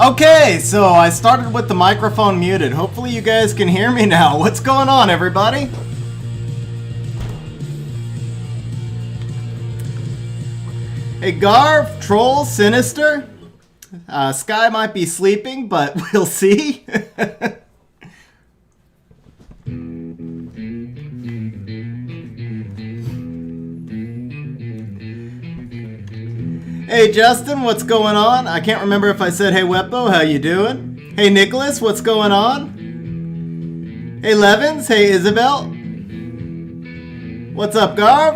Okay, so I started with the microphone muted. Hopefully you guys can hear me now. What's going on, everybody? Hey, Garv, Troll, Sinister. Sky might be sleeping, but we'll see. Hey Justin, what's going on? I can't remember if I said hey Weppo, how you doing? Hey Nicholas, what's going on? Hey Levins, hey Isabel. What's up, Garv?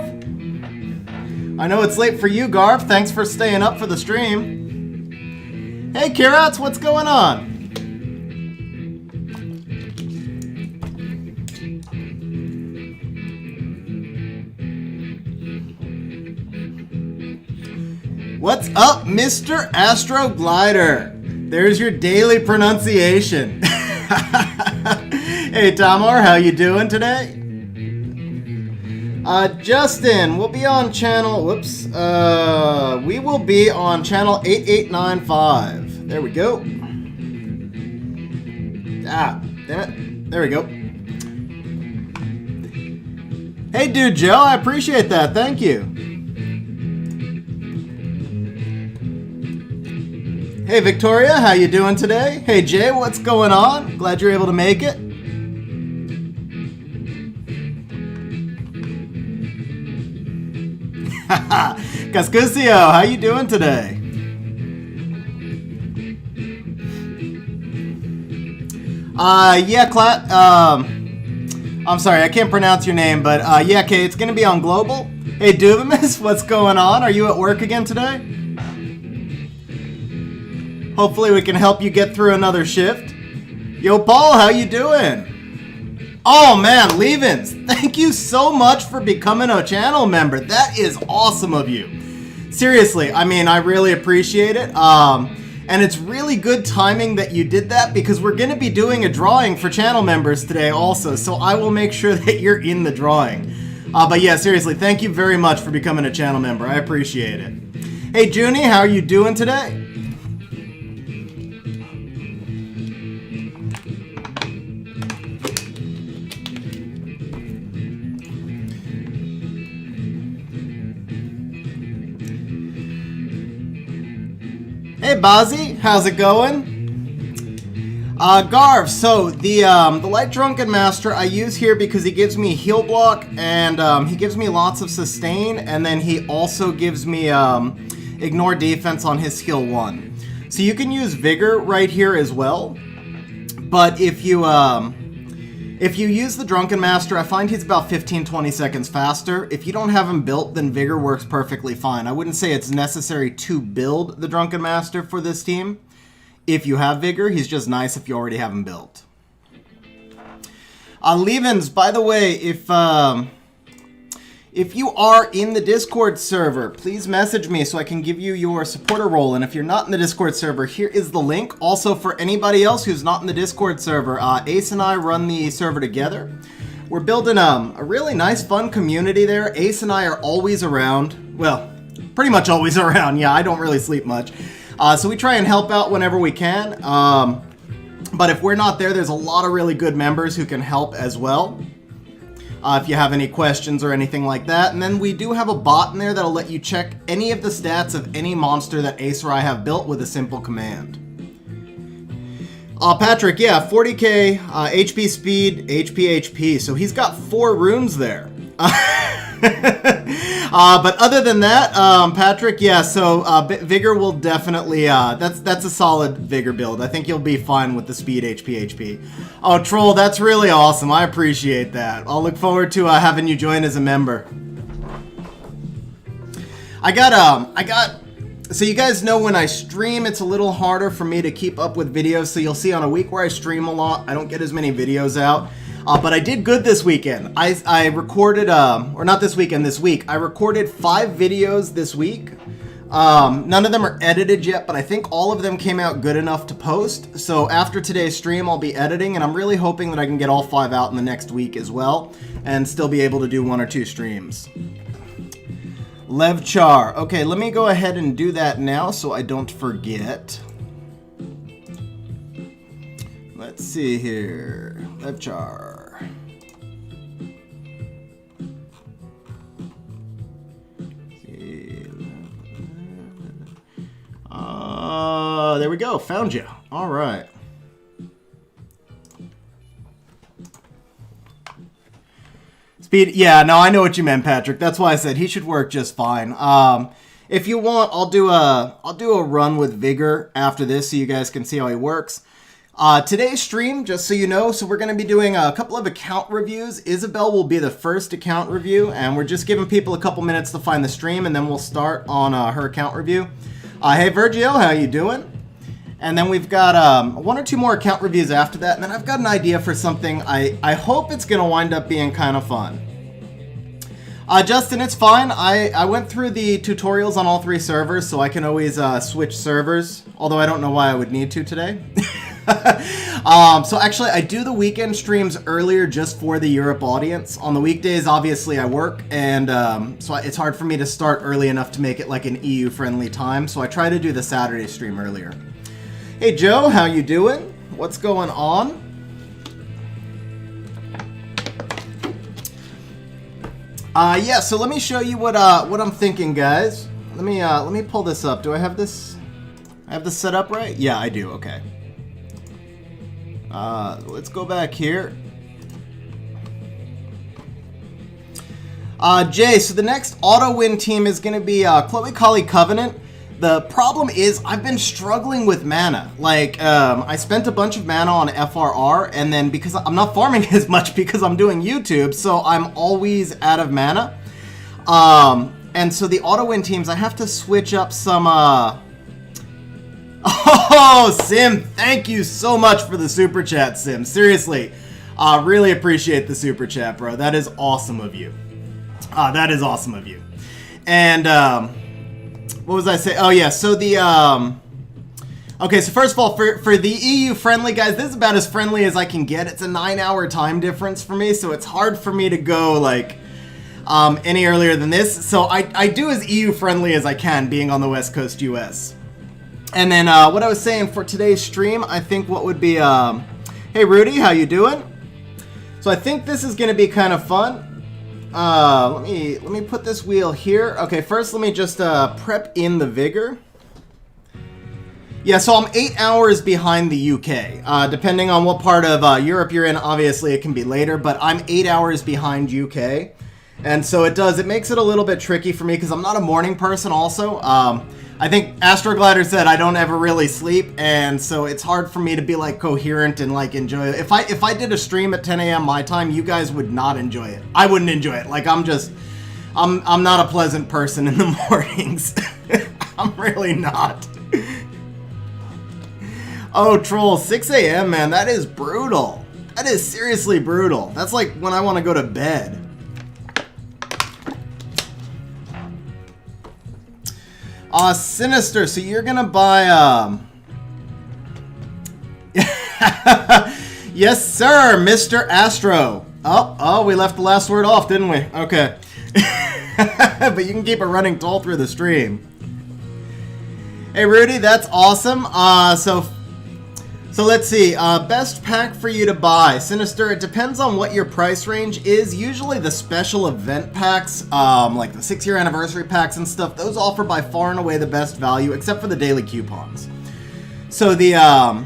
I know it's late for you, Garv. Thanks for staying up for the stream. Hey Kirats, what's going on? What's up, Mr. Astro Glider? There's your daily pronunciation. Hey, Tamar, how you doing today? Justin, we'll be on channel, we will be on channel 8895. There we go. Ah, damn it. There we go. Hey, dude, Joe, I appreciate that. Thank you. Hey Victoria, how you doing today? Hey Jay, what's going on? Glad you're able to make it. Cascusio, how you doing today? I'm sorry, I can't pronounce your name, but yeah, Kay, it's gonna be on Global. Hey Duvamus, what's going on? Are you at work again today? Hopefully we can help you get through another shift. Yo, Paul, how you doing? Oh, man, Levins, thank you so much for becoming a channel member. That is awesome of you. Seriously, I mean, I really appreciate it. And it's really good timing that you did that because we're going to be doing a drawing for channel members today also. So I will make sure that you're in the drawing. But yeah, seriously, thank you very much for becoming a channel member. I appreciate it. Hey, Junie, how are you doing today? Hey Bazzi, how's it going? Garv, so the Light Drunken Master I use here because he gives me heal block and he gives me lots of sustain, and then he also gives me ignore defense on his skill 1. So you can use Vigor right here as well, but if you use the Drunken Master, I find he's about 15-20 seconds faster. If you don't have him built, then Vigor works perfectly fine. I wouldn't say it's necessary to build the Drunken Master for this team. If you have Vigor, he's just nice if you already have him built. Levins, by the way, if you are in the Discord server, please message me so I can give you your supporter role. And if you're not in the Discord server, here is the link. Also, for anybody else who's not in the Discord server, Ace and I run the server together. We're building a really nice, fun community there. Ace and I are always around. Well, pretty much always around. Yeah, I don't really sleep much. So we try and help out whenever we can. But if we're not there, there's a lot of really good members who can help as well. If you have any questions or anything like that. And then we do have a bot in there that'll let you check any of the stats of any monster that Ace or I have built with a simple command. Patrick, yeah, 40k, HP speed, HP. So he's got 4 runes there. But other than that, Patrick, yeah, so Vigor will definitely, that's a solid Vigor build. I think you'll be fine with the speed HP. Oh, Troll, that's really awesome. I appreciate that. I'll look forward to having you join as a member. So you guys know when I stream, it's a little harder for me to keep up with videos. So you'll see on a week where I stream a lot, I don't get as many videos out. But I did good this weekend. I recorded, or not this weekend, this week. I recorded 5 videos this week. None of them are edited yet, but I think all of them came out good enough to post. So after today's stream, I'll be editing, and I'm really hoping that I can get all 5 out in the next week as well, and still be able to do 1 or 2 streams. Levchar. Okay, let me go ahead and do that now so I don't forget. Let's see here. Levchar. There we go. Found you. All right. Speed. Yeah, no, I know what you meant, Patrick. That's why I said he should work just fine. If you want, I'll do a run with Vigor after this so you guys can see how he works. Today's stream, just so you know, so we're going to be doing a couple of account reviews. Isabel will be the first account review, and we're just giving people a couple minutes to find the stream, and then we'll start on her account review. Hey, Virgil, how you doing? And then we've got one or two more account reviews after that, and then I've got an idea for something. I hope it's going to wind up being kind of fun. Justin, it's fine. I went through the tutorials on all 3 servers, so I can always switch servers, although I don't know why I would need to today. So actually, I do the weekend streams earlier just for the Europe audience. On the weekdays, obviously, I work, and so it's hard for me to start early enough to make it like an EU-friendly time, so I try to do the Saturday stream earlier. Hey, Joe, how you doing? What's going on? Yeah, so let me show you what I'm thinking, guys. Let me pull this up. Do I have this? I have this set up right? Yeah, I do. Okay. Let's go back here. Jay, so the next auto win team is going to be Chloe Collie Covenant. The problem is I've been struggling with mana. Like, I spent a bunch of mana on FRR, and then because I'm not farming as much because I'm doing YouTube, so I'm always out of mana. And so the auto win teams, I have to switch up some, Oh, Sim, thank you so much for the super chat, Sim. Seriously, really appreciate the super chat, bro. That is awesome of you. That is awesome of you. And, what was I saying? Oh, yeah, so the, okay, so first of all, for the EU-friendly guys, this is about as friendly as I can get. It's a 9-hour time difference for me, so it's hard for me to go, like, any earlier than this. So I do as EU-friendly as I can, being on the West Coast US. And then what I was saying for today's stream, I think what would be, hey Rudy, how you doing? So I think this is going to be kind of fun. Let me put this wheel here. Okay, first let me just prep in the Vigor. Yeah, so I'm 8 hours behind the UK. Depending on what part of Europe you're in, obviously it can be later, but I'm 8 hours behind UK. And so it makes it a little bit tricky for me because I'm not a morning person also. I think Astroglider said I don't ever really sleep, and so it's hard for me to be like coherent and like enjoy it. If I did a stream at 10 a.m. my time, you guys would not enjoy it. I wouldn't enjoy it. Like I'm not a pleasant person in the mornings. I'm really not. Oh, troll, 6 a.m. man, that is brutal. That is seriously brutal. That's like when I want to go to bed. Sinister, so you're gonna buy, yes, sir, Mr. Astro. Oh, we left the last word off, didn't we? Okay. But you can keep a running toll through the stream. Hey, Rudy, that's awesome. So let's see, best pack for you to buy. Sinister, it depends on what your price range is. Usually the special event packs, like the 6-year anniversary packs and stuff, those offer by far and away the best value, except for the daily coupons. So the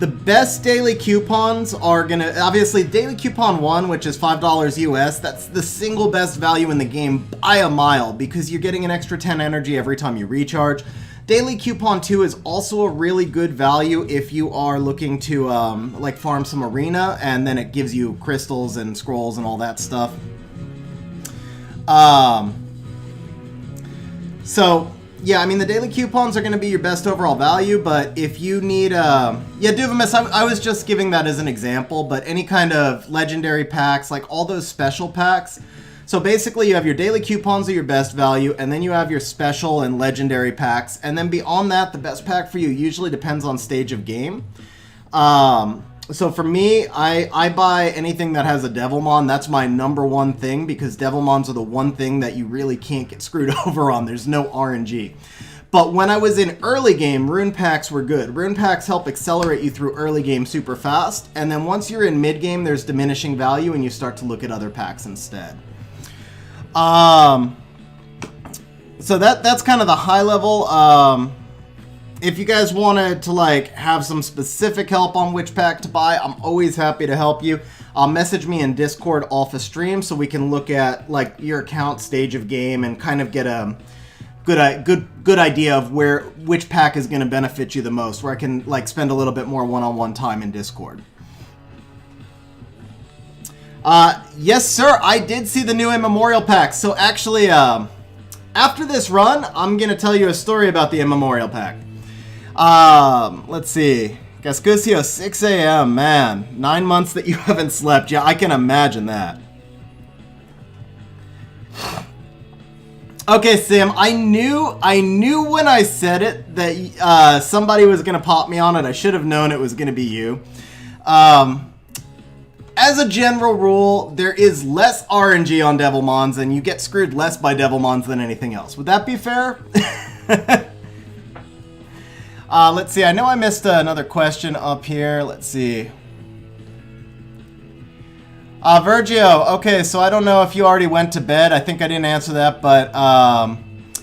best daily coupons are gonna, obviously daily coupon 1, which is $5 US, that's the single best value in the game by a mile, because you're getting an extra 10 energy every time you recharge. Daily Coupon 2 is also a really good value if you are looking to like farm some arena, and then it gives you crystals and scrolls and all that stuff. So yeah, I mean the daily coupons are going to be your best overall value, but if you need yeah, Duvamus, I was just giving that as an example, but any kind of legendary packs, like all those special packs. So basically you have your daily coupons are your best value, and then you have your special and legendary packs, and then beyond that, the best pack for you usually depends on stage of game. So for me, I buy anything that has a Devilmon. That's my #1 thing, because Devilmons are the one thing that you really can't get screwed over on. There's no RNG. But when I was in early game, rune packs were good. Rune packs help accelerate you through early game super fast, and then once you're in mid game, there's diminishing value, and you start to look at other packs instead. So that's kind of the high level. If you guys wanted to like have some specific help on which pack to buy, I'm always happy to help you. Message me in Discord off a stream so we can look at like your account stage of game and kind of get a good idea of which pack is going to benefit you the most, where I can like spend a little bit more one-on-one time in Discord. Yes, sir, I did see the new Immemorial pack. So actually, after this run, I'm going to tell you a story about the Immemorial pack. Let's see. Gascusio, 6 a.m., man. 9 months that you haven't slept. Yeah, I can imagine that. Okay, Sam, I knew when I said it that somebody was going to pop me on it. I should have known it was going to be you. As a general rule, there is less RNG on Devilmons, and you get screwed less by Devilmons than anything else. Would that be fair? Let's see. I know I missed another question up here. Let's see. Virgio. Okay, so I don't know if you already went to bed. I think I didn't answer that, but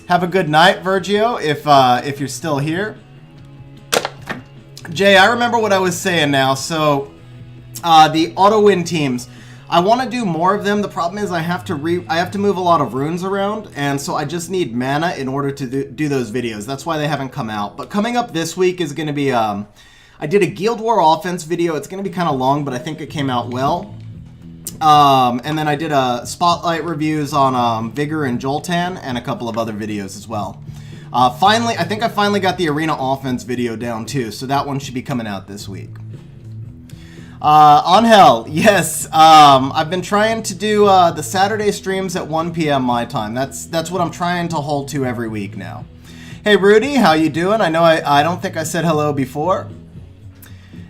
have a good night, Virgio, if you're still here. Jay, I remember what I was saying now. So the auto win teams, I want to do more of them. The problem is I have to move a lot of runes around, and so I just need mana in order to do those videos. That's why they haven't come out. But coming up this week is going to be I did a Guild War offense video. It's going to be kind of long, but I think it came out well. And then I did a spotlight reviews on Vigor and Joltan and a couple of other videos as well. Finally, I think I finally got the Arena offense video down too, so that one should be coming out this week. Angel, yes, I've been trying to do the Saturday streams at 1 p.m. my time. That's what I'm trying to hold to every week now. Hey Rudy, how you doing? I know I don't think I said hello before.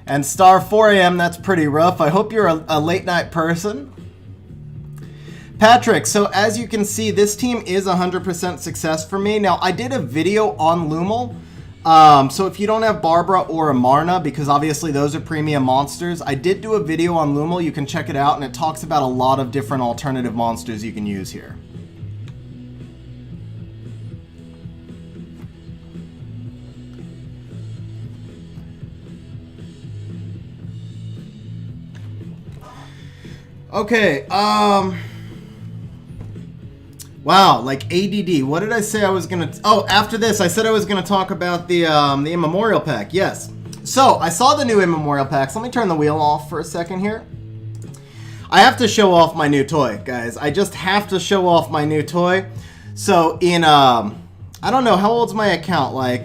And Star 4 a.m., that's pretty rough. I hope you're a late night person. Patrick, so as you can see, this team is 100% success for me. Now, I did a video on Lumal. So if you don't have Barbara or Amarna, because obviously those are premium monsters, I did do a video on Lumal. You can check it out, and it talks about a lot of different alternative monsters you can use here. Okay, wow, like ADD. What did I say I was gonna... Oh, after this, I said I was gonna talk about the Immemorial pack. Yes. So, I saw the new Immemorial packs. Let me turn the wheel off for a second here. I have to show off my new toy, guys. I just have to show off my new toy. So, in, I don't know, how old's my account? Like,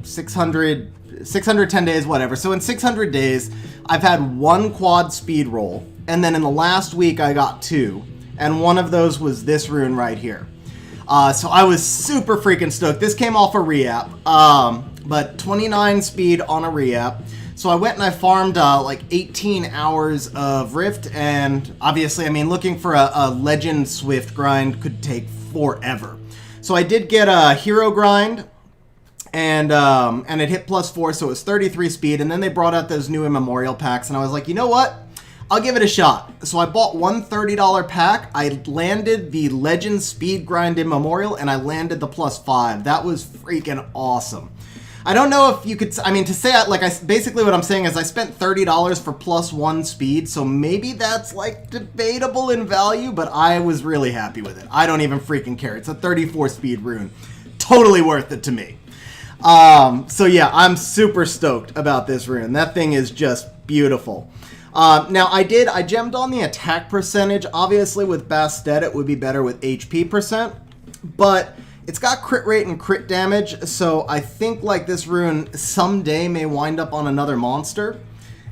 610 days, whatever. So, in 600 days, I've had 1 quad speed roll. And then in the last week, I got 2. And one of those was this rune right here. So I was super freaking stoked. This came off a re-app, but 29 speed on a re-app. So I went and I farmed like 18 hours of Rift, and obviously, I mean, looking for a Legend Swift grind could take forever. So I did get a Hero grind, and it hit +4, so it was 33 speed, and then they brought out those new Immemorial packs, and I was like, you know what? I'll give it a shot. So I bought one $30 pack. I landed the Legend Speed Grind Immemorial, and I landed the +5. That was freaking awesome. I don't know if you could, I mean, to say, like, basically what I'm saying is I spent $30 for +1 speed, so maybe that's, like, debatable in value, but I was really happy with it. I don't even freaking care. It's a 34 speed rune. Totally worth it to me. So yeah, I'm super stoked about this rune. That thing is just beautiful. Now, I gemmed on the attack percentage. Obviously, with Bastet, it would be better with HP percent, but it's got crit rate and crit damage, so I think, like, this rune someday may wind up on another monster,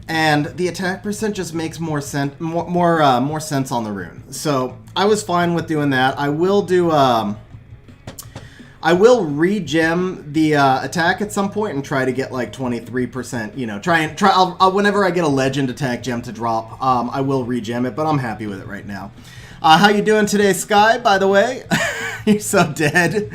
and the attack percent just makes more sense on the rune. So, I was fine with doing that. I will do, I will re-gem the attack at some point and try to get like 23%, you know, I'll whenever I get a legend attack gem to drop, I will re-gem it, but I'm happy with it right now. How you doing today, Sky, by the way? You're so dead.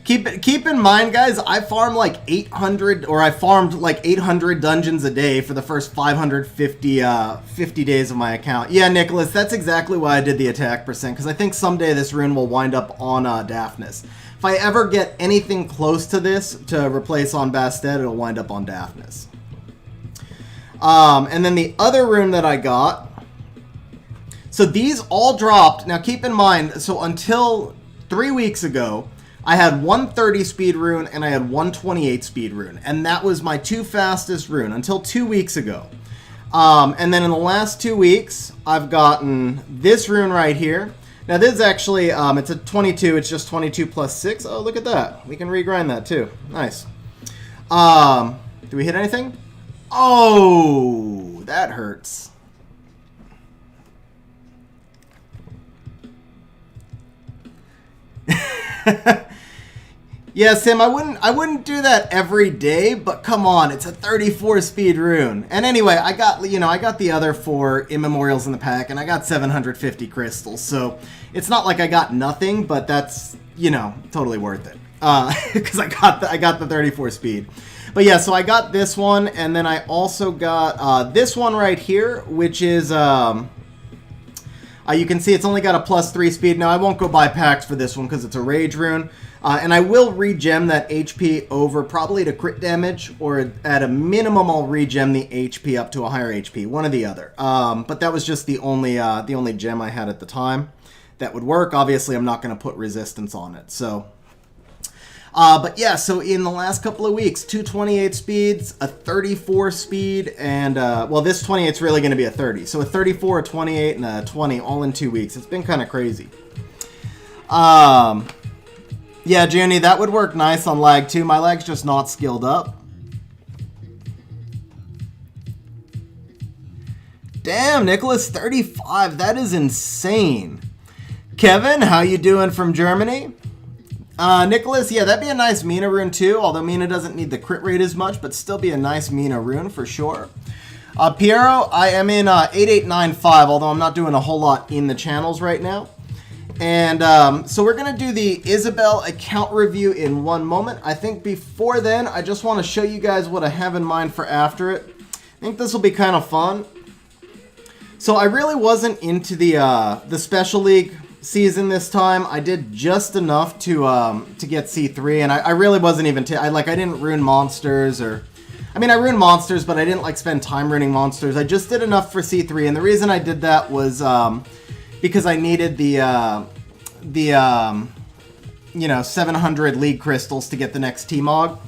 Keep in mind, guys, I farm like 800, or I farmed like 800 dungeons a day for the first 50 days of my account. Yeah, Nicholas, that's exactly why I did the attack percent, because I think someday this rune will wind up on Daphnis. If I ever get anything close to this to replace on Bastet, it'll wind up on Daphnis. And then the other rune that I got, so these all dropped. Now keep in mind, so until 3 weeks ago, I had 130 speed rune and I had 128 speed rune. And that was my 2 fastest rune until 2 weeks ago. And then in the last 2 weeks, I've gotten this rune right here. Now this is actually, it's a 22. It's just 22 plus 6. Oh, look at that. We can regrind that too. Nice. Do we hit anything? Oh, that hurts. Yeah, Sim, I wouldn't do that every day, but come on, it's a 34 speed rune. And anyway, I got the other 4 immemorials in the pack, and I got 750 crystals. So it's not like I got nothing, but that's, totally worth it. Because I got the 34 speed. But yeah, so I got this one, and then I also got this one right here, which is you can see it's only got a +3 speed. Now I won't go buy packs for this one because it's a rage rune. And I will regem that HP over probably to crit damage, or at a minimum I'll regem the HP up to a higher HP, one or the other. But that was just the only gem I had at the time that would work. Obviously I'm not going to put resistance on it. So, but yeah, so in the last couple of weeks, 2 28 speeds, a 34 speed, and well, this 28 is really going to be a 30. So a 34, a 28, and a 20 all in 2 weeks. It's been kind of crazy. Yeah, Junie, that would work nice on lag too. My lag's just not skilled up. Damn, Nicholas, 35. That is insane. Kevin, how you doing from Germany? Nicholas, yeah, that'd be a nice Mina rune too, although Mina doesn't need the crit rate as much, but still be a nice Mina rune for sure. Piero, I am in 8895, although I'm not doing a whole lot in the channels right now. And so we're going to do the Isabel account review in one moment. I think before then, I just want to show you guys what I have in mind for after it. I think this will be kind of fun. So I really wasn't into the Special League season this time. I did just enough to get C3, and I really wasn't even... I didn't ruin monsters, or... I mean, I ruined monsters, but I didn't, spend time ruining monsters. I just did enough for C3, and the reason I did that was... because I needed the 700 League Crystals to get the next T-Mog.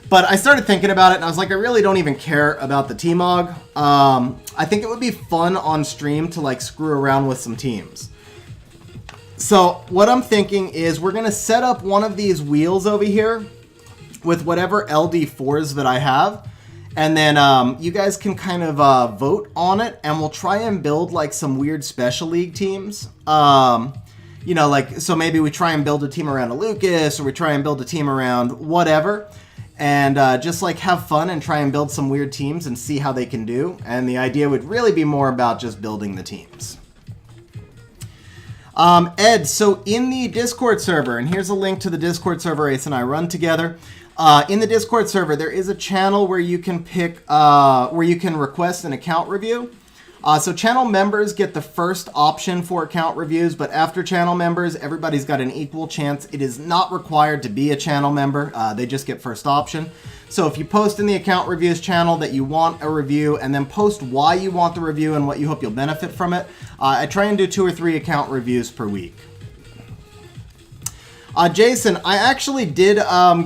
But I started thinking about it, and I was like, I really don't even care about the T-Mog. I think it would be fun on stream to, screw around with some teams. So, what I'm thinking is we're going to set up one of these wheels over here with whatever LD4s that I have. And then you guys can kind of vote on it, and we'll try and build some weird Special League teams. So maybe we try and build a team around a Lucas, or we try and build a team around whatever, and just have fun and try and build some weird teams and see how they can do. And the idea would really be more about just building the teams. Ed, so in the Discord server, and here's a link to the Discord server Ace and I run together. In the Discord server, there is a channel where you can pick, where you can request an account review. So channel members get the first option for account reviews, but after channel members, everybody's got an equal chance. It is not required to be a channel member. They just get first option. So if you post in the account reviews channel that you want a review, and then post why you want the review and what you hope you'll benefit from it, I try and do 2 or 3 account reviews per week. Jason, I actually did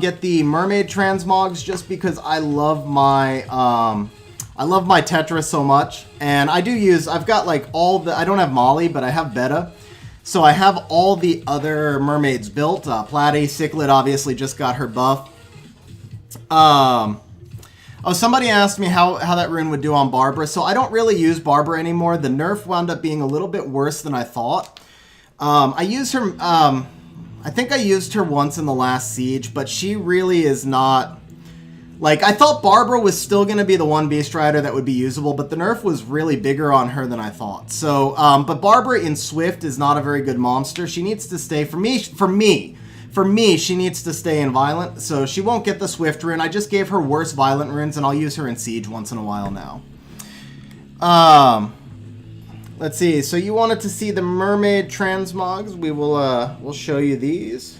get the Mermaid Transmogs just because I love my Tetris so much, and I've got I don't have Molly, but I have Beta, so I have all the other mermaids built. Platy, Cichlid obviously just got her buff. Oh, somebody asked me how that rune would do on Barbara, so I don't really use Barbara anymore. The nerf wound up being a little bit worse than I thought. I use her... I think I used her once in the last siege, but she really is not... I thought Barbara was still going to be the one Beast Rider that would be usable, but the nerf was really bigger on her than I thought. So, but Barbara in Swift is not a very good monster. She needs to stay, for me, For me, she needs to stay in Violent, so she won't get the Swift rune. I just gave her worse Violent runes, and I'll use her in Siege once in a while now. Let's see. So you wanted to see the Mermaid transmogs. We'll show you these.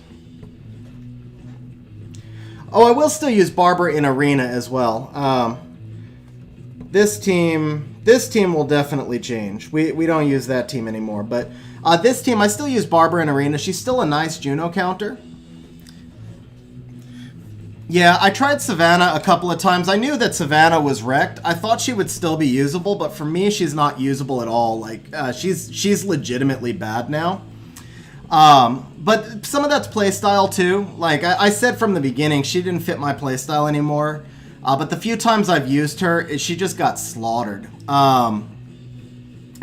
Oh, I will still use Barbara in Arena as well. This team will definitely change. We don't use that team anymore, but this team, I still use Barbara in Arena. She's still a nice Juno counter. Yeah, I tried Savannah a couple of times. I knew that Savannah was wrecked. I thought she would still be usable, but for me, she's not usable at all. Like, she's legitimately bad now. But some of that's playstyle too. Like, I said from the beginning, she didn't fit my playstyle anymore. But the few times I've used her, she just got slaughtered.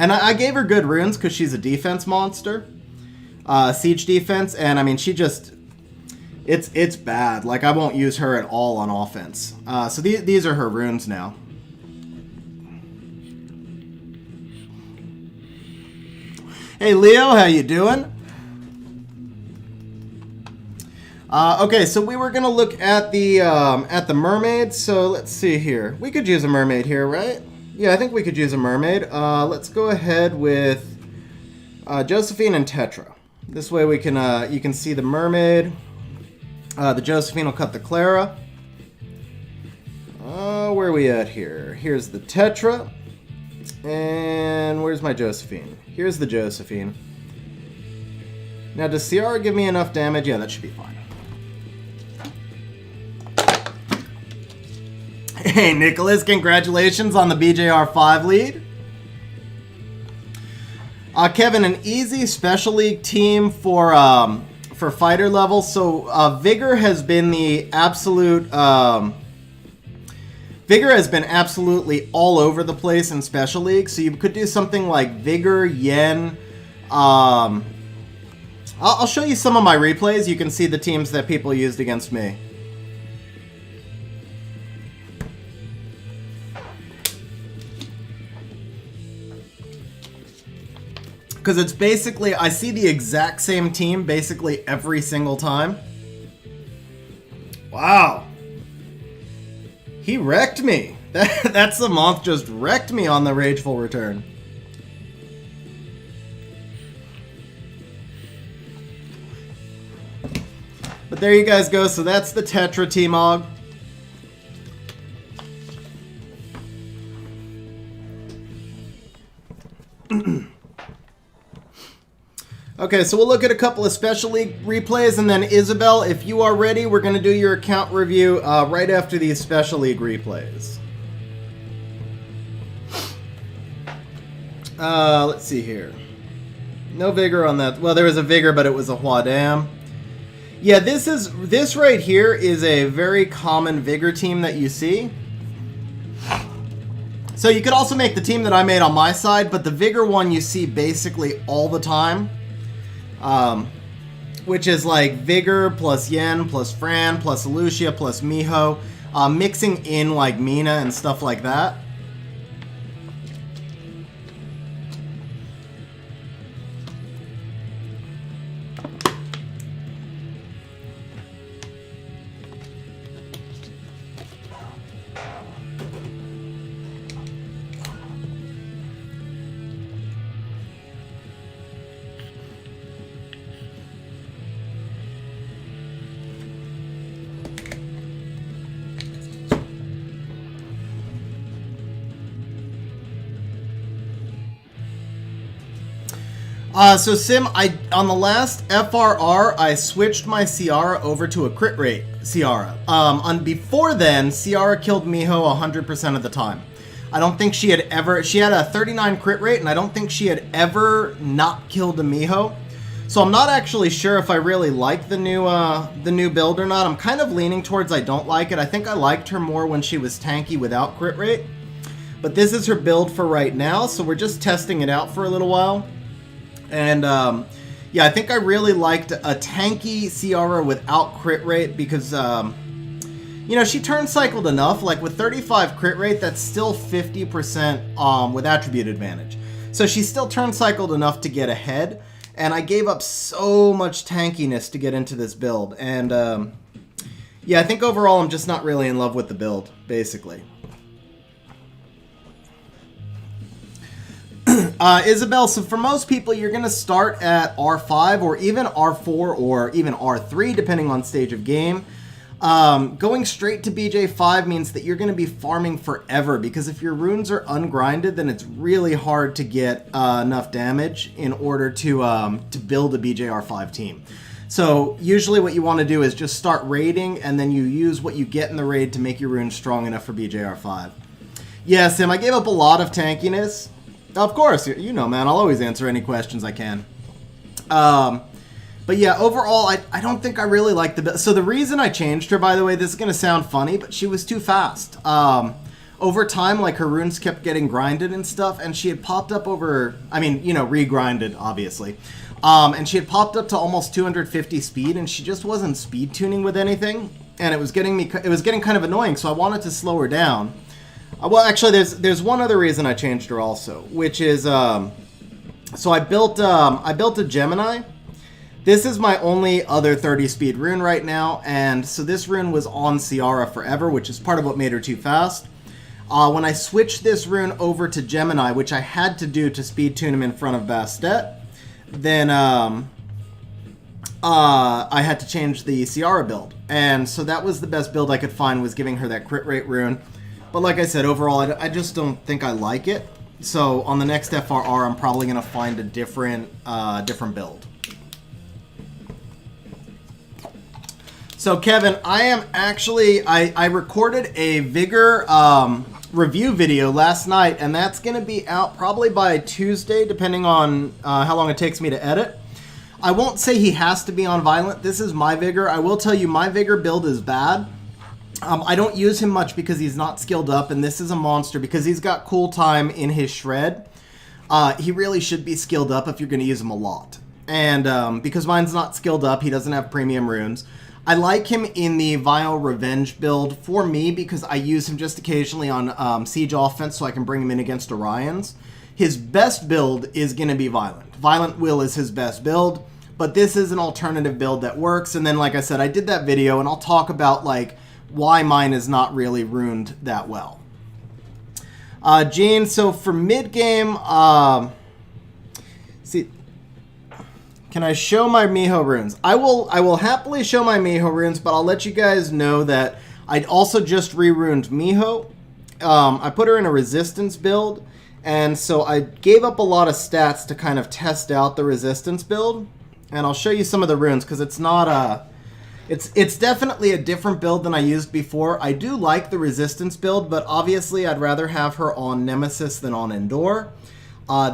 And I gave her good runes because she's a defense monster. Siege defense, and I mean, she just... It's bad. Like, I won't use her at all on offense. So these are her runes now. Hey, Leo, how you doing? Okay, so we were gonna look at the mermaid. So let's see here. We could use a mermaid here, right? Yeah, I think we could use a mermaid. Let's go ahead with Josephine and Tetra. This way we can you can see the mermaid. The Josephine will cut the Clara. Where are we at here? Here's the Tetra. And where's my Josephine? Here's the Josephine. Now, does Ciara give me enough damage? Yeah, that should be fine. Hey, Nicholas, congratulations on the BJR5 lead. Kevin, an easy Special League team for fighter level. So Vigor has been the absolute... Vigor has been absolutely all over the place in Special League. So you could do something like Vigor, Yen. I'll show you some of my replays. You can see the teams that people used against me. Because it's basically, I see the exact same team basically every single time. Wow. He wrecked me. That's the month just wrecked me on the Rageful Return. But there you guys go. So that's the Tetra T-Mog. Okay, so we'll look at a couple of Special League replays, and then Isabel, if you are ready, we're going to do your account review right after these Special League replays. Let's see here. No Vigor on that. Well, there was a Vigor, but it was a Huadam. Yeah, this right here is a very common Vigor team that you see. So you could also make the team that I made on my side, but the Vigor one you see basically all the time. Which is like Vigor plus Yen plus Fran plus Lucia plus Miho, mixing in like Mina and stuff like that. So Sim, on the last FRR, I switched my Ciara over to a crit rate Ciara. Before then, Ciara killed Miho 100% of the time. I don't think she had ever, she had a 39 crit rate, and I don't think she had ever not killed a Miho. So I'm not actually sure if I really like the new build or not. I'm kind of leaning towards I don't like it. I think I liked her more when she was tanky without crit rate. But this is her build for right now, so we're just testing it out for a little while. And, yeah, I think I really liked a tanky Ciara without crit rate because, you know, she turn cycled enough. Like, with 35 crit rate, that's still 50% with attribute advantage. So she still turn cycled enough to get ahead. And I gave up so much tankiness to get into this build. And yeah, I think overall I'm just not really in love with the build, basically. Isabel, so for most people, you're going to start at R5 or even R4 or even R3, depending on stage of game. Going straight to BJ5 means that you're going to be farming forever, because if your runes are ungrinded, then it's really hard to get enough damage in order to build a BJR5 team. So usually what you want to do is just start raiding, and then you use what you get in the raid to make your runes strong enough for BJR5. Yeah, Sim, I gave up a lot of tankiness. Of course, you know, man, I'll always answer any questions I can. But yeah, overall, I don't think I really like the build. So the reason I changed her, by the way, this is going to sound funny, but she was too fast. Over time, like, her runes kept getting grinded and stuff, and she had popped up over, I mean, you know, re-grinded, obviously. And she had popped up to almost 250 speed, and she just wasn't speed tuning with anything, and it was getting kind of annoying, so I wanted to slow her down. Well, actually, there's one other reason I changed her also, which is, so I built a Gemini. This is my only other 30 speed rune right now, and so this rune was on Ciara forever, which is part of what made her too fast. When I switched this rune over to Gemini, which I had to do to speed tune him in front of Bastet, then I had to change the Ciara build, and so that was the best build I could find, was giving her that crit rate rune. But like I said, overall, I just don't think I like it. So on the next FRR, I'm probably going to find a different build. So Kevin, I am actually, I recorded a Vigor review video last night, and that's going to be out probably by Tuesday, depending on how long it takes me to edit. I won't say he has to be on Violent. This is my Vigor. I will tell you, my Vigor build is bad. I don't use him much because he's not skilled up, and this is a monster because he's got cool time in his shred. He really should be skilled up if you're going to use him a lot. And because mine's not skilled up, he doesn't have premium runes. I like him in the Vile Revenge build for me because I use him just occasionally on Siege Offense so I can bring him in against Orions. His best build is going to be Violent. Violent Will is his best build, but this is an alternative build that works. And then, like I said, I did that video, and I'll talk about, like, why mine is not really runed that well. Gene, so for mid-game, see, can I show my Miho runes? I will happily show my Miho runes, but I'll let you guys know that I also just re-runed Miho. I put her in a resistance build, and so I gave up a lot of stats to kind of test out the resistance build, and I'll show you some of the runes, because it's not It's definitely a different build than I used before. I do like the resistance build, but obviously I'd rather have her on Nemesis than on Endor.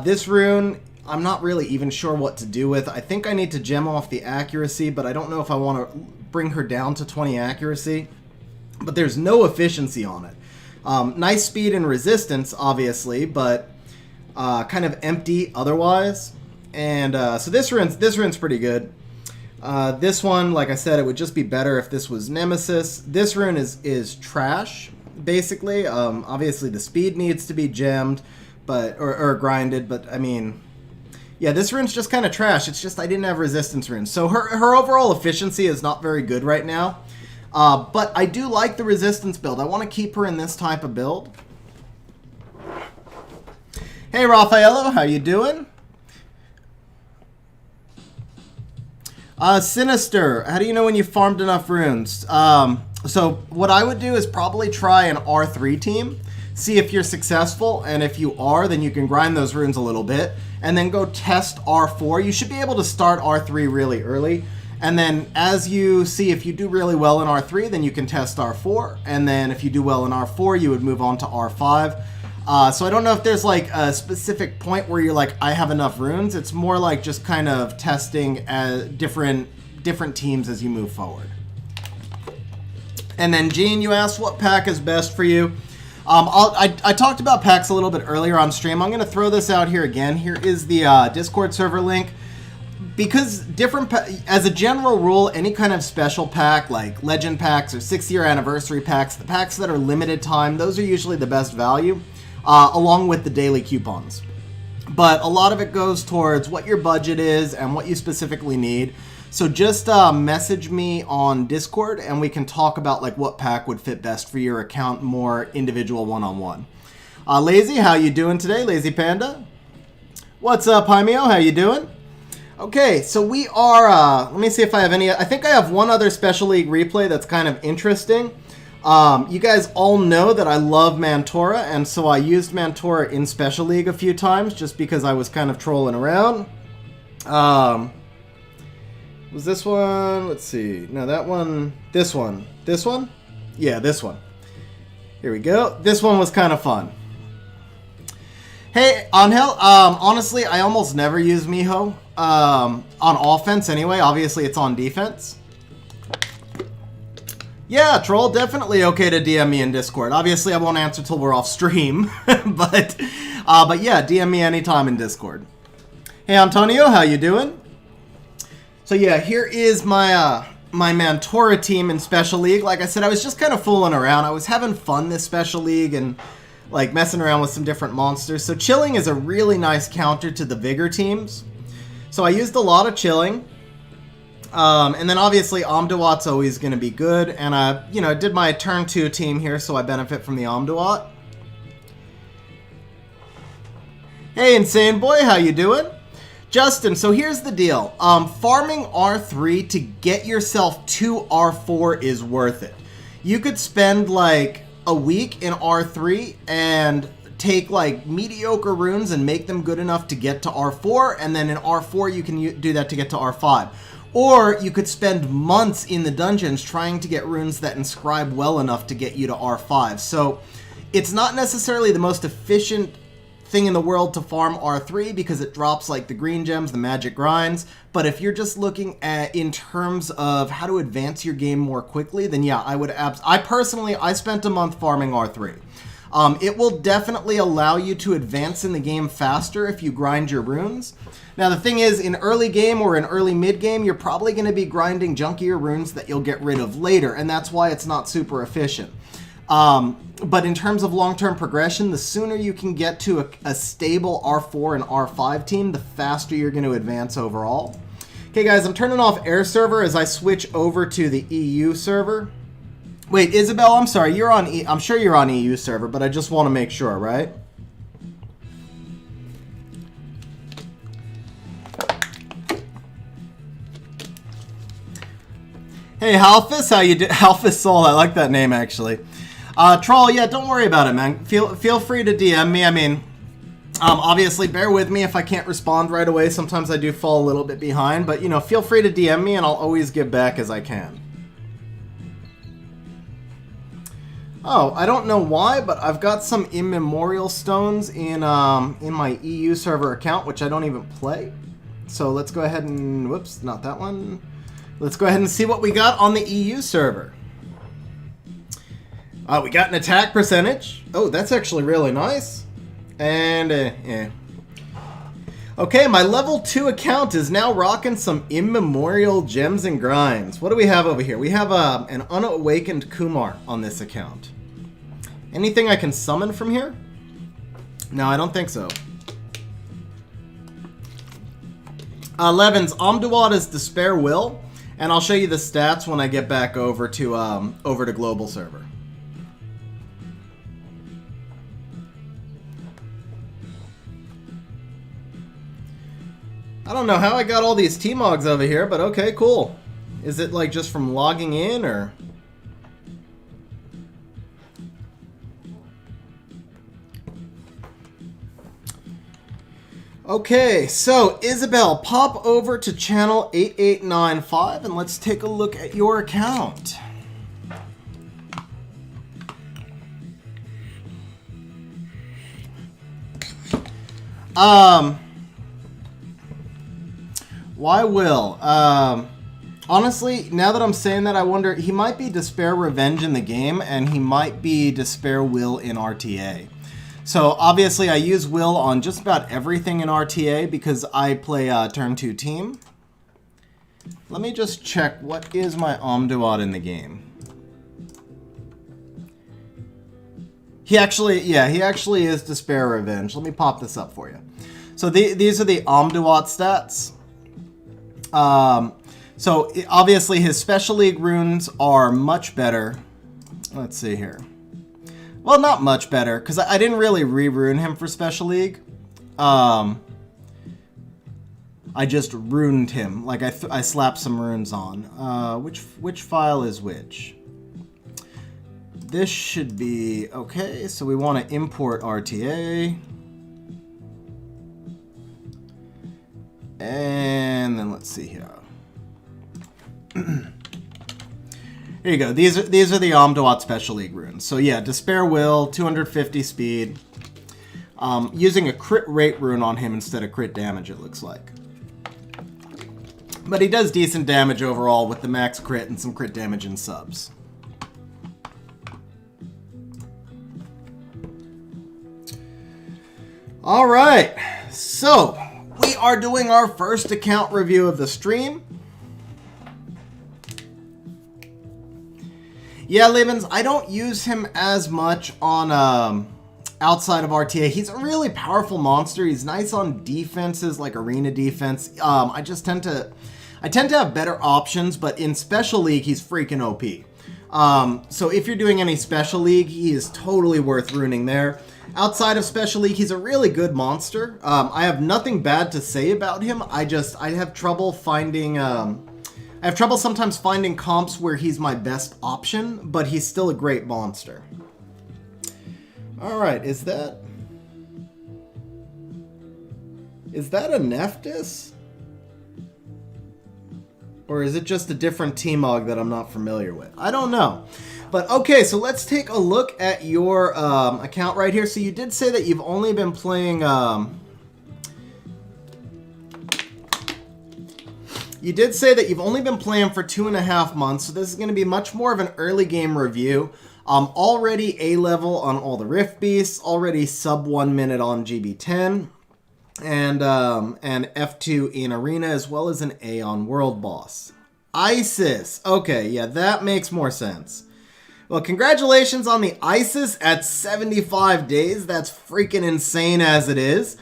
This rune, I'm not really even sure what to do with. I think I need to gem off the accuracy, but I don't know if I want to bring her down to 20 accuracy. But there's no efficiency on it. Nice speed and resistance, obviously, but kind of empty otherwise. And so this rune's pretty good. This one, like I said, it would just be better if this was Nemesis. This rune is trash, basically. Obviously, the speed needs to be gemmed, but or grinded. But I mean, yeah, this rune's just kind of trash. It's just I didn't have resistance runes, so her overall efficiency is not very good right now. But I do like the resistance build. I want to keep her in this type of build. Hey, Raffaello, how you doing? Sinister, how do you know when you farmed enough runes? So what I would do is probably try an R3 team, see if you're successful, and if you are, then you can grind those runes a little bit, and then go test R4. You should be able to start R3 really early, and then as you see if you do really well in R3, then you can test R4, and then if you do well in R4, you would move on to R5. So I don't know if there's like a specific point where you're like, I have enough runes. It's more like just kind of testing different teams as you move forward. And then Gene, you asked what pack is best for you. I talked about packs a little bit earlier on stream. I'm going to throw this out here again. Here is the Discord server link. Because as a general rule, any kind of special pack like legend packs or 6-year anniversary packs, the packs that are limited time, those are usually the best value. Along with the daily coupons. but a lot of it goes towards what your budget is and what you specifically need. So just message me on Discord and we can talk about like what pack would fit best for your account, more individual one-on-one. Lazy, how you doing today? Lazy Panda? What's up, Jaimeo? How you doing? Okay, so we are, let me see if I have any, I think I have one other Special League replay that's kind of interesting. You guys all know that I love Mantora, and so I used Mantora in Special League a few times just because I was kind of trolling around. Was this one? Let's see. No, that one. This one. This one? Yeah, this one. Here we go. This one was kind of fun. Hey, Angel, honestly, I almost never use Miho on offense anyway. Obviously, it's on defense. Yeah, Troll, definitely okay to DM me in Discord. Obviously, I won't answer till we're off stream, but yeah, DM me anytime in Discord. Hey, Antonio, how you doing? So yeah, here is my my Mantora team in Special League. Like I said, I was just kind of fooling around. I was having fun this Special League and like messing around with some different monsters. So Chilling is a really nice counter to the Vigor teams. So I used a lot of Chilling. And then obviously Omduat's always going to be good. And I, you know, did my turn 2 team here, so I benefit from the Omduat. Hey, Insane Boy, how you doing? Justin, so here's the deal. Farming R3 to get yourself to R4 is worth it. You could spend like a week in R3 and take like mediocre runes and make them good enough to get to R4, and then in R4 you can do that to get to R5. Or you could spend months in the dungeons trying to get runes that inscribe well enough to get you to R5. So it's not necessarily the most efficient thing in the world to farm R3 because it drops like the green gems, the magic grinds. But if you're just looking at in terms of how to advance your game more quickly, then yeah, I would I spent a month farming R3. It will definitely allow you to advance in the game faster if you grind your runes. Now the thing is, in early game or in early mid game, you're probably going to be grinding junkier runes that you'll get rid of later, and that's why it's not super efficient. But in terms of long-term progression, the sooner you can get to a stable R4 and R5 team, the faster you're going to advance overall. Okay guys, I'm turning off Air Server as I switch over to the EU server. Wait, Isabel, I'm sorry, you're on I'm sure you're on EU server, but I just want to make sure, right? Hey, Halfus, how you do? Halfus Soul, I like that name actually. Troll, yeah, don't worry about it, man. Feel free to DM me. I mean, obviously, bear with me if I can't respond right away. Sometimes I do fall a little bit behind, but you know, feel free to DM me, and I'll always get back as I can. Oh, I don't know why, but I've got some immemorial stones in my EU server account, which I don't even play. So let's go ahead and whoops, not that one. Let's go ahead and see what we got on the EU server. We got an attack percentage. Oh, that's actually really nice. And, yeah. Okay, my level 2 account is now rocking some immemorial gems and grinds. What do we have over here? We have an unawakened Kumar on this account. Anything I can summon from here? No, I don't think so. Levins, Omduat is Despair Will, and I'll show you the stats when I get back over to global server. I don't know how I got all these T-Mogs over here, but okay, cool. Is it like just from logging in, or? Okay, so Isabel, pop over to channel 8895 and let's take a look at your account. Why Will? Honestly, now that I'm saying that, I wonder, he might be Despair Revenge in the game, and he might be Despair Will in RTA. So, obviously, I use Will on just about everything in RTA because I play turn 2 team. Let me just check, what is my Omduat in the game? He actually is Despair Revenge. Let me pop this up for you. So these are the Omduat stats. So obviously his Special League runes are much better. Let's see here. Well, not much better, because I didn't really re-rune him for Special League. I just runed him. Like, I slapped some runes on. Which file is which? This should be... Okay, so we want to import RTA. And then let's see here. Here you go. These are the Omduat Special League runes. So yeah, Despair Will, 250 speed. Using a crit rate rune on him instead of crit damage, it looks like. But he does decent damage overall with the max crit and some crit damage in subs. Alright, so we are doing our first account review of the stream. Yeah, Lebens, I don't use him as much on outside of RTA. He's a really powerful monster. He's nice on defenses like arena defense. I tend to have better options, but in Special League, he's freaking OP. So if you're doing any Special League, he is totally worth ruining there. Outside of Special League, he's a really good monster. I have nothing bad to say about him. I have trouble finding... I have trouble sometimes finding comps where he's my best option, but he's still a great monster. Alright, is that a Nephthys? Or is it just a different T-Mog that I'm not familiar with? I don't know. But okay, so let's take a look at your account right here. So you did say that you've only been playing... You did say that you've only been playing for 2.5 months, so this is going to be much more of an early game review. Already A level on all the Rift Beasts, already sub 1 minute on GB10, and F2 in Arena, as well as an A on World Boss. Isis. Okay, yeah, that makes more sense. Well, congratulations on the Isis at 75 days. That's freaking insane as it is.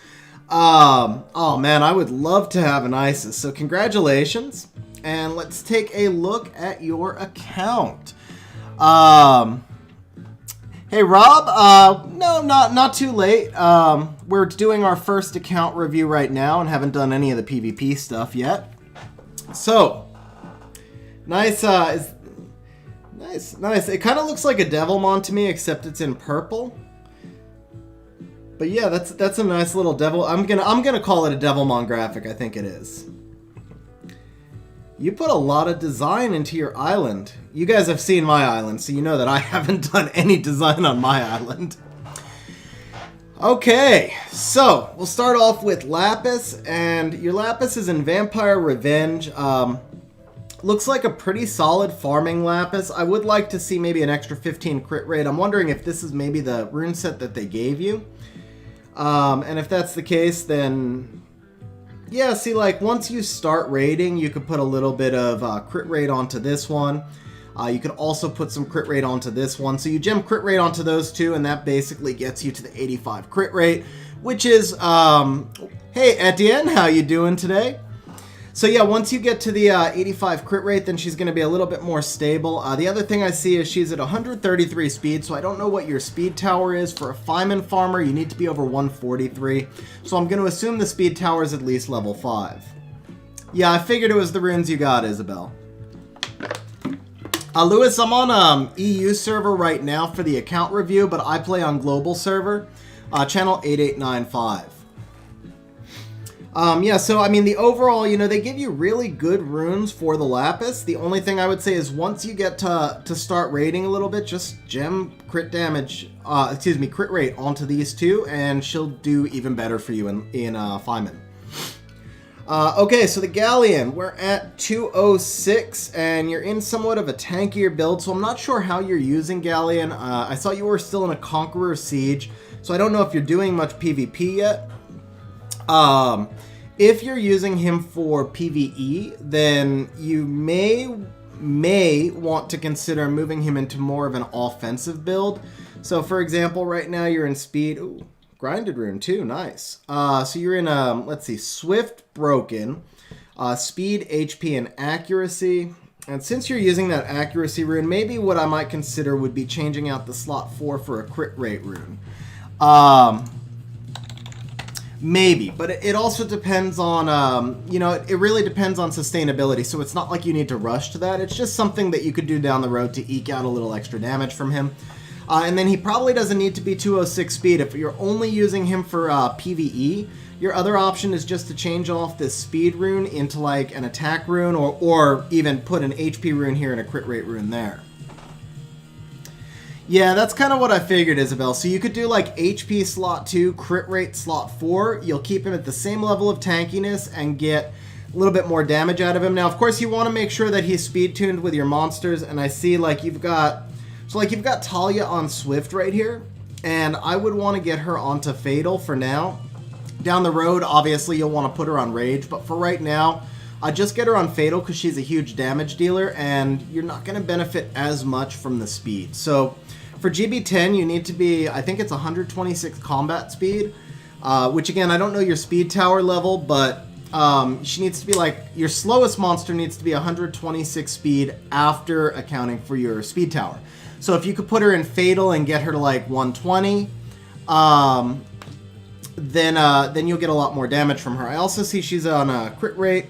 Oh man, I would love to have an Isis, so congratulations. And let's take a look at your account. Hey Rob, no, not too late. We're doing our first account review right now and haven't done any of the PvP stuff yet. So, nice, nice. It kind of looks like a Devilmon to me, except it's in purple. But yeah, that's a nice little devil. I'm gonna call it a Devilmon graphic. I think it is. You put a lot of design into your island. You guys have seen my island, so you know that I haven't done any design on my island. Okay, so we'll start off with Lapis, and your Lapis is in Vampire Revenge. Looks like a pretty solid farming Lapis. I would like to see maybe an extra 15 crit rate. I'm wondering if this is maybe the rune set that they gave you. And if that's the case, then yeah, see, like once you start raiding, you could put a little bit of crit rate onto this one. You could also put some crit rate onto this one. So you gem crit rate onto those two, and that basically gets you to the 85 crit rate, which is, hey Etienne, how you doing today? So yeah, once you get to the 85 crit rate, then she's going to be a little bit more stable. The other thing I see is she's at 133 speed, so I don't know what your speed tower is. For a Feynman farmer, you need to be over 143. So I'm going to assume the speed tower is at least level 5. Yeah, I figured it was the runes you got, Isabel. Lewis, I'm on EU server right now for the account review, but I play on global server, channel 8895. Yeah, so I mean the overall, you know, they give you really good runes for the Lapis. The only thing I would say is once you get to start raiding a little bit, just gem crit damage, crit rate onto these two, and she'll do even better for you in Feynman. Okay, so the Galleon, we're at 206, and you're in somewhat of a tankier build, so I'm not sure how you're using Galleon. I saw you were still in a Conqueror Siege, so I don't know if you're doing much PvP yet. If you're using him for PvE, then you may want to consider moving him into more of an offensive build. So for example, right now you're in speed, ooh, grinded rune too. Nice. So you're in, let's see, Swift, Broken, Speed, HP, and Accuracy. And since you're using that Accuracy rune, maybe what I might consider would be changing out the slot 4 for a crit rate rune. Maybe, but it also depends on, you know, it really depends on sustainability, so it's not like you need to rush to that. It's just something that you could do down the road to eke out a little extra damage from him. And then he probably doesn't need to be 206 speed. If you're only using him for PvE, your other option is just to change off this speed rune into like an attack rune, or even put an HP rune here and a crit rate rune there. Yeah, that's kind of what I figured, Isabel. So you could do like HP slot 2, crit rate slot 4. You'll keep him at the same level of tankiness and get a little bit more damage out of him. Now, of course, you want to make sure that he's speed tuned with your monsters. And I see like you've got, so like you've got Talia on Swift right here. And I would want to get her onto Fatal for now. Down the road, obviously, you'll want to put her on Rage. But for right now, just get her on Fatal because she's a huge damage dealer. And you're not going to benefit as much from the speed. So for GB10, you need to be, I think it's 126 combat speed, which again, I don't know your speed tower level, but she needs to be like, your slowest monster needs to be 126 speed after accounting for your speed tower. So if you could put her in Fatal and get her to like 120, then you'll get a lot more damage from her. I also see she's on a crit rate,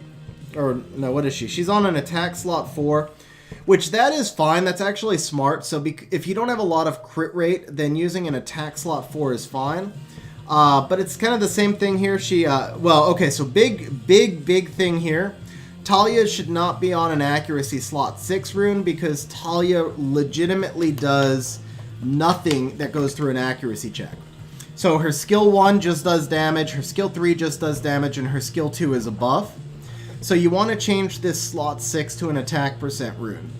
or no, what is she? She's on an attack slot 4. Which that is fine, that's actually smart. So if you don't have a lot of crit rate, then using an attack slot 4 is fine. But it's kind of the same thing here. She, well, okay, so big thing here. Talia should not be on an accuracy slot 6 rune because Talia legitimately does nothing that goes through an accuracy check. So her skill 1 just does damage, her skill 3 just does damage, and her skill 2 is a buff. So you want to change this slot 6 to an attack % rune.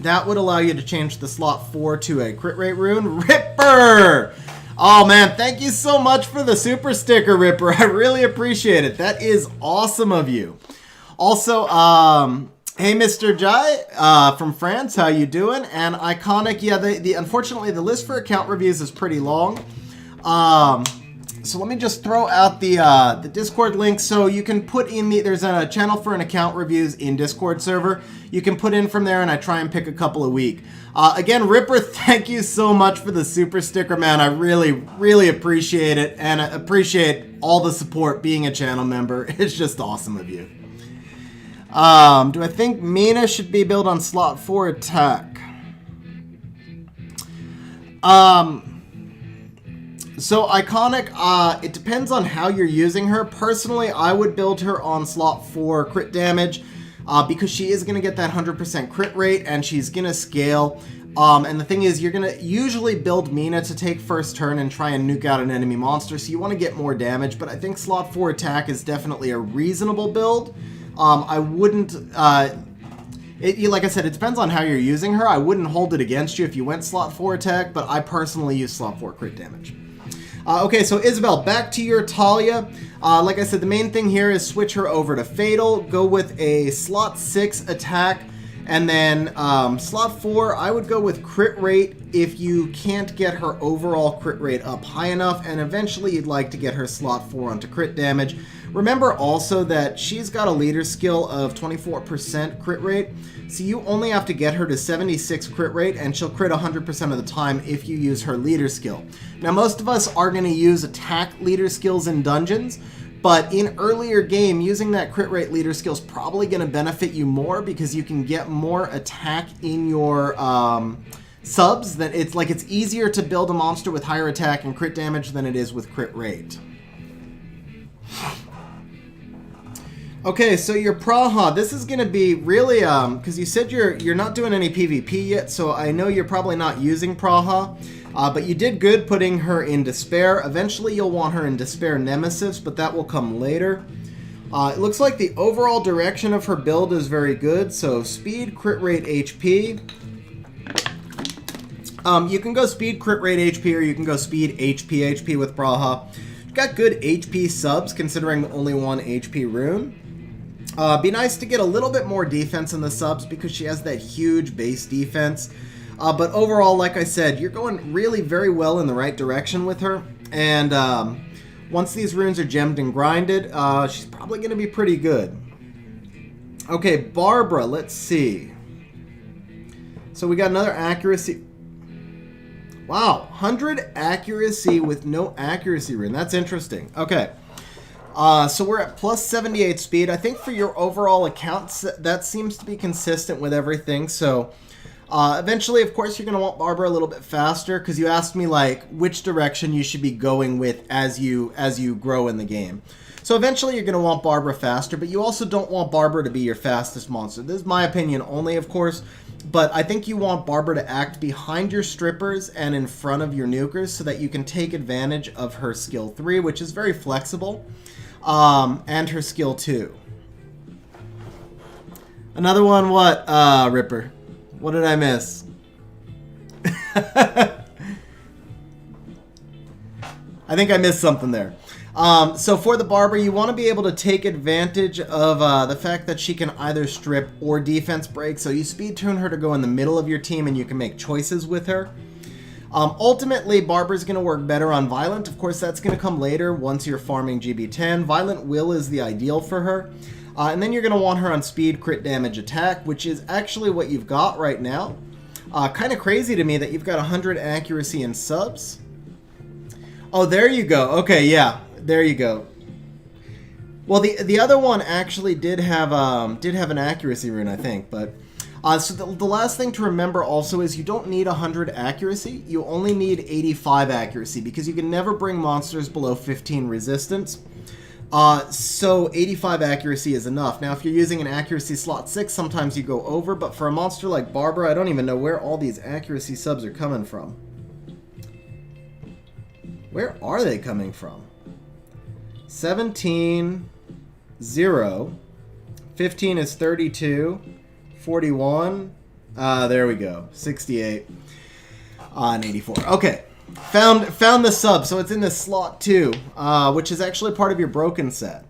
That would allow you to change the slot 4 to a crit rate rune. Ripper! Oh man, thank you so much for the super sticker, Ripper. I really appreciate it. That is awesome of you. Also, hey Mr. Jai from France, how you doing? And Iconic, yeah, unfortunately the list for account reviews is pretty long. So let me just throw out the Discord link. So you can put in there's a channel for an account reviews in Discord server. You can put in from there, and I try and pick a couple a week. Again, Ripper, thank you so much for the super sticker, man. I really appreciate it, and I appreciate all the support being a channel member. It's just awesome of you. Do I think Mina should be built on slot 4 attack? So Iconic, it depends on how you're using her. Personally, I would build her on slot 4 crit damage because she is going to get that 100% crit rate and she's going to scale. And the thing is, you're going to usually build Mina to take first turn and try and nuke out an enemy monster, so you want to get more damage, but I think slot 4 attack is definitely a reasonable build. I wouldn't... like I said, it depends on how you're using her. I wouldn't hold it against you if you went slot 4 attack, but I personally use slot 4 crit damage. Okay, so Isabel, back to your Talia. Like I said, the main thing here is switch her over to Fatal, go with a slot 6 attack, and then slot 4, I would go with crit rate if you can't get her overall crit rate up high enough, and eventually you'd like to get her slot 4 onto crit damage. Remember also that she's got a leader skill of 24% crit rate, so you only have to get her to 76 crit rate, and she'll crit 100% of the time if you use her leader skill. Now, most of us are going to use attack leader skills in dungeons, but in earlier game, using that crit rate leader skill is probably going to benefit you more because you can get more attack in your subs. That it's easier to build a monster with higher attack and crit damage than it is with crit rate. Okay, so your Praha, this is going to be really, because you said you're not doing any PvP yet, so I know you're probably not using Praha, but you did good putting her in Despair. Eventually you'll want her in Despair Nemesis, but that will come later. It looks like the overall direction of her build is very good, so speed, crit rate, HP. You can go speed, crit rate, HP, or you can go speed, HP with Praha. You've got good HP subs, considering only one HP rune. Be nice to get a little bit more defense in the subs because she has that huge base defense. But overall, like I said, you're going really very well in the right direction with her. And once these runes are gemmed and grinded, she's probably going to be pretty good. Okay, Barbara, let's see. So we got another accuracy. Wow, 100 accuracy with no accuracy rune. That's interesting. Okay. So we're at plus 78 speed. I think for your overall accounts, that seems to be consistent with everything. So eventually, of course, you're going to want Barbara a little bit faster because you asked me like which direction you should be going with as you grow in the game. So eventually you're going to want Barbara faster, but you also don't want Barbara to be your fastest monster. This is my opinion only, of course, but I think you want Barbara to act behind your strippers and in front of your nukers so that you can take advantage of her skill 3, which is very flexible. And her skill 2. Another one, what, Ripper? What did I miss? I think I missed something there. So for the Barbara, you want to be able to take advantage of the fact that she can either strip or defense break. So you speed tune her to go in the middle of your team and you can make choices with her. Ultimately, Barbara's going to work better on Violent. Of course, that's going to come later once you're farming GB10. Violent Will is the ideal for her. And then you're going to want her on Speed, Crit Damage, Attack, which is actually what you've got right now. Kind of crazy to me that you've got 100 accuracy and subs. Oh, there you go. Okay, yeah, there you go. Well, the other one actually did have an accuracy rune, I think, but... So the last thing to remember also is you don't need 100 accuracy, you only need 85 accuracy because you can never bring monsters below 15 resistance. So 85 accuracy is enough. Now if you're using an accuracy slot 6, sometimes you go over, but for a monster like Barbara, I don't even know where all these accuracy subs are coming from. Where are they coming from? 17, 0, 15 is 32, 41, there we go, 68, and 84. Okay, found the sub, so it's in this slot 2, which is actually part of your broken set.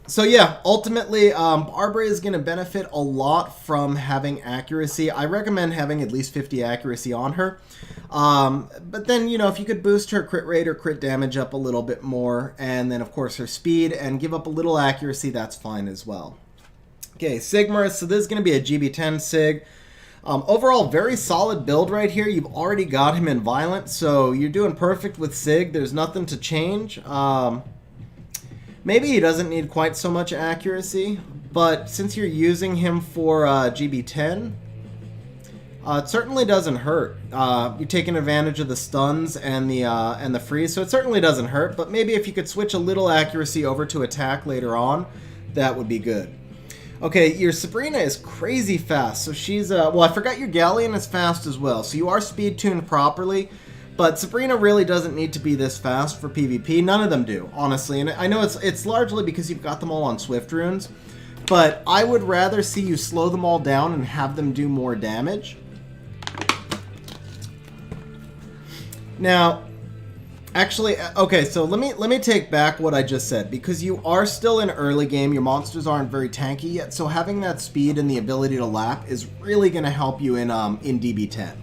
So yeah, ultimately, Barbara is going to benefit a lot from having accuracy. I recommend having at least 50 accuracy on her. But then, you know, if you could boost her crit rate or crit damage up a little bit more, and then, of course, her speed, and give up a little accuracy, that's fine as well. Okay, Sigmar, so this is going to be a GB10 Sig. Overall, very solid build right here. You've already got him in Violent, so you're doing perfect with Sig. There's nothing to change. Maybe he doesn't need quite so much accuracy, but since you're using him for GB10, it certainly doesn't hurt. You're taking advantage of the stuns and the freeze, so it certainly doesn't hurt, but maybe if you could switch a little accuracy over to attack later on, that would be good. Okay, your Sabrina is crazy fast, so she's, well, I forgot your Galleon is fast as well, so you are speed tuned properly. But Sabrina really doesn't need to be this fast for PvP. None of them do, honestly. And I know it's largely because you've got them all on Swift runes. But I would rather see you slow them all down and have them do more damage. Now, actually, okay, so let me take back what I just said. Because you are still in early game, your monsters aren't very tanky yet. So having that speed and the ability to lap is really going to help you in DB10.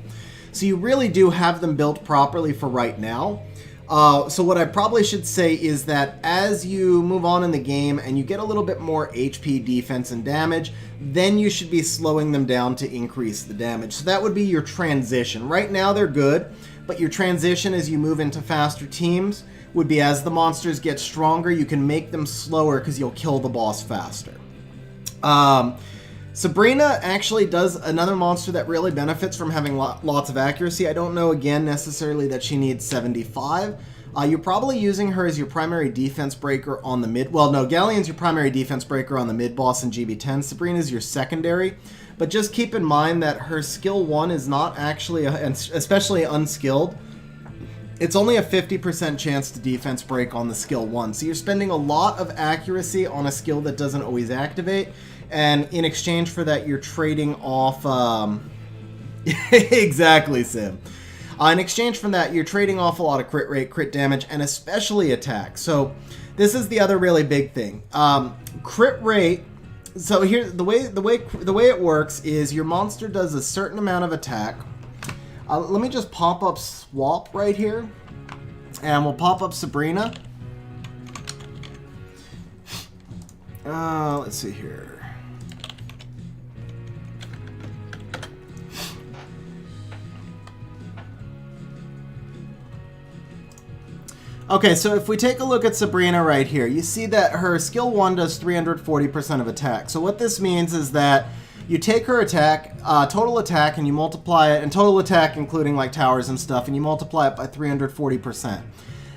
So you really do have them built properly for right now. So what I probably should say is that as you move on in the game and you get a little bit more HP, defense, and damage, then you should be slowing them down to increase the damage. So that would be your transition. Right now they're good, but your transition as you move into faster teams would be as the monsters get stronger, you can make them slower because you'll kill the boss faster. Sabrina actually does another monster that really benefits from having lots of accuracy. I don't know, again, necessarily that she needs 75. You're probably using her as your primary defense breaker on the mid... Well, no, Galleon's your primary defense breaker on the mid-boss in GB10. Sabrina's your secondary. But just keep in mind that her skill 1 is not actually, especially unskilled, it's only a 50% chance to defense break on the skill 1. So you're spending a lot of accuracy on a skill that doesn't always activate. And in exchange for that, you're trading off... Exactly, Sim. In exchange from that, you're trading off a lot of crit rate, crit damage, and especially attack. So this is the other really big thing. Crit rate... So here, the way it works is your monster does a certain amount of attack. Let me just pop up Swap right here. And we'll pop up Sabrina. Let's see here. Okay, so if we take a look at Sabrina right here, you see that her skill 1 does 340% of attack. So what this means is that you take her attack, total attack, and you multiply it, and total attack including like towers and stuff, and you multiply it by 340%.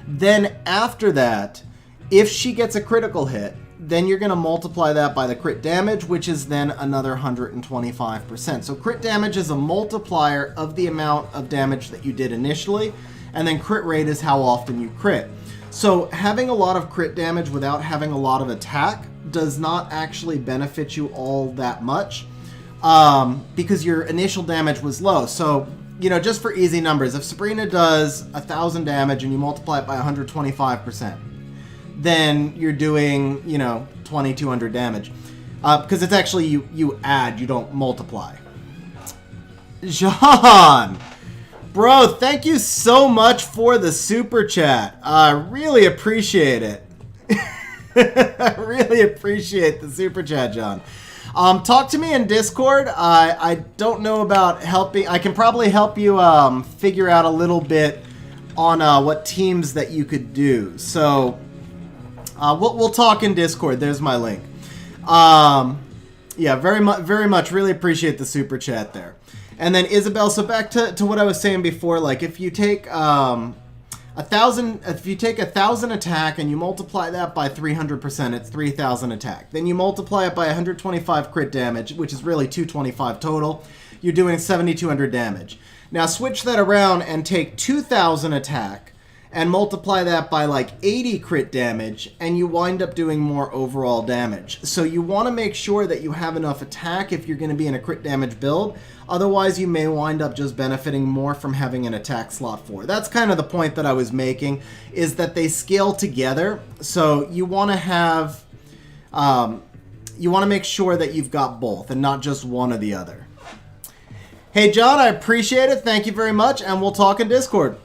Then after that, if she gets a critical hit, then you're going to multiply that by the crit damage, which is then another 125%. So crit damage is a multiplier of the amount of damage that you did initially, and then crit rate is how often you crit. So having a lot of crit damage without having a lot of attack does not actually benefit you all that much, because your initial damage was low. So, you know, just for easy numbers, if Sabrina does 1,000 damage and you multiply it by 125%, then you're doing, you know, 2,200 damage. Because it's actually, you add, you don't multiply. John! Bro, thank you so much for the super chat. I really appreciate it. I really appreciate the super chat, John. Talk to me in Discord. I don't know about helping. I can probably help you figure out a little bit on what teams that you could do. So we'll talk in Discord. There's my link. Yeah, very much. Really appreciate the super chat there. And then Isabel, so back to what I was saying before, like if you take 1,000 attack and you multiply that by 300%, it's 3,000 attack. Then you multiply it by 125 crit damage, which is really 225 total. You're doing 7,200 damage. Now switch that around and take 2,000 attack and multiply that by like 80 crit damage, and you wind up doing more overall damage. So you want to make sure that you have enough attack if you're going to be in a crit damage build. Otherwise, you may wind up just benefiting more from having an attack slot 4. That's kind of the point that I was making, is that they scale together. So you want to have, you want to make sure that you've got both and not just one or the other. Hey, John, I appreciate it. Thank you very much, and we'll talk in Discord.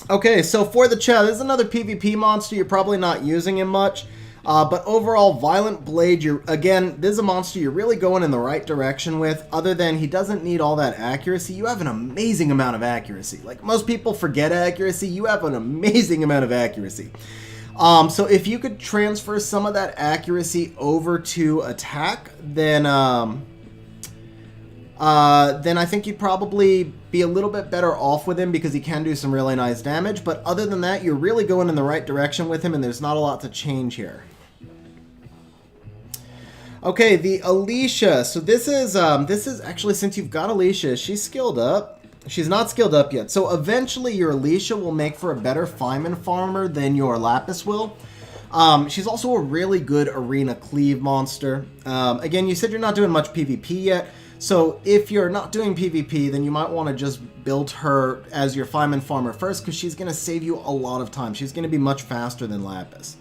Okay, so for the chat, this is another PvP monster. You're probably not using him much. But overall, Violent Blade, again, this is a monster you're really going in the right direction with. Other than he doesn't need all that accuracy, you have an amazing amount of accuracy. Like, most people forget accuracy, you have an amazing amount of accuracy. So if you could transfer some of that accuracy over to attack, then I think you'd probably be a little bit better off with him, because he can do some really nice damage. But other than that, you're really going in the right direction with him, and there's not a lot to change here. Okay, the Alicia. So this is actually, since you've got Alicia, she's skilled up. She's not skilled up yet. So eventually your Alicia will make for a better Feynman farmer than your Lapis will. She's also a really good arena cleave monster. Again, you said you're not doing much PvP yet. So if you're not doing PvP, then you might want to just build her as your Feynman farmer first, because she's going to save you a lot of time. She's going to be much faster than Lapis.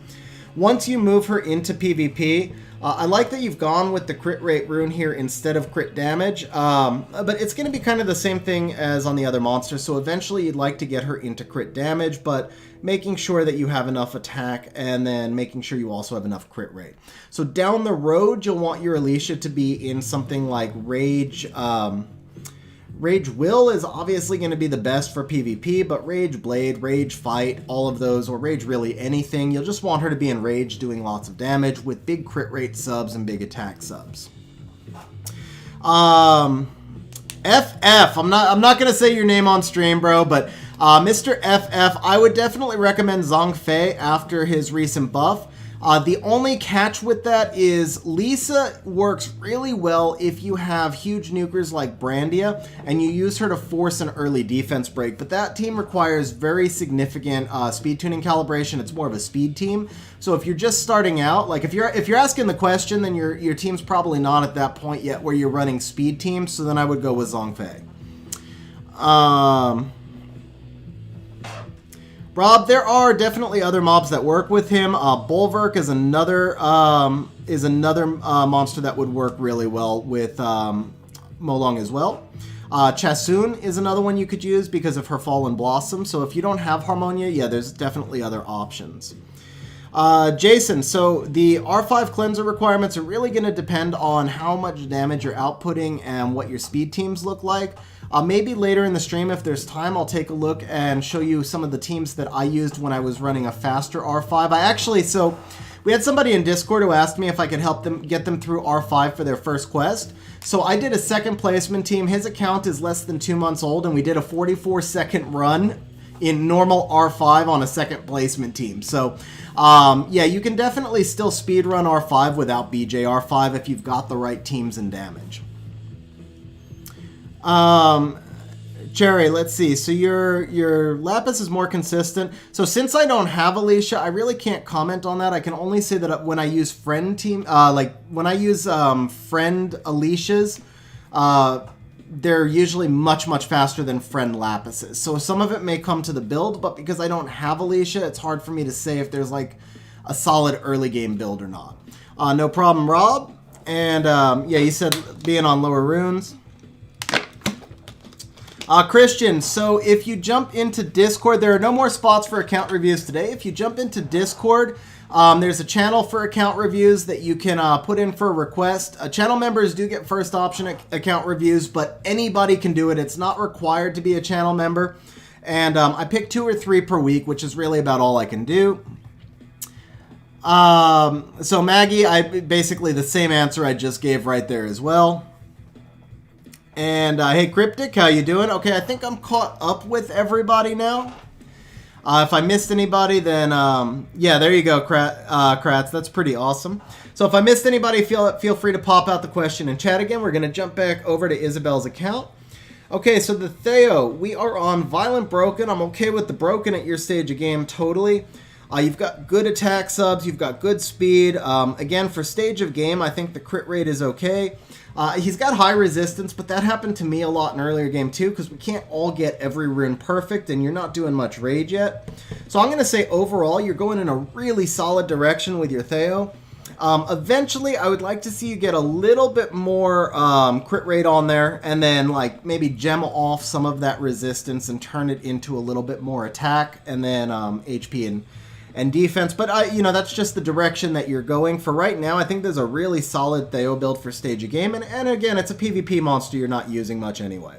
Once you move her into PvP, I like that you've gone with the crit rate rune here instead of crit damage, but it's going to be kind of the same thing as on the other monsters, so eventually you'd like to get her into crit damage, but making sure that you have enough attack, and then making sure you also have enough crit rate. So down the road, you'll want your Alicia to be in something like Rage. Rage Will is obviously going to be the best for PvP, but Rage Blade, Rage Fight, all of those, or Rage really anything, you'll just want her to be in Rage doing lots of damage with big crit rate subs and big attack subs. FF, I'm not going to say your name on stream, bro, but Mr. FF, I would definitely recommend Zhang Fei after his recent buff. The only catch with that is Lisa works really well if you have huge nukers like Brandia and you use her to force an early defense break, but that team requires very significant speed tuning calibration. It's more of a speed team. So if you're just starting out, like if you're asking the question, then your team's probably not at that point yet where you're running speed teams, so then I would go with Zhang Fei. Rob, there are definitely other mobs that work with him. Bulwark is another monster that would work really well with Molong as well. Chasun is another one you could use because of her Fallen Blossom. So if you don't have Harmonia, yeah, there's definitely other options. Jason, so the R5 cleanser requirements are really going to depend on how much damage you're outputting and what your speed teams look like. Maybe later in the stream, if there's time, I'll take a look and show you some of the teams that I used when I was running a faster R5. So we had somebody in Discord who asked me if I could help them get them through R5 for their first quest. So I did a second placement team. His account is less than 2 months old, and we did a 44-second run in normal R5 on a second placement team. So yeah, you can definitely still speedrun R5 without BJ R5 if you've got the right teams and damage. Jerry, let's see. So your Lapis is more consistent. So since I don't have Alicia, I really can't comment on that. I can only say that when I use friend team, like when I use friend Alicias, they're usually much faster than friend Lapises. So some of it may come to the build, but because I don't have Alicia, it's hard for me to say if there's like a solid early game build or not. No problem, Rob. And yeah, you said being on lower runes. Christian, so if you jump into Discord, there are no more spots for account reviews today. If you jump into Discord, there's a channel for account reviews that you can put in for a request. Channel members do get first option account reviews, but anybody can do it. It's not required to be a channel member. And I pick 2 or 3 per week, which is really about all I can do. So Maggie, basically the same answer I just gave right there as well. And hey, Cryptic, how you doing? Okay, I think I'm caught up with everybody now. If I missed anybody, then yeah, there you go, Kratz. That's pretty awesome. So if I missed anybody, feel free to pop out the question and chat again. We're going to jump back over to Isabel's account. Okay, so the Theo, we are on Violent Broken. I'm okay with the Broken at your stage of game, totally. You've got good attack subs, you've got good speed. Again, for stage of game, I think the crit rate is okay. He's got high resistance, but that happened to me a lot in earlier game too, because we can't all get every rune perfect, and you're not doing much rage yet. So I'm going to say overall, you're going in a really solid direction with your Theo. Eventually, I would like to see you get a little bit more crit rate on there, and then like maybe gem off some of that resistance and turn it into a little bit more attack, and then HP and defense. But you know, that's just the direction that you're going. For right now, I think there's a really solid Theo build for stage of game, and again, it's a PvP monster you're not using much anyway.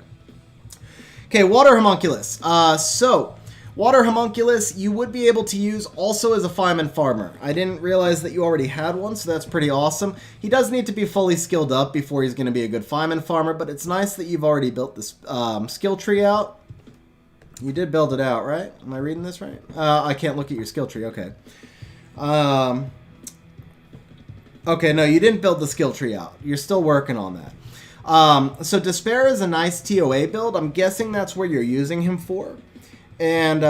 Okay, Water Homunculus. So Water Homunculus, you would be able to use also as a Fireman Farmer. I didn't realize that you already had one, so that's pretty awesome. He does need to be fully skilled up before he's going to be a good Fireman Farmer, but it's nice that you've already built this skill tree out. You did build it out, right? Am I reading this right? I can't look at your skill tree. Okay. Okay, no, you didn't build the skill tree out. You're still working on that. So Despair is a nice TOA build. I'm guessing that's where you're using him for. And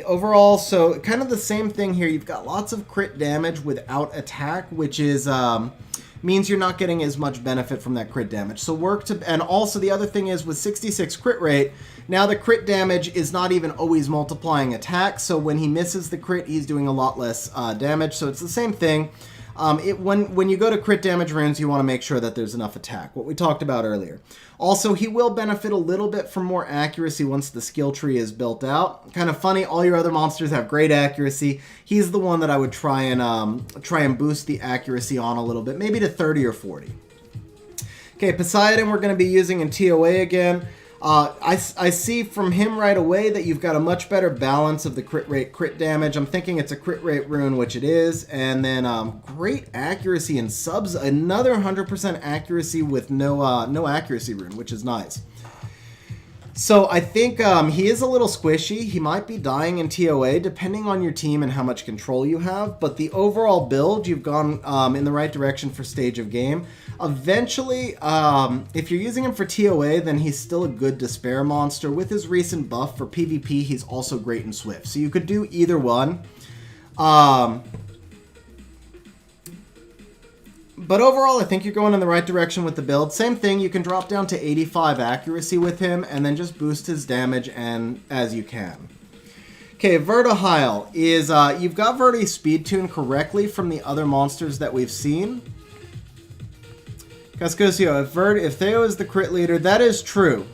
overall, so kind of the same thing here. You've got lots of crit damage without attack, which is means you're not getting as much benefit from that crit damage. So and also the other thing is with 66 crit rate, now the crit damage is not even always multiplying attack. So when he misses the crit, he's doing a lot less damage. So it's the same thing. When you go to crit damage runes, you want to make sure that there's enough attack, what we talked about earlier. Also, he will benefit a little bit from more accuracy once the skill tree is built out. Kind of funny, all your other monsters have great accuracy. He's the one that I would try and boost the accuracy on a little bit, maybe to 30 or 40. Okay, Poseidon we're going to be using in TOA again. I see from him right away that you've got a much better balance of the crit rate, crit damage. I'm thinking it's a crit rate rune, which it is. And then great accuracy and subs. Another 100% accuracy with no accuracy rune, which is nice. So I think he is a little squishy. He might be dying in TOA, depending on your team and how much control you have. But the overall build, you've gone in the right direction for stage of game. Eventually, if you're using him for TOA, then he's still a good Despair monster. With his recent buff for PvP, he's also great in Swift. So you could do either one. But overall, I think you're going in the right direction with the build. Same thing, you can drop down to 85 accuracy with him, and then just boost his damage as you can. Okay, Vertihile is, you've got Verti's speed tune correctly from the other monsters that we've seen. Cascosio, if Theo is the crit leader, that is true.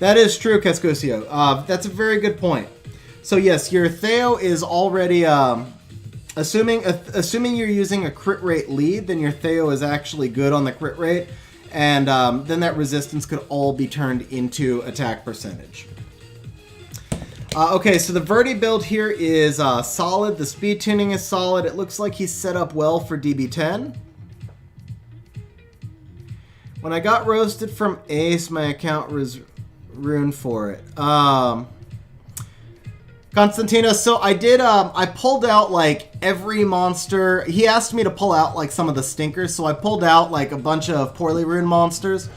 That is true, Cascosio. That's a very good point. So yes, your Theo is already, assuming you're using a crit rate lead, then your Theo is actually good on the crit rate, and then that resistance could all be turned into attack percentage. Okay, so the Verdi build here is solid. The speed tuning is solid. It looks like he's set up well for DB10. When I got roasted from Ace, my account was ruined for it. Constantino, so I did, I pulled out, like, every monster. He asked me to pull out, like, some of the stinkers, so I pulled out, like, a bunch of poorly runed monsters.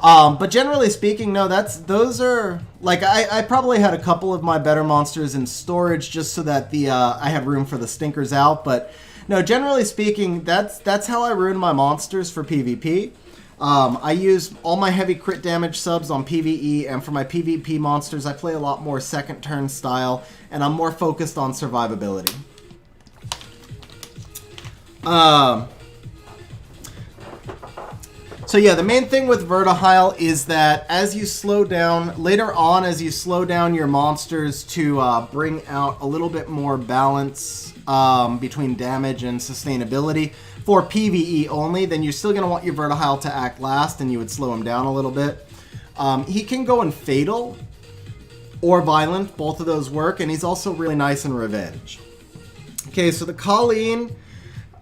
But generally speaking, no, those are, like, I probably had a couple of my better monsters in storage just so that I had room for the stinkers out, but no, generally speaking, that's how I ruin my monsters for PvP. I use all my heavy crit damage subs on PvE, and for my PvP monsters, I play a lot more second turn style, and I'm more focused on survivability. So yeah, the main thing with Vertihile is that as you slow down, later on as you slow down your monsters to bring out a little bit more balance between damage and sustainability, for PvE only, then you're still going to want your Vertihile to act last, and you would slow him down a little bit. He can go in Fatal or Violent, both of those work, and he's also really nice in Revenge. Okay, so the Colleen,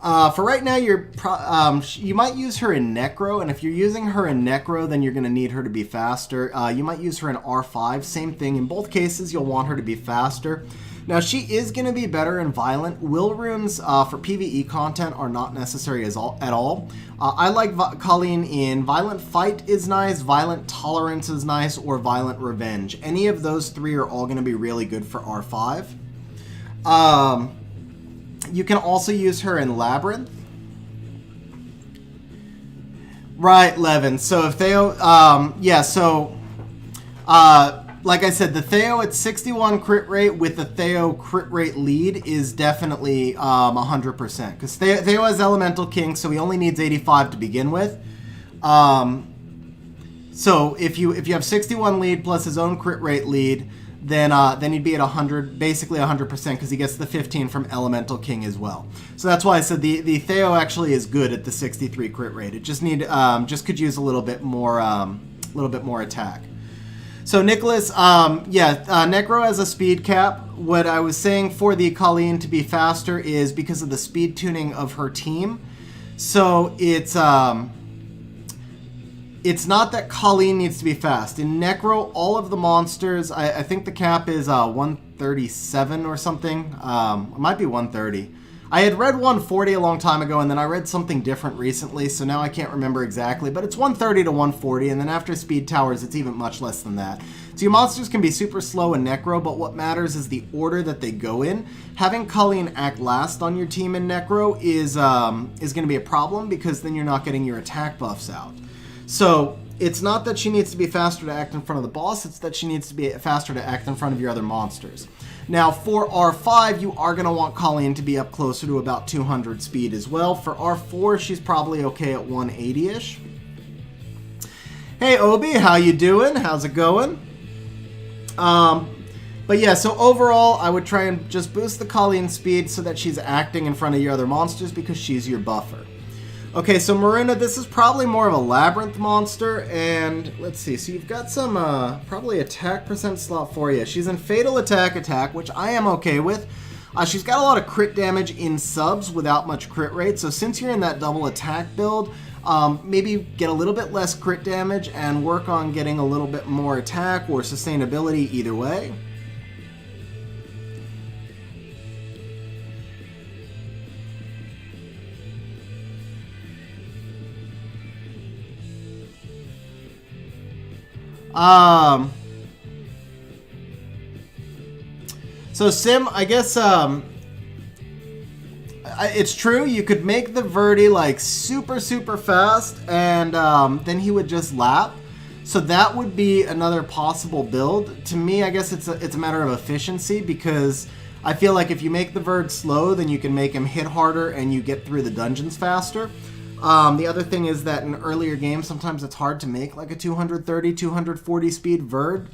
for right now, you might use her in Necro, and if you're using her in Necro, then you're going to need her to be faster. You might use her in R5, same thing. In both cases, you'll want her to be faster. Now, she is going to be better in Violent. Will runes for PvE content are not necessary at all. I like Colleen in Violent Fight is nice, Violent Tolerance is nice, or Violent Revenge. Any of those three are all going to be really good for R5. You can also use her in Labyrinth. Right, Levin. So if Theo, yeah, so, like I said, the Theo at 61 crit rate with the Theo crit rate lead is definitely 100%. Because Theo has Elemental King, so he only needs 85 to begin with. So if you have 61 lead plus his own crit rate lead, then he'd be at 100, basically 100%, because he gets the 15 from Elemental King as well. So that's why I said the Theo actually is good at the 63 crit rate. It just could use a little bit more attack. So Nicholas, Necro has a speed cap. What I was saying for the Colleen to be faster is because of the speed tuning of her team. So it's not that Colleen needs to be fast. In Necro, all of the monsters, I think the cap is 137 or something. It might be 130. I had read 140 a long time ago, and then I read something different recently, so now I can't remember exactly, but it's 130 to 140, and then after speed towers, it's even much less than that. So your monsters can be super slow in Necro, but what matters is the order that they go in. Having Colleen act last on your team in Necro is going to be a problem, because then you're not getting your attack buffs out. So it's not that she needs to be faster to act in front of the boss, it's that she needs to be faster to act in front of your other monsters. Now, for R5, you are going to want Colleen to be up closer to about 200 speed as well. For R4, she's probably okay at 180-ish. Hey, Obi, how you doing? How's it going? But yeah, so overall, I would try and just boost the Colleen speed so that she's acting in front of your other monsters, because she's your buffer. Okay, so Marina, this is probably more of a Labyrinth monster, and let's see, so you've got some, probably attack percent slot for you. She's in Fatal Attack, which I am okay with. She's got a lot of crit damage in subs without much crit rate, so since you're in that double attack build, maybe get a little bit less crit damage and work on getting a little bit more attack or sustainability either way. So Sim, I guess, it's true, you could make the Verdi like super fast, and then he would just lap. So that would be another possible build. To me, I guess it's a matter of efficiency, because I feel like if you make the Verd slow, then you can make him hit harder and you get through the dungeons faster. The other thing is that in earlier games, sometimes it's hard to make like a 230, 240 speed Verd.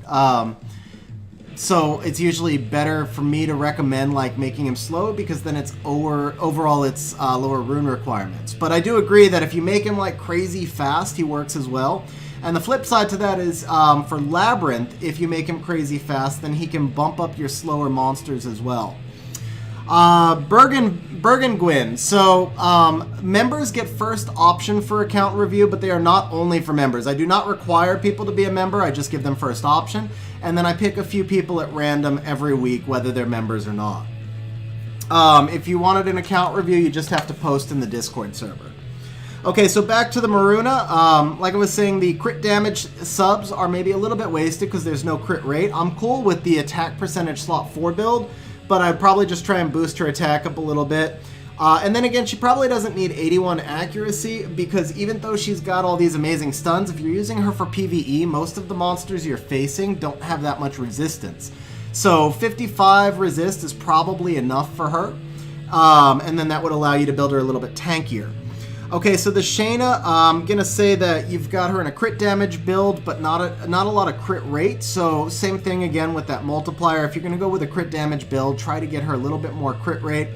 So it's usually better for me to recommend like making him slow, because then it's overall it's lower rune requirements. But I do agree that if you make him like crazy fast, he works as well. And the flip side to that is for Labyrinth, if you make him crazy fast, then he can bump up your slower monsters as well. Bergen-Gwyn. So members get first option for account review, but they are not only for members. I do not require people to be a member. I just give them first option. And then I pick a few people at random every week, whether they're members or not. If you wanted an account review, you just have to post in the Discord server. Okay, so back to the Maruna. Like I was saying, the crit damage subs are maybe a little bit wasted because there's no crit rate. I'm cool with the attack percentage slot 4 build, but I'd probably just try and boost her attack up a little bit. And then again, she probably doesn't need 81 accuracy, because even though she's got all these amazing stuns, if you're using her for PvE, most of the monsters you're facing don't have that much resistance. So 55 resist is probably enough for her, and then that would allow you to build her a little bit tankier. Okay, so the Shayna, I'm going to say that you've got her in a crit damage build, but not a lot of crit rate. So same thing again with that multiplier. If you're going to go with a crit damage build, try to get her a little bit more crit rate.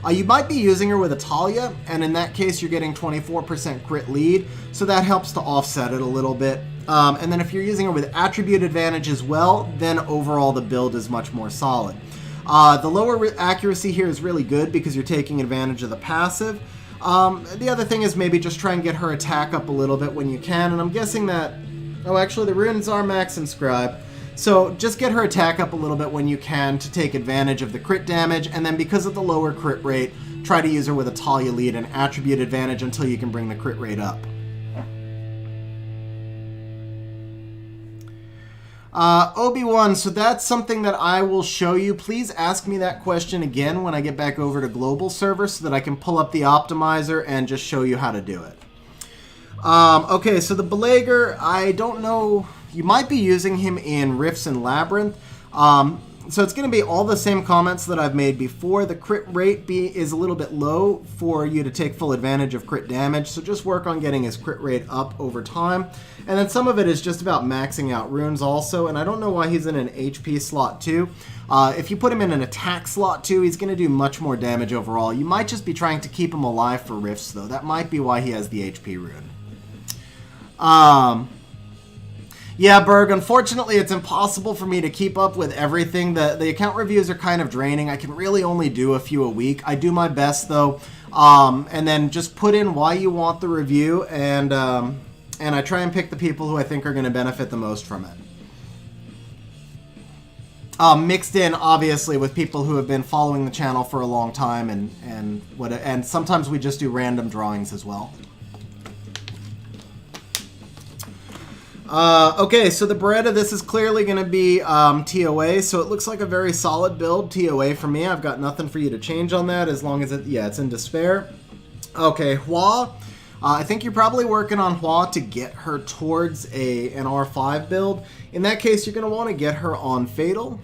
You might be using her with a Talia, and in that case, you're getting 24% crit lead, so that helps to offset it a little bit. And then if you're using her with attribute advantage as well, then overall the build is much more solid. The lower accuracy here is really good because you're taking advantage of the passive. The other thing is maybe just try and get her attack up a little bit when you can, and I'm guessing that... Oh, actually, the runes are max inscribed. So just get her attack up a little bit when you can to take advantage of the crit damage, and then because of the lower crit rate, try to use her with a Talia lead and attribute advantage until you can bring the crit rate up. Obi-Wan, so that's something that I will show you. Please ask me that question again when I get back over to global server so that I can pull up the optimizer and just show you how to do it. Okay, so the Belager, I don't know, you might be using him in Rifts and Labyrinth. So it's going to be all the same comments that I've made before. The crit rate is a little bit low for you to take full advantage of crit damage, so just work on getting his crit rate up over time. And then some of it is just about maxing out runes also, and I don't know why he's in an HP slot too. If you put him in an attack slot too, he's going to do much more damage overall. You might just be trying to keep him alive for Rifts though. That might be why he has the HP rune. Yeah, Berg, unfortunately it's impossible for me to keep up with everything. The account reviews are kind of draining. I can really only do a few a week. I do my best though, and then just put in why you want the review, and I try and pick the people who I think are going to benefit the most from it. Mixed in, obviously, with people who have been following the channel for a long time, and sometimes we just do random drawings as well. Okay, so the Beretta, this is clearly going to be TOA, so it looks like a very solid build, TOA for me. I've got nothing for you to change on that as long as it's in Despair. Okay, Hua, I think you're probably working on Hua to get her towards an R5 build. In that case, you're going to want to get her on Fatal.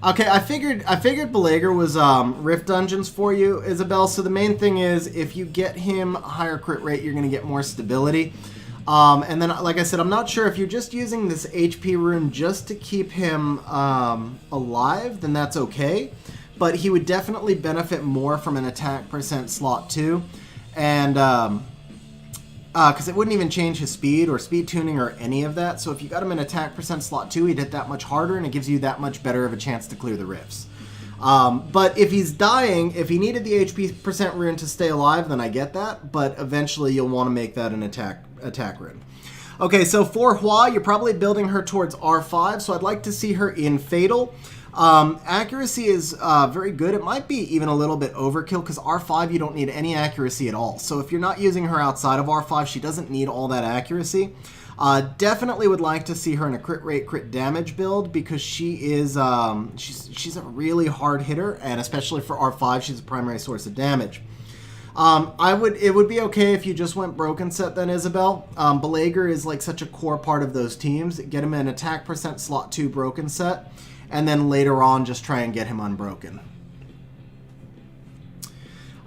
Okay, I figured Belager was Rift Dungeons for you, Isabel, so the main thing is if you get him a higher crit rate, you're going to get more stability. And then, like I said, I'm not sure if you're just using this HP rune just to keep him alive, then that's okay. But he would definitely benefit more from an attack percent slot too. And because it wouldn't even change his speed or speed tuning or any of that. So if you got him in attack percent slot 2, he'd hit that much harder, and it gives you that much better of a chance to clear the rifts. But if he's dying, if he needed the HP percent rune to stay alive, then I get that. But eventually you'll want to make that an attack rune. Okay, so for Hua, you're probably building her towards R5, so I'd like to see her in Fatal. Accuracy is very good. It might be even a little bit overkill because R5 you don't need any accuracy at all. So if you're not using her outside of R5, she doesn't need all that accuracy. Definitely would like to see her in a crit rate, crit damage build because she is she's a really hard hitter, and especially for R5, she's a primary source of damage. It would be okay if you just went Broken Set then, Isabel. Belager is like such a core part of those teams. Get him in attack percent slot 2 Broken Set. And then later on, just try and get him unbroken.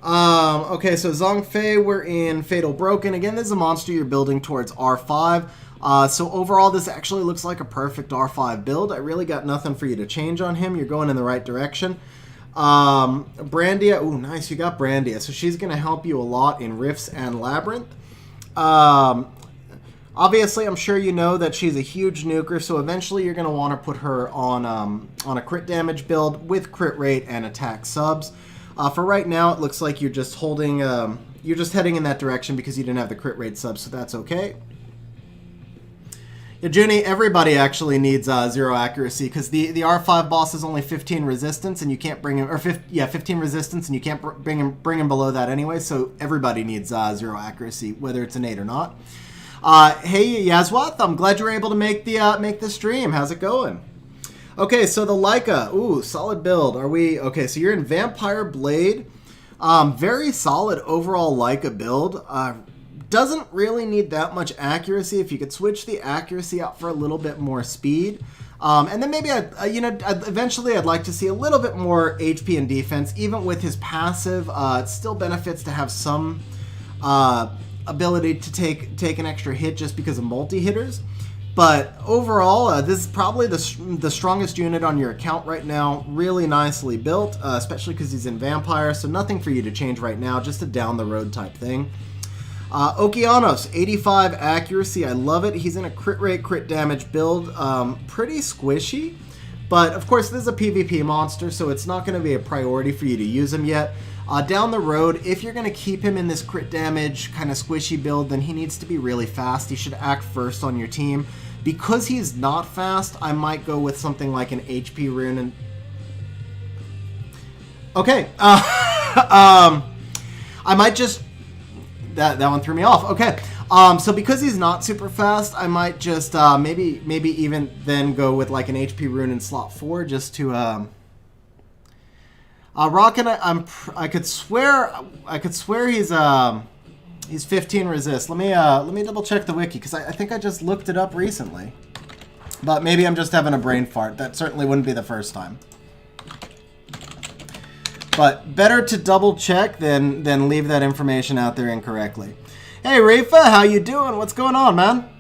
Okay, so Zhongfei, we're in Fatal Broken. Again, this is a monster you're building towards R5. So overall, this actually looks like a perfect R5 build. I really got nothing for you to change on him. You're going in the right direction. Brandia, ooh, nice, you got Brandia. So she's going to help you a lot in Rifts and Labyrinth. Obviously, I'm sure you know that she's a huge nuker, so eventually you're going to want to put her on a crit damage build with crit rate and attack subs. For right now, it looks like you're just holding, you're just heading in that direction because you didn't have the crit rate sub, so that's okay. Yeah, Junie, everybody actually needs 0 accuracy because the R5 boss is only 15 resistance and you can't bring him, or 15 resistance and you can't bring him below that anyway, so everybody needs 0 accuracy, whether it's an 8 or not. Hey, Yazwath, I'm glad you were able to make the stream. How's it going? Okay, so the Leica, ooh, solid build. Are we, okay, so you're in Vampire Blade. Very solid overall Leica build. Doesn't really need that much accuracy. If you could switch the accuracy out for a little bit more speed. And then maybe, eventually I'd like to see a little bit more HP and defense. Even with his passive, it still benefits to have some ability to take an extra hit just because of multi-hitters. But overall, this is probably the strongest unit on your account right now. Really nicely built, especially because he's in Vampire, so nothing for you to change right now, just a down-the-road type thing. Okeanos, 85 accuracy. I love it. He's in a crit rate, crit damage build. Pretty squishy, but of course this is a PvP monster, so it's not going to be a priority for you to use him yet. Down the road, if you're going to keep him in this crit damage kind of squishy build, then he needs to be really fast. He should act first on your team. Because he's not fast, I might go with something like an HP rune. And okay, I might just that one threw me off. Okay, so because he's not super fast, I might just maybe even then go with like an HP rune in slot 4 just to Rockin'. I could swear he's 15 resist. Let me double check the wiki because I think I just looked it up recently. But maybe I'm just having a brain fart. That certainly wouldn't be the first time. But better to double check than leave that information out there incorrectly. Hey Rifa, how you doing? What's going on, man?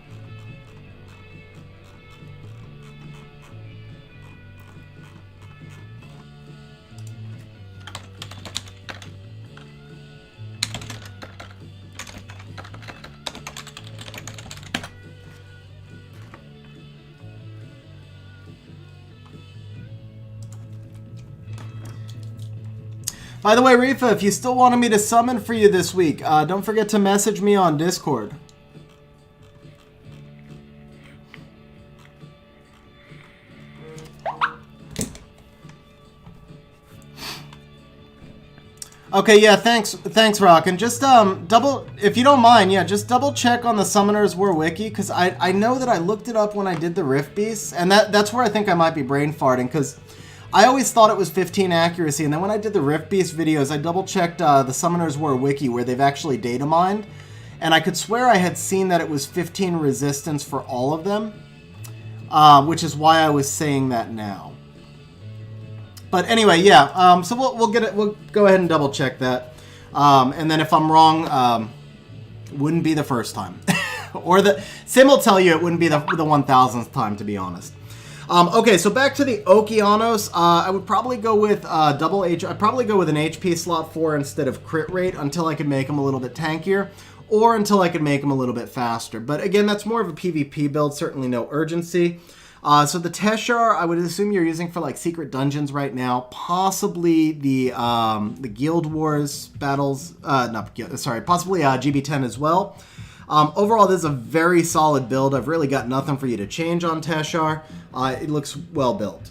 By the way, Rifa, if you still wanted me to summon for you this week, don't forget to message me on Discord. Okay, yeah, thanks, Rockin'. Just if you don't mind, yeah, just double check on the Summoners War wiki, because I know that I looked it up when I did the Rift Beasts, and that's where I think I might be brain farting, because I always thought it was 15 accuracy, and then when I did the Rift Beast videos, I double-checked the Summoners War wiki where they've actually data mined, and I could swear I had seen that it was 15 resistance for all of them, which is why I was saying that now. But anyway, yeah, so we'll go ahead and double-check that, and then if I'm wrong, wouldn't be the first time. Or Sim will tell you it wouldn't be the 1000th time, to be honest. Okay, so back to the Okeanos. I would probably go with double H. I'd probably go with an HP slot 4 instead of crit rate until I could make him a little bit tankier, or until I could make him a little bit faster. But again, that's more of a PvP build, certainly no urgency. So the Teshar, I would assume you're using for like secret dungeons right now, possibly the Guild Wars battles. Possibly GB10 as well. Overall, this is a very solid build. I've really got nothing for you to change on Teshar. It looks well built.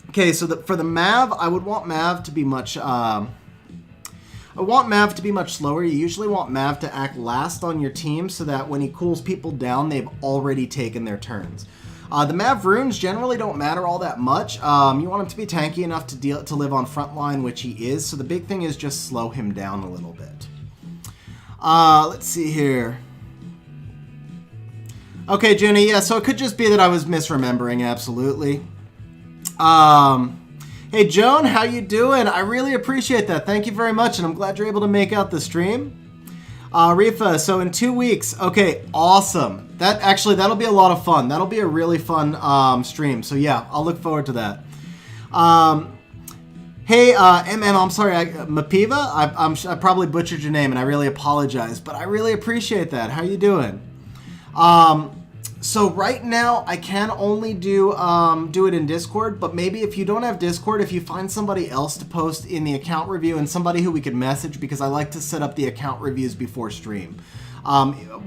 Okay, so for the Mav, I would want Mav to be much slower. You usually want Mav to act last on your team so that when he cools people down, they've already taken their turns. The Mav runes generally don't matter all that much. You want him to be tanky enough to live on frontline, which he is. So the big thing is just slow him down a little bit. Let's see here. Okay, Junie, yeah, so it could just be that I was misremembering, absolutely. Hey Joan, how you doing? I really appreciate that. Thank you very much, and I'm glad you're able to make out the stream. Rifa, so in 2 weeks. Okay, awesome. That'll be a lot of fun. That'll be a really fun stream. So yeah, I'll look forward to that. Hey, I'm sorry, Mapiva? I probably butchered your name, and I really apologize, but I really appreciate that. How you doing? So right now, I can only do it in Discord, but maybe if you don't have Discord, if you find somebody else to post in the account review and somebody who we could message, because I like to set up the account reviews before stream.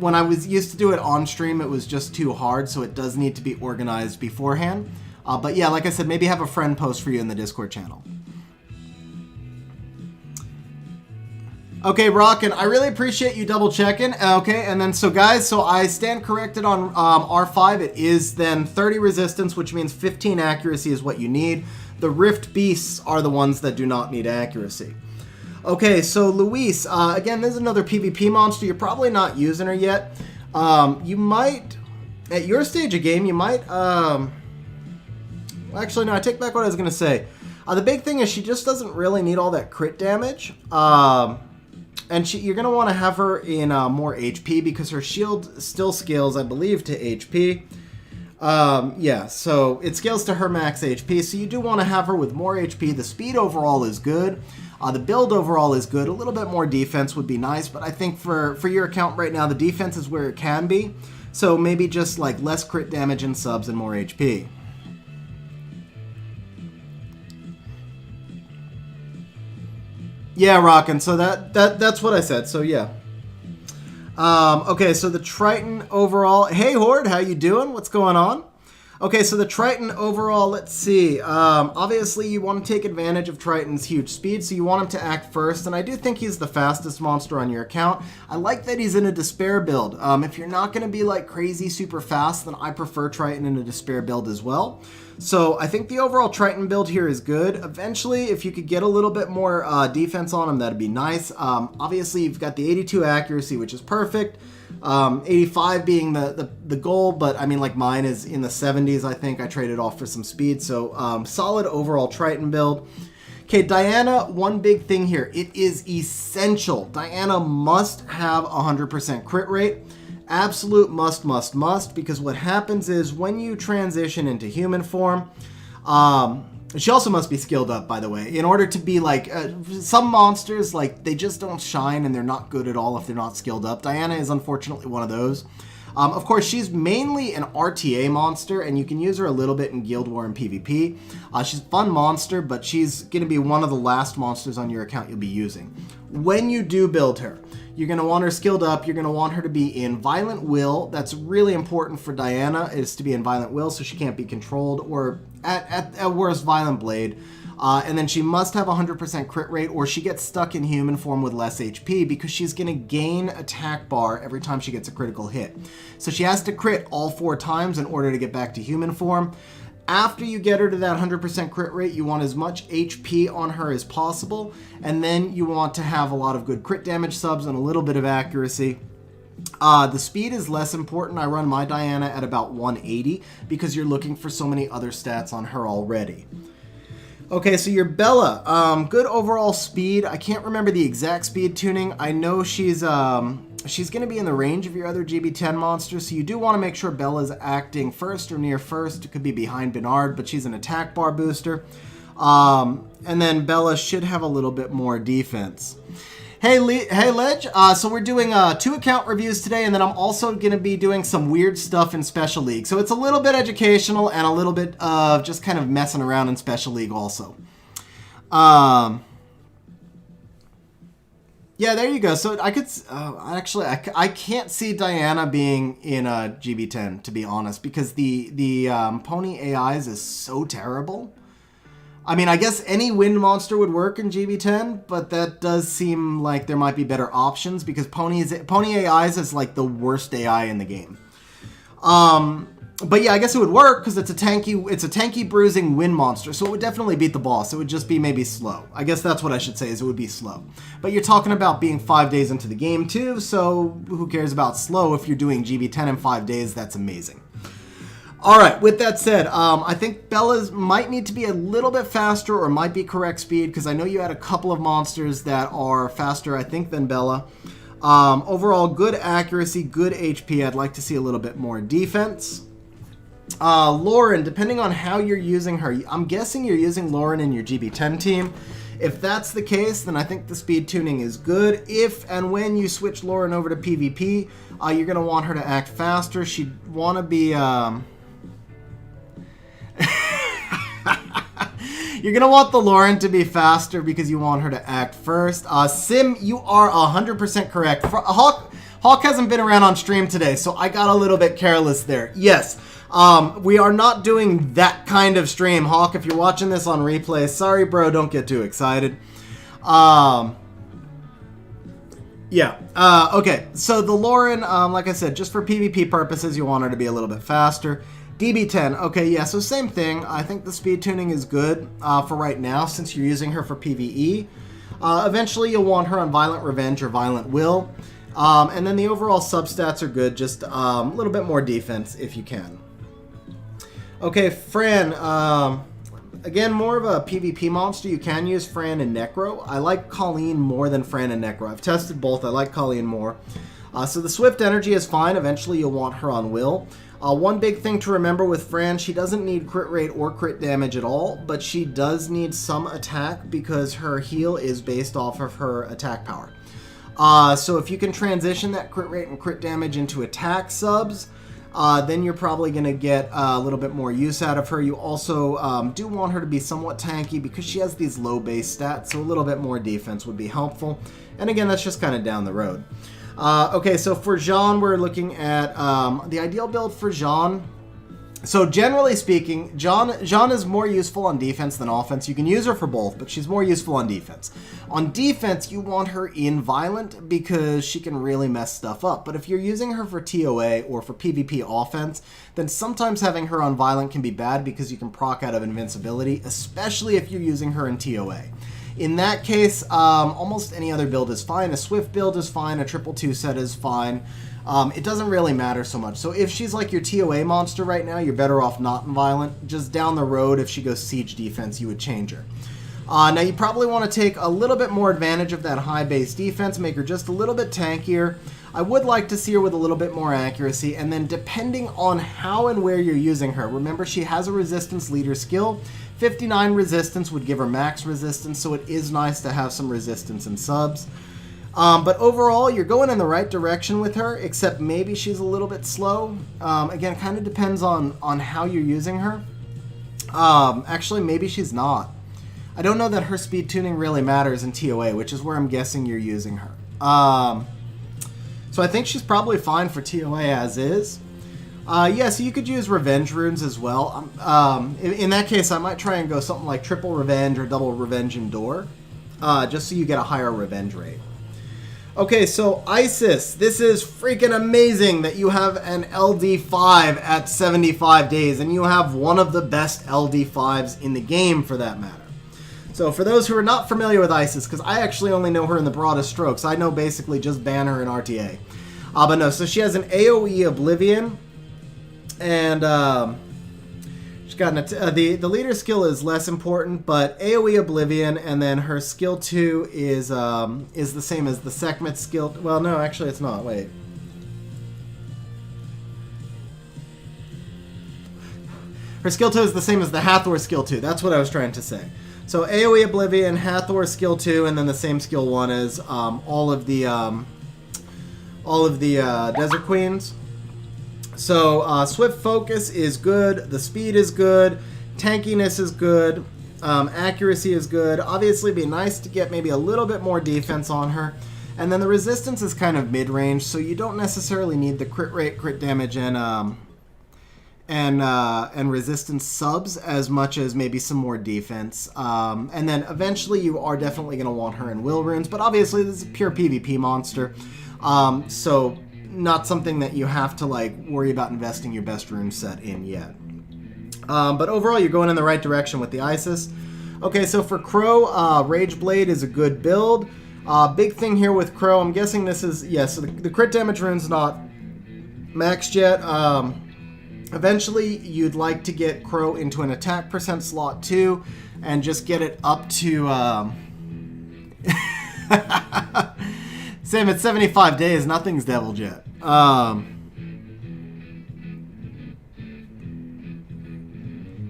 When I was used to do it on stream, it was just too hard, so it does need to be organized beforehand. But yeah, like I said, maybe have a friend post for you in the Discord channel. Okay, Rockin', I really appreciate you double checking. Okay, and then so guys, so I stand corrected on R5. It is then 30 resistance, which means 15 accuracy is what you need. The Rift Beasts are the ones that do not need accuracy. Okay, so Luis, again, this is another PvP monster. You're probably not using her yet. You might, at your stage of game, you might, actually, no, I take back what I was going to say. The big thing is she just doesn't really need all that crit damage. And you're going to want to have her in more HP because her shield still scales, I believe, to HP. Yeah, so it scales to her max HP, so you do want to have her with more HP. The speed overall is good. The build overall is good. A little bit more defense would be nice, but I think for your account right now, the defense is where it can be. So maybe just like less crit damage and subs and more HP. Yeah, Rockin', so that's what I said, so yeah. Okay, so the Triton overall, hey Horde, how you doing? What's going on? Okay, so the Triton overall, let's see. Obviously, you want to take advantage of Triton's huge speed, so you want him to act first, and I do think he's the fastest monster on your account. I like that he's in a Despair build. If you're not going to be like crazy super fast, then I prefer Triton in a Despair build as well. So I think the overall Triton build here is good. Eventually, if you could get a little bit more defense on him, that'd be nice. Obviously, you've got the 82 accuracy, which is perfect. 85 being the goal, but I mean, like mine is in the 70s, I think. I traded off for some speed, so solid overall Triton build. Okay, Diana, one big thing here. It is essential. Diana must have 100% crit rate. Absolute must, because what happens is when you transition into human form, she also must be skilled up, by the way, in order to be like, some monsters, like, they just don't shine and they're not good at all if they're not skilled up. Diana is unfortunately one of those. Of course, she's mainly an RTA monster, and you can use her a little bit in Guild War and PvP. She's a fun monster, but she's going to be one of the last monsters on your account you'll be using. When you do build her, you're going to want her skilled up. You're going to want her to be in Violent Will. That's really important for Diana, is to be in Violent Will so she can't be controlled, or at worst, Violent Blade. And then she must have 100% crit rate, or she gets stuck in human form with less HP, because she's going to gain attack bar every time she gets a critical hit. So she has to crit all 4 times in order to get back to human form. After you get her to that 100% crit rate, you want as much HP on her as possible, and then you want to have a lot of good crit damage subs and a little bit of accuracy. The speed is less important. I run my Diana at about 180 because you're looking for so many other stats on her already. Okay, so your Bella, good overall speed. I can't remember the exact speed tuning. I know she's going to be in the range of your other GB10 monsters, so you do want to make sure Bella's acting first or near first. It could be behind Bernard, but she's an attack bar booster. And then Bella should have a little bit more defense. Hey, Ledge, so we're doing 2 account reviews today, and then I'm also going to be doing some weird stuff in Special League. So it's a little bit educational and a little bit of just kind of messing around in Special League also. Yeah, there you go. So I could, actually, I can't see Diana being in a GB10, to be honest, because the Pony AIs is so terrible. I mean, I guess any wind monster would work in GB10, but that does seem like there might be better options, because Pony AIs is like the worst AI in the game. But yeah, I guess it would work because it's a tanky bruising wind monster, so it would definitely beat the boss. It would just be maybe slow. I guess that's what I should say, is it would be slow. But you're talking about being 5 days into the game too, so who cares about slow? If you're doing GB10 in 5 days, that's amazing. All right, with that said, I think Bella's might need to be a little bit faster or might be correct speed because I know you had a couple of monsters that are faster, I think, than Bella. Overall, good accuracy, good HP. I'd like to see a little bit more defense. Lauren, depending on how you're using her, I'm guessing you're using Lauren in your GB10 team. If that's the case, then I think the speed tuning is good. If and when you switch Lauren over to PvP, you're going to want her to act faster. She'd want to be... You're going to want the Lauren to be faster because you want her to act first. Sim, you are 100% correct. Hawk hasn't been around on stream today, so I got a little bit careless there. Yes, we are not doing that kind of stream. Hawk, if you're watching this on replay, sorry, bro, don't get too excited. Okay, so the Lauren, like I said, just for PvP purposes, you want her to be a little bit faster. DB10, okay, yeah, so same thing. I think the speed tuning is good for right now since you're using her for PvE. Eventually, you'll want her on Violent Revenge or Violent Will. And then the overall substats are good, just a little bit more defense if you can. Okay, Fran, again, more of a PvP monster. You can use Fran and Necro. I like Colleen more than Fran and Necro. I've tested both. I like Colleen more. So the Swift Energy is fine. Eventually, you'll want her on Will. One big thing to remember with Fran, she doesn't need crit rate or crit damage at all, but she does need some attack because her heal is based off of her attack power. So if you can transition that crit rate and crit damage into attack subs, then you're probably going to get a little bit more use out of her. You also do want her to be somewhat tanky because she has these low base stats, so a little bit more defense would be helpful. And again, that's just kind of down the road. Okay, so for Jean, we're looking at the ideal build for Jean. So generally speaking, Jean is more useful on defense than offense. You can use her for both, but she's more useful on defense. On defense, you want her in Violent because she can really mess stuff up. But if you're using her for TOA or for PvP offense, then sometimes having her on Violent can be bad because you can proc out of invincibility, especially if you're using her in TOA. In that case, almost any other build is fine. A Swift build is fine. A 222 set is fine. It doesn't really matter so much. So if she's like your TOA monster right now, you're better off not in Violent. Just down the road, if she goes Siege defense, you would change her. Now, you probably want to take a little bit more advantage of that high base defense, make her just a little bit tankier. I would like to see her with a little bit more accuracy, and then depending on how and where you're using her, remember she has a resistance leader skill. 59 resistance would give her max resistance, so it is nice to have some resistance in subs. But overall, you're going in the right direction with her, except maybe she's a little bit slow. Again, kind of depends on how you're using her. Actually, maybe she's not. I don't know that her speed tuning really matters in TOA, which is where I'm guessing you're using her. So I think she's probably fine for TOA as is. Yeah, so you could use Revenge Runes as well. In that case, I might try and go something like Triple Revenge or Double Revenge Endure, just so you get a higher revenge rate. Okay, so Isis, this is freaking amazing that you have an LD5 at 75 days, and you have one of the best LD5s in the game for that matter. So for those who are not familiar with Isis, because I actually only know her in the broadest strokes, I know basically just Banner and RTA. But no, so she has an AoE Oblivion, and she's got the leader skill is less important, but AoE Oblivion, and then her skill 2 is the same as the Sekhmet skill. Well, no, actually it's not. Wait. Her skill 2 is the same as the Hathor skill 2. That's what I was trying to say. So AoE Oblivion, Hathor skill 2, and then the same skill 1 as all of the Desert Queens. So Swift Focus is good, the speed is good, tankiness is good, accuracy is good. Obviously, it'd be nice to get maybe a little bit more defense on her. And then the resistance is kind of mid-range, so you don't necessarily need the crit rate, crit damage, and resistance subs as much as maybe some more defense. And then eventually you are definitely going to want her in Will Runes, but obviously this is a pure PvP monster, so not something that you have to like worry about investing your best rune set in yet. But overall, you're going in the right direction with the Isis. Okay, so for Crow, Rage Blade is a good build. Big thing here with Crow, I'm guessing this is, yes, so the crit damage rune's not maxed yet. Eventually, you'd like to get Crow into an attack percent slot too, and just get it up to... Sam, it's 75 days. Nothing's deviled yet.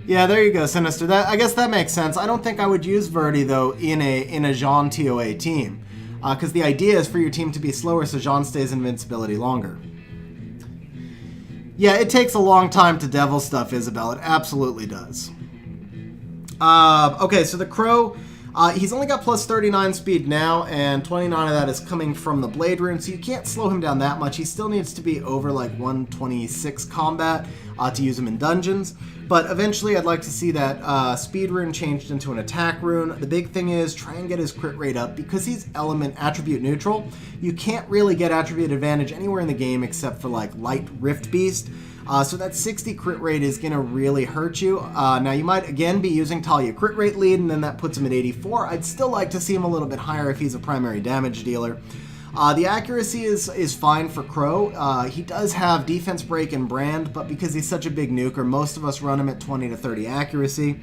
Yeah, there you go, Sinister. I guess that makes sense. I don't think I would use Verdi, though, in a Jean TOA team. Because the idea is for your team to be slower so Jean stays invincibility longer. Yeah, it takes a long time to devil stuff, Isabel. It absolutely does. Okay, so the Crow, he's only got plus 39 speed now, and 29 of that is coming from the Blade Rune, so you can't slow him down that much. He still needs to be over like 126 combat to use him in dungeons. But eventually I'd like to see that speed rune changed into an attack rune. The big thing is try and get his crit rate up. Because he's element attribute neutral, you can't really get attribute advantage anywhere in the game except for like light Rift Beast. So that 60 crit rate is going to really hurt you. Now you might again be using Talia crit rate lead, and then that puts him at 84. I'd still like to see him a little bit higher if he's a primary damage dealer. The accuracy is fine for Crow. He does have defense break and brand, but because he's such a big nuker, most of us run him at 20 to 30 accuracy.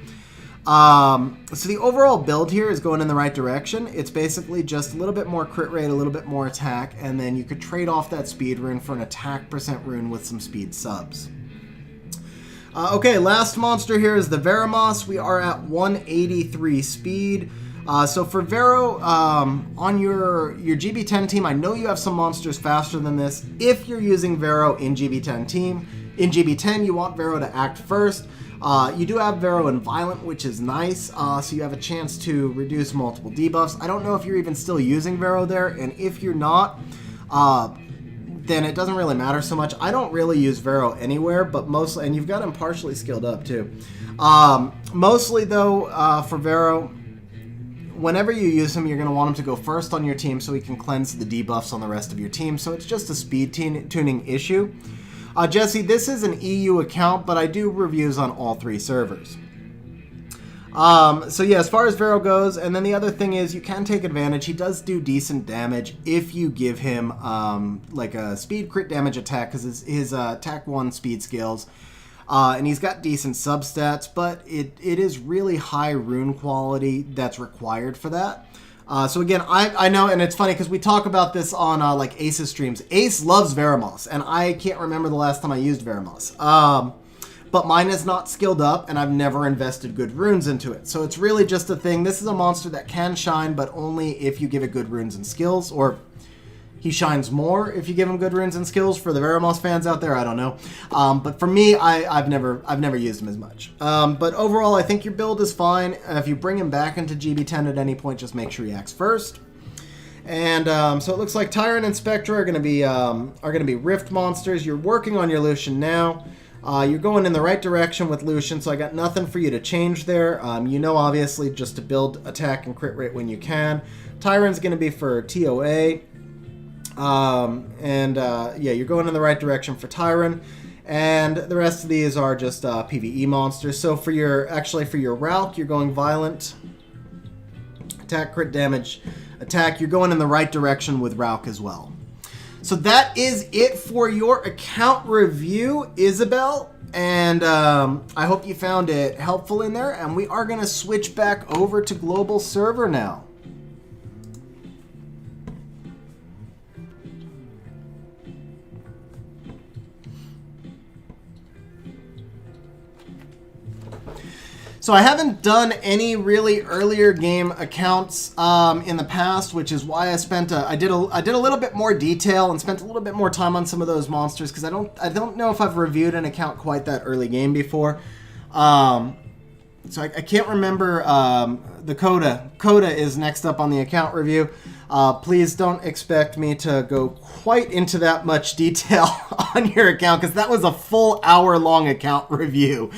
So the overall build here is going in the right direction. It's basically just a little bit more crit rate, a little bit more attack, and then you could trade off that speed rune for an attack percent rune with some speed subs. Okay, last monster here is the Veramos. We are at 183 speed. So for Vero, on your GB10 team, I know you have some monsters faster than this. If you're using Vero in GB10 team, in GB10 you want Vero to act first. You do have Vero in Violent, which is nice, so you have a chance to reduce multiple debuffs. I don't know if you're even still using Vero there, and if you're not, then it doesn't really matter so much. I don't really use Vero anywhere, but mostly, and you've got him partially skilled up too. Mostly though, for Vero, whenever you use him, you're going to want him to go first on your team so he can cleanse the debuffs on the rest of your team. So it's just a speed tuning issue. Jesse, this is an EU account, but I do reviews on all 3 servers. So yeah, as far as Vero goes, and then the other thing is you can take advantage. He does do decent damage if you give him like a speed crit damage attack, because his attack 1 speed scales. And he's got decent substats, but it is really high rune quality that's required for that. So again, I know, and it's funny because we talk about this on like Ace's streams. Ace loves Veramos, and I can't remember the last time I used Veramos. But mine is not skilled up, and I've never invested good runes into it. So it's really just a thing. This is a monster that can shine, but only if you give it good runes and skills, or he shines more if you give him good runes and skills. For the Veramos fans out there, I don't know. But for me, I've never used him as much. But overall, I think your build is fine. If you bring him back into GB10 at any point, just make sure he acts first. And so it looks like Tyrant and Spectre are going to be Rift monsters. You're working on your Lucian now. You're going in the right direction with Lucian, so I got nothing for you to change there. You know, obviously, just to build attack and crit rate when you can. Tyrant's going to be for TOA. Yeah, you're going in the right direction for Tyrant, and the rest of these are just PvE monsters. So for your Ralk, you're going Violent, attack, crit damage, attack. You're going in the right direction with Ralk as well. So that is it for your account review, Isabel, and I hope you found it helpful in there, and we are going to switch back over to global server now. So I haven't done any really earlier game accounts in the past, which is why I did a little bit more detail and spent a little bit more time on some of those monsters, because I don't know if I've reviewed an account quite that early game before. So I can't remember the Coda. Coda is next up on the account review. Please don't expect me to go quite into that much detail on your account, because that was a full hour-long account review.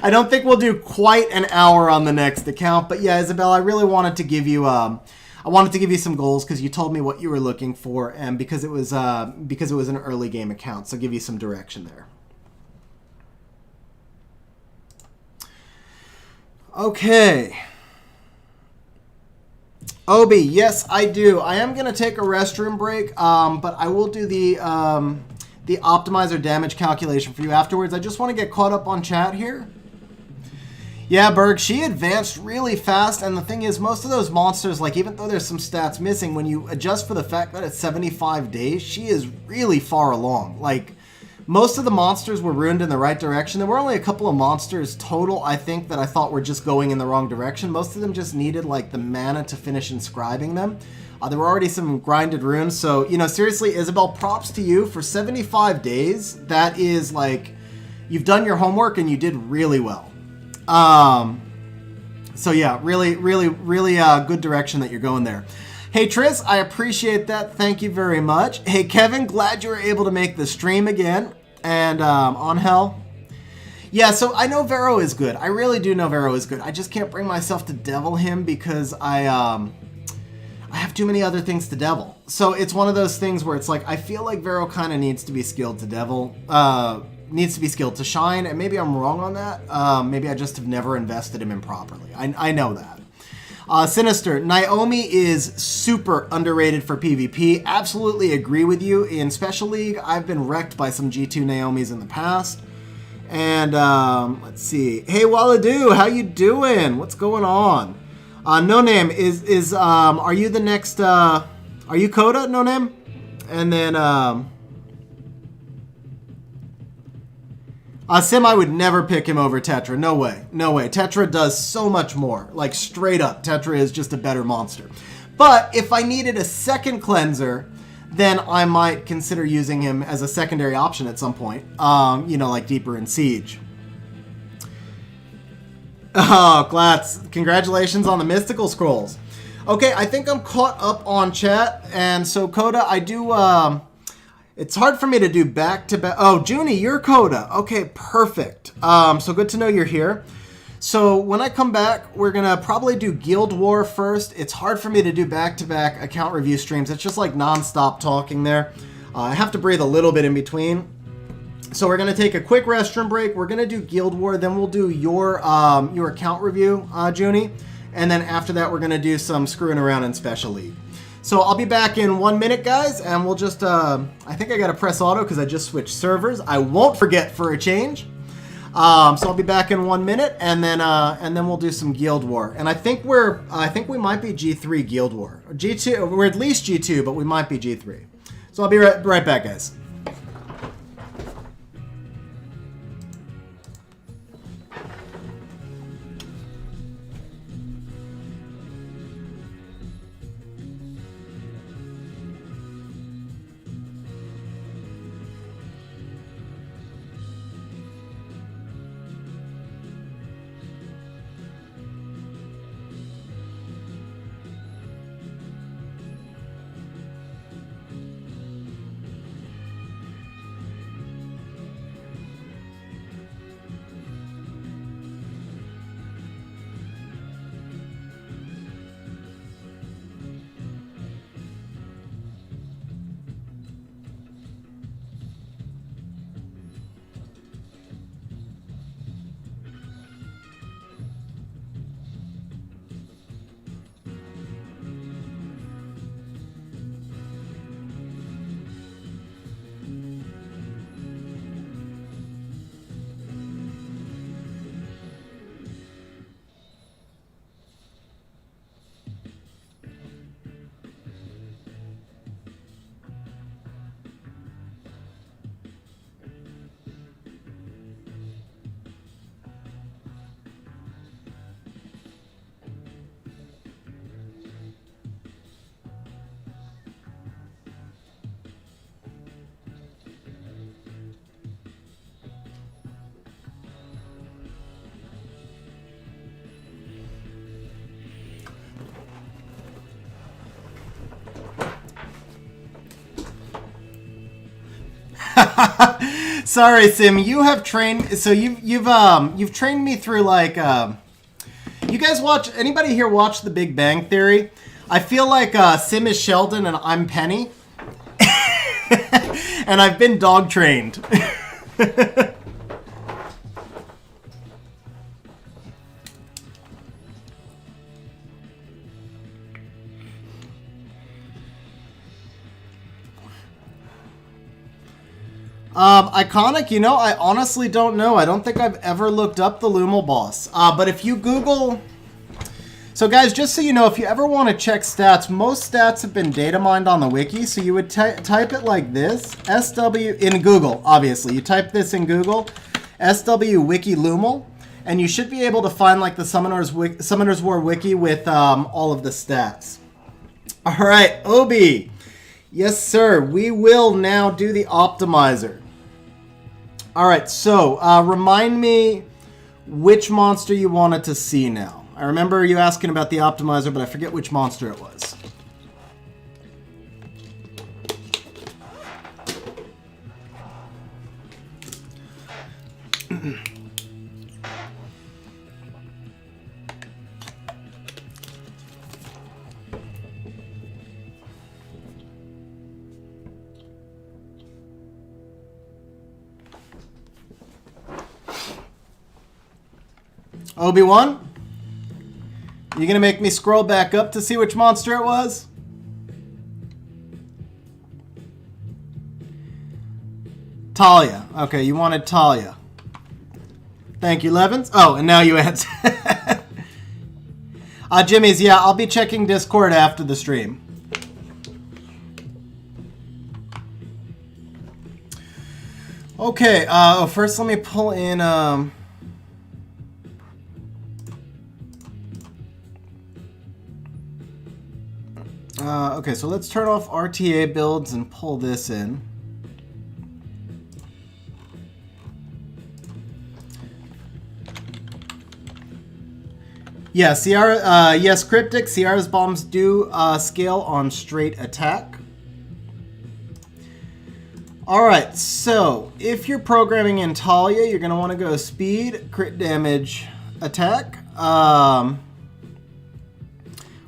I don't think we'll do quite an hour on the next account, but yeah, Isabel, I really wanted to give you some goals, because you told me what you were looking for, and because it was an early game account, so give you some direction there. Okay. Obi, yes, I do. I am going to take a restroom break, but I will do the the optimizer damage calculation for you afterwards. I just want to get caught up on chat here. Yeah, Berg, she advanced really fast, and the thing is, most of those monsters, like, even though there's some stats missing, when you adjust for the fact that it's 75 days, she is really far along. Like, most of the monsters were ruined in the right direction. There were only a couple of monsters total, I think, that I thought were just going in the wrong direction. Most of them just needed, like, the mana to finish inscribing them. There were already some grinded runes, so, you know, seriously, Isabel, props to you. For 75 days, that is, like, you've done your homework and you did really well. So yeah, really good direction that you're going there. Hey Tris, I appreciate that. Thank you very much. Hey Kevin, glad you were able to make the stream again. And on hell. Yeah, so I know Vero is good. I really do know Vero is good. I just can't bring myself to devil him because I have too many other things to devil. So it's one of those things where it's like, I feel like Vero kind of needs to be skilled to devil. Needs to be skilled to shine, and maybe I'm wrong on that. Maybe I just have never invested him in properly. I know that. Sinister, Naomi is super underrated for PvP. Absolutely agree with you. In Special League, I've been wrecked by some G2 Naomis in the past. And let's see. Hey Walladoo, how you doing? What's going on? No Name is are you the next? Are you Coda? No Name, and then Sim, I would never pick him over Tetra. No way. No way. Tetra does so much more. Like, straight up, Tetra is just a better monster. But if I needed a second cleanser, then I might consider using him as a secondary option at some point. You know, like deeper in Siege. Oh, Glatz. Congratulations on the Mystical Scrolls. Okay, I think I'm caught up on chat. And so, Coda, I do... It's hard for me to do back-to-back... Oh, Junie, you're Coda. Okay, perfect. So good to know you're here. So when I come back, we're going to probably do Guild War first. It's hard for me to do back-to-back account review streams. It's just like non-stop talking there. I have to breathe a little bit in between. So we're going to take a quick restroom break. We're going to do Guild War. Then we'll do your account review, Junie. And then after that, we're going to do some screwing around in Special League. So I'll be back in 1 minute, guys, and we'll just, I think I got to press auto because I just switched servers. I won't forget for a change. So I'll be back in 1 minute, and then we'll do some Guild War. And I think we might be G3 Guild War. G2, we're at least G2, but we might be G3. So I'll be right back, guys. Sorry, Sim. You have trained. So you've trained me through like. You guys watch? Anybody here watch The Big Bang Theory? I feel like Sim is Sheldon and I'm Penny, and I've been dog trained. Iconic, you know, I honestly don't know. I don't think I've ever looked up the Lumal boss. But if you Google... So guys, just so you know, if you ever want to check stats, most stats have been data mined on the wiki. So you would type it like this, SW, in Google, obviously. You type this in Google, SW Wiki Lumal, and you should be able to find like the Summoner's War wiki with all of the stats. All right, Obi. Yes, sir. We will now do the optimizer. All right, so remind me which monster you wanted to see now. I remember you asking about the optimizer, but I forget which monster it was. Obi-Wan? You gonna make me scroll back up to see which monster it was? Talia. Okay, you wanted Talia. Thank you, Levins. Oh, and now you answer. Jimmy's, yeah, I'll be checking Discord after the stream. Okay, first let me pull in, okay, so let's turn off RTA builds and pull this in. Yeah, Ciara, yes, Cryptic, Ciara's bombs do scale on straight attack. Alright, so if you're programming in Talia, you're going to want to go speed, crit damage, attack.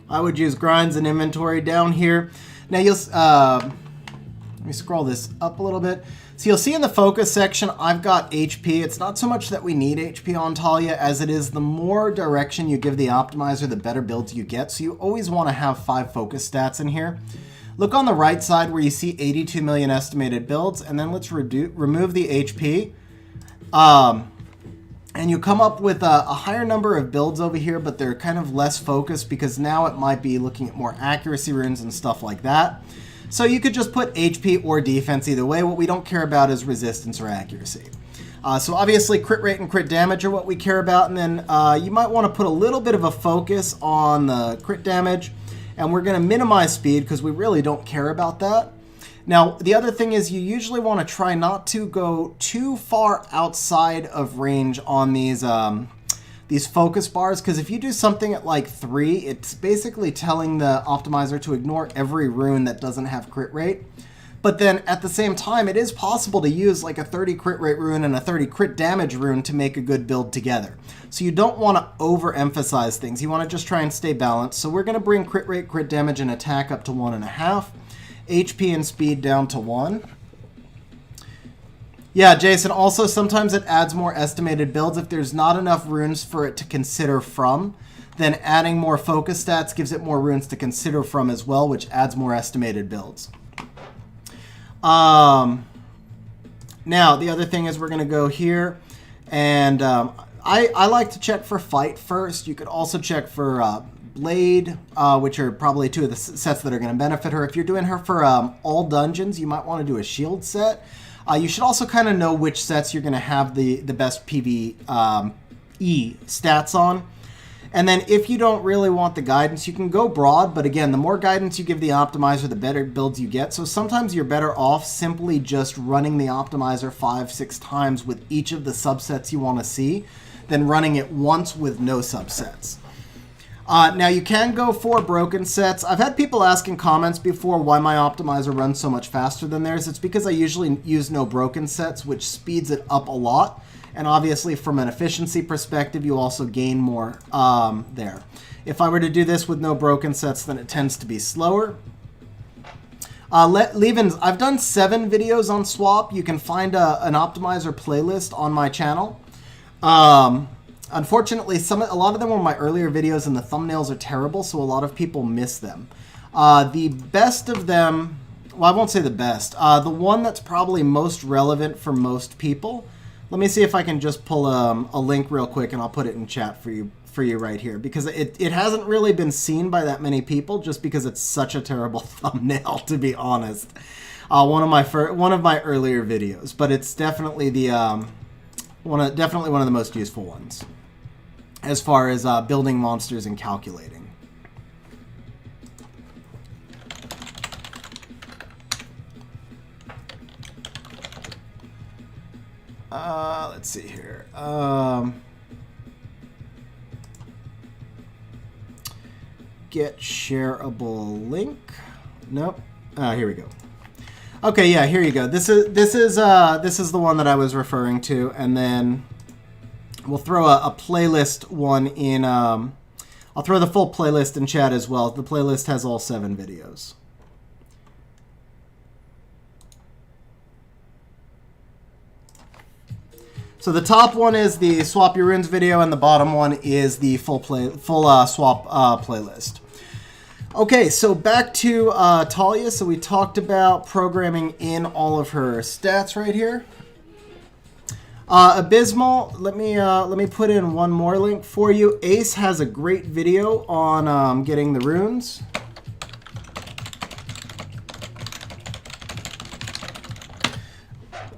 I would use grinds and inventory down here. Now you'll, let me scroll this up a little bit. So you'll see in the focus section, I've got HP. It's not so much that we need HP on Talia as it is the more direction you give the optimizer, the better builds you get. So you always want to have 5 focus stats in here. Look on the right side where you see 82 million estimated builds, and then let's remove the HP. And you come up with a higher number of builds over here, but they're kind of less focused because now it might be looking at more accuracy runes and stuff like that. So you could just put HP or defense either way. What we don't care about is resistance or accuracy. So obviously crit rate and crit damage are what we care about, and then you might want to put a little bit of a focus on the crit damage, and we're going to minimize speed because we really don't care about that. Now, the other thing is you usually want to try not to go too far outside of range on these focus bars, because if you do something at like 3, it's basically telling the optimizer to ignore every rune that doesn't have crit rate. But then at the same time, it is possible to use like a 30 crit rate rune and a 30 crit damage rune to make a good build together. So you don't want to overemphasize things. You want to just try and stay balanced. So we're going to bring crit rate, crit damage, and attack up to 1.5. HP and speed down to 1. Yeah, Jason, also sometimes it adds more estimated builds. If there's not enough runes for it to consider from, then adding more focus stats gives it more runes to consider from as well, which adds more estimated builds. Now, the other thing is we're going to go here, and I like to check for fight first. You could also check for Blade, which are probably 2 of the sets that are going to benefit her. If you're doing her for all dungeons, you might want to do a shield set. You should also kind of know which sets you're going to have the best PvE stats on. And then if you don't really want the guidance, you can go broad, but again, the more guidance you give the optimizer, the better builds you get. So sometimes you're better off simply just running the optimizer 5-6 times with each of the subsets you want to see than running it once with no subsets. Now you can go for broken sets. I've had people ask in comments before why my optimizer runs so much faster than theirs. It's because I usually use no broken sets, which speeds it up a lot. And obviously from an efficiency perspective, you also gain more there. If I were to do this with no broken sets, then it tends to be slower. Levins, I've done 7 videos on swap. You can find an optimizer playlist on my channel. Unfortunately, a lot of them were my earlier videos, and the thumbnails are terrible, so a lot of people miss them. The best of them, well, I won't say the best. The one that's probably most relevant for most people. Let me see if I can just pull a link real quick, and I'll put it in chat for you right here, because it hasn't really been seen by that many people, just because it's such a terrible thumbnail, to be honest. One of my earlier videos, but it's definitely the definitely one of the most useful ones as far as building monsters and calculating. Let's see here. Get shareable link. Nope. Here we go. Okay, yeah, here you go. This is the one that I was referring to, and then we'll throw a playlist one in. I'll throw the full playlist in chat as well. The playlist has all 7 videos. So the top one is the Swap Your Runes video, and the bottom one is the full swap playlist. Okay, so back to Talia. So we talked about programming in all of her stats right here. Abysmal, let me put in one more link for you. Ace has a great video on getting the runes.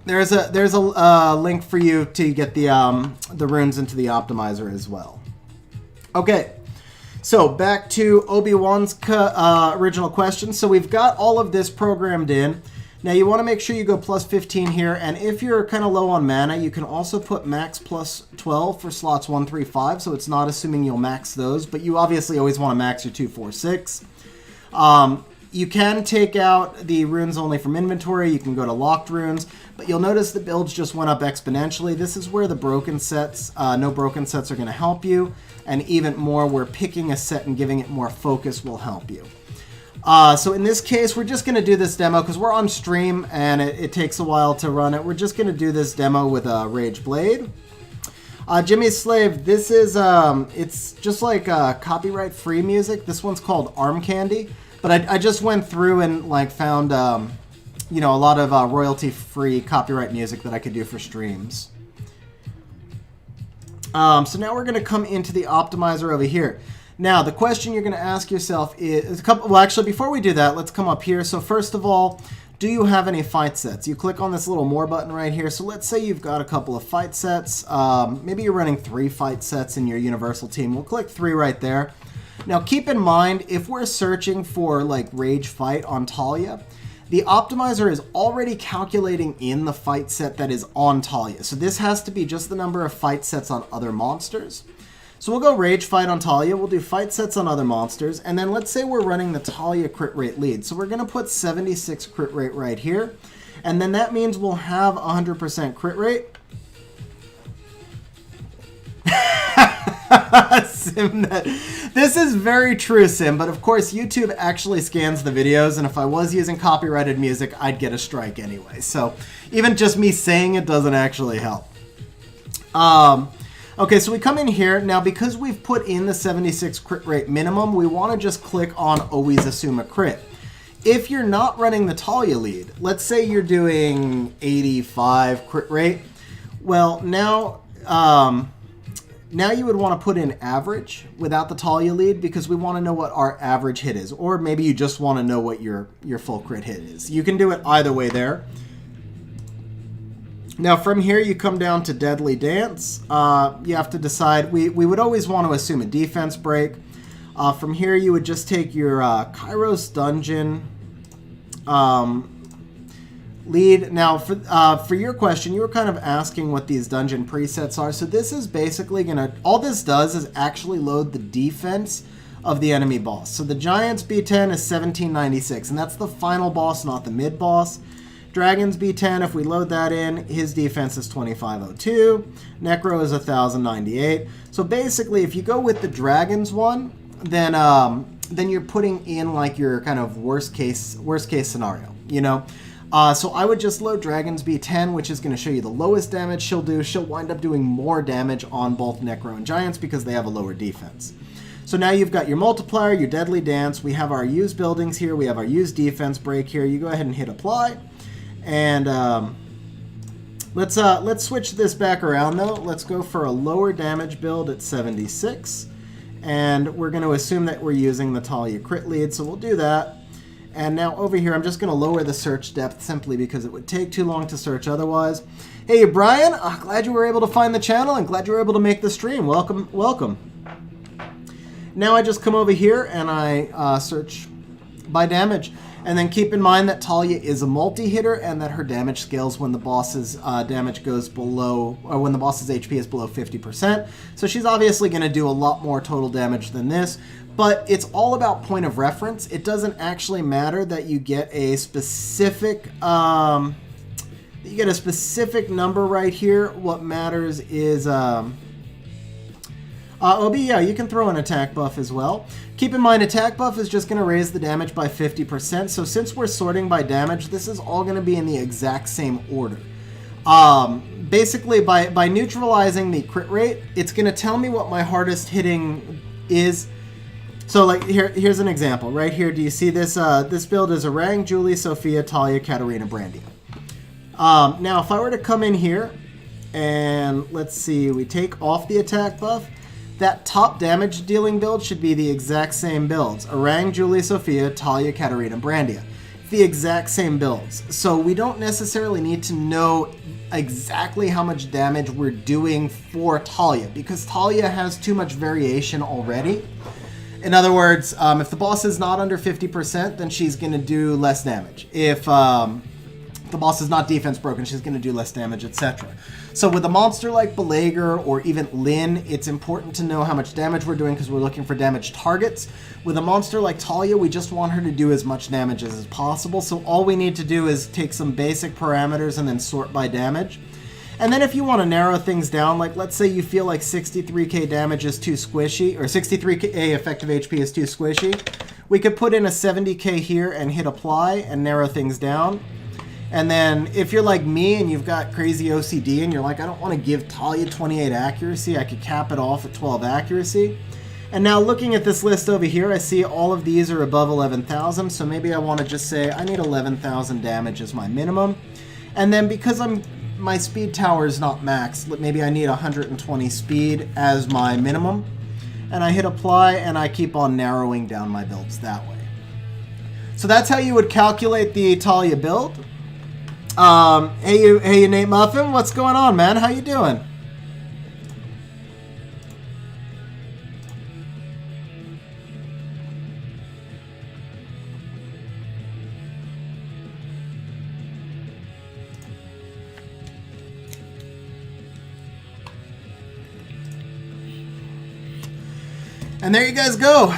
There's a link for you to get the runes into the optimizer as well. Okay, so back to Obi-Wan's original question. So we've got all of this programmed in. Now you want to make sure you go plus 15 here, and if you're kind of low on mana, you can also put max plus 12 for slots 1, 3, 5. So it's not assuming you'll max those, but you obviously always want to max your 2, 4, 6. You can take out the runes only from inventory. You can go to locked runes, but you'll notice the builds just went up exponentially. This is where the broken sets, no broken sets are going to help you, and even more where picking a set and giving it more focus will help you. So in this case, we're just going to do this demo because we're on stream and it takes a while to run it. We're just going to do this demo with a Rage Blade. Jimmy's Slave, this is, it's just like copyright free music. This one's called Arm Candy. But I just went through and like found, you know, a lot of royalty-free copyright music that I could do for streams. So now we're going to come into the optimizer over here. Now, the question you're going to ask yourself is, well, actually, before we do that, let's come up here. So first of all, do you have any fight sets? You click on this little more button right here. So let's say you've got a couple of fight sets. Maybe you're running 3 fight sets in your universal team. We'll click 3 right there. Now keep in mind, if we're searching for like Rage Fight on Talia, the optimizer is already calculating in the fight set that is on Talia. So this has to be just the number of fight sets on other monsters. So we'll go Rage Fight on Talia, we'll do fight sets on other monsters, and then let's say we're running the Talia crit rate lead. So we're going to put 76 crit rate right here, and then that means we'll have 100% crit rate. SimNet. This is very true, Sim, but of course YouTube actually scans the videos, and if I was using copyrighted music, I'd get a strike anyway. So even just me saying it doesn't actually help. Okay, so we come in here. Now, because we've put in the 76 crit rate minimum, we want to just click on Always Assume a Crit. If you're not running the Talia lead, let's say you're doing 85 crit rate, well, now you would want to put in average without the Talia lead because we want to know what our average hit is. Or maybe you just want to know what your full crit hit is. You can do it either way there. Now from here you come down to Deadly Dance. You have to decide. We would always want to assume a defense break. From here you would just take your Kairos Dungeon lead. Now, for your question, you were kind of asking what these dungeon presets are. So this is basically gonna, all this does is actually load the defense of the enemy boss. So the Giant's B10 is 1796, and that's the final boss, not the mid boss. Dragon's B10, if we load that in, his defense is 2502. Necro is 1098. So basically, if you go with the Dragon's one, then you're putting in like your kind of worst case scenario, you know. So I would just load Dragon's B10, which is going to show you the lowest damage she'll do. She'll wind up doing more damage on both Necro and Giants because they have a lower defense. So now you've got your multiplier, your deadly dance. We have our use buildings here. We have our use defense break here. You go ahead and hit apply. And let's switch this back around though. Let's go for a lower damage build at 76. And we're going to assume that we're using the Talia crit lead. So we'll do that. And now over here, I'm just going to lower the search depth simply because it would take too long to search otherwise. Hey, Brian, glad you were able to find the channel and glad you were able to make the stream. Welcome, welcome. Now I just come over here and I search by damage. And then keep in mind that Talia is a multi-hitter and that her damage scales when the boss's damage goes below, or when the boss's HP is below 50%. So she's obviously going to do a lot more total damage than this. But it's all about point of reference. It doesn't actually matter that you get a specific number right here. What matters is OB, yeah, you can throw an attack buff as well. Keep in mind, attack buff is just going to raise the damage by 50%. So since we're sorting by damage, this is all going to be in the exact same order. Basically, by neutralizing the crit rate, it's going to tell me what my hardest hitting is. So like here's an example right here. Do you see this? This build is Orang, Julie, Sophia, Talia, Katarina, Brandy. Now if I were to come in here and let's see, we take off the attack buff. That top damage dealing build should be the exact same builds. Orang, Julie, Sophia, Talia, Katarina, Brandia. The exact same builds. So we don't necessarily need to know exactly how much damage we're doing for Talia because Talia has too much variation already. In other words, if the boss is not under 50%, then she's going to do less damage. If the boss is not defense broken, she's going to do less damage, etc. So with a monster like Belager or even Lyn, it's important to know how much damage we're doing because we're looking for damage targets. With a monster like Talia, we just want her to do as much damage as possible. So all we need to do is take some basic parameters and then sort by damage. And then if you want to narrow things down, like let's say you feel like 63k damage is too squishy, or 63k effective HP is too squishy, we could put in a 70k here and hit apply and narrow things down. And then if you're like me and you've got crazy OCD and you're like, I don't want to give Talia 28 accuracy, I could cap it off at 12 accuracy. And now looking at this list over here, I see all of these are above 11,000, so maybe I want to just say I need 11,000 damage as my minimum. And then because my speed tower is not maxed, maybe I need 120 speed as my minimum. And I hit apply and I keep on narrowing down my builds that way. So that's how you would calculate the Talia build. Hey you Nate Muffin, what's going on, man? How you doing? And there you guys go.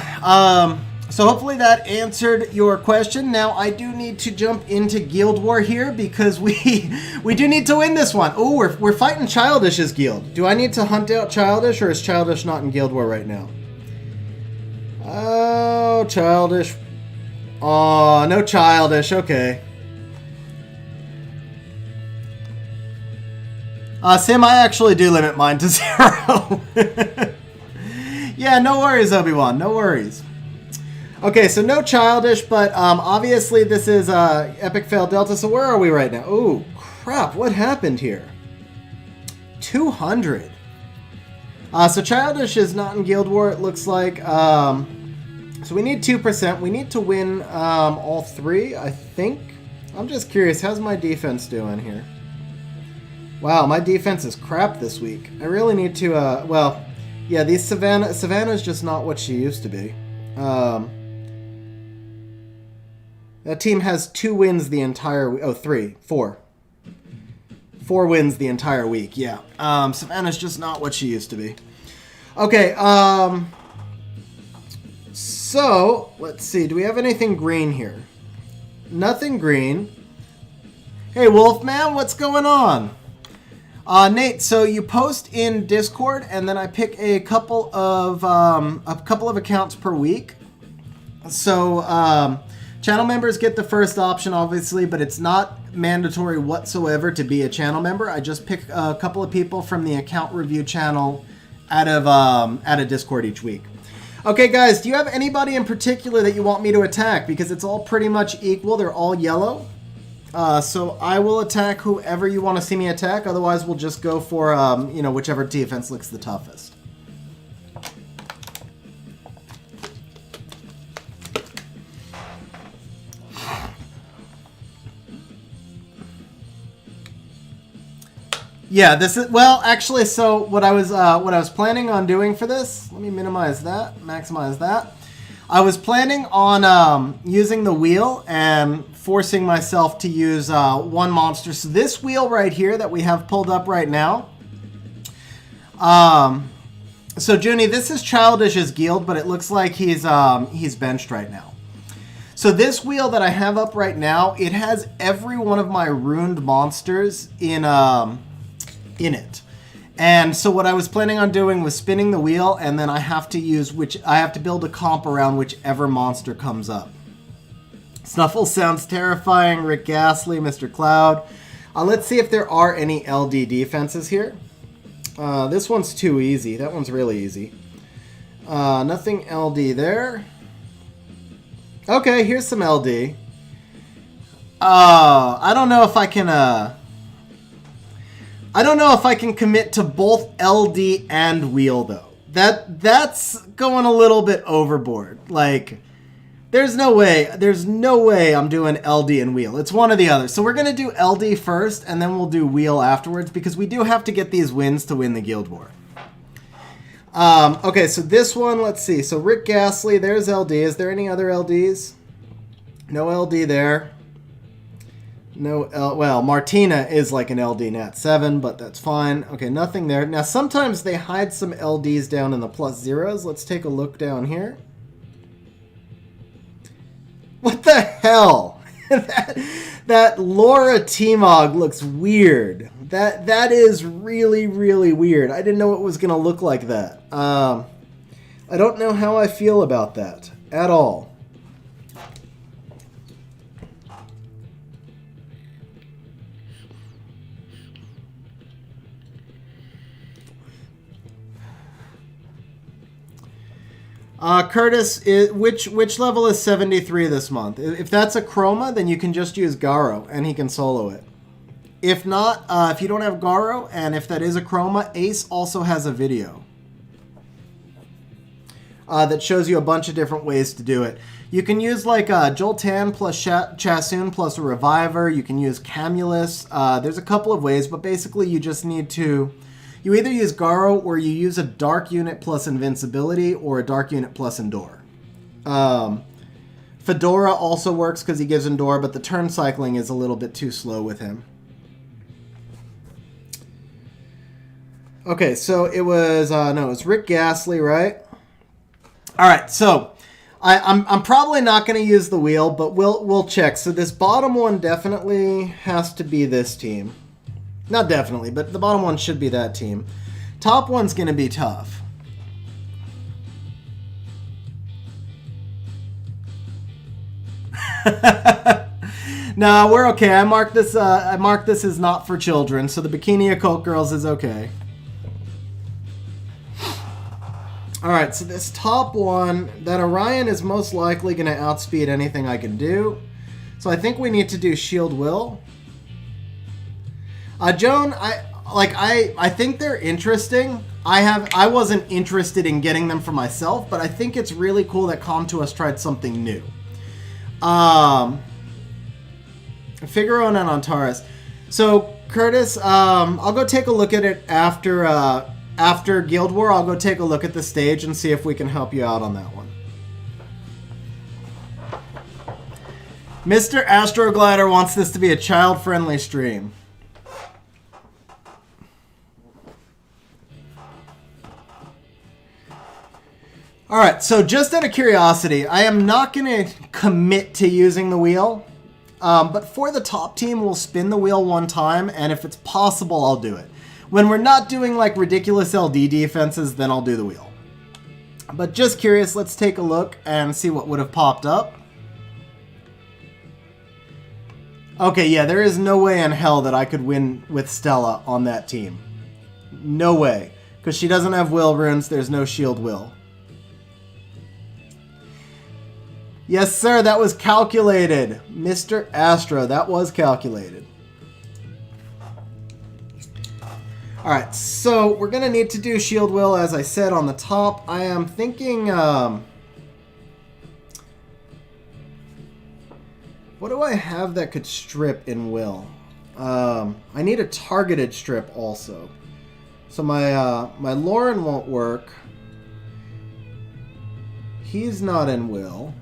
So hopefully that answered your question. Now I do need to jump into Guild War here because we do need to win this one. Oh, we're fighting Childish's guild. Do I need to hunt out Childish, or is Childish not in Guild War right now? Oh, Childish. Oh, no Childish. Okay. Sim, I actually do limit mine to 0. Yeah, no worries, Obi-Wan. No worries. Okay, so no Childish, but obviously this is Epic Fail Delta, so where are we right now? Oh, crap, what happened here? 200. So Childish is not in Guild War, it looks like. So we need 2%. We need to win all 3, I think. I'm just curious, how's my defense doing here? Wow, my defense is crap this week. I really need to, well, yeah, these Savannah's just not what she used to be. That team has 2 wins the entire... Oh, 3. 4. 4 wins the entire week, yeah. Savannah's just not what she used to be. Okay, so, let's see. Do we have anything green here? Nothing green. Hey, Wolfman, what's going on? Nate, so you post in Discord, and then I pick a couple of accounts per week. So, channel members get the first option, obviously, but it's not mandatory whatsoever to be a channel member. I just pick a couple of people from the account review channel out of Discord each week. Okay, guys, do you have anybody in particular that you want me to attack? Because it's all pretty much equal. They're all yellow. So I will attack whoever you want to see me attack. Otherwise, we'll just go for, you know, whichever defense looks the toughest. Yeah, this is, well, actually, so what I was planning on doing for this, let me minimize that, maximize that. I was planning on using the wheel and forcing myself to use one monster. So this wheel right here that we have pulled up right now. So Junie, this is Childish's guild, but it looks like he's benched right now. So this wheel that I have up right now, it has every one of my ruined monsters in it. And so what I was planning on doing was spinning the wheel, and then I have to build a comp around whichever monster comes up. Snuffle sounds terrifying. Rick Ghastly, Mr. Cloud. Let's see if there are any LD defenses here. This one's too easy. That one's really easy. Nothing LD there. Okay, here's some LD. I don't know if I can commit to both LD and wheel though. That's going a little bit overboard. Like, there's no way I'm doing LD and wheel. It's one or the other. So we're gonna do LD first, and then we'll do wheel afterwards, because we do have to get these wins to win the Guild War. Okay, so this one, let's see. So Rick Ghastly, there's LD. Is there any other LDs? No LD there. No, well, Martina is like an LD Nat 7, but that's fine. Okay, nothing there. Now, sometimes they hide some LDs down in the +0s. Let's take a look down here. What the hell? that Laura T-Mog looks weird. That is really, really weird. I didn't know it was going to look like that. I don't know how I feel about that at all. Curtis, which level is 73 this month? If that's a Chroma, then you can just use Garo, and he can solo it. If not, if you don't have Garo, and if that is a Chroma, Ace also has a video that shows you a bunch of different ways to do it. You can use like Joltan plus Chasoon plus a Reviver. You can use Camulus. There's a couple of ways, but basically you just need to... You either use Garo, or you use a Dark Unit plus Invincibility, or a Dark Unit plus Endure. Fedora also works because he gives Endure, but the turn cycling is a little bit too slow with him. Okay, so it was, no, it was Rick Ghastly, right? Alright, so I'm probably not going to use the wheel, but we'll check. So this bottom one definitely has to be this team. Not definitely, but the bottom one should be that team. Top one's going to be tough. No, we're okay. I marked this as not for children, so the Bikini Occult Girls is okay. Alright, so this top one, that Orion is most likely going to outspeed anything I can do. So I think we need to do Shield Will. Joan, I think they're interesting. I wasn't interested in getting them for myself, but I think it's really cool that Com2Us tried something new. Figaro and Antares. So Curtis, I'll go take a look at it after Guild War. I'll go take a look at the stage and see if we can help you out on that one. Mr. Astroglider wants this to be a child-friendly stream. Alright, so just out of curiosity, I am not going to commit to using the wheel, but for the top team, we'll spin the wheel one time, and if it's possible, I'll do it. When we're not doing like ridiculous LD defenses, then I'll do the wheel. But just curious, let's take a look and see what would have popped up. Okay, yeah, there is no way in hell that I could win with Stella on that team. No way. Because she doesn't have will runes, there's no shield will. Yes, sir, that was calculated. Mr. Astro, that was calculated. Alright, so we're going to need to do Shield Will, as I said, on the top. I am thinking, what do I have that could strip in Will? I need a targeted strip also. So my Lauren won't work. He's not in Will.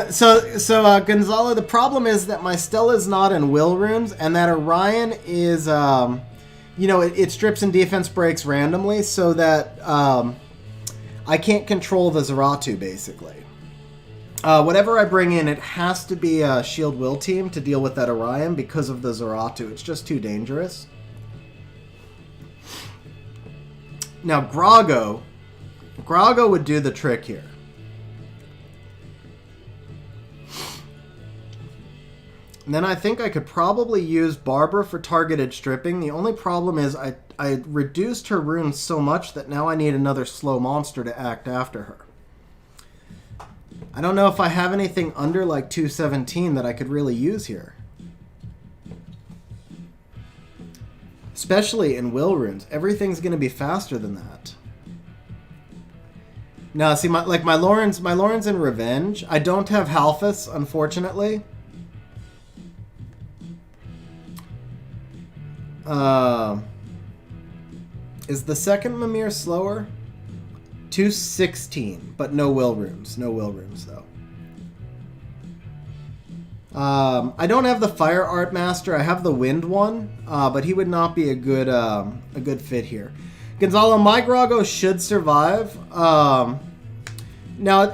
So Gonzalo, the problem is that my Stella's not in Will runes, and that Orion is, you know, it strips and defense breaks randomly, so that I can't control the Zeratu, basically. Whatever I bring in, it has to be a Shield Will team to deal with that Orion because of the Zeratu. It's just too dangerous. Now, Grago would do the trick here. And then I think I could probably use Barbara for targeted stripping. The only problem is I reduced her runes so much that now I need another slow monster to act after her. I don't know if I have anything under like 217 that I could really use here. Especially in Will runes. Everything's going to be faster than that. No, see, my Lauren's in Revenge. I don't have Halphus, unfortunately. Is the second Mimir slower? 216, but no Will runes. No Will runes, though. I don't have the Fire Art Master. I have the Wind one, but he would not be a good fit here. Gonzalo, my Grago should survive. Now,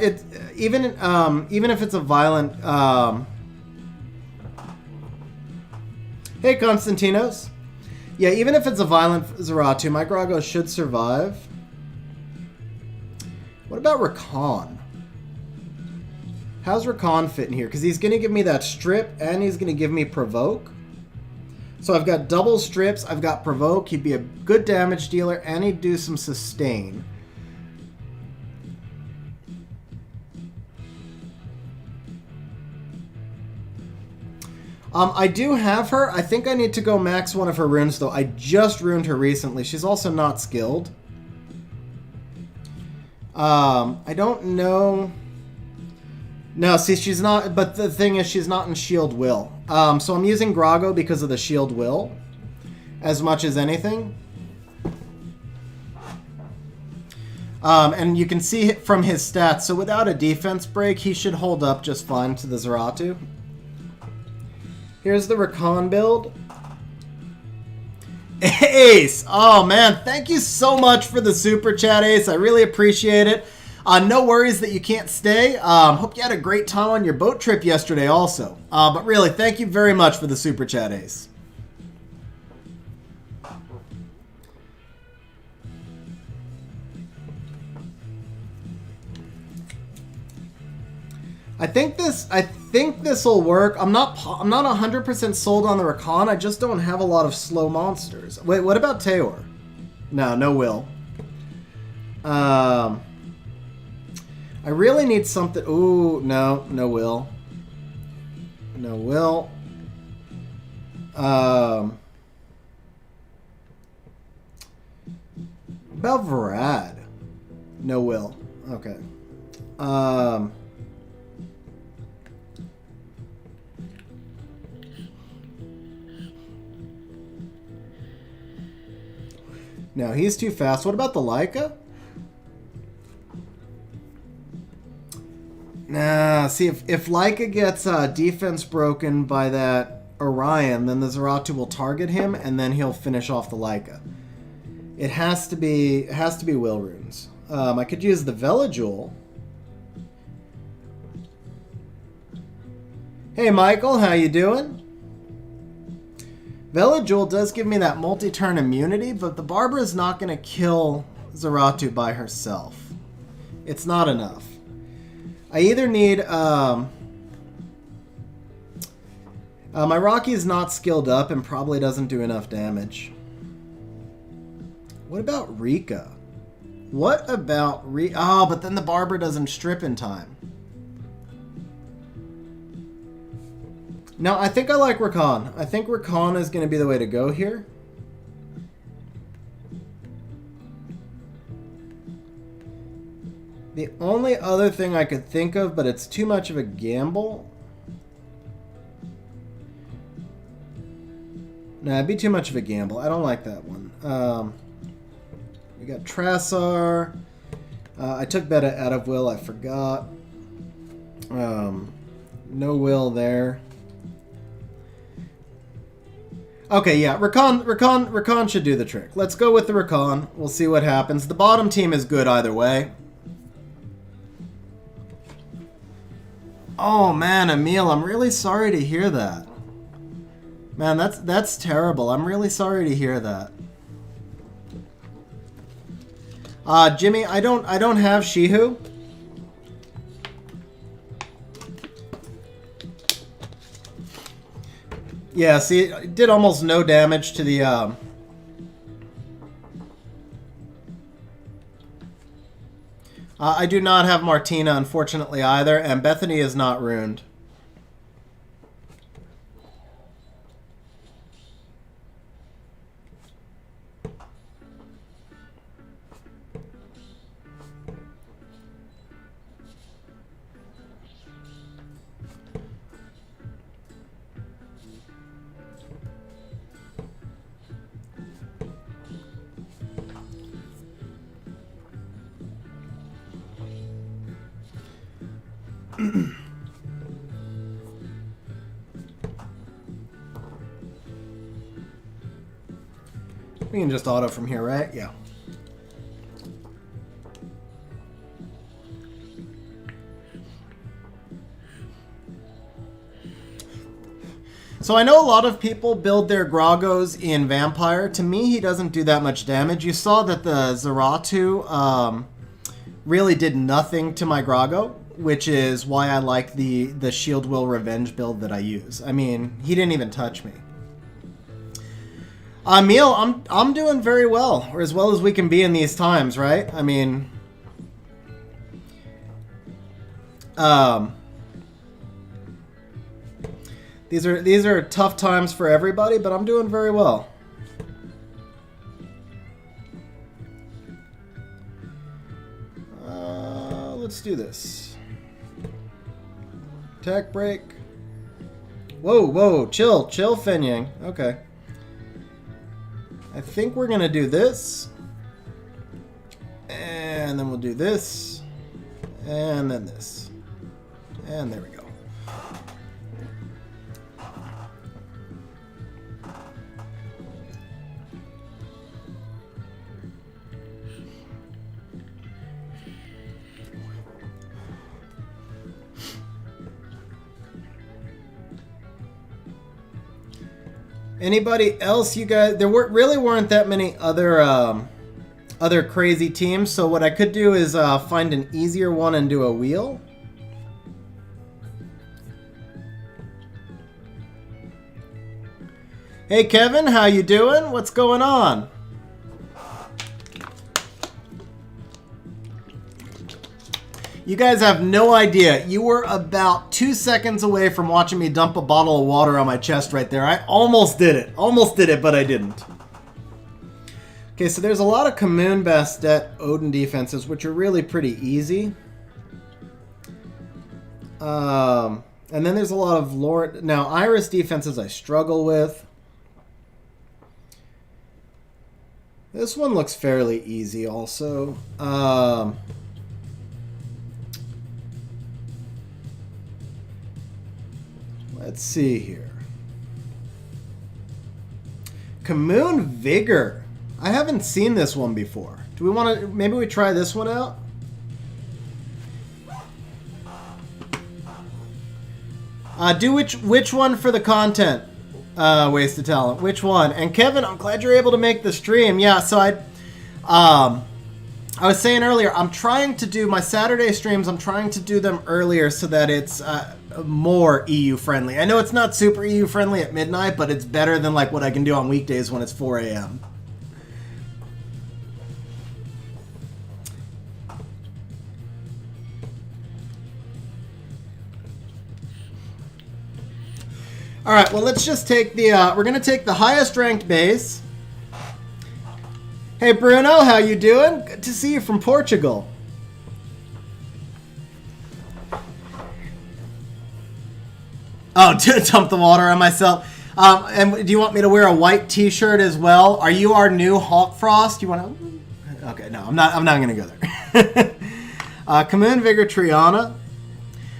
even if it's a violent. Hey, Konstantinos. Yeah, even if it's a violent Zeratu, my Grago should survive. What about Rakan? How's Rakan fit in here? Because he's going to give me that strip, and he's going to give me provoke. So I've got double strips, I've got provoke, he'd be a good damage dealer, and he'd do some sustain. I do have her. I think I need to go max one of her runes, though. I just ruined her recently. She's also not skilled. I don't know. No, see, she's not. But the thing is, she's not in Shield Will. So I'm using Grago because of the Shield Will, as much as anything. And you can see from his stats. So without a defense break, he should hold up just fine to the Zeratu. Here's the Rakan build. Ace! Oh, man. Thank you so much for the super chat, Ace. I really appreciate it. No worries that you can't stay. Hope you had a great time on your boat trip yesterday also. But really, thank you very much for the super chat, Ace. I think this will work. I'm not 100% sold on the Rakan. I just don't have a lot of slow monsters. Wait, what about Teor? No Will. I really need something. Ooh, no Will. No Will. About Varad. No Will. Okay. No, he's too fast. What about the Leica? Nah, see, if Leica gets defense broken by that Orion, then the Zeratu will target him, and then he'll finish off the Leica. It has to be Will runes. I could use the Velajul. Hey, Michael, how you doing? Velajul does give me that multi-turn immunity, but the Barbara's not going to kill Zeratu by herself. It's not enough. I either need My Rocky is not skilled up and probably doesn't do enough damage. What about Rika? What about Rika? Oh, but then the Barber doesn't strip in time. No, I think I like Rakan. I think Rakan is going to be the way to go here. The only other thing I could think of, but it's too much of a gamble. No, it'd be too much of a gamble. I don't like that one. We got Trassar. I took Beta out of Will. I forgot. No Will there. Okay, yeah, Rakan should do the trick. Let's go with the Rakan. We'll see what happens. The bottom team is good either way. Oh man, Emil, I'm really sorry to hear that. Man, that's terrible. I'm really sorry to hear that. Jimmy, I don't have Shihu. Yeah, see, it did almost no damage to the I do not have Martina, unfortunately, either, and Bethany is not ruined. We can just auto from here, right? Yeah. So I know a lot of people build their Grogos in Vampire. To me, he doesn't do that much damage. You saw that the Zeratu really did nothing to my Grogo, which is why I like the Shield Will Revenge build that I use. I mean, he didn't even touch me. Emil, I'm doing very well, or as well as we can be in these times, right? I mean, these are tough times for everybody, but I'm doing very well. Let's do this. Attack break. Whoa, chill, Fenyang. Okay. I think we're gonna do this, and then we'll do this, and then this, and there we go. Anybody else, you guys? There really weren't that many other crazy teams, so what I could do is find an easier one and do a wheel. Hey Kevin, how you doing? What's going on? You guys have no idea. You were about 2 seconds away from watching me dump a bottle of water on my chest right there. I almost did it. Almost did it, but I didn't. Okay, so there's a lot of Commune, Bastet, Odin defenses, which are really pretty easy. And then there's a lot of Lord... Now, Iris defenses I struggle with. This one looks fairly easy also. Let's see here. Commune Vigor. I haven't seen this one before. Do we want to... Maybe we try this one out? Do which one for the content? Wasted Talent. Which one? And Kevin, I'm glad you're able to make the stream. Yeah, so I I was saying earlier, I'm trying to do my Saturday streams, I'm trying to do them earlier so that it's more EU friendly. I know it's not super EU friendly at midnight, but it's better than like what I can do on weekdays when it's 4 a.m. All right, well, let's just take the, we're going to take the highest ranked base. Hey, Bruno, how you doing? Good to see you from Portugal. Oh, dump the water on myself. And do you want me to wear a white t-shirt as well? Are you our new Hawk Frost? You want to? Okay, no, I'm not going to go there. Commune Vigor Triana.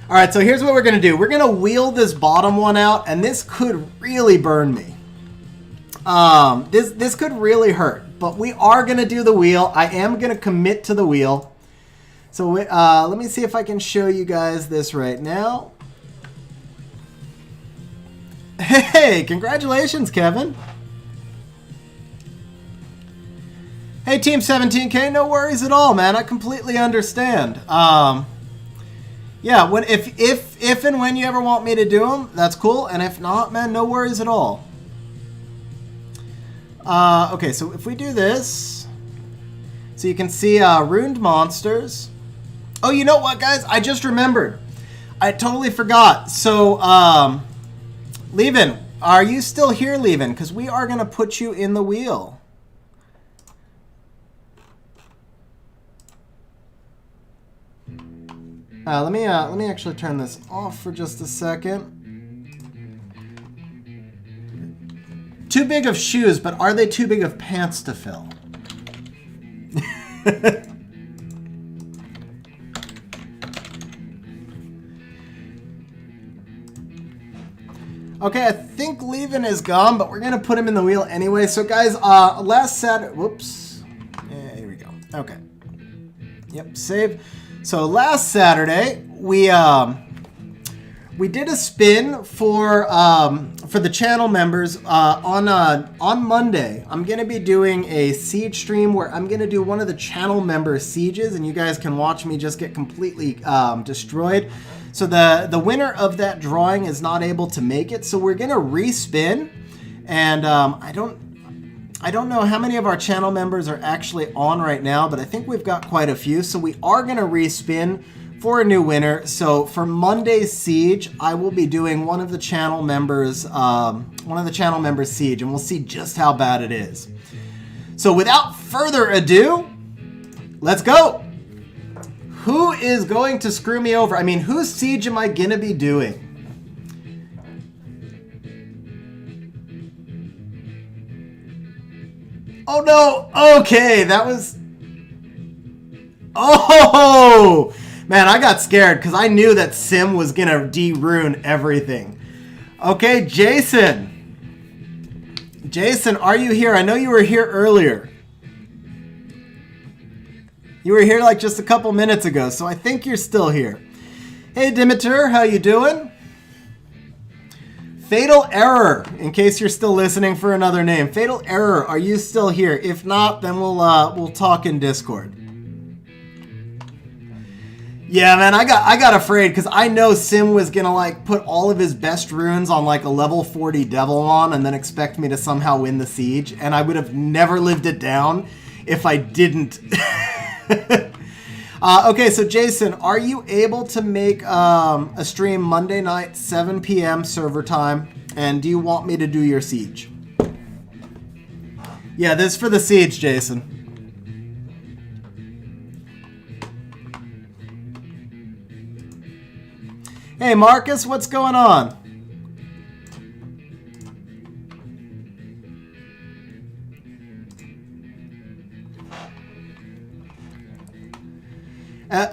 All right, so here's what we're going to do. We're going to wheel this bottom one out, and this could really burn me. This could really hurt, but we are going to do the wheel. I am going to commit to the wheel. So let me see if I can show you guys this right now. Hey, congratulations, Kevin. Hey, Team 17K, no worries at all, man. I completely understand. Yeah, if and when you ever want me to do them, that's cool. And if not, man, no worries at all. Okay, so if we do this, so you can see ruined monsters. Oh, you know what, guys? I just remembered. I totally forgot. So, Levin, are you still here, Levin? Because we are going to put you in the wheel. Let me actually turn this off for just a second. Too big of shoes, but are they too big of pants to fill? Okay, I think Levin is gone, but we're going to put him in the wheel anyway. So, guys, last Saturday... Whoops. Yeah, here we go. Okay. Yep, save. So, last Saturday, we did a spin for the channel members on Monday. I'm going to be doing a siege stream where I'm going to do one of the channel member sieges, and you guys can watch me just get completely destroyed. So the winner of that drawing is not able to make it. So we're going to respin, and I don't know how many of our channel members are actually on right now, but I think we've got quite a few. So we are going to respin for a new winner. So for Monday's siege, I will be doing one of the channel members siege, and we'll see just how bad it is. So without further ado, let's go. Who is going to screw me over? I mean, whose siege am I gonna be doing? Oh no, okay, that was... Oh! Man, I got scared because I knew that Sim was going to de-ruin everything. Okay, Jason. Jason, are you here? I know you were here earlier. You were here like just a couple minutes ago, so I think you're still here. Hey, Dimitar, how you doing? Fatal Error, in case you're still listening for another name. Fatal Error, are you still here? If not, then we'll talk in Discord. Yeah, man, I got afraid because I know Sim was gonna like put all of his best runes on like a level 40 Devilmon and then expect me to somehow win the siege, and I would have never lived it down if I didn't. Okay, so Jason, are you able to make a stream Monday night, 7 p.m. server time? And do you want me to do your siege? Yeah, this is for the siege, Jason. Hey, Marcus, what's going on?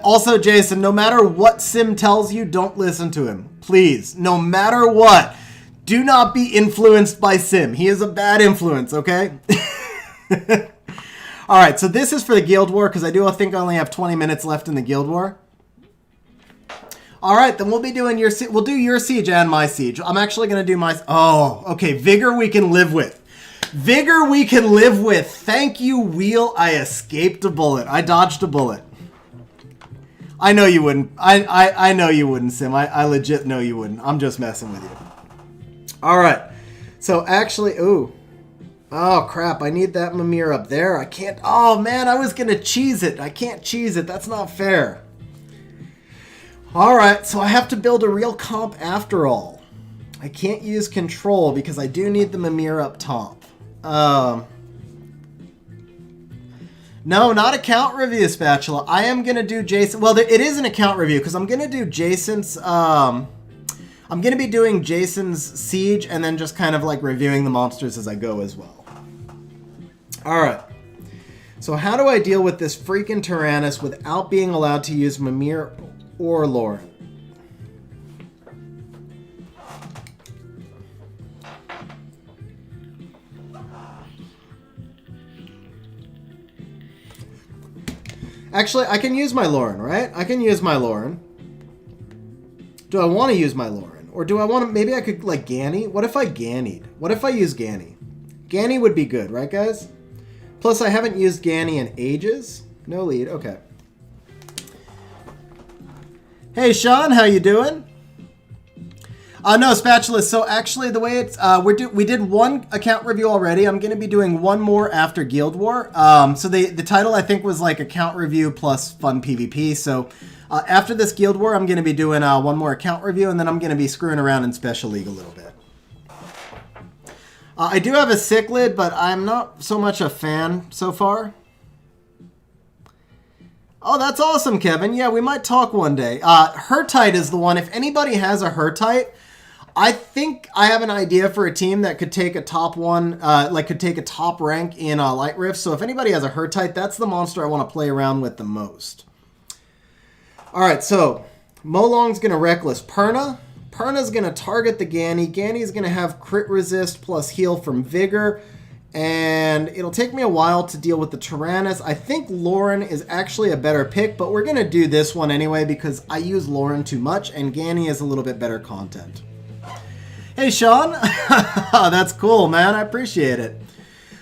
Also, Jason, no matter what Sim tells you, don't listen to him. Please, no matter what, do not be influenced by Sim. He is a bad influence, okay? All right, so this is for the Guild War, because I do think I only have 20 minutes left in the Guild War. All right, then we'll be doing we'll do your siege and my siege. I'm actually going to do my... Oh, okay, Vigor we can live with. Vigor we can live with. Thank you, Wheel. I escaped a bullet. I dodged a bullet. I know you wouldn't. I know you wouldn't, Sim. I legit know you wouldn't. I'm just messing with you. All right. So actually, ooh. Oh, crap. I need that Mimir up there. I can't. Oh, man. I was going to cheese it. I can't cheese it. That's not fair. All right. So I have to build a real comp after all. I can't use control because I do need the Mimir up top. No, not account review, Spatula. I am going to do Jason. Well, it is an account review because I'm going to do Jason's. I'm going to be doing Jason's Siege and then just kind of like reviewing the monsters as I go as well. All right. So how do I deal with this freaking Tyrannus without being allowed to use Mimir or Lauren? Actually, I can use my Lauren, right? I can use my Lauren. Do I want to use my Lauren? Or do I want to... Maybe I could, like, Ganny? What if I Gannied? What if I use Ganny? Ganny would be good, right, guys? Plus, I haven't used Ganny in ages. No lead. Okay. Hey, Sean. How you doing? No, Spatula. So, actually, the way it's... we did one account review already. I'm going to be doing one more after Guild War. So, the title, I think, was, like, account review plus fun PvP. So... after this Guild War, I'm going to be doing one more account review, and then I'm going to be screwing around in Special League a little bit. I do have a Cichlid, but I'm not so much a fan so far. Oh, that's awesome, Kevin. Yeah, we might talk one day. Hertite is the one. If anybody has a Hertite, I think I have an idea for a team that could take a top one, could take a top rank in Light Rift. So if anybody has a Hertite, that's the monster I want to play around with the most. All right, so Molong's going to Reckless Perna. Perna's going to target the Ganny. Ganny's going to have crit resist plus heal from Vigor. And it'll take me a while to deal with the Tyrannus. I think Lauren is actually a better pick, but we're going to do this one anyway because I use Lauren too much and Ganny is a little bit better content. Hey, Sean. That's cool, man. I appreciate it.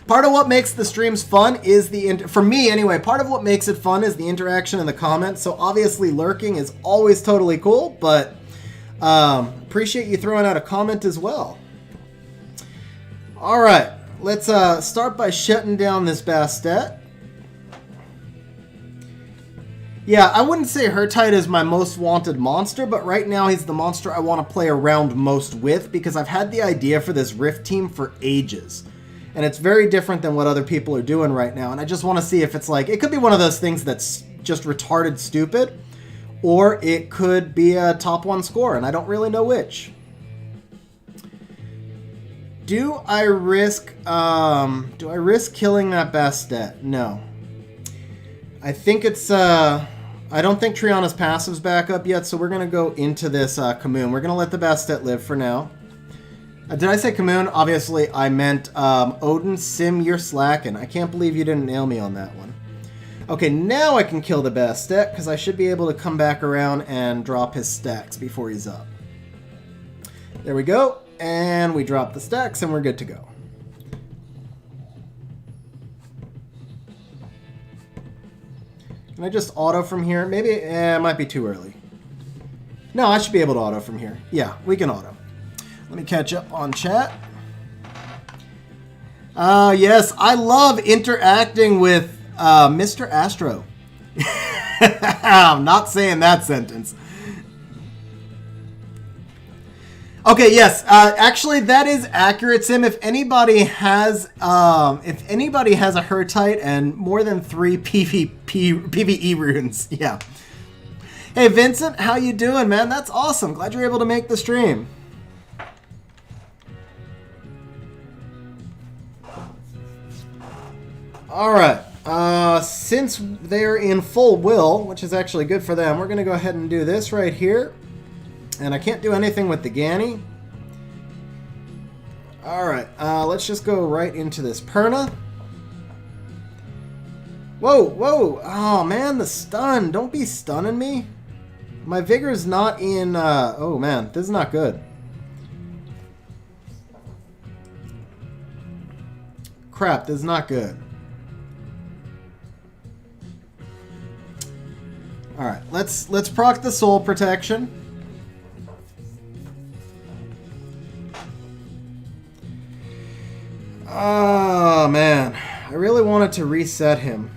Part of what makes the streams fun is for me anyway, part of what makes it fun is the interaction in the comments. So obviously lurking is always totally cool, but appreciate you throwing out a comment as well. All right, let's start by shutting down this Bastet. Yeah, I wouldn't say Hertite is my most wanted monster, but right now he's the monster I want to play around most with because I've had the idea for this Rift team for ages. And it's very different than what other people are doing right now. And I just want to see if it's like... It could be one of those things that's just retarded stupid. Or it could be a top one score. And I don't really know which. Do I risk killing that Bastet? No. I think it's... I don't think Triana's passive's back up yet. So we're going to go into this Commune. We're going to let the Bastet live for now. Did I say Commune? Obviously, I meant Odin. Sim, you're slacking. I can't believe you didn't nail me on that one. Okay, now I can kill the Bastet, because I should be able to come back around and drop his stacks before he's up. There we go. And we drop the stacks, and we're good to go. Can I just auto from here? Maybe it might be too early. No, I should be able to auto from here. Yeah, we can auto. Let me catch up on chat. Yes, I love interacting with Mr. Astro. I'm not saying that sentence. Okay, yes. Actually, that is accurate, Sim. If anybody has a Hertite and more than 3 PvE runes, yeah. Hey, Vincent, how you doing, man? That's awesome. Glad you're able to make the stream. Alright, since they're in full will, which is actually good for them, we're going to go ahead and do this right here. And I can't do anything with the Ganny. Alright, let's just go right into this Perna. Whoa, whoa, oh man, the stun, don't be stunning me. My Vigor's not in, oh man, this is not good. crap, this is not good. Alright, let's proc the soul protection. Oh man, I really wanted to reset him,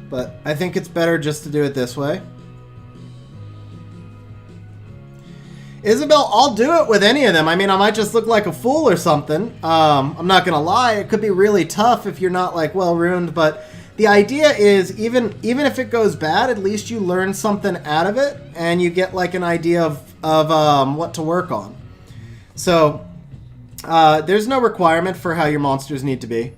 but I think it's better just to do it this way. Isabel, I'll do it with any of them. I mean, I might just look like a fool or something. I'm not gonna lie, it could be really tough if you're not like well ruined, but the idea is even if it goes bad, at least you learn something out of it and you get like an idea of what to work on. So there's no requirement for how your monsters need to be.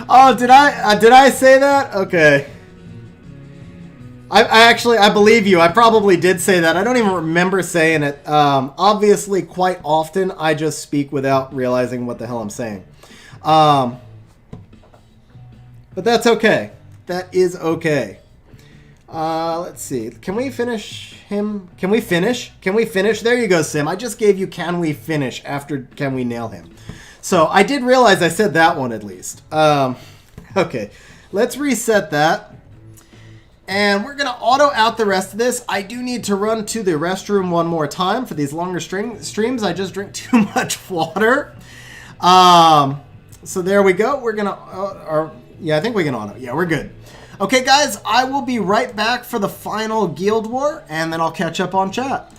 Oh, did I say that? Okay. I believe you. I probably did say that. I don't even remember saying it. Obviously, quite often, I just speak without realizing what the hell I'm saying. But that's okay. That is okay. Let's see. Can we finish him? Can we finish? Can we finish? There you go, Sim. I just gave you can we finish after can we nail him. So I did realize I said that one at least. Okay. Let's reset that. And we're going to auto out the rest of this. I do need to run to the restroom one more time for these longer streams. I just drink too much water. So there we go. We're going to... yeah, I think we can auto. Yeah, we're good. Okay, guys, I will be right back for the final Guild War, and then I'll catch up on chat.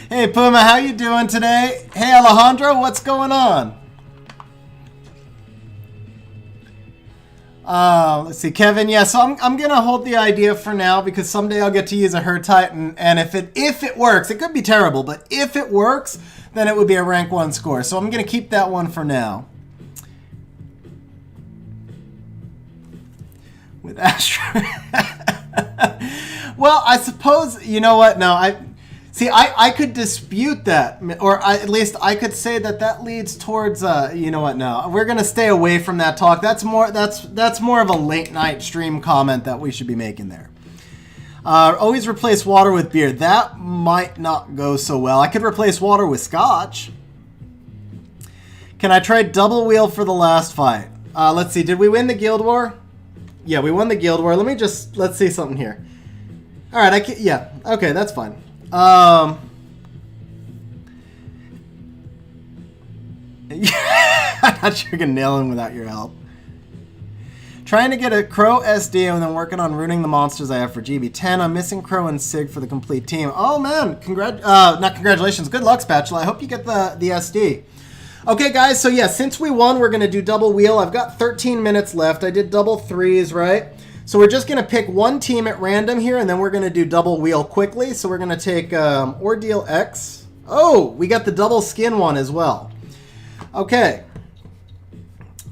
Hey Puma, how you doing today? Hey Alejandro, what's going on? Let's see, Kevin. Yeah, so I'm gonna hold the idea for now because someday I'll get to use a Herd Titan, and if it works, it could be terrible, but if it works, then it would be a rank 1 score. So I'm gonna keep that one for now. With Astro. Well, I suppose, you know what? No, I could dispute that, or at least I could say that leads towards, you know what? No, we're gonna stay away from that talk. That's more of a late night stream comment that we should be making there. Always replace water with beer. That might not go so well. I could replace water with scotch. Can I try double wheel for the last fight? Let's see. Did we win the Guild War? Yeah, we won the Guild War. Let's see something here. All right, yeah, okay, that's fine. I'm not sure you can nail him without your help. Trying to get a Crow SD and then working on ruining the monsters I have for GB10. I'm missing Crow and Sig for the complete team. Oh man, not congratulations. Good luck, Spatula. I hope you get the SD. Okay, guys, so yeah, since we won, we're going to do double wheel. I've got 13 minutes left. I did double threes, right? So we're just going to pick one team at random here, and then we're going to do double wheel quickly. So we're going to take Ordeal X. Oh, we got the double skin one as well. Okay.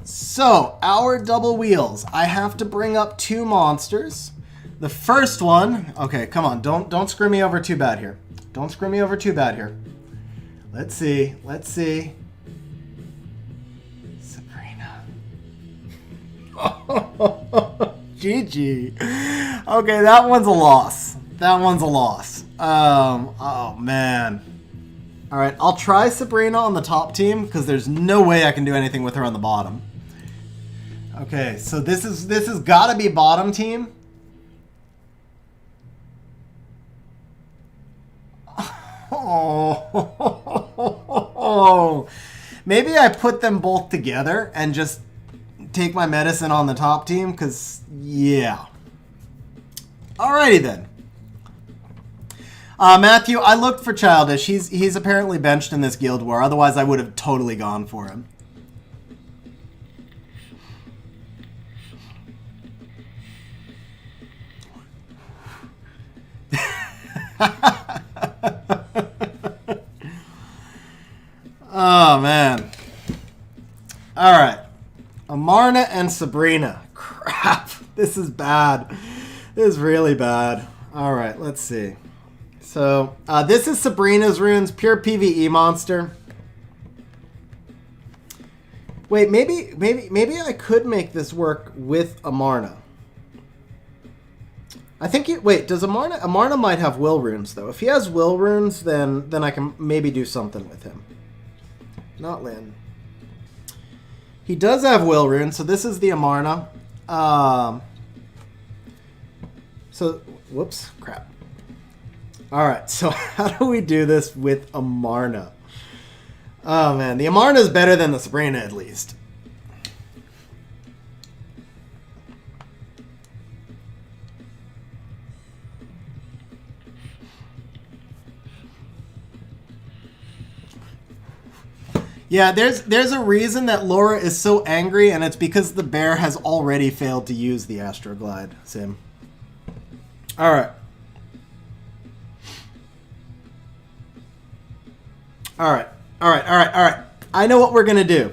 So, our double wheels. I have to bring up 2 monsters. The first one... Okay, come on. Don't screw me over too bad here. Don't screw me over too bad here. Let's see. Let's see. Sabrina. GG. Okay, that one's a loss. That one's a loss. Oh, man. All right, I'll try Sabrina on the top team because there's no way I can do anything with her on the bottom. Okay, so this has got to be bottom team. Oh, maybe I put them both together and just take my medicine on the top team because, yeah. Alrighty then. Matthew, I looked for Childish. He's apparently benched in this guild war. Otherwise, I would have totally gone for him. Oh, man. All right. Amarna and Sabrina. Crap. This is bad. This is really bad. All right, let's see. So, this is Sabrina's runes, pure PvE monster. Wait, maybe I could make this work with Amarna. I think wait, does Amarna might have will runes though. If he has will runes, then I can maybe do something with him. Not Lynn. He does have will runes, so this is the Amarna. So, whoops, crap. All right, so how do we do this with Amarna? Oh man, the Amarna is better than the Sabrina at least. Yeah, there's a reason that Laura is so angry, and it's because the bear has already failed to use the Astroglide sim. All right. All right. I know what we're going to do.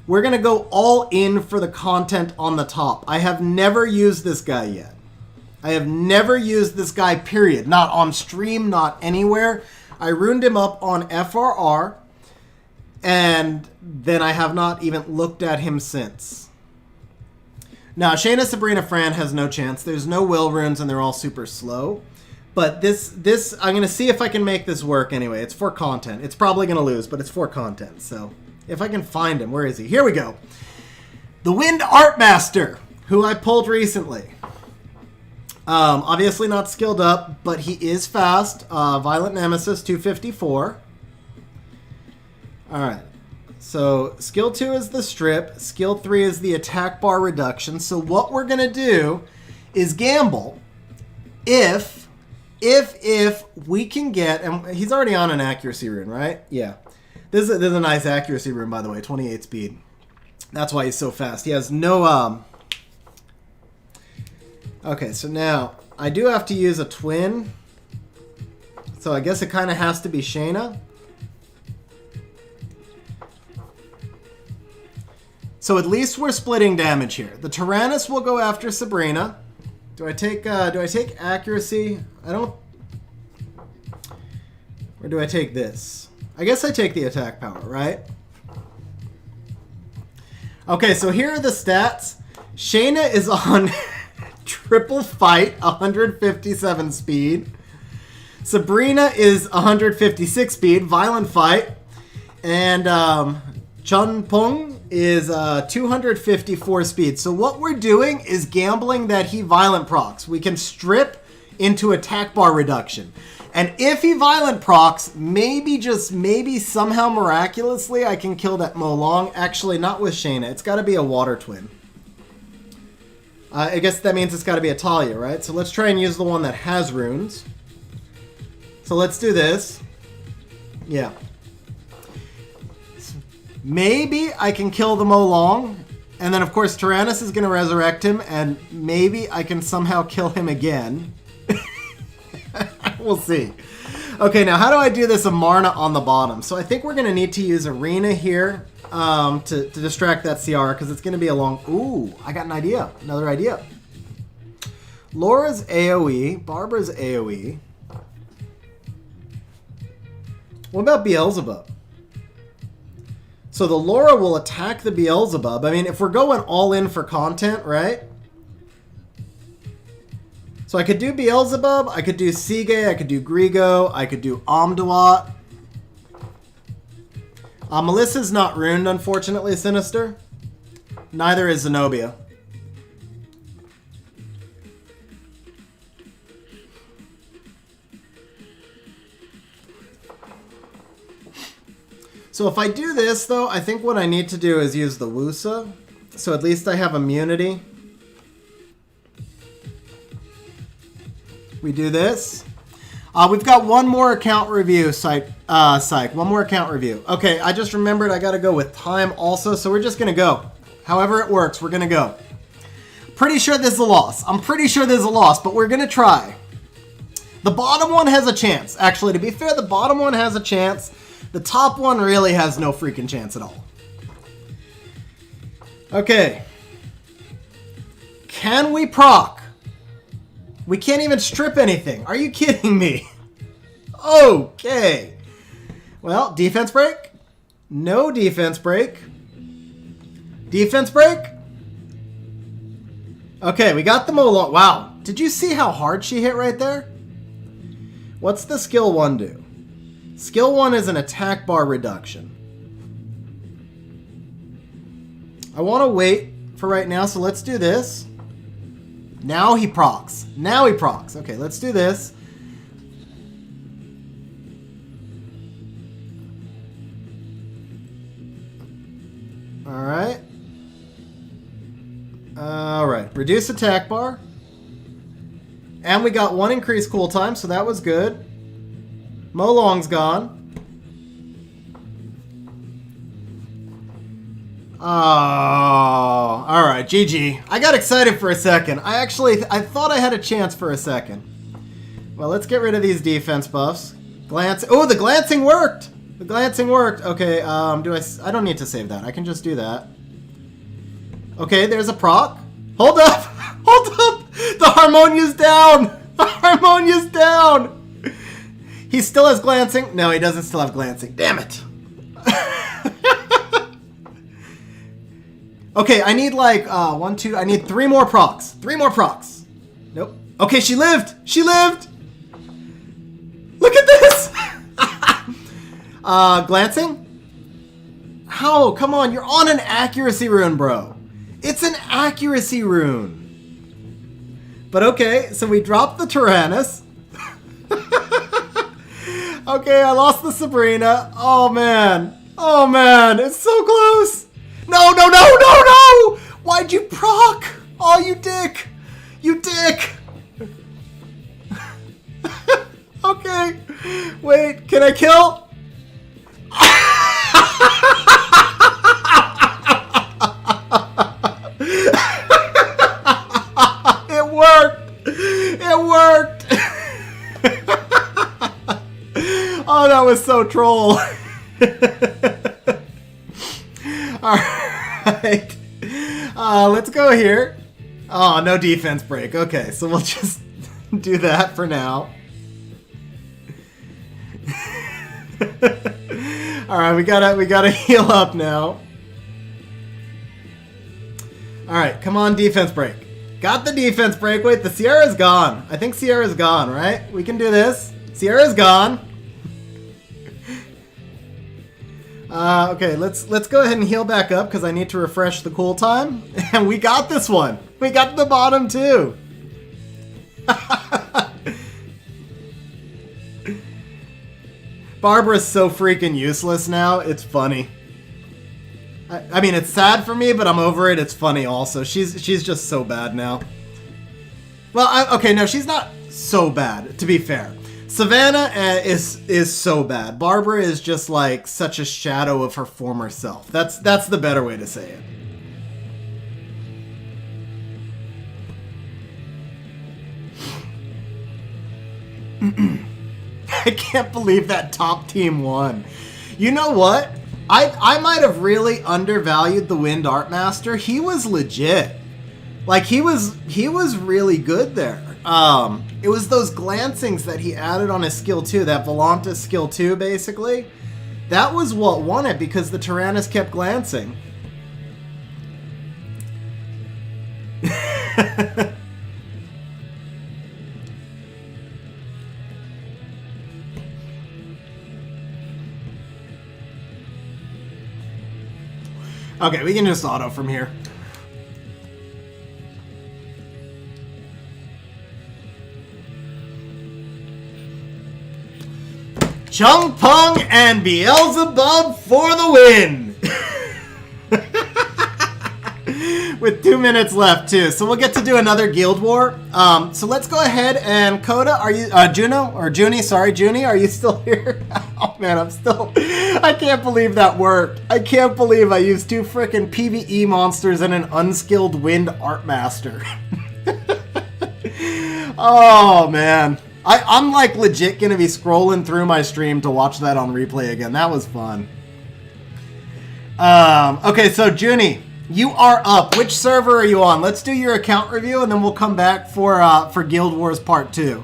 We're going to go all in for the content on the top. I have never used this guy yet. I have never used this guy, period. Not on stream, not anywhere. I ruined him up on FRR, and then I have not even looked at him since. Now, Shayna, Sabrina, Fran has no chance. There's no will runes, and they're all super slow. But this, I'm going to see if I can make this work anyway. It's for content. It's probably going to lose, but it's for content. So, if I can find him, where is he? Here we go. The Wind Art Master, who I pulled recently. Obviously not skilled up, but he is fast. Violent Nemesis, 254. Alright. So, skill 2 is the strip. Skill 3 is the attack bar reduction. So, what we're going to do is gamble if we can get... And he's already on an accuracy rune, right? Yeah. This is a nice accuracy rune, by the way. 28 speed. That's why he's so fast. He has no... Okay, so now, I do have to use a twin. So I guess it kind of has to be Shayna. So at least we're splitting damage here. The Tyrannus will go after Sabrina. Do I take accuracy? I don't... Or do I take this? I guess I take the attack power, right? Okay, so here are the stats. Shayna is on... Triple fight, 157 speed. Sabrina is 156 speed, violent fight. And Chun Pung is 254 speed. So what we're doing is gambling that he violent procs. We can strip into attack bar reduction. And if he violent procs, maybe, just maybe, somehow miraculously, I can kill that Molong. Actually, not with Shayna. It's got to be a water twin. I guess that means it's got to be a Talia, right? So let's try and use the one that has runes. So let's do this. Yeah. Maybe I can kill the Molong. And then, of course, Tyrannus is going to resurrect him. And maybe I can somehow kill him again. We'll see. Okay, now how do I do this Amarna on the bottom? So I think we're going to need to use Arena here. To distract that CR, because it's going to be a long... Ooh, I got an idea. Another idea. Laura's AoE. Barbara's AoE. What about Beelzebub? So the Laura will attack the Beelzebub. I mean, if we're going all in for content, right? So I could do Beelzebub, I could do Sige, I could do Grigo, I could do Amduat. Melissa's not ruined, unfortunately, Sinister. Neither is Zenobia. So if I do this, though, I think what I need to do is use the Wusa. So at least I have immunity. We do this. We've got one more account review, Psych. One more account review. Okay, I just remembered I got to go with time also, so we're just going to go. However it works, we're going to go. Pretty sure this is a loss. I'm pretty sure this is a loss, but we're going to try. The bottom one has a chance. Actually, to be fair, the bottom one has a chance. The top one really has no freaking chance at all. Okay. Can we proc? We can't even strip anything. Are you kidding me? Okay. Well, defense break. No defense break. Defense break. Okay, we got the Molong. Wow. Did you see how hard she hit right there? What's the skill 1 do? Skill 1 is an attack bar reduction. I want to wait for right now, so let's do this. Now he procs. Now he procs. Okay, let's do this. Alright. Alright. Reduce attack bar. And we got 1 increased cooltime, so that was good. Molong's gone. Oh, alright, GG. I got excited for a second. I thought I had a chance for a second. Well, let's get rid of these defense buffs. Glance. Oh, the glancing worked! The glancing worked. Okay, I don't need to save that. I can just do that. Okay, there's a proc. Hold up! Hold up! The Harmonia's down! The Harmonia's down! He still has glancing. No, he doesn't still have glancing. Damn it! Okay, I need like, 1, 2, I need 3 more procs. 3 more procs. Nope. Okay, she lived! She lived! Look at this! Glancing? How? Come on, you're on an accuracy rune, bro. It's an accuracy rune. But okay, so we dropped the Tyrannus. Okay, I lost the Sabrina. Oh, man. Oh, man, it's so close. No, no, no, no, no! Why'd you proc? Oh, you dick! You dick! Okay. Wait, can I kill? It worked! It worked! Oh, that was so troll. Alright. Let's go here. Oh, no defense break. Okay, so we'll just do that for now. Alright, we gotta heal up now. Alright, come on, defense break. Got the defense break. Wait, the Sierra's gone. I think Sierra's gone, right? We can do this. Sierra's gone. Okay, let's go ahead and heal back up because I need to refresh the cool time. And we got this one. We got the bottom too. Barbara's so freaking useless now. It's funny. I mean, it's sad for me, but I'm over it. It's funny also. She's just so bad now. Well, okay, no, she's not so bad, to be fair. Savannah is so bad. Barbara is just like such a shadow of her former self. That's the better way to say it. I can't believe that top team won. You know what? I might have really undervalued the Wind Art Master. He was legit. Like he was really good there. It was those glancings that he added on his skill 2, that Volantis skill 2 basically. That was what won it because the Tyrannus kept glancing. Okay, we can just auto from here. Chung Pung and Beelzebub for the win! With 2 minutes left, too. So we'll get to do another Guild War. So let's go ahead and... Coda, are you... Juno? Or Junie, sorry. Junie, are you still here? Oh, man, I'm still... I can't believe that worked. I can't believe I used 2 frickin' PvE monsters and an unskilled Wind Art Master. Oh, man. I'm like legit gonna be scrolling through my stream to watch that on replay again. That was fun. Okay, so Junie, you are up. Which server are you on? Let's do your account review, and then we'll come back for Guild Wars Part 2.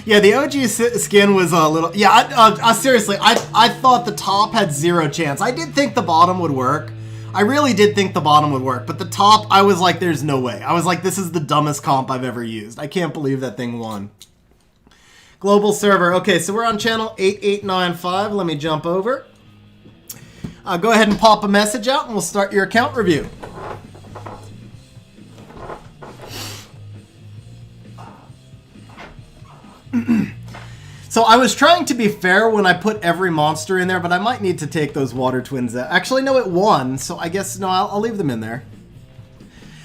Yeah, the OG skin was a little... Yeah, seriously, I thought the top had 0 chance. I did think the bottom would work. I really did think the bottom would work. But the top, I was like, there's no way. I was like, this is the dumbest comp I've ever used. I can't believe that thing won. Global server. Okay, so we're on channel 8895. Let me jump over. Go ahead and pop a message out, and we'll start your account review. So I was trying to be fair when I put every monster in there, but I might need to take those water twins out. Actually, no, it won, so I guess, no, I'll leave them in there.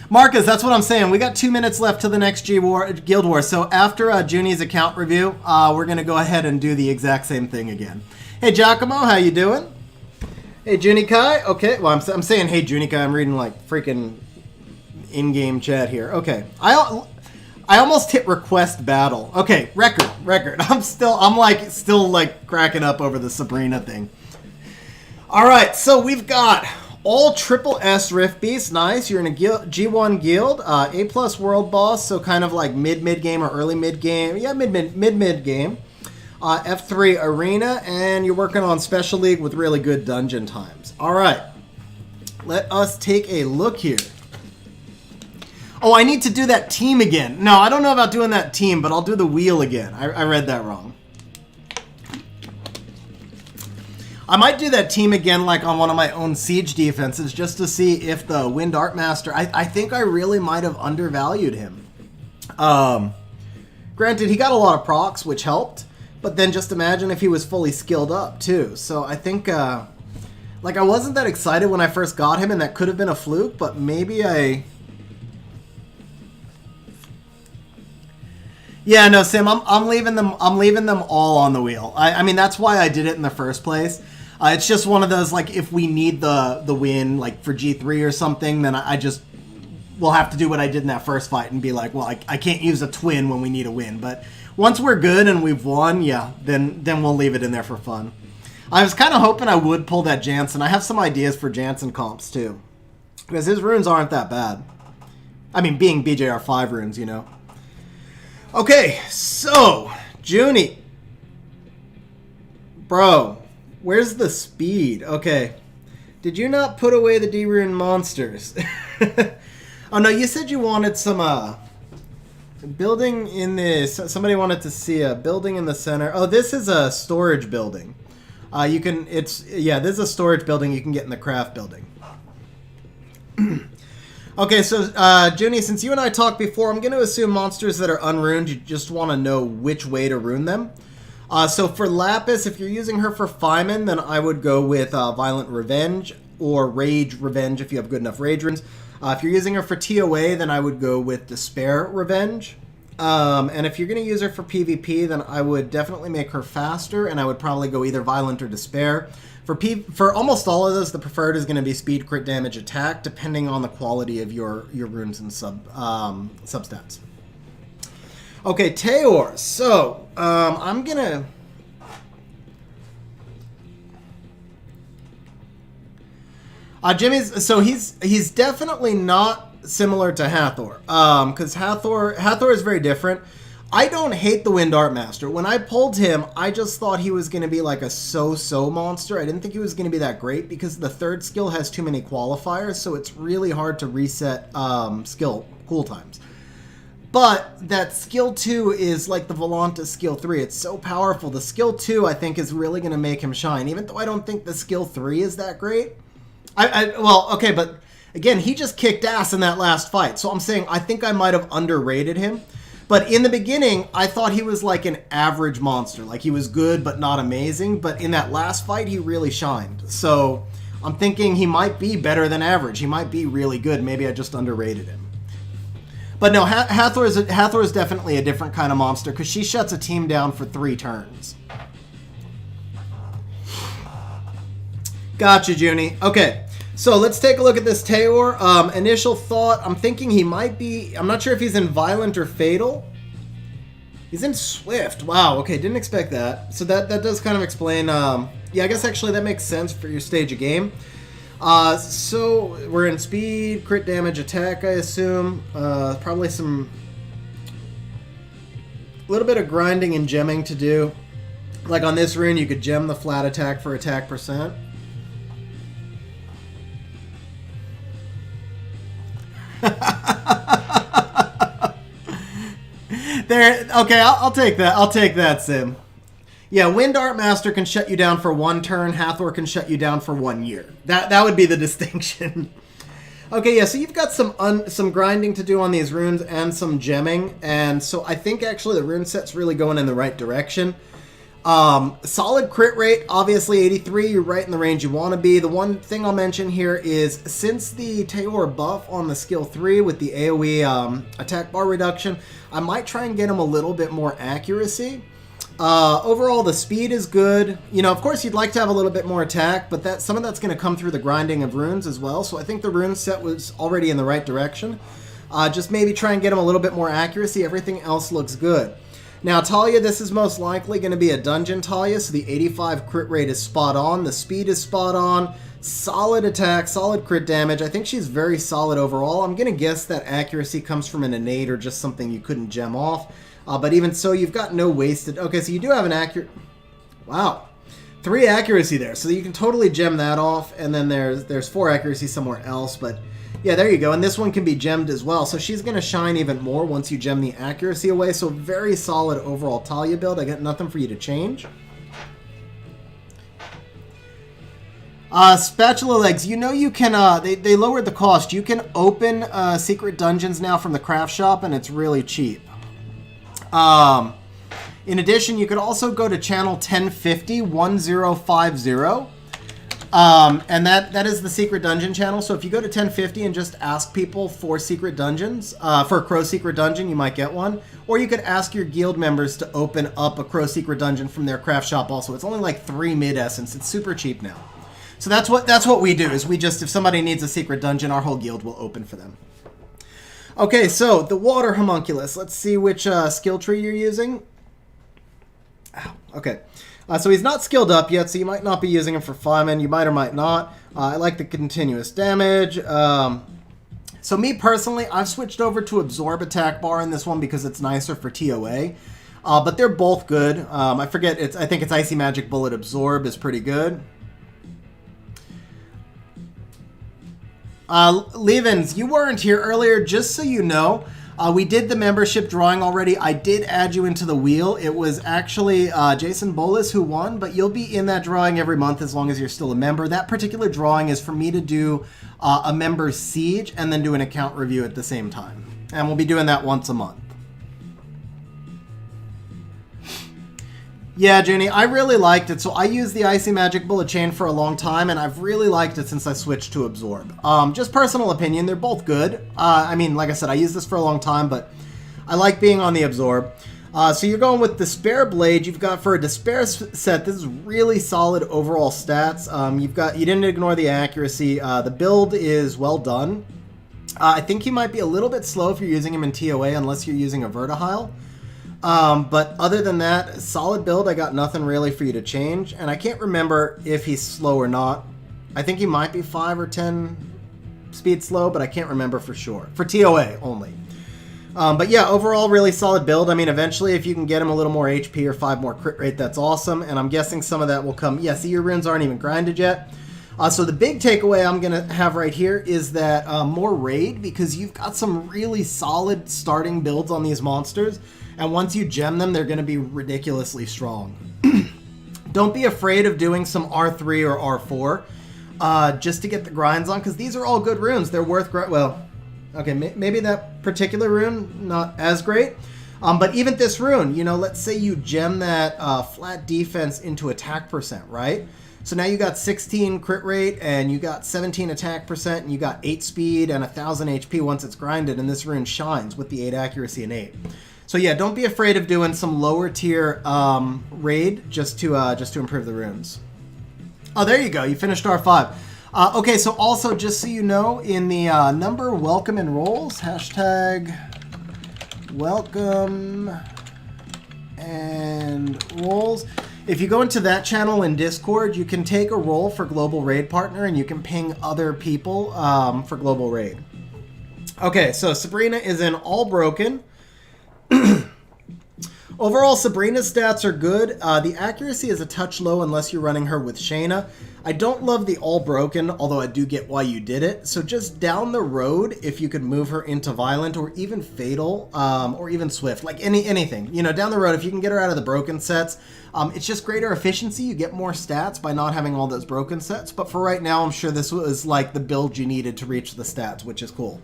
Marcus, that's what I'm saying. We got 2 minutes left to the next Guild War. So after Junie's account review, we're going to go ahead and do the exact same thing again. Hey, Giacomo, how you doing? Hey, Junie Kai. Okay, well, I'm saying hey, Junie Kai. I'm reading, like, freaking in-game chat here. Okay. I almost hit request battle. Okay, record. I'm still cracking up over the Sabrina thing. All right, so we've got all triple S Rift Beasts. Nice. You're in a G1 guild, A+ world boss, so kind of like mid game or early mid game. Yeah, mid game. F3 arena, and you're working on special league with really good dungeon times. All right, let us take a look here. Oh, I need to do that team again. No, I don't know about doing that team, but I'll do the wheel again. I read that wrong. I might do that team again, like on one of my own siege defenses, just to see if the Wind Art Master... I think I really might have undervalued him. Granted, he got a lot of procs, which helped, but then just imagine if he was fully skilled up, too. So I think... like, I wasn't that excited when I first got him, and that could have been a fluke, but maybe I... Yeah, no, Sim, I'm leaving them all on the wheel. I mean, that's why I did it in the first place. It's just one of those, like, if we need the win, like, for G3 or something, then I just will have to do what I did in that first fight and be like, well, I can't use a twin when we need a win. But once we're good and we've won, yeah, then we'll leave it in there for fun. I was kind of hoping I would pull that Jansen. I have some ideas for Jansen comps, too. Because his runes aren't that bad. I mean, being BJR5 runes, you know. Okay, so, Junie. Bro, where's the speed? Okay. Did you not put away the D-rune monsters? Oh, no, you said you wanted some, building in this. Somebody wanted to see a building in the center. Oh, this is a storage building. This is a storage building you can get in the craft building. Okay, so, Junie, since you and I talked before, I'm going to assume monsters that are unruined, you just want to know which way to rune them. So for Lapis, if you're using her for Feynman, then I would go with Violent Revenge or Rage Revenge if you have good enough Rage runes. If you're using her for TOA, then I would go with Despair Revenge. And if you're going to use her for PvP, then I would definitely make her faster, and I would probably go either Violent or Despair. For almost all of those, the preferred is going to be speed, crit damage, attack, depending on the quality of your runes and substats. Okay, Teor. So, I'm going to... Jimmy's... So, he's definitely not similar to Hathor. Because Hathor is very different. I don't hate the Wind Art Master. When I pulled him, I just thought he was going to be like a so-so monster. I didn't think he was going to be that great because the third skill has too many qualifiers, so it's really hard to reset skill cool times. But that skill 2 is like the Volanta skill 3. It's so powerful. The skill 2, I think, is really going to make him shine, even though I don't think the skill 3 is that great. Well, okay, but again, he just kicked ass in that last fight. So I'm saying I think I might have underrated him. But in the beginning, I thought he was like an average monster. Like he was good, but not amazing. But in that last fight, he really shined. So I'm thinking he might be better than average. He might be really good. Maybe I just underrated him. But no, Hathor is definitely a different kind of monster because she shuts a team down for 3 turns. Gotcha, Junie. Okay, so let's take a look at this Taeor. Initial thought, I'm thinking he might be... I'm not sure if he's in Violent or Fatal. He's in Swift. Wow, okay, didn't expect that. So that does kind of explain... yeah, I guess actually that makes sense for your stage of game. So we're in speed, crit damage, attack, I assume. Probably some... a little bit of grinding and gemming to do. Like on this rune, you could gem the flat attack for attack percent. There, okay, I'll take that. I'll take that, Sim. Yeah, Wind Art Master can shut you down for 1 turn. Hathor can shut you down for 1 year. That would be the distinction. Okay, yeah, so you've got some grinding to do on these runes and some gemming, and so I think actually the rune set's really going in the right direction. Solid crit rate, obviously 83, you're right in the range you want to be. The one thing I'll mention here is since the Taeor buff on the skill 3 with the AoE attack bar reduction, I might try and get him a little bit more accuracy. Overall, the speed is good. You know, of course, you'd like to have a little bit more attack, but some of that's going to come through the grinding of runes as well. So I think the rune set was already in the right direction. Just maybe try and get him a little bit more accuracy. Everything else looks good. Now, Talia, this is most likely going to be a dungeon Talia, so the 85 crit rate is spot on. The speed is spot on. Solid attack, solid crit damage. I think she's very solid overall. I'm going to guess that accuracy comes from an innate or just something you couldn't gem off. But even so, you've got no wasted... Okay, so you do have an accurate... Wow. 3 accuracy there. So you can totally gem that off. And then there's 4 accuracy somewhere else. But yeah, there you go. And this one can be gemmed as well. So she's going to shine even more once you gem the accuracy away. So very solid overall Talia build. I got nothing for you to change. Spatula Legs, you know you can, they lowered the cost. You can open secret dungeons now from the craft shop, and it's really cheap. In addition, you could also go to channel 1050, 1050, and that is the secret dungeon channel. So if you go to 1050 and just ask people for secret dungeons, for a Crow secret dungeon, you might get one. Or you could ask your guild members to open up a Crow secret dungeon from their craft shop also. It's only like 3 mid-essence. It's super cheap now. So that's what we do, is we just, if somebody needs a secret dungeon, our whole guild will open for them. Okay, so the water homunculus. Let's see which skill tree you're using. Ow, okay. So he's not skilled up yet, so you might not be using him for Flyman. You might or might not. I like the continuous damage. So me personally, I've switched over to Absorb Attack Bar in this one because it's nicer for TOA. But they're both good. I forget, I think it's Icy Magic Bullet Absorb is pretty good. Levens, you weren't here earlier, just so you know. We did the membership drawing already. I did add you into the wheel. It was actually Jason Bolas who won, but you'll be in that drawing every month as long as you're still a member. That particular drawing is for me to do a member's siege and then do an account review at the same time. And we'll be doing that once a month. Yeah, Junie, I really liked it. So I used the Icy Magic Bullet Chain for a long time, and I've really liked it since I switched to Absorb. Just personal opinion, they're both good. I mean, like I said, I used this for a long time, but I like being on the Absorb. So you're going with Despair Blade. You've got, for a Despair set, this is really solid overall stats. You didn't ignore the accuracy. The build is well done. I think you might be a little bit slow if you're using him in TOA, unless you're using a Vertihile. But other than that, solid build. I got nothing really for you to change. And I can't remember if he's slow or not. I think he might be 5 or 10 speed slow, but I can't remember for sure. For TOA only. But yeah, overall, really solid build. I mean, eventually, if you can get him a little more HP or 5 more crit rate, that's awesome. And I'm guessing some of that will come... Yeah, see, your runes aren't even grinded yet. So the big takeaway I'm going to have right here is that more raid, because you've got some really solid starting builds on these monsters, and once you gem them, they're going to be ridiculously strong. Don't be afraid of doing some R3 or R4 just to get the grinds on, because these are all good runes. They're worth... Well, okay, maybe that particular rune, not as great. But even this rune, you know, let's say you gem that flat defense into attack percent, right? So now you got 16 crit rate, and you got 17 attack percent, and you got 8 speed and 1000 HP once it's grinded, and this rune shines with the 8 accuracy and 8. So yeah, don't be afraid of doing some lower tier raid just to improve the runes. Oh, there you go. You finished R5. Okay, so also just so you know, in the number welcome and rolls, hashtag welcome and rolls. If you go into that channel in Discord, you can take a roll for Global Raid Partner, and you can ping other people for Global Raid. Okay, so Sabrina is in All Broken. Overall, Sabrina's stats are good. The accuracy is a touch low unless you're running her with Shayna. I don't love the All Broken, although I do get why you did it. So just down the road, if you could move her into Violent or even Fatal or even Swift, like anything. You know, down the road, if you can get her out of the broken sets, it's just greater efficiency. You get more stats by not having all those broken sets. But for right now, I'm sure this was like the build you needed to reach the stats, which is cool.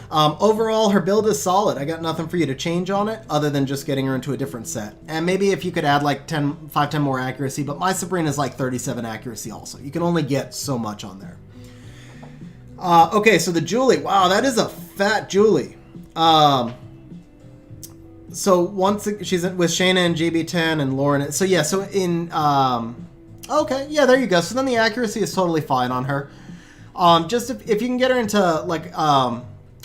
Overall, her build is solid. I got nothing for you to change on it other than just getting her into a different set. And maybe if you could add like 5-10 more accuracy, but my Sabrina is like 37 accuracy also. You can only get so much on there. Okay, so the Julie. Wow, that is a fat Julie. So once she's with Shayna and GB10 and Lauren. So yeah, so in... okay, yeah, there you go. So then the accuracy is totally fine on her. Just if you can get her into like...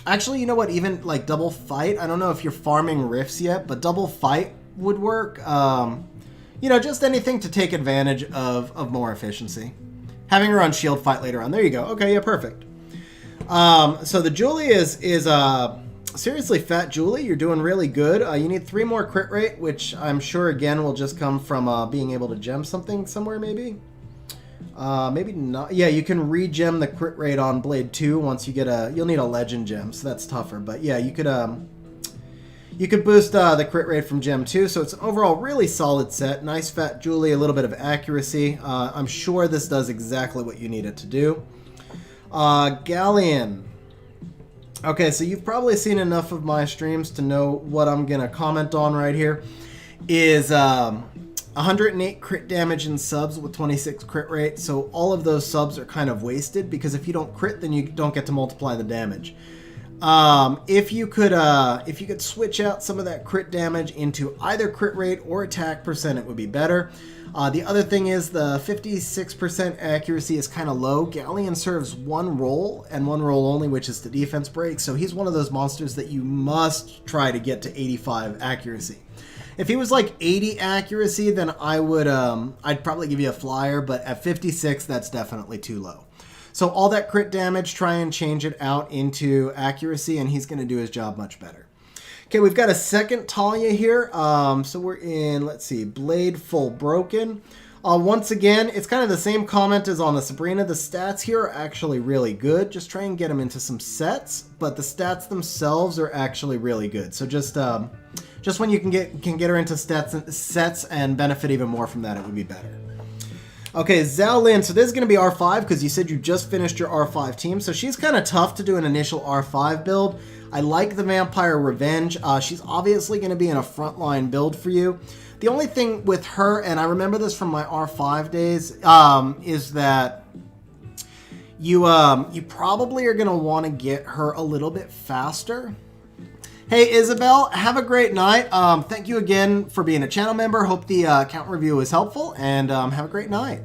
actually, you know what? Even like double fight. I don't know if you're farming rifts yet, but double fight would work. You know, just anything to take advantage of more efficiency. Having her on shield fight later on. There you go. Okay, yeah, perfect. So the Julie is seriously fat Julie. You're doing really good. You need 3 more crit rate, which I'm sure again will just come from being able to gem something somewhere maybe. Maybe not. Yeah, you can re-gem the crit rate on Blade 2 once you get you'll need a legend gem, so that's tougher. But yeah, you could boost the crit rate from gem 2, so it's an overall really solid set. Nice fat Julie, a little bit of accuracy. I'm sure this does exactly what you need it to do. Galleon. Okay, so you've probably seen enough of my streams to know what I'm gonna comment on right here. Is 108 crit damage in subs with 26 crit rate, so all of those subs are kind of wasted because if you don't crit, then you don't get to multiply the damage. If you could switch out some of that crit damage into either crit rate or attack percent, it would be better. The other thing is the 56% accuracy is kind of low. Galleon serves one roll and one roll only, which is the defense break, so he's one of those monsters that you must try to get to 85 accuracy. If he was like 80 accuracy, then I'd probably give you a flyer, but at 56, that's definitely too low. So all that crit damage, try and change it out into accuracy, and he's going to do his job much better. Okay, we've got a second Talia here. So we're in, let's see, Blade Full Broken. Once again, it's kind of the same comment as on the Sabrina. The stats here are actually really good. Just try and get them into some sets, but the stats themselves are actually really good. So just when you can get her into sets and benefit even more from that, it would be better. Okay, Zhao Lin. So this is going to be R5 because you said you just finished your R5 team. So she's kind of tough to do an initial R5 build. I like the Vampire Revenge. She's obviously going to be in a frontline build for you. The only thing with her, and I remember this from my R5 days, is that you probably are going to want to get her a little bit faster. Hey, Isabel, have a great night. Thank you again for being a channel member. Hope the account review was helpful, and have a great night.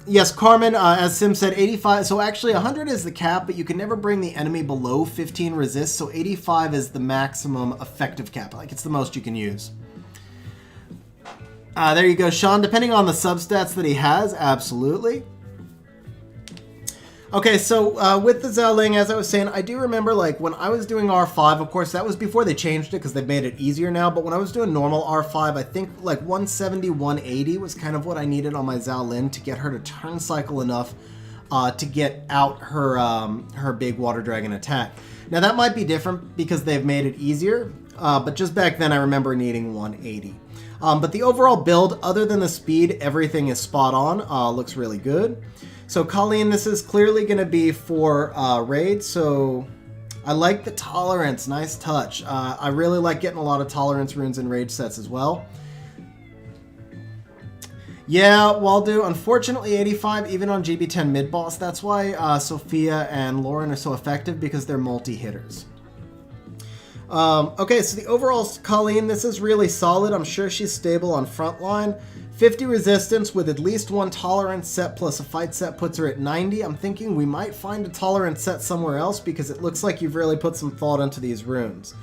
Yes, Carmen, as Sim said, 85. So actually, 100 is the cap, but you can never bring the enemy below 15 resist. So 85 is the maximum effective cap. Like, it's the most you can use. There you go, Sean. Depending on the substats that he has, absolutely. Okay, so with the Xiaoling, as I was saying, I do remember, like, when I was doing R5, of course, that was before they changed it because they've made it easier now, but when I was doing normal R5, I think, like, 170, 180 was kind of what I needed on my Xiaolin to get her to turn cycle enough to get out her big Water Dragon attack. Now, that might be different because they've made it easier, but just back then I remember needing 180. But the overall build, other than the speed, everything is spot on. Looks really good. So Colleen, this is clearly going to be for raid, so I like the tolerance. Nice touch. I really like getting a lot of tolerance runes in raid sets as well. Yeah, Waldo, unfortunately 85 even on GB10 mid-boss. That's why Sophia and Lauren are so effective, because they're multi-hitters. Okay, so the overall Colleen, this is really solid. I'm sure she's stable on frontline. 50 resistance with at least one tolerance set plus a fight set puts her at 90. I'm thinking we might find a tolerance set somewhere else because it looks like you've really put some thought into these runes.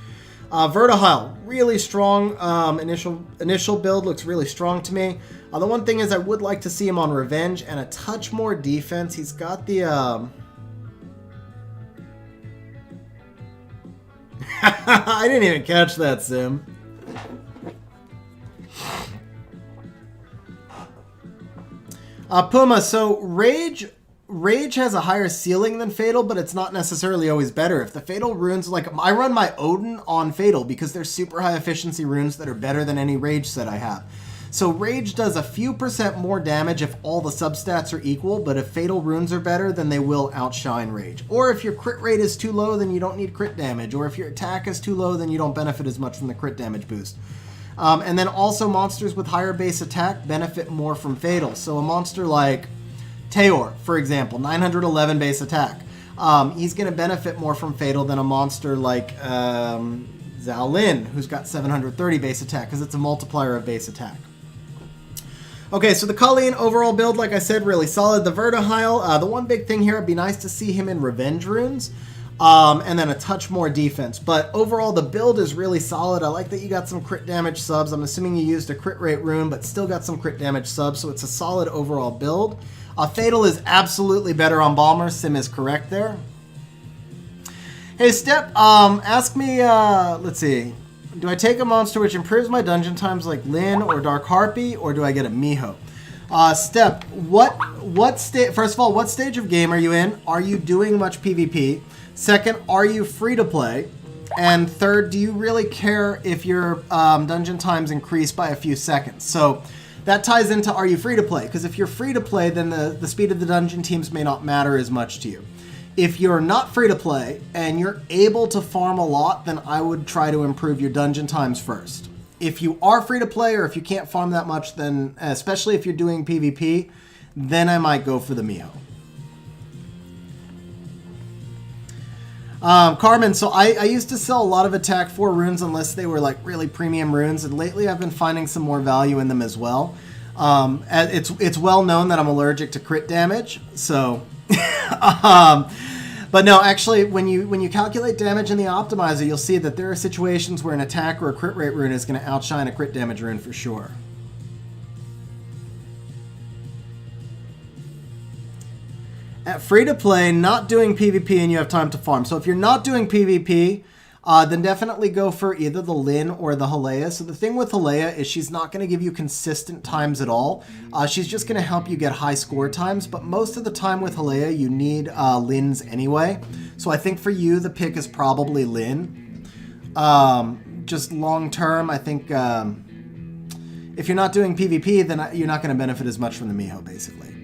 Vertihile, really strong. Initial build looks really strong to me. The one thing is I would like to see him on Revenge and a touch more defense. He's got the... I didn't even catch that, Sim. Puma, so Rage has a higher ceiling than Fatal, but it's not necessarily always better. If the Fatal runes, like, I run my Odin on Fatal because they're super high efficiency runes that are better than any Rage set I have. So Rage does a few % more damage if all the substats are equal, but if Fatal runes are better, then they will outshine Rage. Or if your crit rate is too low, then you don't need crit damage. Or if your attack is too low, then you don't benefit as much from the crit damage boost. And then also monsters with higher base attack benefit more from Fatal. So a monster like Teor, for example, 911 base attack. He's going to benefit more from Fatal than a monster like Xiaolin, who's got 730 base attack, because it's a multiplier of base attack. Okay, so the Colleen overall build, like I said, really solid. The Vertihile, the one big thing here, it'd be nice to see him in Revenge runes. And then a touch more defense. But overall, the build is really solid. I like that you got some crit damage subs. I'm assuming you used a crit rate rune, but still got some crit damage subs, so it's a solid overall build. Fatal is absolutely better on Bomber. Sim is correct there. Hey, Step, ask me, let's see. Do I take a monster which improves my dungeon times like Lyn or Dark Harpy, or do I get a Miho? Step, first of all, what stage of game are you in? Are you doing much PvP? Second, are you free to play? And third, do you really care if your dungeon times increase by a few seconds? So that ties into, are you free to play? Because if you're free to play, then the speed of the dungeon teams may not matter as much to you. If you're not free to play and you're able to farm a lot, then I would try to improve your dungeon times first. If you are free to play or if you can't farm that much, then especially if you're doing PvP, then I might go for the Miho. Carmen, so I used to sell a lot of attack 4 runes unless they were like really premium runes, and lately I've been finding some more value in them as well. It's well known that I'm allergic to crit damage, so but no, actually when you calculate damage in the optimizer, you'll see that there are situations where an attack or a crit rate rune is going to outshine a crit damage rune for sure. At free-to-play, not doing PvP and you have time to farm. So if you're not doing PvP, then definitely go for either the Lyn or the Halea. So the thing with Halea is she's not going to give you consistent times at all. She's just going to help you get high score times, but most of the time with Halea, you need Lyns anyway. So I think for you, the pick is probably Lyn. Just long-term, I think if you're not doing PvP, then you're not going to benefit as much from the Miho, basically.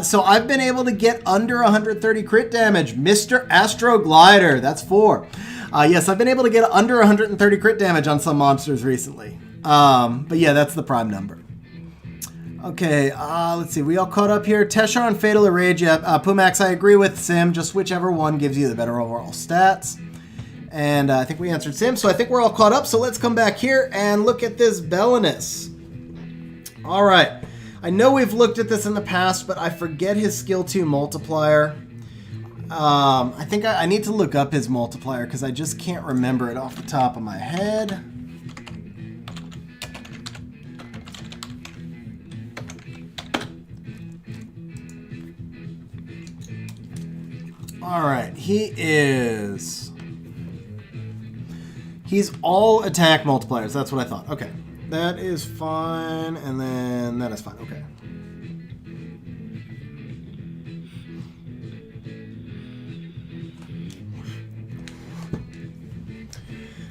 So I've been able to get under 130 crit damage. Mr. Astro Glider, that's 4. Yes, I've been able to get under 130 crit damage on some monsters recently. But yeah, that's the prime number. Okay, let's see. We all caught up here. Teshar and Fatal or Rage. Yeah, Pumax, I agree with Sim. Just whichever one gives you the better overall stats. And I think we answered Sim, so I think we're all caught up. So let's come back here and look at this Belinus. All right. I know we've looked at this in the past, but I forget his skill 2 multiplier. I think I need to look up his multiplier because I just can't remember it off the top of my head. Alright, he's all attack multipliers. That's what I thought. Okay. That is fine, and then that is fine. Okay.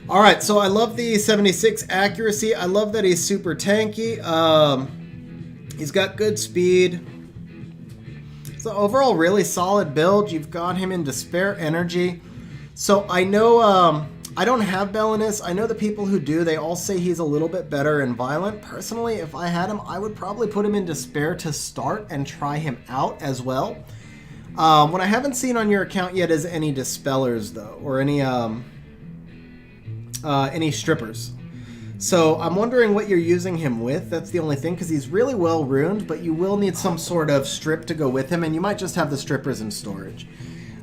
Alright, so I love the 76 accuracy. I love that he's super tanky. He's got good speed. So overall, really solid build. You've got him in Despair Energy. So I know I don't have Belinus. I know the people who do, they all say he's a little bit better in Violent. Personally, if I had him, I would probably put him in Despair to start and try him out as well. What I haven't seen on your account yet is any Dispellers, though, or any Strippers. So I'm wondering what you're using him with. That's the only thing, because he's really well runed, but you will need some sort of strip to go with him, and you might just have the Strippers in storage.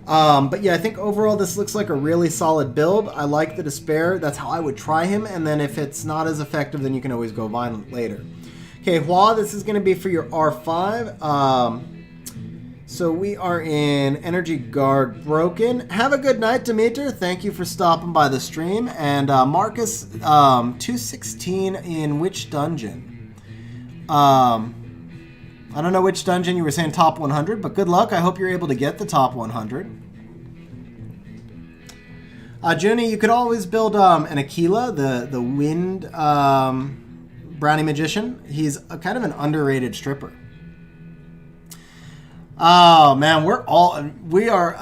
But yeah, I think overall this looks like a really solid build. I like the Despair. That's how I would try him, and then if it's not as effective, then you can always go Violent later. Okay, Hua, this is going to be for your R5. So we are in Energy Guard Broken. Have a good night, Demeter. Thank you for stopping by the stream. And Marcus, 216 in which dungeon? I don't know which dungeon you were saying top 100, but good luck. I hope you're able to get the top 100. Junie, you could always build an Aquila, the Wind Brownie Magician. He's kind of an underrated stripper. Oh man, we are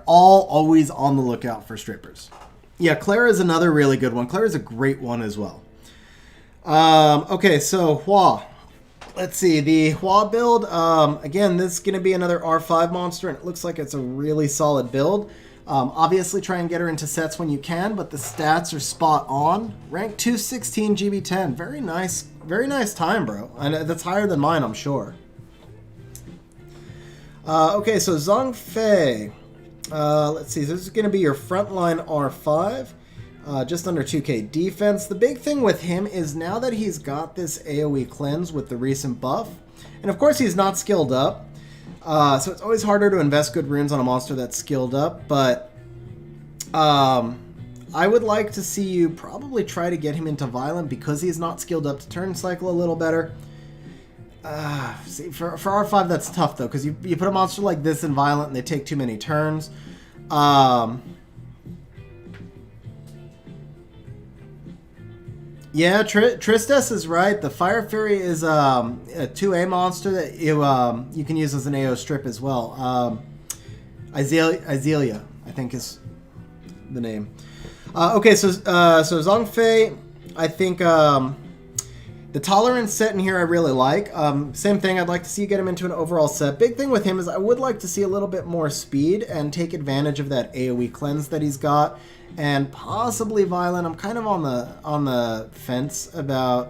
all always on the lookout for strippers. Yeah, Clara is another really good one. Clara's a great one as well. Okay, so Hua. Let's see, the Hua build, again, this is going to be another R5 monster, and it looks like it's a really solid build. Obviously, try and get her into sets when you can, but the stats are spot on. Rank 216 GB10. Very nice time, bro. And that's higher than mine, I'm sure. Okay, so Zhang Fei. Let's see, this is going to be your frontline R5. Just under 2k defense. The big thing with him is now that he's got this AoE cleanse with the recent buff, and of course he's not skilled up, so it's always harder to invest good runes on a monster that's skilled up, but I would like to see you probably try to get him into Violent because he's not skilled up to turn cycle a little better. See, for R5 that's tough though, because you put a monster like this in Violent and they take too many turns. Yeah, Tristes is right. The Fire Fury is a 2A monster that you can use as an AO strip as well. Izelia, I think is the name. Okay, so Zhang Fei, I think the Tolerance set in here I really like. Same thing, I'd like to see you get him into an overall set. Big thing with him is I would like to see a little bit more speed and take advantage of that AoE cleanse that he's got. And possibly Violent. I'm kind of on the fence about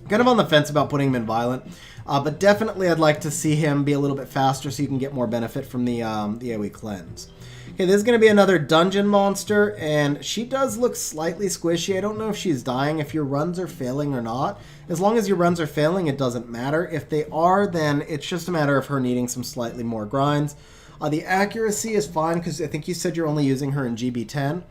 putting him in Violent. But definitely I'd like to see him be a little bit faster so you can get more benefit from the AoE cleanse. Okay, this is going to be another dungeon monster, and she does look slightly squishy. I don't know if she's dying, if your runs are failing or not. As long as your runs are failing, it doesn't matter. If they are, then it's just a matter of her needing some slightly more grinds. The accuracy is fine, because I think you said you're only using her in GB10.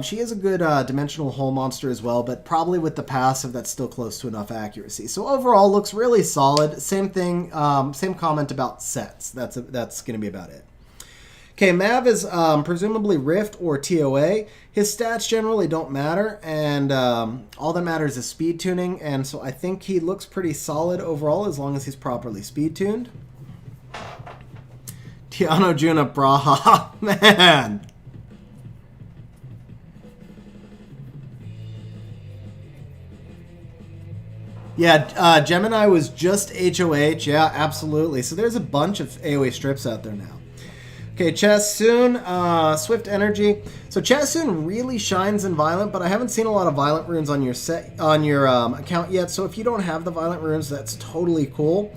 She is a good dimensional hole monster as well, but probably with the passive, that's still close to enough accuracy. So overall, looks really solid. Same thing, same comment about sets. That's going to be about it. Okay, Mav is presumably Rift or TOA. His stats generally don't matter, and all that matters is speed tuning, and so I think he looks pretty solid overall as long as he's properly speed tuned. Tiano Juna Braha, man. Yeah, Gemini was just HOH. Yeah, absolutely. So there's a bunch of AoE strips out there now. Okay, Chasun, Swift Energy. So Chasun really shines in Violent, but I haven't seen a lot of Violent runes on your account yet. So if you don't have the Violent runes, that's totally cool.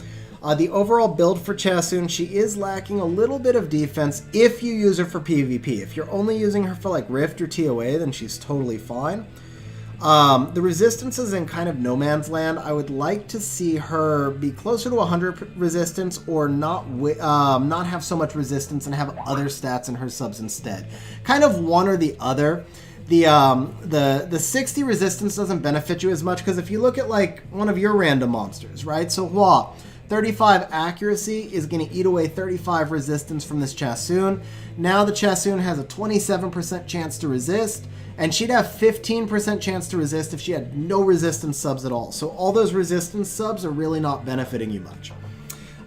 The overall build for Chasun, she is lacking a little bit of defense if you use her for PvP. If you're only using her for like Rift or TOA, then she's totally fine. The resistance is in kind of no man's land. I would like to see her be closer to 100 resistance, or not have so much resistance and have other stats in her subs instead. Kind of one or the other. The 60 resistance doesn't benefit you as much, because if you look at like one of your random monsters, right? So Hua, 35 accuracy is going to eat away 35 resistance from this Chassoon. Now the Chassoon has a 27% chance to resist, and she'd have 15% chance to resist if she had no resistance subs at all. So all those resistance subs are really not benefiting you much.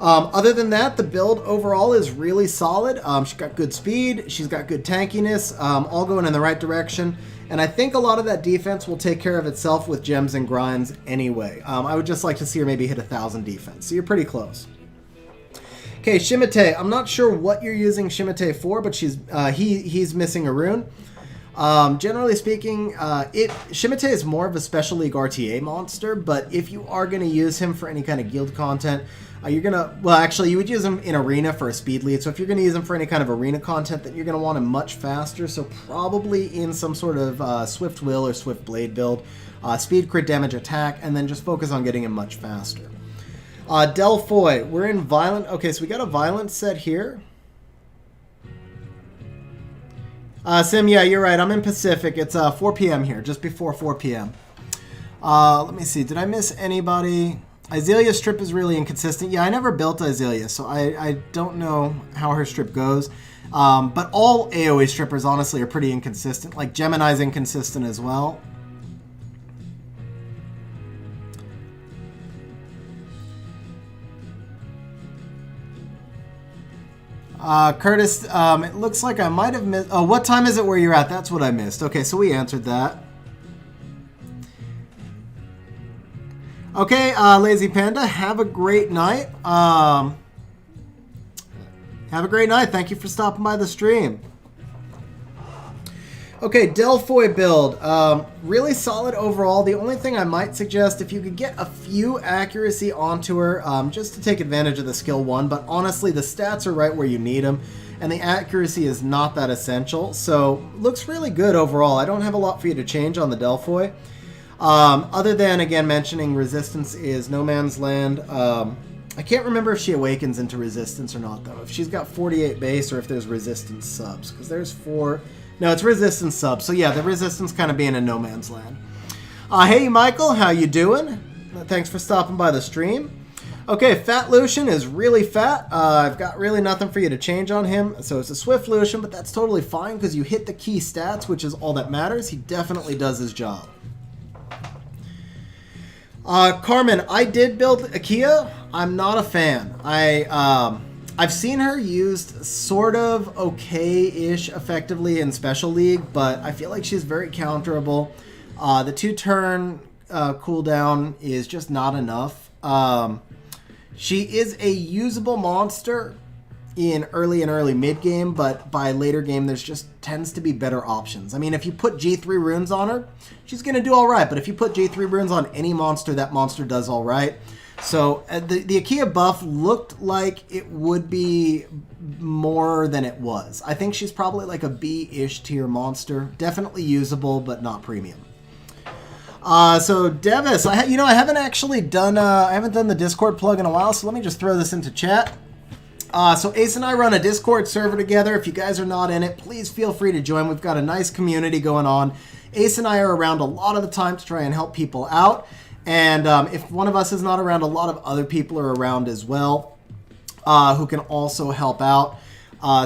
Other than that, the build overall is really solid. She's got good speed, she's got good tankiness, all going in the right direction. And I think a lot of that defense will take care of itself with gems and grinds anyway. I would just like to see her maybe hit 1,000 defense. So you're pretty close. Okay, Shimate. I'm not sure what you're using Shimate for, but he's missing a rune. Generally speaking, Shimate is more of a Special League RTA monster, but if you are going to use him for any kind of guild content, you're going to, well, actually, you would use him in Arena for a speed lead, so if you're going to use him for any kind of Arena content, then you're going to want him much faster, so probably in some sort of Swift Will or Swift Blade build, speed, crit damage, attack, and then just focus on getting him much faster. Delphoy, we're in Violent, okay, so we got a Violent set here. Sim, yeah, you're right. I'm in Pacific. It's 4 p.m. here, just before 4 p.m. Let me see. Did I miss anybody? Izelia's strip is really inconsistent. Yeah, I never built Izelia, so I don't know how her strip goes. But all AoE strippers, honestly, are pretty inconsistent. Like, Gemini's inconsistent as well. Curtis, it looks like I might have missed... Oh, what time is it where you're at? That's what I missed. Okay, so we answered that. Okay, Lazy Panda, have a great night. Have a great night. Thank you for stopping by the stream. Okay, Delphoy build. Really solid overall. The only thing I might suggest, if you could get a few accuracy onto her, just to take advantage of the skill 1, but honestly, the stats are right where you need them, and the accuracy is not that essential, so looks really good overall. I don't have a lot for you to change on the Delphoy. Other than, again, mentioning resistance is no man's land. I can't remember if she awakens into resistance or not, though. If she's got 48 base or if there's resistance subs, because there's 4... No, it's resistance subs. So yeah, the resistance kind of being in no man's land. Hey, Michael, how you doing? Thanks for stopping by the stream. Okay, Fat Lucian is really fat. I've got really nothing for you to change on him. So it's a Swift Lucian, but that's totally fine because you hit the key stats, which is all that matters. He definitely does his job. Carmen, I did build Akia. I'm not a fan. I've seen her used sort of okay-ish effectively in Special League, but I feel like she's very counterable. The 2-turn cooldown is just not enough. She is a usable monster in early and early mid-game, but by later game there's just tends to be better options. I mean, if you put G3 runes on her, she's going to do alright, but if you put G3 runes on any monster, that monster does alright. So the Akia buff looked like it would be more than it was. I think she's probably like a B-ish tier monster. Definitely usable, but not premium. So Devis, I haven't actually done I haven't done the Discord plug in a while, so let me just throw this into chat. So Ace and I run a Discord server together. If you guys are not in it, please feel free to join. We've got a nice community going on. Ace and I are around a lot of the time to try and help people out. And if one of us is not around, a lot of other people are around as well, who can also help out.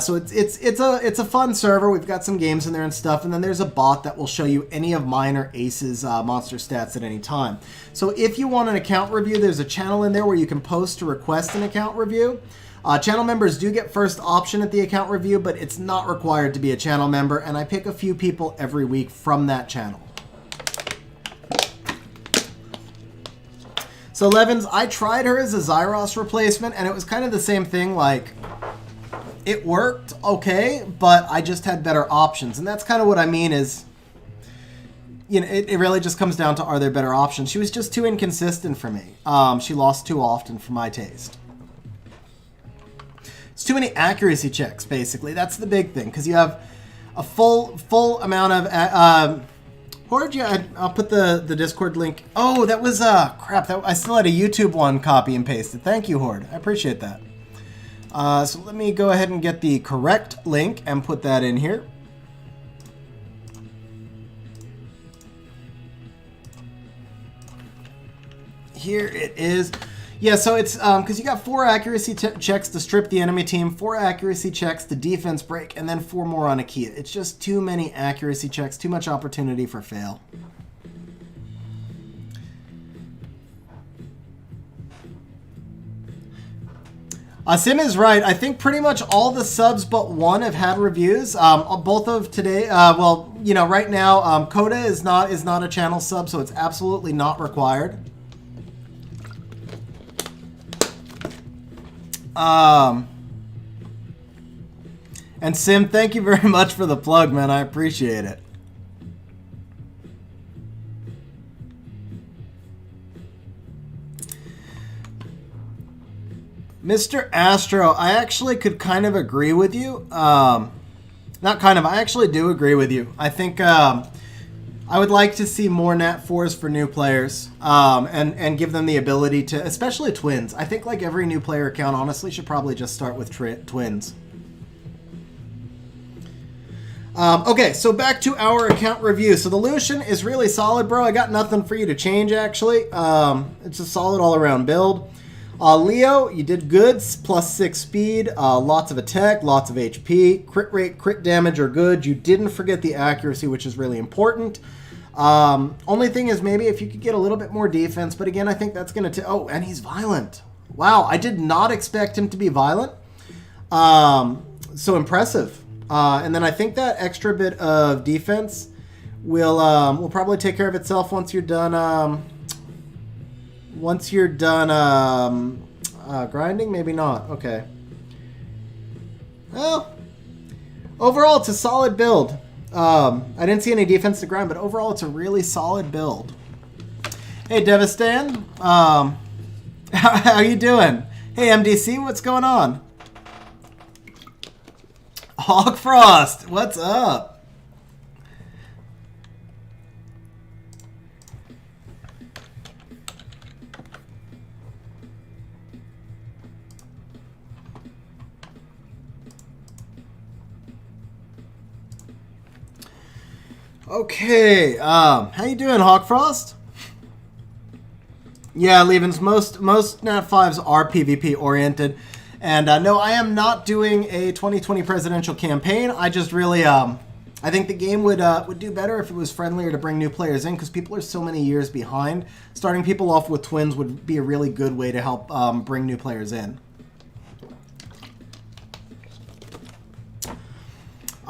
So it's a fun server. We've got some games in there and stuff, and then there's a bot that will show you any of mine or Ace's monster stats at any time. So if you want an account review, there's a channel in there where you can post to request an account review. Channel members do get first option at the account review, but it's not required to be a channel member, and I pick a few people every week from that channel. So Levins, I tried her as a Zyros replacement, and it was kind of the same thing, like, it worked okay, but I just had better options. And that's kind of what I mean is, you know, it really just comes down to, are there better options? She was just too inconsistent for me. She lost too often for my taste. It's too many accuracy checks, basically. That's the big thing, because you have a full amount of... Horde, yeah, I'll put the Discord link. Oh, that was, crap. I still had a YouTube one copy and pasted. Thank you, Horde. I appreciate that. So let me go ahead and get the correct link and put that in here. Here it is. Yeah, so it's because you got 4 accuracy checks to strip the enemy team, 4 accuracy checks to defense break, and then 4 more on a key. It's just too many accuracy checks, too much opportunity for fail. Sim is right. I think pretty much all the subs but one have had reviews. Both of today, well, you know, right now, Coda is not a channel sub, so it's absolutely not required. And Sim, thank you very much for the plug, man. I appreciate it. Mr. Astro, I actually could kind of agree with you. Not kind of, I actually do agree with you. I think I would like to see more Nat 4s for new players, and give them the ability to, especially twins. I think like every new player account honestly should probably just start with twins. Okay, so back to our account review. So the Lucian is really solid, bro. I got nothing for you to change, actually. It's a solid all-around build. Leo, you did good, +6 speed, lots of attack, lots of HP, crit rate, crit damage are good. You didn't forget the accuracy, which is really important. Only thing is maybe if you could get a little bit more defense, but again, I think that's going to... Oh, and he's violent. Wow, I did not expect him to be violent. So impressive. And then I think that extra bit of defense will probably take care of itself once you're done... Once you're done grinding, maybe not. Okay. Well, overall, it's a solid build. I didn't see any defense to grind, but overall, it's a really solid build. Hey, Devastan. How you doing? Hey, MDC, what's going on? Hogfrost, what's up? Okay, how you doing, Hawkfrost? Yeah, Levens, most Nat 5s are PvP oriented, and no, I am not doing a 2020 presidential campaign. I just really, I think the game would do better if it was friendlier to bring new players in, because people are so many years behind. Starting people off with twins would be a really good way to help bring new players in.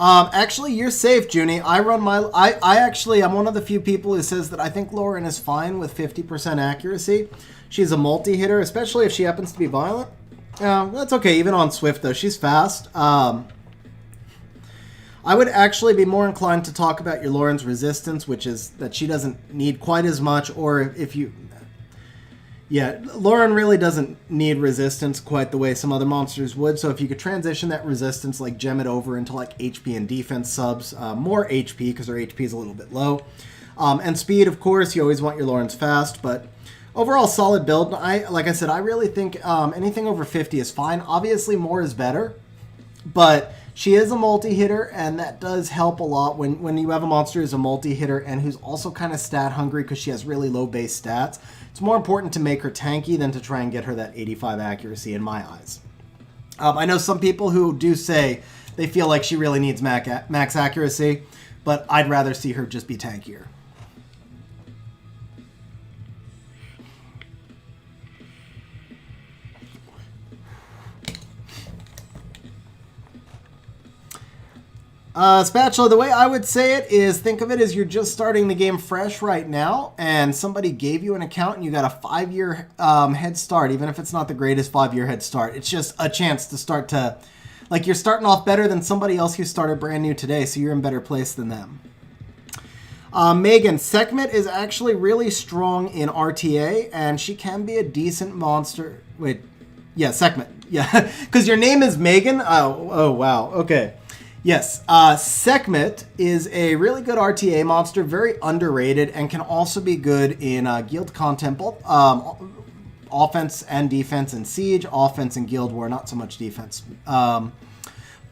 Actually, you're safe, Junie. I run my... I'm one of the few people who says that I think Lauren is fine with 50% accuracy. She's a multi-hitter, especially if she happens to be violent. That's okay, even on Swift, though. She's fast. I would actually be more inclined to talk about your Lauren's resistance, which is that she doesn't need quite as much, or if you... Yeah, Lauren really doesn't need resistance quite the way some other monsters would, so if you could transition that resistance, like gem it over into like HP and defense subs, more HP because her HP is a little bit low. And speed, of course, you always want your Lauren's fast, but overall solid build. Like I said, I really think anything over 50 is fine. Obviously more is better, but she is a multi-hitter, and that does help a lot when you have a monster who's a multi-hitter and who's also kind of stat hungry because she has really low base stats. It's more important to make her tanky than to try and get her that 85 accuracy in my eyes. I know some people who do say they feel like she really needs max accuracy, but I'd rather see her just be tankier. Spatula, the way I would say it is, think of it as you're just starting the game fresh right now, and somebody gave you an account and you got a 5-year head start, even if it's not the greatest 5-year head start. It's just a chance to start to, like, you're starting off better than somebody else who started brand new today, so you're in better place than them. Megan, Sekhmet is actually really strong in RTA, and she can be a decent monster. Wait, yeah, Sekhmet. Yeah, because your name is Megan? Oh, wow, okay. Yes, Sekhmet is a really good RTA monster, very underrated, and can also be good in guild content, both offense and defense in Siege, offense in Guild War, not so much defense.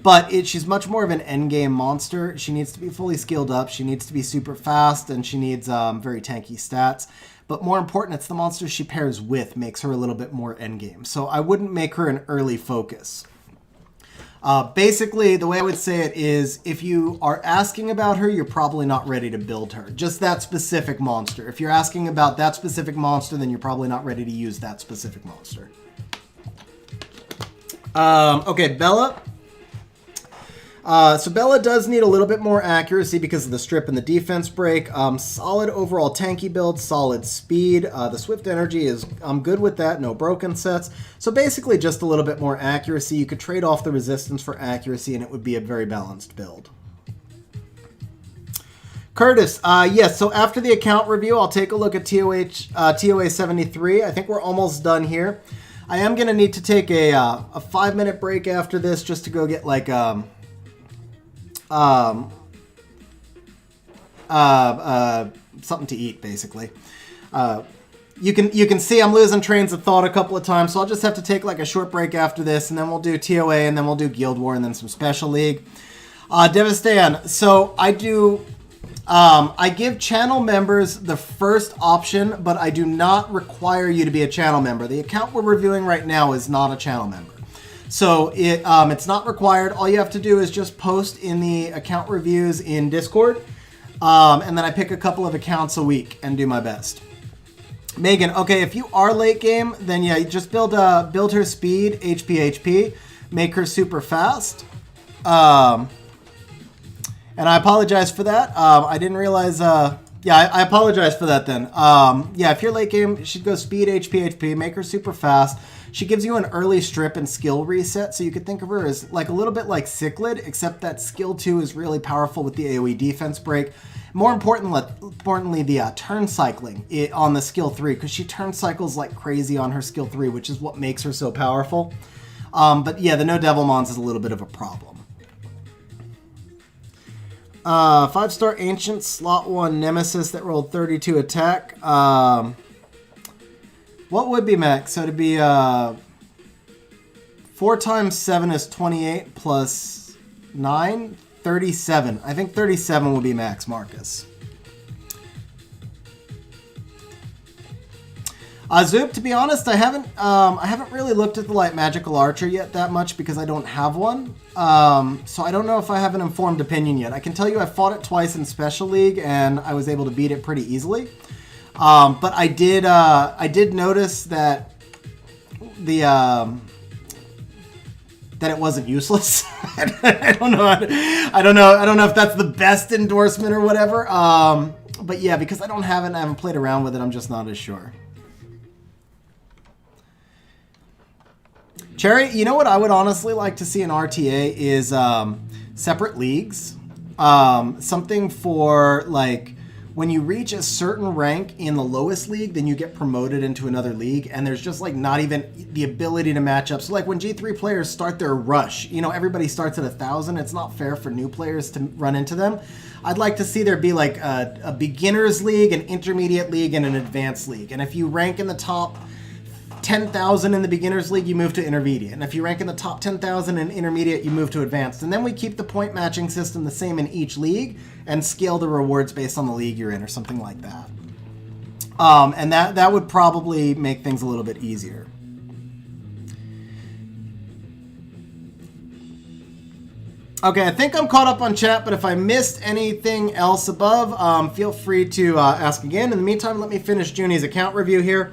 But she's much more of an endgame monster. She needs to be fully skilled up, she needs to be super fast, and she needs very tanky stats. But more important, it's the monsters she pairs with makes her a little bit more endgame. So I wouldn't make her an early focus. Basically, the way I would say it is, if you are asking about her, you're probably not ready to build her. Just that specific monster. If you're asking about that specific monster, then you're probably not ready to use that specific monster. Okay, Bella. So Bella does need a little bit more accuracy because of the strip and the defense break. Solid overall tanky build, solid speed. The swift energy is, I'm good with that, no broken sets. So basically just a little bit more accuracy. You could trade off the resistance for accuracy and it would be a very balanced build. Curtis, yes, so after the account review, I'll take a look at TOA 73. I think we're almost done here. I am going to need to take a 5-minute break after this just to go get like... something to eat, basically. You can see I'm losing trains of thought a couple of times, so I'll just have to take like a short break after this, and then we'll do TOA, and then we'll do Guild War, and then some Special League. Devastan, so I do... I give channel members the first option, but I do not require you to be a channel member. The account we're reviewing right now is not a channel member. So it's not required. All you have to do is just post in the account reviews in Discord. And then I pick a couple of accounts a week and do my best. Megan, okay, if you are late game, then yeah, you just build her speed, HP, make her super fast. And I apologize for that. I didn't realize, yeah, I apologize for that then. Yeah, if you're late game, you should go speed, HP, make her super fast. She gives you an early strip and skill reset, so you could think of her as like a little bit like Cichlid, except that skill 2 is really powerful with the AoE defense break. More importantly, the turn cycling on the skill 3, because she turn cycles like crazy on her skill 3, which is what makes her so powerful. But yeah, the no Devilmons is a little bit of a problem. 5-star Ancient, slot 1 Nemesis that rolled 32 attack. What would be max? So it'd be 4 times 7 is 28 plus 9, 37. I think 37 would be max, Marcus. Zoop, to be honest, I haven't really looked at the Light Magical Archer yet that much because I don't have one. So I don't know if I have an informed opinion yet. I can tell you I fought it twice in Special League and I was able to beat it pretty easily. But I did notice that that it wasn't useless. I don't know if that's the best endorsement or whatever. But yeah, because I haven't played around with it, I'm just not as sure. Cherry, you know what I would honestly like to see in RTA is separate leagues. Something for like when you reach a certain rank in the lowest league, then you get promoted into another league, and there's just like not even the ability to match up. So like when G3 players start their rush, you know, everybody starts at 1,000. It's not fair for new players to run into them. I'd like to see there be like a beginners league, an intermediate league, and an advanced league. And if you rank in the top 10,000 in the beginners league, you move to intermediate. And if you rank in the top 10,000 in intermediate, you move to advanced. And then we keep the point matching system the same in each league and scale the rewards based on the league you're in or something like that. And that would probably make things a little bit easier. Okay, I think I'm caught up on chat, but if I missed anything else above, feel free to ask again. In the meantime, let me finish Junie's account review here.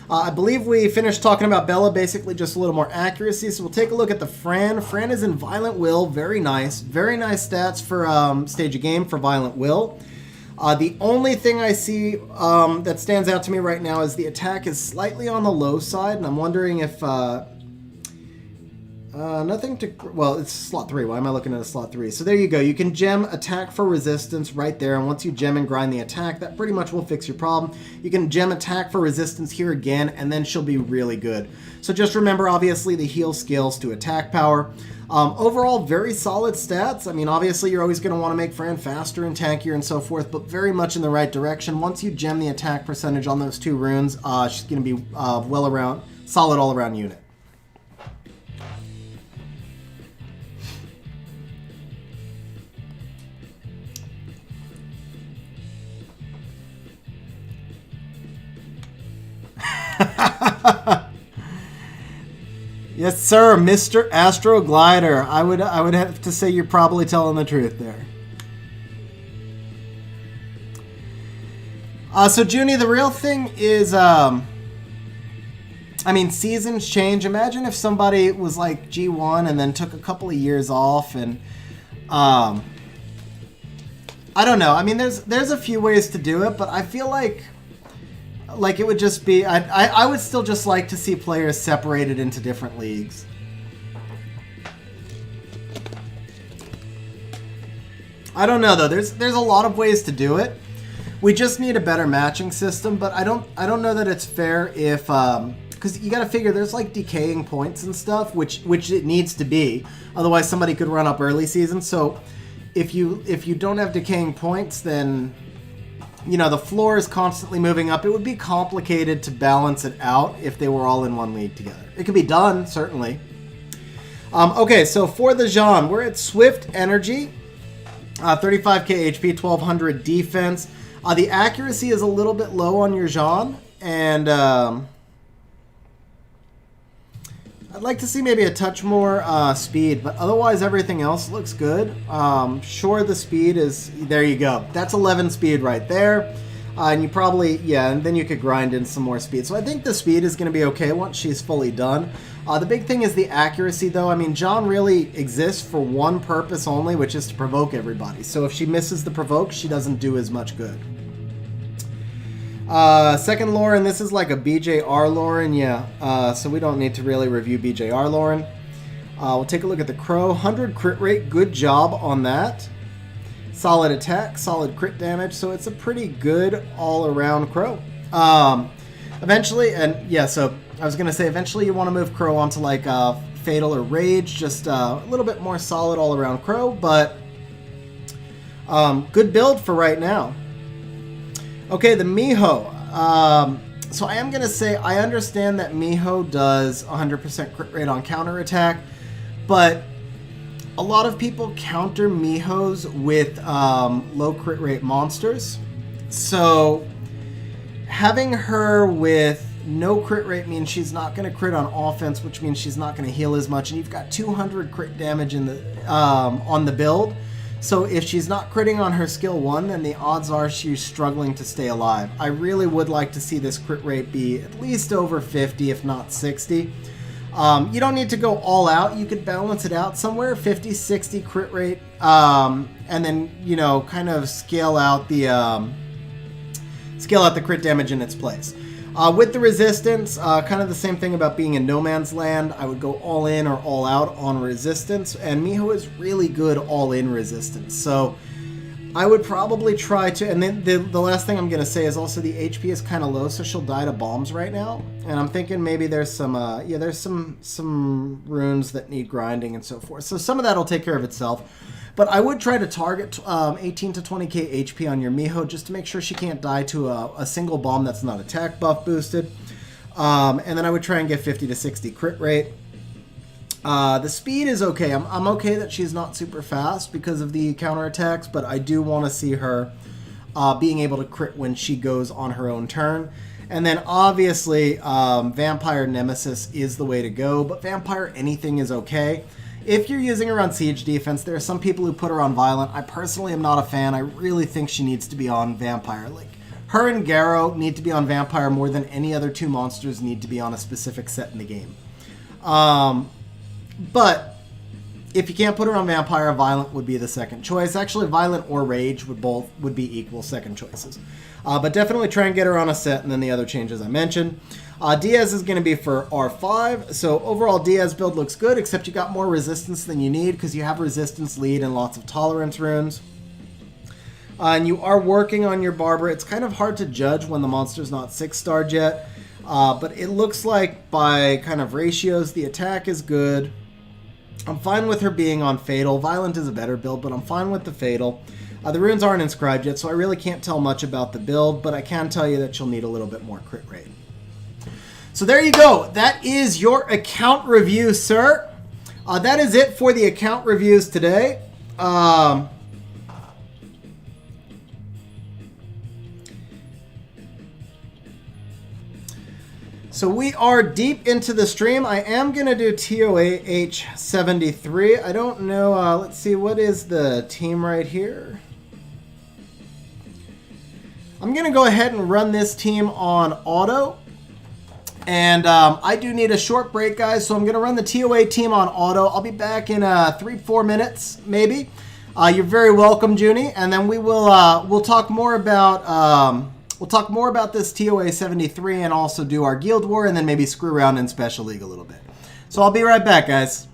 I believe we finished talking about Bella, basically just a little more accuracy. So we'll take a look at the Fran. Fran is in Violent Will. Very nice. Very nice stats for stage of game for Violent Will. The only thing I see that stands out to me right now is the attack is slightly on the low side. And I'm wondering if... nothing to... Well, it's slot 3. Why am I looking at a slot 3? So there you go. You can gem attack for resistance right there. And once you gem and grind the attack, that pretty much will fix your problem. You can gem attack for resistance here again, and then she'll be really good. So just remember, obviously, the heal scales to attack power. Overall, very solid stats. I mean, obviously, you're always going to want to make Fran faster and tankier and so forth, but very much in the right direction. Once you gem the attack percentage on those 2 runes, she's going to be solid all-around unit. Yes, sir, Mr. Astro Glider. I would have to say you're probably telling the truth there. So Junie, the real thing is, I mean, seasons change. Imagine if somebody was like G1 and then took a couple of years off, and I don't know. I mean, there's a few ways to do it, but I feel like it would just be, I would still just like to see players separated into different leagues. I don't know though. There's a lot of ways to do it. We just need a better matching system, but I don't know that it's fair if because you got to figure there's like decaying points and stuff, which it needs to be. Otherwise, somebody could run up early season. So if you don't have decaying points, then you know, the floor is constantly moving up. It would be complicated to balance it out if they were all in one league together. It could be done, certainly. Okay, so for the Jean, we're at Swift Energy, 35k HP, 1200 defense. The accuracy is a little bit low on your Jean, and I'd like to see maybe a touch more speed, but otherwise everything else looks good. Sure, the speed is, there you go. That's 11 speed right there. And you probably, yeah, and then you could grind in some more speed. So I think the speed is going to be okay once she's fully done. The big thing is the accuracy, though. I mean, John really exists for one purpose only, which is to provoke everybody. So if she misses the provoke, she doesn't do as much good. Second Lauren, this is like a BJR Lauren, yeah. So we don't need to really review BJR Lauren. We'll take a look at the Crow. 100 crit rate, good job on that. Solid attack, solid crit damage, so it's a pretty good all-around Crow. Eventually, and yeah, so I was going to say eventually you want to move Crow onto like Fatal or Rage, just a little bit more solid all-around Crow, but good build for right now. Okay, the Miho. So I am going to say I understand that Miho does 100% crit rate on counterattack, but a lot of people counter Mihos with low crit rate monsters. So having her with no crit rate means she's not going to crit on offense, which means she's not going to heal as much, and you've got 200 crit damage in the on the build. So if she's not critting on her skill 1, then the odds are she's struggling to stay alive. I really would like to see this crit rate be at least over 50, if not 60. You don't need to go all out. You could balance it out somewhere, 50, 60 crit rate, and then, you know, kind of scale out the crit damage in its place. With the resistance, kind of the same thing about being in no man's land. I would go all in or all out on resistance, and Miho is really good all in resistance. So I would probably try to, and then the last thing I'm going to say is also the HP is kind of low, so she'll die to bombs right now. And I'm thinking maybe there's some, there's some runes that need grinding and so forth. So some of that will take care of itself. But I would try to target 18 to 20k HP on your Miho just to make sure she can't die to a single bomb that's not attack buff boosted. And then I would try and get 50 to 60 crit rate. The speed is okay. I'm okay that she's not super fast because of the counterattacks, but I do want to see her being able to crit when she goes on her own turn. And then obviously Vampire Nemesis is the way to go, but Vampire anything is okay. If you're using her on Siege defense, there are some people who put her on Violent. I personally am not a fan. I really think she needs to be on Vampire. Like, her and Garrow need to be on Vampire more than any other 2 monsters need to be on a specific set in the game. But if you can't put her on Vampire, Violent would be the second choice. Actually, Violent or Rage would be equal second choices. But definitely try and get her on a set, and then the other changes I mentioned. Diaz is going to be for R5, so overall Diaz build looks good, except you got more resistance than you need because you have resistance lead and lots of tolerance runes. And you are working on your Barbara. It's kind of hard to judge when the monster's not 6-starred yet, but it looks like by kind of ratios the attack is good. I'm fine with her being on Fatal. Violent is a better build, but I'm fine with the Fatal. The runes aren't inscribed yet, so I really can't tell much about the build, but I can tell you that she'll need a little bit more crit rate. So there you go. That is your account review, sir. That is it for the account reviews today. So we are deep into the stream. I am going to do TOH 73. I don't know. Let's see. What is the team right here? I'm going to go ahead and run this team on auto. And I do need a short break, guys. So I'm going to run the TOA team on auto. I'll be back in 3-4 minutes, maybe. You're very welcome, Junie. And then we will we'll talk more about... We'll talk more about this TOA 73 and also do our Guild War and then maybe screw around in Special League a little bit. So I'll be right back, guys.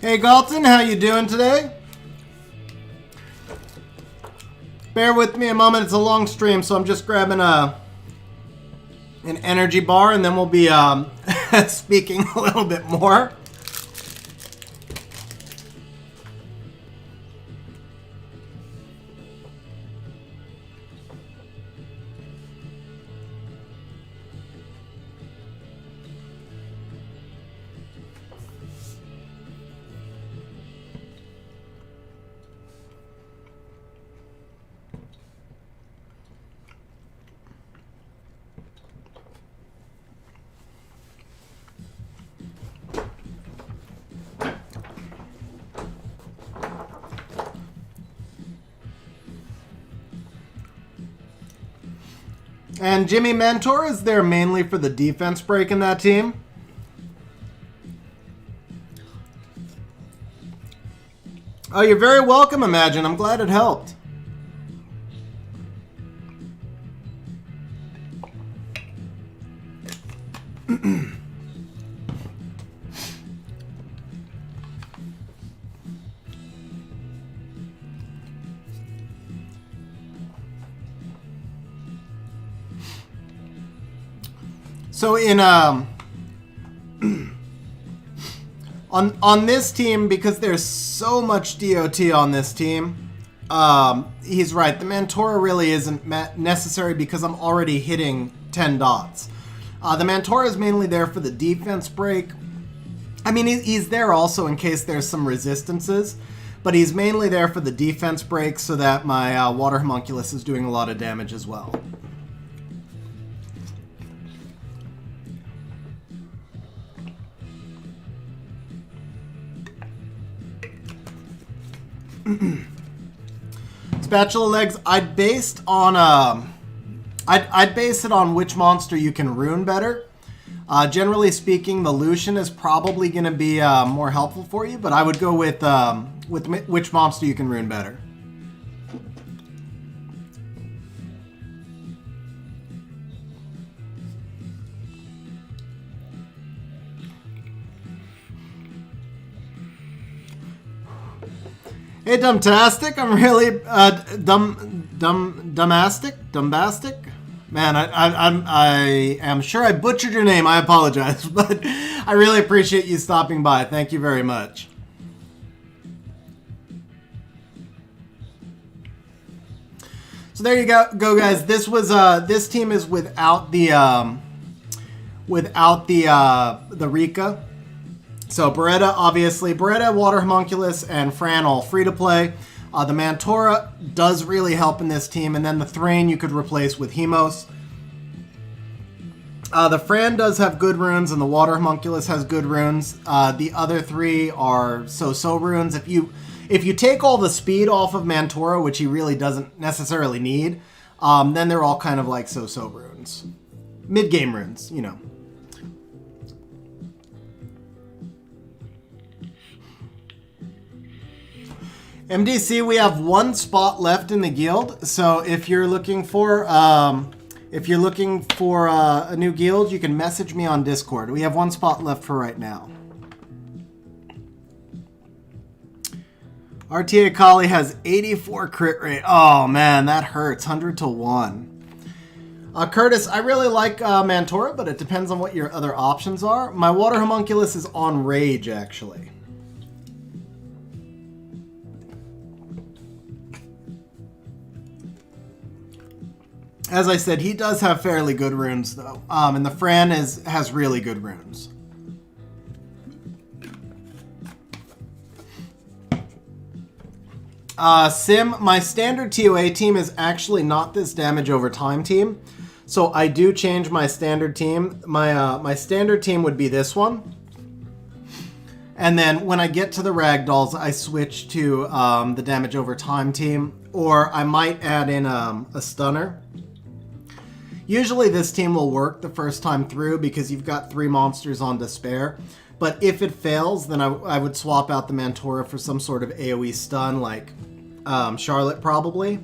Hey Galton, how you doing today? Bear with me a moment, it's a long stream, so I'm just grabbing an energy bar and then we'll be speaking a little bit more. And Jimmy Mentor is there mainly for the defense break in that team. Oh, you're very welcome, Imagine. I'm glad it helped. So in on this team, because there's so much DOT on this team, he's right. The Mantora really isn't necessary because I'm already hitting 10 dots. The Mantora is mainly there for the defense break. I mean, he's there also in case there's some resistances, but he's mainly there for the defense break so that my water homunculus is doing a lot of damage as well. Spatula legs, I'd base it on which monster you can rune better. Generally speaking, the Lucian is probably going to be more helpful for you, but I would go with which monster you can rune better. Hey, Dumbtastic, I'm really, Dumbastic? Man, I am sure I butchered your name, I apologize, but I really appreciate you stopping by, thank you very much. So there you go guys, this was, this team is without the Rika. So Beretta, obviously, Beretta, Water Homunculus, and Fran all free to play. The Mantora does really help in this team, and then the Thrain you could replace with Hemos. The Fran does have good runes, and the Water Homunculus has good runes. The other three are so-so runes. If you take all the speed off of Mantora, which he really doesn't necessarily need, then they're all kind of like so-so runes. Mid-game runes, you know. MDC, we have one spot left in the guild, so if you're looking for a new guild, you can message me on Discord. We have one spot left for right now. RTA Kali has 84 crit rate. Oh man, that hurts. 100 to 1. Curtis, I really like Mantora, but it depends on what your other options are. My Water Homunculus is on Rage, actually. As I said, he does have fairly good runes, though. And the Fran has really good runes. Sim, my standard TOA team is actually not this damage over time team. So I do change my standard team. My standard team would be this one. And then when I get to the Ragdolls, I switch to the damage over time team. Or I might add in a stunner. Usually this team will work the first time through because you've got 3 monsters on Despair. But if it fails, then I would swap out the Mantora for some sort of AoE stun like Charlotte probably.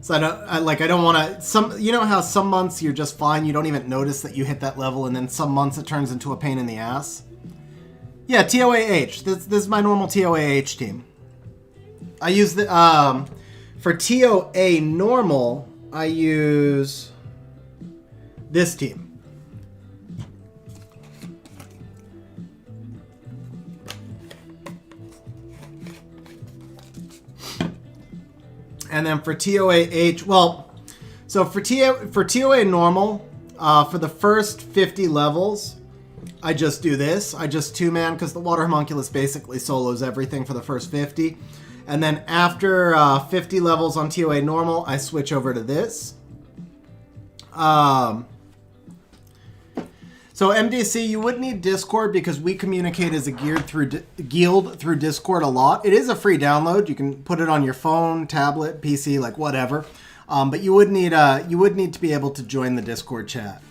So I don't want to... You know how some months you're just fine, you don't even notice that you hit that level, and then some months it turns into a pain in the ass? Yeah, TOAH. This is my normal TOAH team. I use the for TOA normal. I use this team. And then for TOAH, well, so for TOA normal, for the first 50 levels, I just do this. I just two-man because the Water Homunculus basically solos everything for the first 50. And then after 50 levels on TOA normal, I switch over to this. So MDC, you would need Discord because we communicate as a guild through Discord a lot. It is a free download. You can put it on your phone, tablet, PC, like whatever. But you would need to be able to join the Discord chat.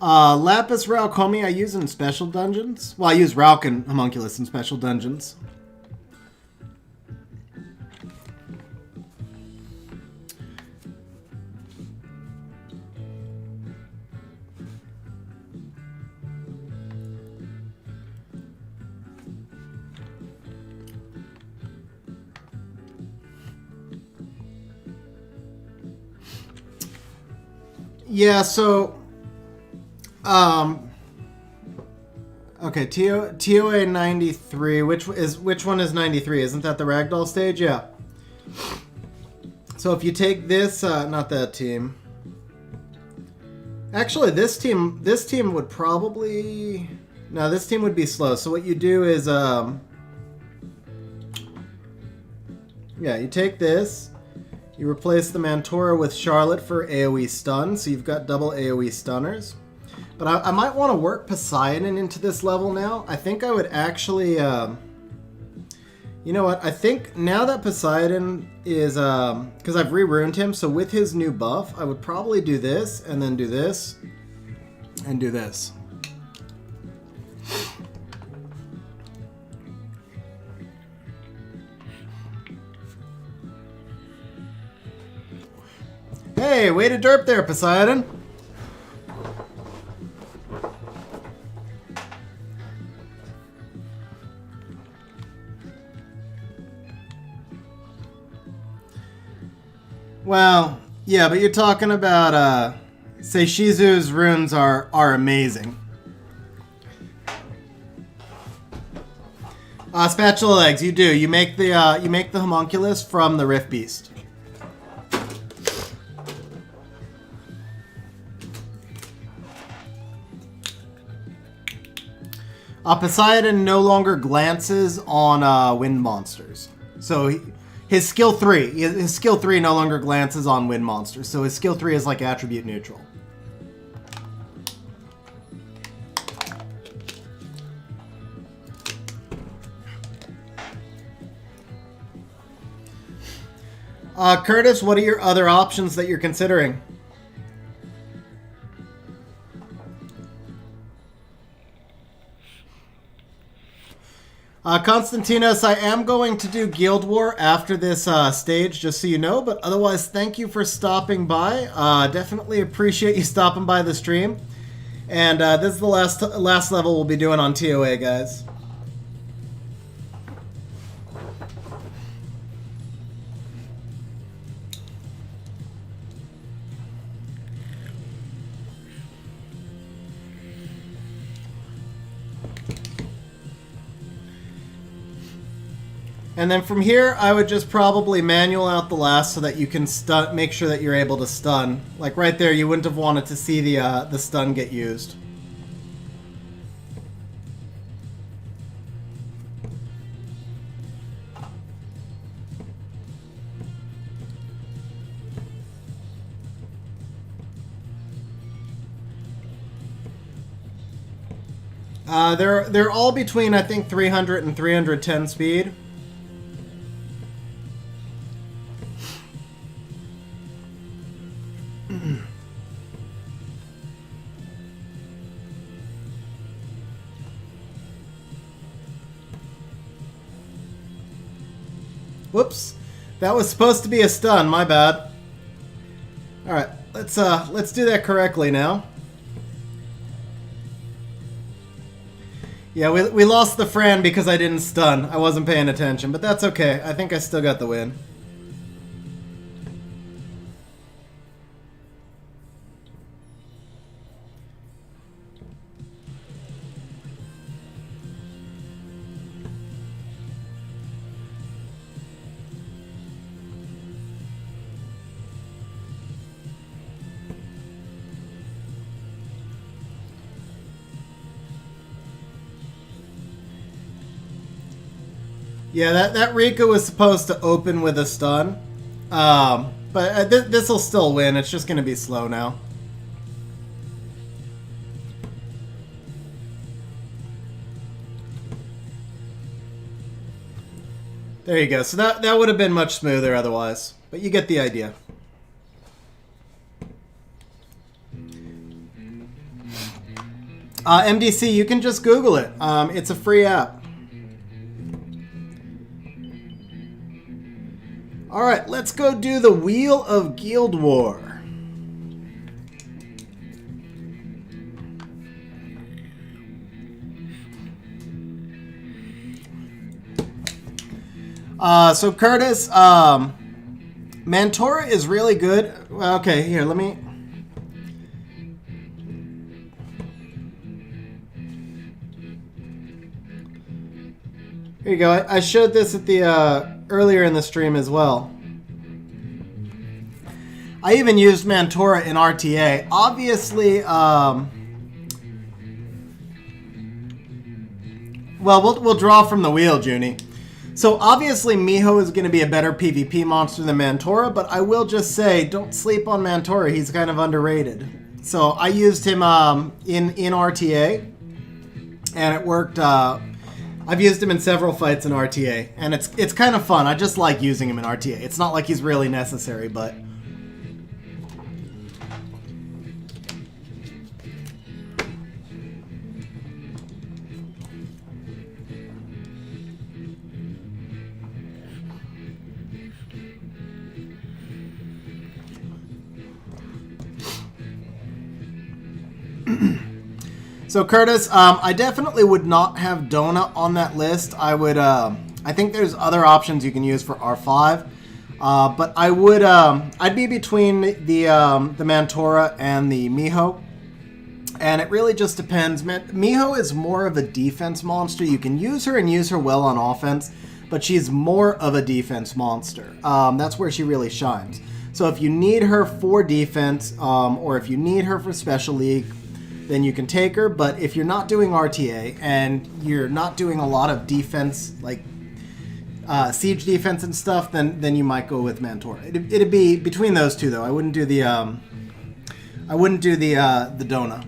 Lapis Raucomi I use in special dungeons. Well, I use Rauk and Homunculus in special dungeons. Yeah, so okay, TOA 93, which one is 93? Isn't that the ragdoll stage? Yeah. So if you take this, not that team. Actually, this team would probably, no, this team would be slow. So what you do is, yeah, you take this. You replace the Mantora with Charlotte for AoE stun, so you've got double AoE stunners. But I might want to work Poseidon into this level now. I think I would actually, you know what? I think now that Poseidon is, because I've re-ruined him, so with his new buff, I would probably do this, and then do this, and do this. Hey, way to derp there, Poseidon. Well, yeah, but you're talking about, Seishizu's runes are amazing. Spatula legs, you do. You make the homunculus from the Rift Beast. Poseidon no longer glances on wind monsters. So his skill 3 no longer glances on wind monsters. So his skill 3 is like attribute neutral. Curtis, what are your other options that you're considering? Konstantinos, I am going to do Guild War after this stage, just so you know. But otherwise, thank you for stopping by. Definitely appreciate you stopping by the stream. And this is the last level we'll be doing on TOA, guys. And then from here, I would just probably manual out the last so that you can make sure that you're able to stun. Like right there, you wouldn't have wanted to see the stun get used. They're all between, I think, 300 and 310 speed. Whoops, that was supposed to be a stun. My bad. All right, let's do that correctly now. Yeah, we lost the Fran because I didn't stun. I wasn't paying attention, but that's okay. I think I still got the win. Yeah, that Rika was supposed to open with a stun. But this will still win. It's just going to be slow now. There you go. So that would have been much smoother otherwise. But you get the idea. MDC, you can just Google it. It's a free app. Alright, let's go do the Wheel of Guild War. So Curtis, Mantora is really good. Okay, here, let me... Here you go. I showed this at the earlier in the stream as well. I even used Mantora in RTA. Obviously, well, we'll draw from the wheel, Junie. So obviously, Miho is going to be a better PvP monster than Mantora, but I will just say, don't sleep on Mantora. He's kind of underrated. So I used him in RTA, and it worked. I've used him in several fights in RTA, and it's kind of fun. I just like using him in RTA. It's not like he's really necessary, but... So Curtis, I definitely would not have Donut on that list. I would, I think there's other options you can use for R5, but I would, I'd be between the Mantora and the Miho, and it really just depends. Miho is more of a defense monster. You can use her and use her well on offense, but she's more of a defense monster. That's where she really shines. So if you need her for defense, or if you need her for Special League, then you can take her. But if you're not doing RTA and you're not doing a lot of defense, like siege defense and stuff, then you might go with Mantora. It'd be between those two though. I wouldn't do the Dona.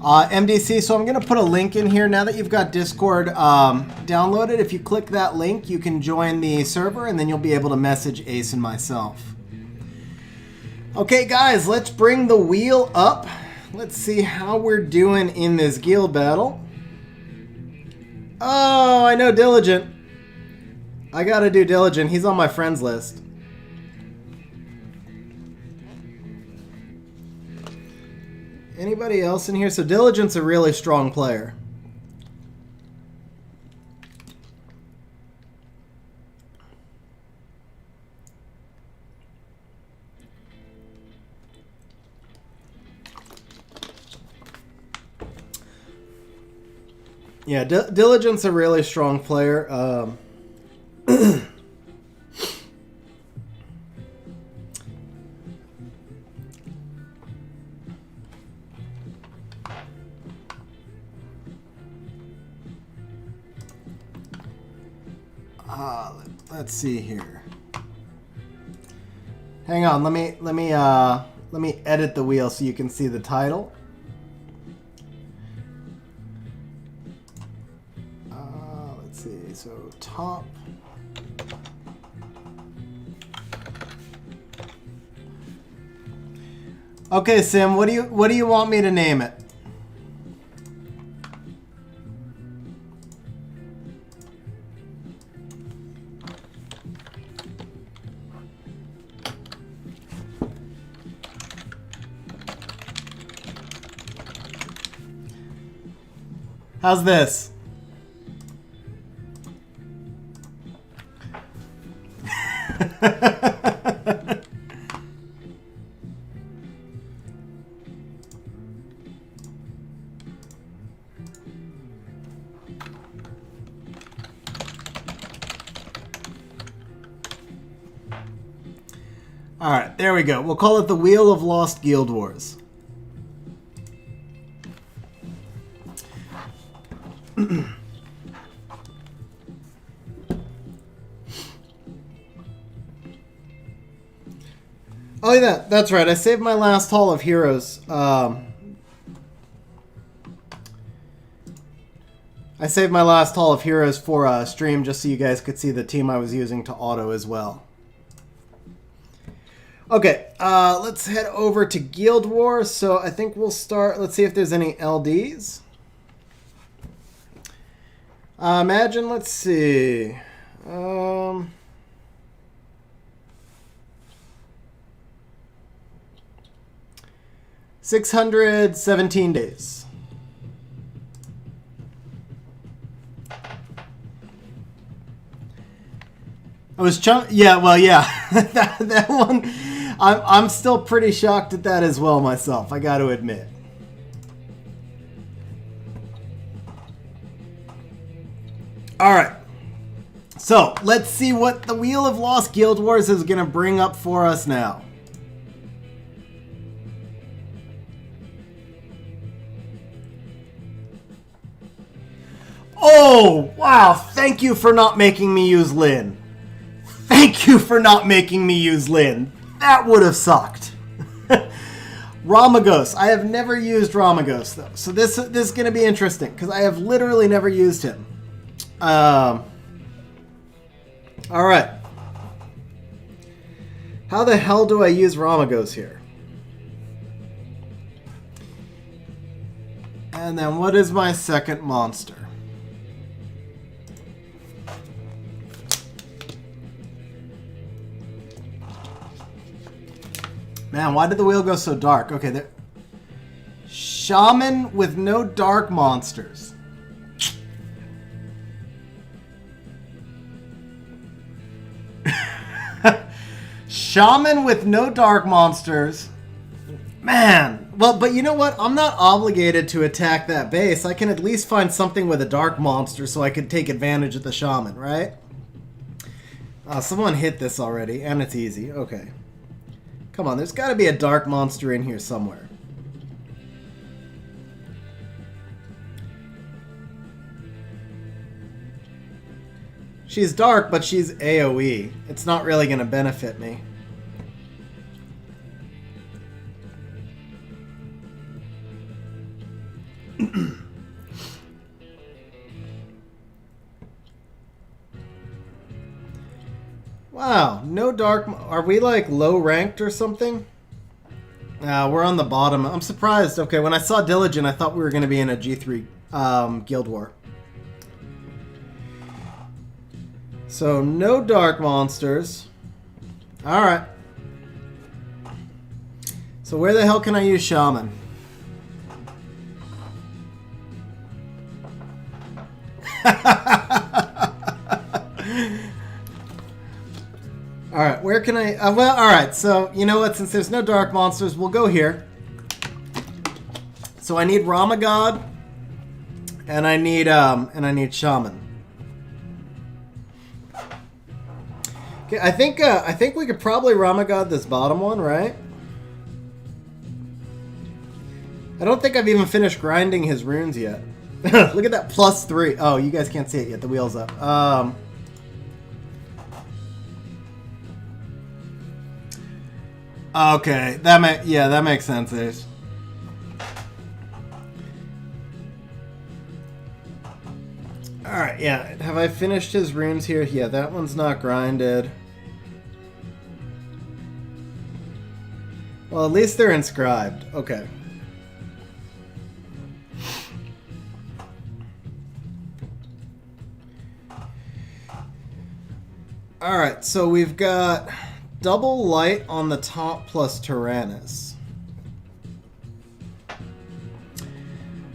MDC. So I'm gonna put a link in here now that you've got Discord downloaded. If you click that link, you can join the server, and then you'll be able to message Ace and myself. Okay, guys, let's bring the wheel up. Let's see how we're doing in this guild battle. Oh, I know Diligent. I gotta do Diligent. He's on my friends list. Anybody else in here? So Diligent's a really strong player. Yeah, Diligent's a really strong player. Let's see here. Hang on, let me edit the wheel so you can see the title. Let's see. So top. Okay, Sim, what do you want me to name it? How's this? All right, there we go. We'll call it the Wheel of Lost Guild Wars. Oh yeah, that's right. I saved my last haul of heroes. I saved my last haul of heroes for stream just so you guys could see the team I was using to auto as well. Okay, let's head over to Guild Wars. So I think we'll start. Let's see if there's any LDs. Imagine, let's see. 617 days. I was yeah, well, yeah. that one, I'm still pretty shocked at that as well myself, I got to admit. All right. So, let's see what the Wheel of Lost Guild Wars is going to bring up for us now. Oh, wow. Thank you for not making me use Lynn. Thank you for not making me use Lynn. That would have sucked. Ramagos. I have never used Ramagos, though. So this is going to be interesting, because I have literally never used him. All right. How the hell do I use Ramagos here? And then what is my second monster? Man, why did the wheel go so dark? Okay, there. Shaman with no dark monsters. Shaman with no dark monsters. Man. Well, but you know what? I'm not obligated to attack that base. I can at least find something with a dark monster so I could take advantage of the shaman, right? Someone hit this already, and it's easy. Okay. Come on, there's got to be a dark monster in here somewhere. She's dark, but she's AoE. It's not really going to benefit me. Wow, no dark... Are we like low ranked or something? We're on the bottom. I'm surprised. Okay, when I saw Diligent, I thought we were going to be in a G3 Guild War. So, no dark monsters. Alright. So where the hell can I use Shaman? Alright, where can I... well, alright, so, you know what? Since there's no dark monsters, we'll go here. So I need Ramagod, and I need Shaman. Okay, I think we could probably Ramagod this bottom one, right? I don't think I've even finished grinding his runes yet. Look at that +3. Oh, you guys can't see it yet. The wheel's up. Okay, that makes sense, Ace. Alright, yeah. Have I finished his runes here? Yeah, that one's not grinded. Well, at least they're inscribed. Okay. Alright, so we've got double light on the top plus Tyrannus.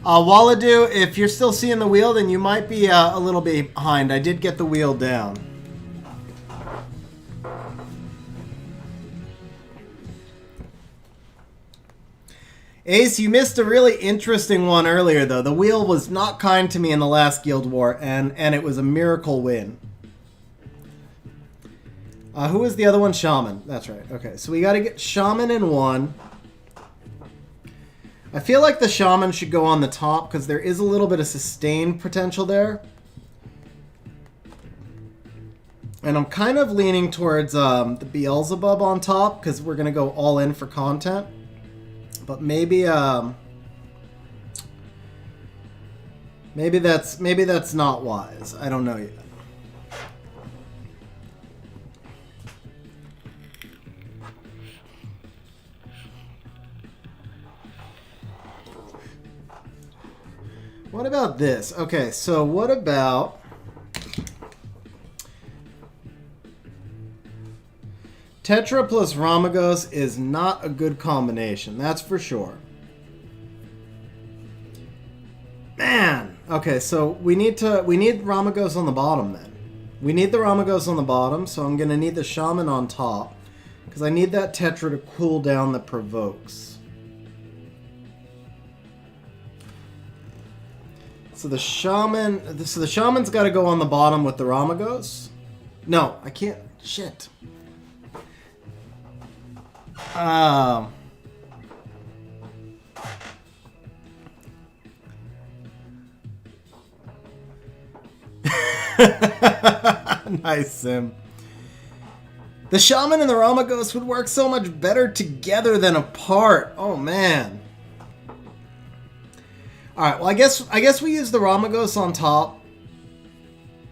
Waladu, if you're still seeing the wheel, then you might be a little behind. I did get the wheel down. Ace, you missed a really interesting one earlier, though. The wheel was not kind to me in the last Guild War, and it was a miracle win. Who was the other one? Shaman. That's right. Okay, so we got to get Shaman in one. I feel like the Shaman should go on the top because there is a little bit of sustain potential there. And I'm kind of leaning towards the Beelzebub on top because we're going to go all in for content. But maybe that's not wise. I don't know yet. What about this? Okay, so what about Tetra plus Ramagos is not a good combination, that's for sure. Man! Okay, so we need Ramagos on the bottom then. We need the Ramagos on the bottom, so I'm gonna need the Shaman on top. Because I need that Tetra to cool down the provokes. So the Shaman's got to go on the bottom with the Ramagos. No, I can't. Shit. Nice, Sim. The Shaman and the Ramagos would work so much better together than apart. Oh, man. Alright, well, I guess we use the Ramagos on top.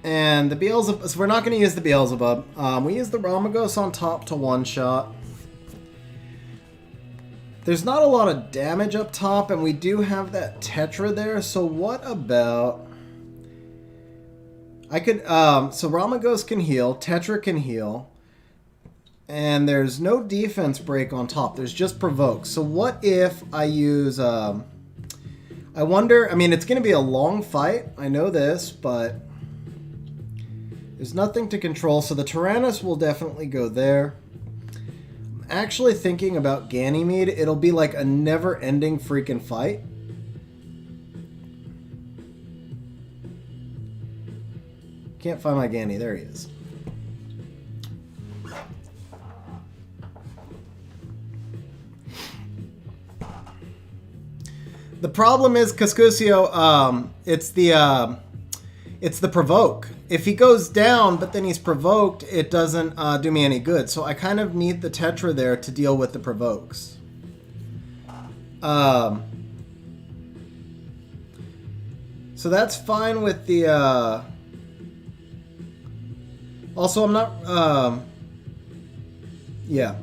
And the Beelzebub... So we're not going to use the Beelzebub. We use the Ramagos on top to one-shot. There's not a lot of damage up top, and we do have that Tetra there. So what about... I could... so Ramagos can heal. Tetra can heal. And there's no defense break on top. There's just provoke. So what if I use... I wonder, I mean, it's going to be a long fight. I know this, but there's nothing to control. So the Tyrannus will definitely go there. I'm actually thinking about Ganymede. It'll be like a never-ending freaking fight. Can't find my Ganny. There he is. The problem is Cascusio, it's the provoke. If he goes down, but then he's provoked, it doesn't do me any good. So I kind of need the Tetra there to deal with the provokes. So that's fine with the... Also, I'm not... yeah.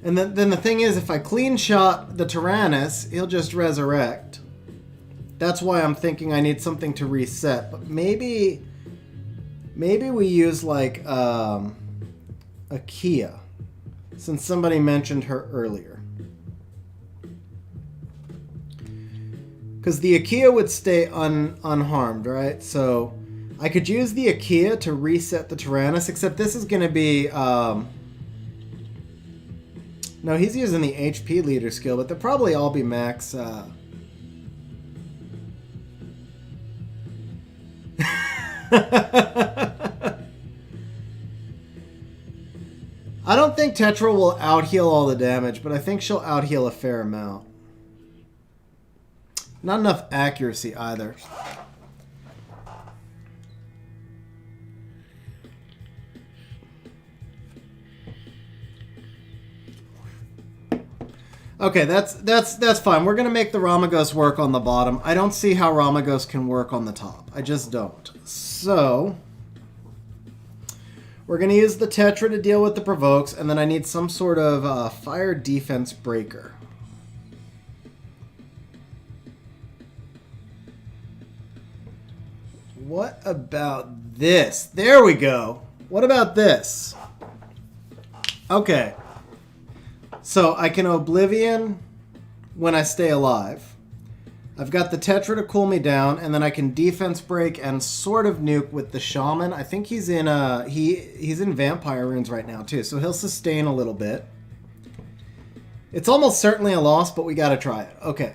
And then the thing is, if I clean shot the Tyrannus, he'll just resurrect. That's why I'm thinking I need something to reset. But maybe we use like a Kia, since somebody mentioned her earlier. Because the Akia would stay unharmed, right? So I could use the Akia to reset the Tyrannus, except this is going to be... no, he's using the HP leader skill, but they'll probably all be max... I don't think Tetra will out-heal all the damage, but I think she'll out-heal a fair amount. Not enough accuracy either. Okay, that's fine. We're gonna make the Ramagos work on the bottom. I don't see how Ramagos can work on the top. I just don't. So we're gonna use the Tetra to deal with the provokes, and then I need some sort of fire defense breaker. What about this? There we go. What about this? Okay. So I can Oblivion when I stay alive. I've got the Tetra to cool me down, and then I can defense break and sort of nuke with the Shaman. I think he's in he's in Vampire Runes right now too, so he'll sustain a little bit. It's almost certainly a loss, but we gotta try it. Okay.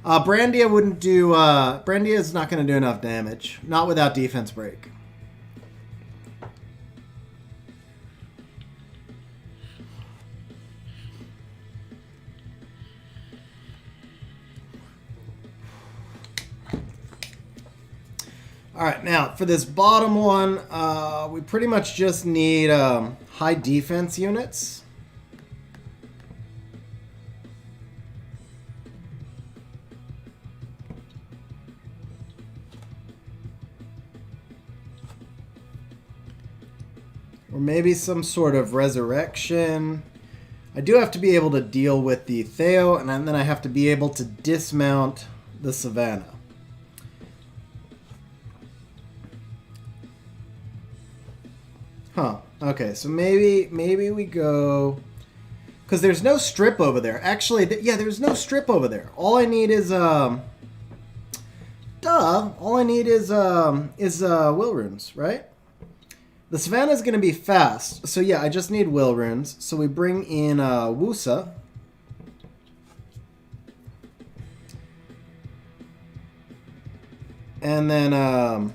Brandia wouldn't do. Brandia is not going to do enough damage, not without defense break. All right, now for this bottom one, we pretty much just need high defense units. Or maybe some sort of resurrection. I do have to be able to deal with the Theo, and then I have to be able to dismount the Savannah. Huh. Okay, so maybe we go... Because there's no strip over there. Actually, yeah, there's no strip over there. All I need is... All I need is will runes, right? The Savannah is going to be fast. So yeah, I just need will runes. So we bring in Wusa. And then I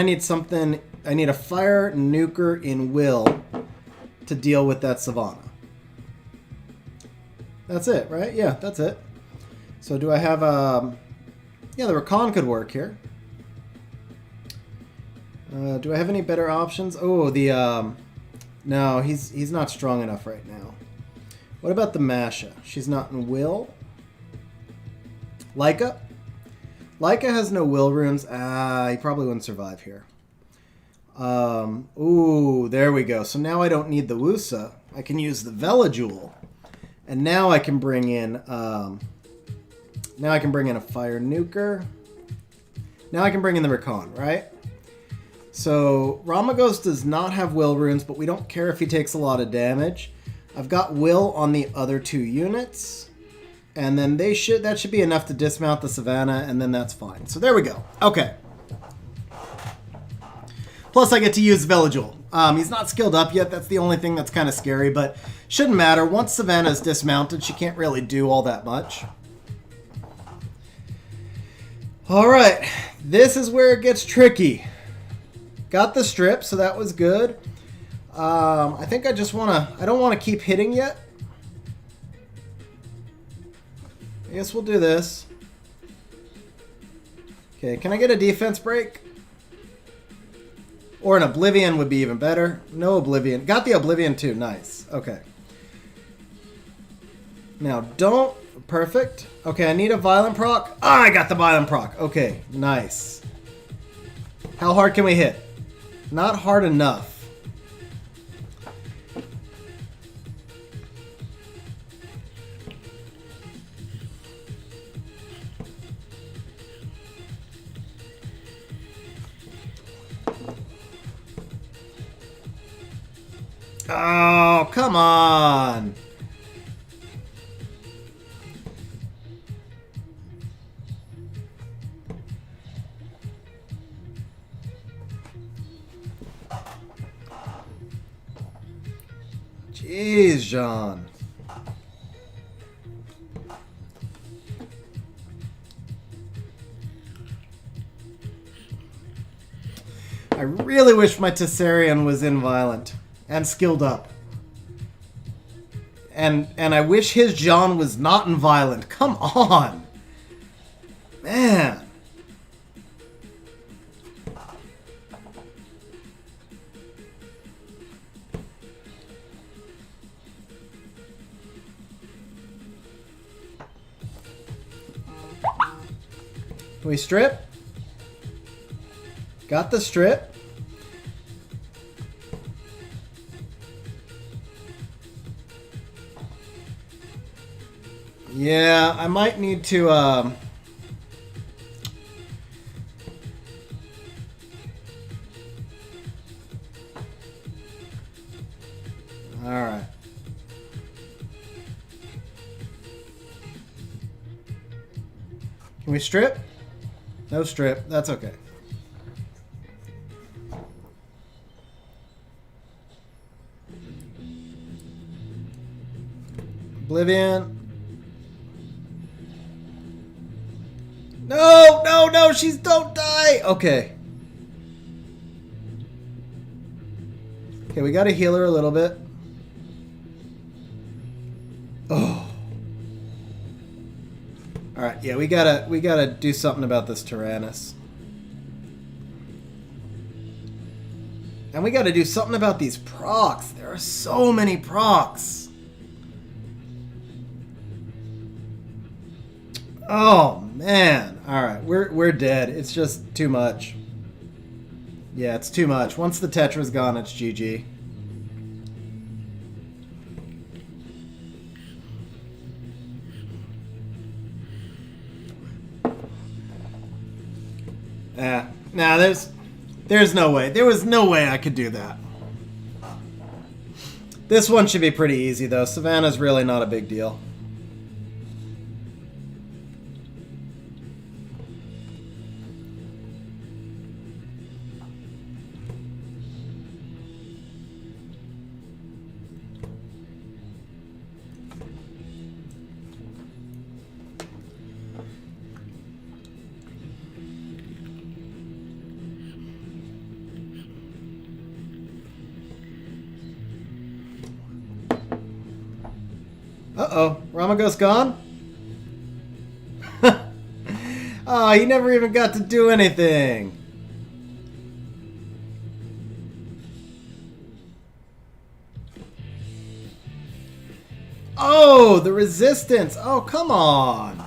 need something. I need a fire nuker in will to deal with that Savannah. That's it, right? Yeah, that's it. So do I have yeah, the Rakan could work here. Do I have any better options? Oh, the no, he's not strong enough right now. What about the Masha? She's not in will. Leica? Leica has no will runes. He probably wouldn't survive here. Ooh, there we go. So now I don't need the Wusa. I can use the Velajewel. And now I can bring in a fire nuker. Now I can bring in the Rakan, right? So Ramagos does not have will runes, but we don't care if he takes a lot of damage. I've got will on the other two units, and then that should be enough to dismount the Savannah, and then that's fine. So there we go. Okay. Plus I get to use Velajewel. He's not skilled up yet. That's the only thing that's kind of scary, but shouldn't matter. Once Savannah is dismounted, she can't really do all that much. All right. This is where it gets tricky. Got the strip, so that was good. I think I just want to... I don't want to keep hitting yet. I guess we'll do this. Okay, can I get a defense break? Or an Oblivion would be even better. No Oblivion. Got the Oblivion too. Nice. Okay. Now, don't... Perfect. Okay, I need a Violent proc. Ah, I got the Violent proc. Okay, nice. How hard can we hit? Not hard enough. Oh, come on. Jeez, Jean. I really wish my Tessarion was inviolent and skilled up. And I wish his Jean was not inviolent. Come on. Man. Can we strip? Got the strip. Yeah, I might need to Alright. Can we strip? No strip. That's okay. Oblivion. No, no, no, she's don't die. Okay. Okay, we gotta heal her a little bit. Oh. Alright, yeah, we gotta do something about this Tyrannus. And we gotta do something about these procs. There are so many procs. Oh man. Alright, we're dead. It's just too much. Yeah, it's too much. Once the Tetra's gone, it's GG. Nah, there's no way. There was no way I could do that. This one should be pretty easy though. Savannah's really not a big deal. Uh-oh. Ramago's gone? Oh, he never even got to do anything. Oh, the resistance. Oh, come on.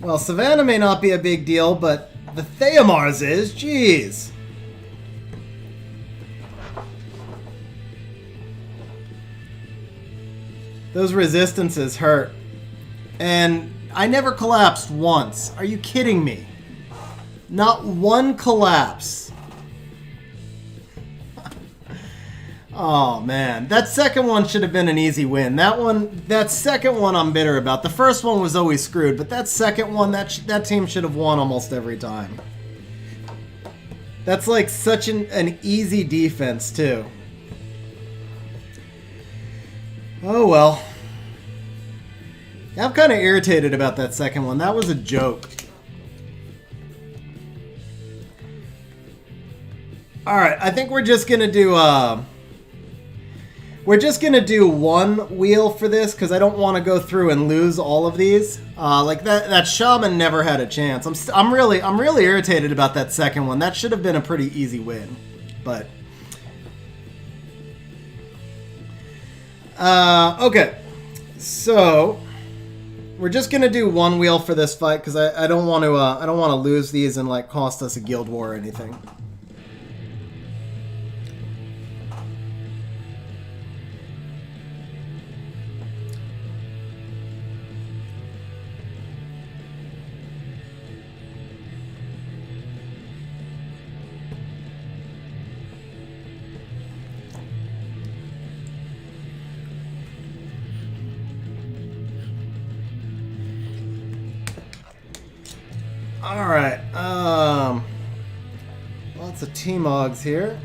Well, Savannah may not be a big deal, but the Theomars is. Jeez. Those resistances hurt. And I never collapsed once. Are you kidding me? Not one collapse. Oh man, that second one should have been an easy win. That second one I'm bitter about. The first one was always screwed, but that second one, that team should have won almost every time. That's like such an easy defense too. Oh well. I'm kind of irritated about that second one. That was a joke. Alright, I think we're just gonna do one wheel for this because I don't want to go through and lose all of these. Like that shaman never had a chance. I'm really irritated about that second one. That should have been a pretty easy win, but okay. So we're just gonna do one wheel for this fight because I don't want to lose these and like cost us a guild war or anything. Alright, lots of T-Mogs here.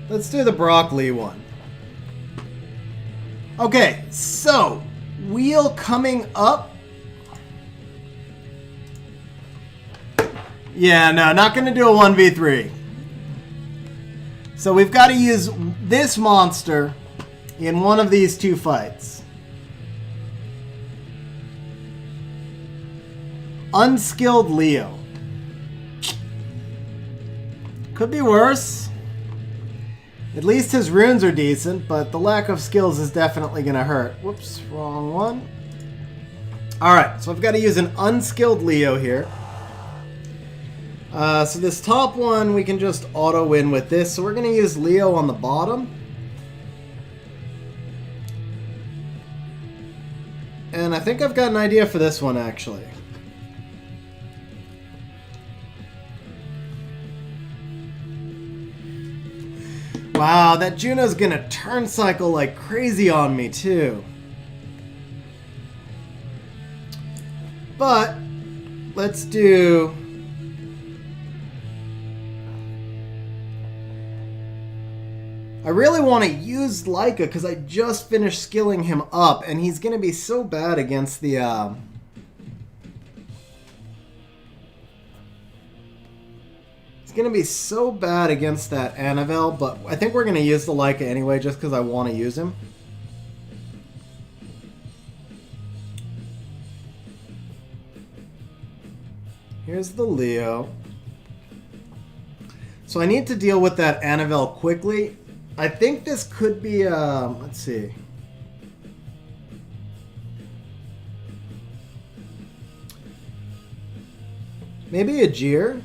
Let's do the Brock Lee one. Okay, so, wheel coming up. Yeah, no, not gonna do a 1v3. So we've got to use this monster in one of these two fights. Unskilled Leo. Could be worse. At least his runes are decent, but the lack of skills is definitely going to hurt. Whoops, wrong one. Alright, so I've got to use an unskilled Leo here. So this top one, we can just auto-win with this. So we're going to use Leo on the bottom. And I think I've got an idea for this one, actually. Wow, that Juno's gonna turn cycle like crazy on me, too. But, let's do... I really want to use Leica because I just finished skilling him up, and he's going to be so bad against the... He's going to be so bad against that Annabelle, but I think we're going to use the Leica anyway just because I want to use him. Here's the Leo. So I need to deal with that Annabelle quickly. I think this could be, let's see. Maybe a Jeer?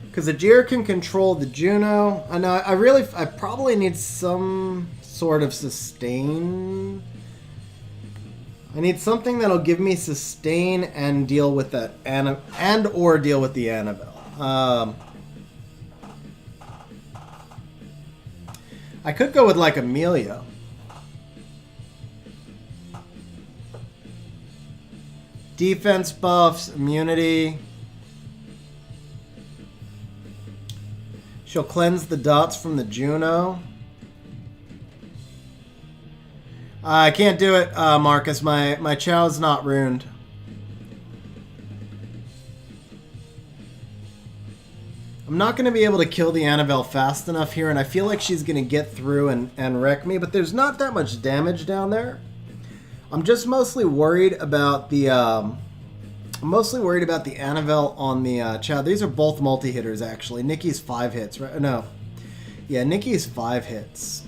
Because a Jeer can control the Juno. I know, I probably need some sort of sustain. I need something that'll give me sustain and deal with that, or deal with the Annabelle. I could go with like Amelia. Defense buffs, immunity. She'll cleanse the dots from the Juno. I can't do it, Marcus. My Chow's not ruined. I'm not going to be able to kill the Annabelle fast enough here, and I feel like she's going to get through and wreck me, but there's not that much damage down there. I'm just mostly worried about the Annabelle on the Chow. These are both multi-hitters, actually. Nikki's 5 hits, right? No. Yeah, Nikki's 5 hits.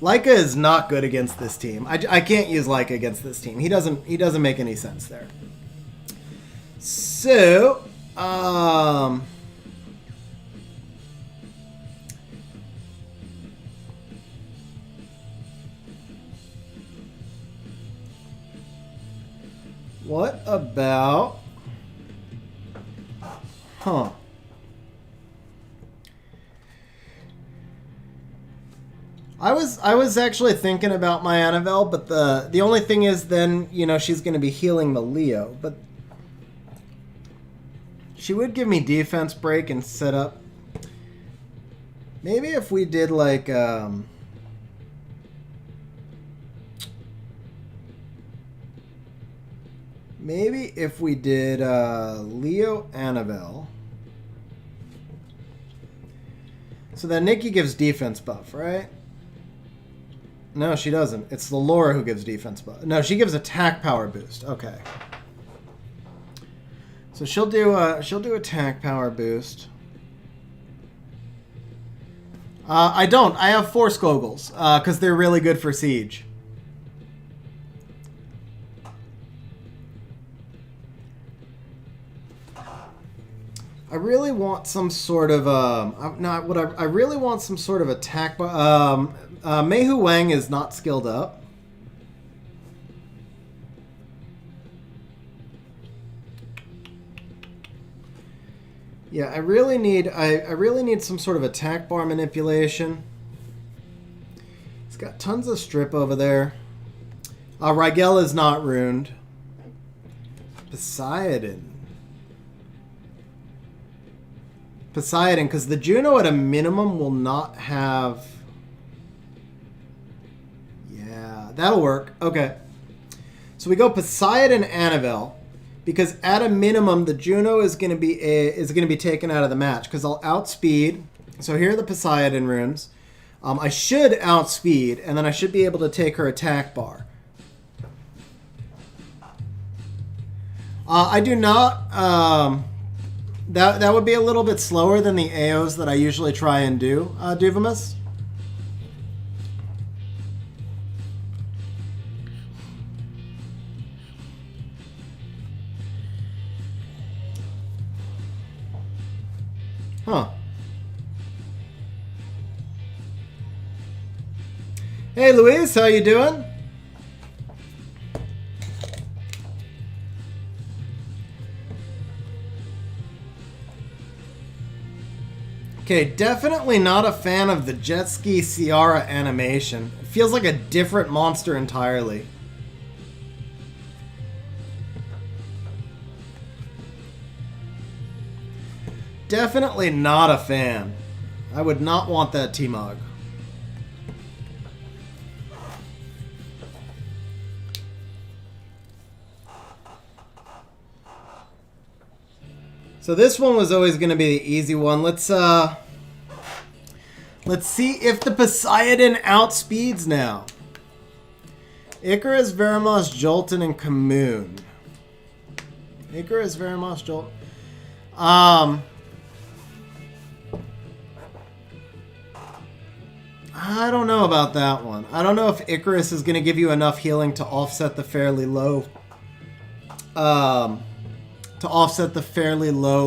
Leica is not good against this team. I can't use Leica against this team. He doesn't make any sense there. So, what about... Huh. I was actually thinking about my Annabelle, but the only thing is then, you know, she's going to be healing the Leo, but she would give me defense break and set up. Maybe if we did like maybe if we did Leo Annabelle. So then Nikki gives defense buff, right? No, she doesn't. It's the Laura who gives defense buff. No, she gives attack power boost. Okay. So she'll do attack power boost. I don't. I have 4 Skogels because they're really good for siege. I really want some sort of I really want some sort of attack. Mei Hu Wang is not skilled up. Yeah, I really need some sort of attack bar manipulation. He's got tons of strip over there. Rigel is not ruined. Poseidon, because the Juno at a minimum will not have... Yeah, that'll work. Okay. So we go Poseidon Annabelle, because at a minimum the Juno is going to be taken out of the match, because I'll outspeed. So here are the Poseidon runes. I should outspeed, and then I should be able to take her attack bar. I do not... That would be a little bit slower than the AOs that I usually try and do, Duvamus. Huh. Hey, Luis, how you doing? Okay, definitely not a fan of the jet ski Ciara animation. It feels like a different monster entirely. Definitely not a fan. I would not want that T-Mog. So this one was always going to be the easy one. Let's see if the Poseidon outspeeds now. Icarus, Veramos, Jolton, and Kamoon. Icarus, Veramos, Jolton. I don't know about that one. I don't know if Icarus is going to give you enough healing to offset the fairly low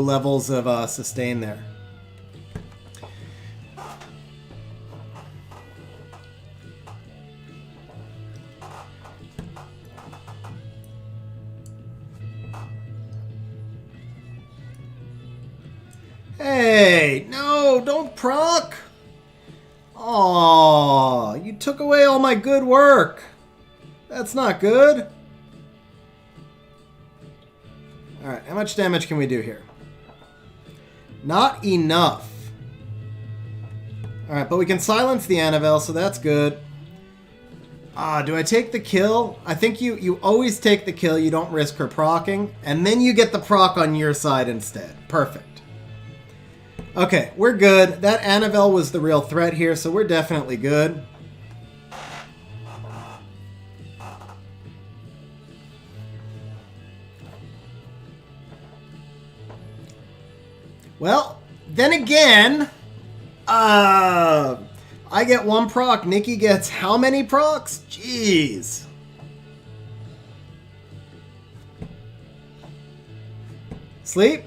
levels of sustain there. Hey, no, don't proc. Aw, you took away all my good work. That's not good. Alright, how much damage can we do here? Not enough. Alright, but we can silence the Annabelle, so that's good. Do I take the kill? I think you always take the kill, you don't risk her procking, and then you get the proc on your side instead. Perfect. Okay, we're good. That Annabelle was the real threat here, so we're definitely good. Well, then again, I get 1 proc. Nikki gets how many procs? Jeez. Sleep?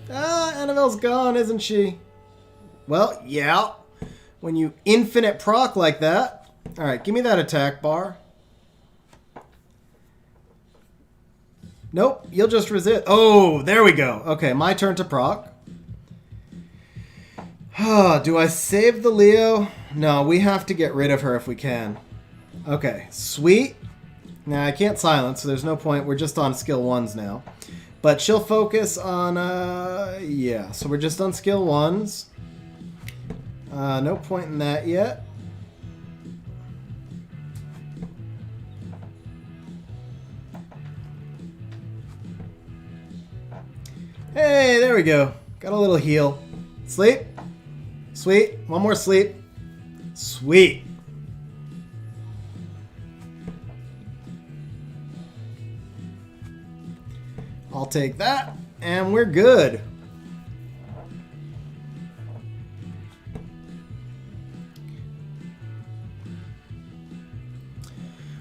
Annabelle's gone, isn't she? Well, yeah. When you infinite proc like that. Alright, give me that attack bar. Nope, you'll just resist. Oh, there we go. Okay, my turn to proc. Do I save the Leo? No, we have to get rid of her if we can. Okay, sweet. Now, I can't silence, so there's no point. We're just on skill 1s now. But she'll focus on, yeah. So we're just on skill 1s. No point in that yet. Hey, there we go. Got a little heal. Sleep. Sweet. One more sleep. Sweet. I'll take that, and we're good.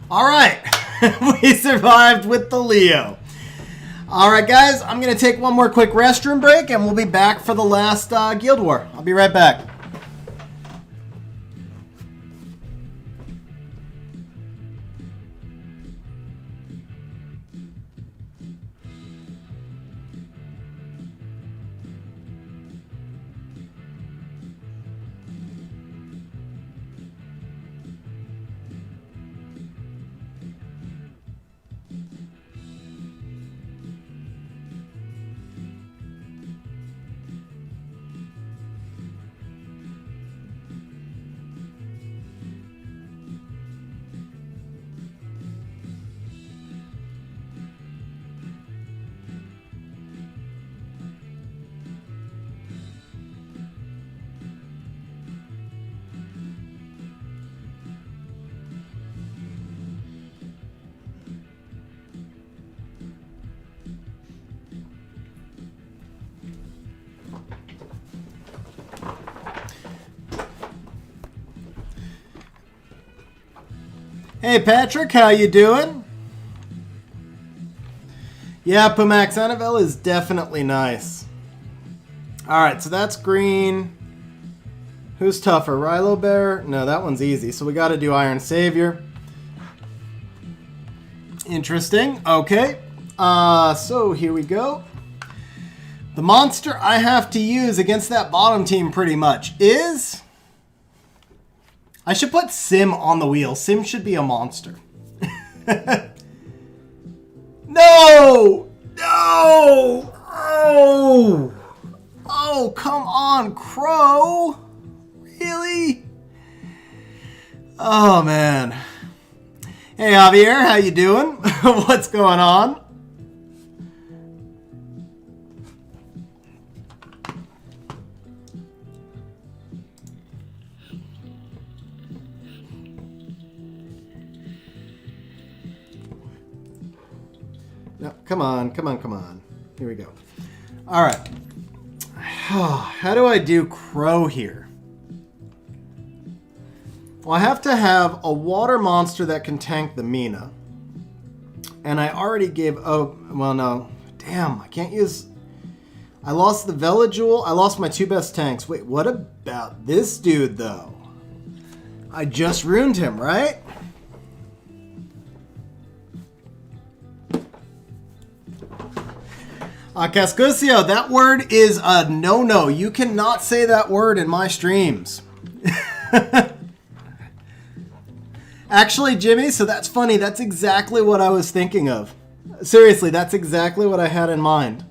All right, we survived with the Leo. All right, guys, I'm going to take one more quick restroom break, and we'll be back for the last Guild War. I'll be right back. Hey Patrick, how you doing? Yeah, Pumax, Annabelle is definitely nice. Alright, so that's green. Who's tougher, Rilo Bear? No, that one's easy, so we gotta do Iron Savior. Interesting, okay. So here we go. The monster I have to use against that bottom team pretty much is... I should put Sim on the wheel. Sim should be a monster. No! No! Oh! Oh, come on, Crow! Really? Oh, man. Hey, Javier, how you doing? What's going on? No, come on, come on, come on. Here we go. All right. How do I do Crow here? Well, I have to have a water monster that can tank the Mina. And I already gave... Oh, well, no. Damn, I can't use... I lost the Velajewel. I lost my 2 best tanks. Wait, what about this dude, though? I just ruined him, right? Cascusio, that word is a no-no. You cannot say that word in my streams. Actually, Jimmy, so that's funny. That's exactly what I was thinking of. Seriously, that's exactly what I had in mind.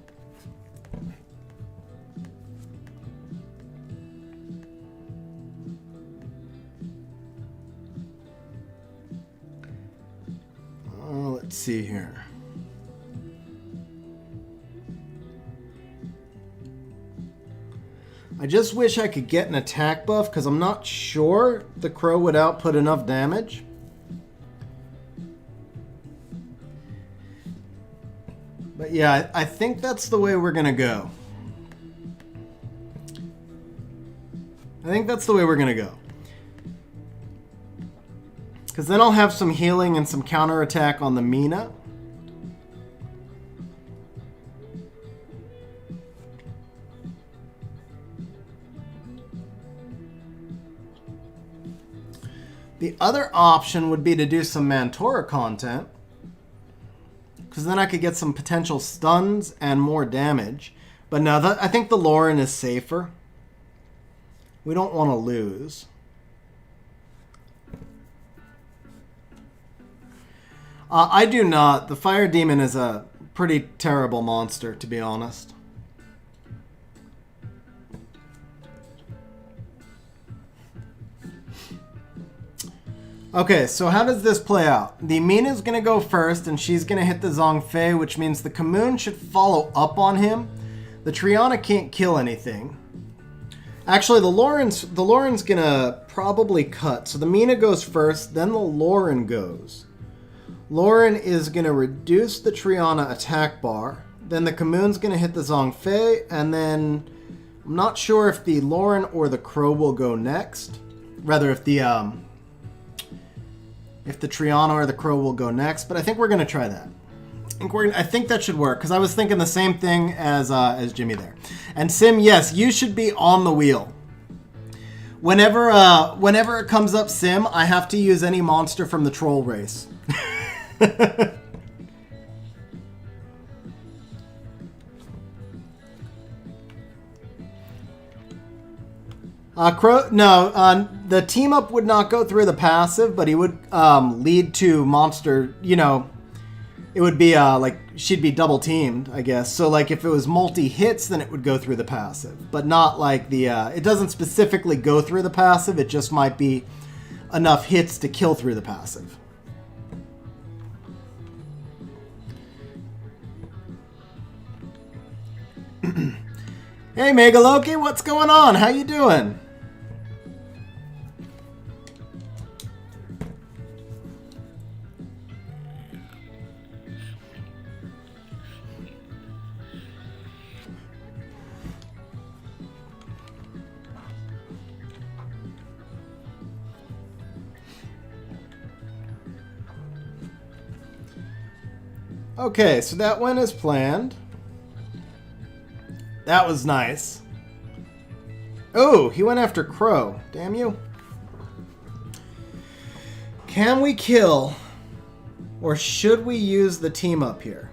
Let's see here. I just wish I could get an attack buff because I'm not sure the Crow would output enough damage. But yeah, I think that's the way we're going to go. I think that's the way we're going to go. Because then I'll have some healing and some counterattack on the Mina. The other option would be to do some Mantora content. Because then I could get some potential stuns and more damage. But no, I think the Lauren is safer. We don't want to lose. I do not. The Fire Demon is a pretty terrible monster, to be honest. Okay, so how does this play out? The Mina's going to go first, and she's going to hit the Zhongfei, which means the Kamoon should follow up on him. The Triana can't kill anything. Actually, the Lauren's going to probably cut. So the Mina goes first, then the Lauren goes. Lauren is going to reduce the Triana attack bar. Then the Kamoon's going to hit the Zhongfei, and then I'm not sure if the Lauren or the Crow will go next. Rather, if the Triana or the Crow will go next, but I think we're going to try that. I think that should work, because I was thinking the same thing as Jimmy there. And Sim, yes, you should be on the wheel. Whenever it comes up Sim, I have to use any monster from the troll race. Crow, no, the team up would not go through the passive, but he would lead to monster, you know, it would be like she'd be double teamed, I guess. So like if it was multi hits, then it would go through the passive, but not like the, it doesn't specifically go through the passive. It just might be enough hits to kill through the passive. Hey Megaloki, what's going on? How you doing? Okay, so that went as planned. That was nice. Oh, he went after Crow. Damn you. Can we kill? Or should we use the team up here?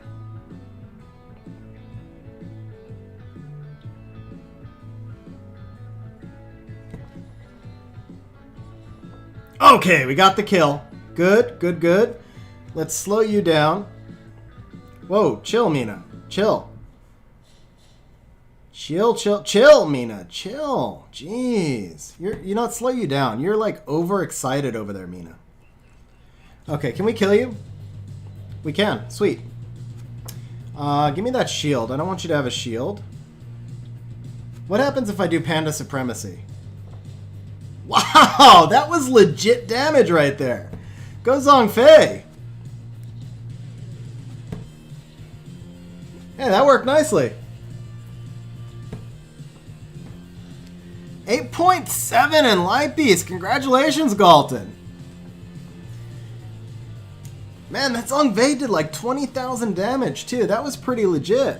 Okay, we got the kill. Good, good, good. Let's slow you down. Whoa, chill, Mina. Chill. Chill, chill, chill, Mina. Chill. Jeez. You not slow you down. You're like overexcited over there, Mina. Okay, can we kill you? We can. Sweet. Give me that shield. I don't want you to have a shield. What happens if I do Panda Supremacy? Wow, that was legit damage right there. Go Zhongfei. Hey, that worked nicely. 8.7 in Light Beast. Congratulations, Galton. Man, that Zhongfei did like 20,000 damage too. That was pretty legit.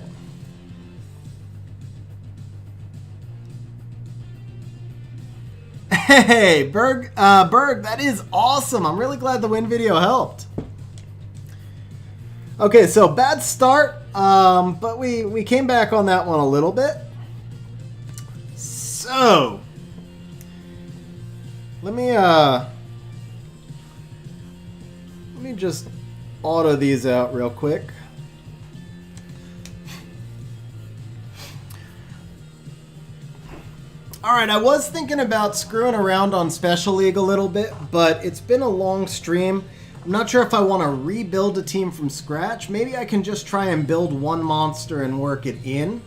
Hey, Berg, that is awesome. I'm really glad the win video helped. Okay, so bad start, but we came back on that one a little bit. So, let me just auto these out real quick. Alright, I was thinking about screwing around on Special League a little bit, but it's been a long stream. I'm not sure if I want to rebuild a team from scratch. Maybe I can just try and build one monster and work it in.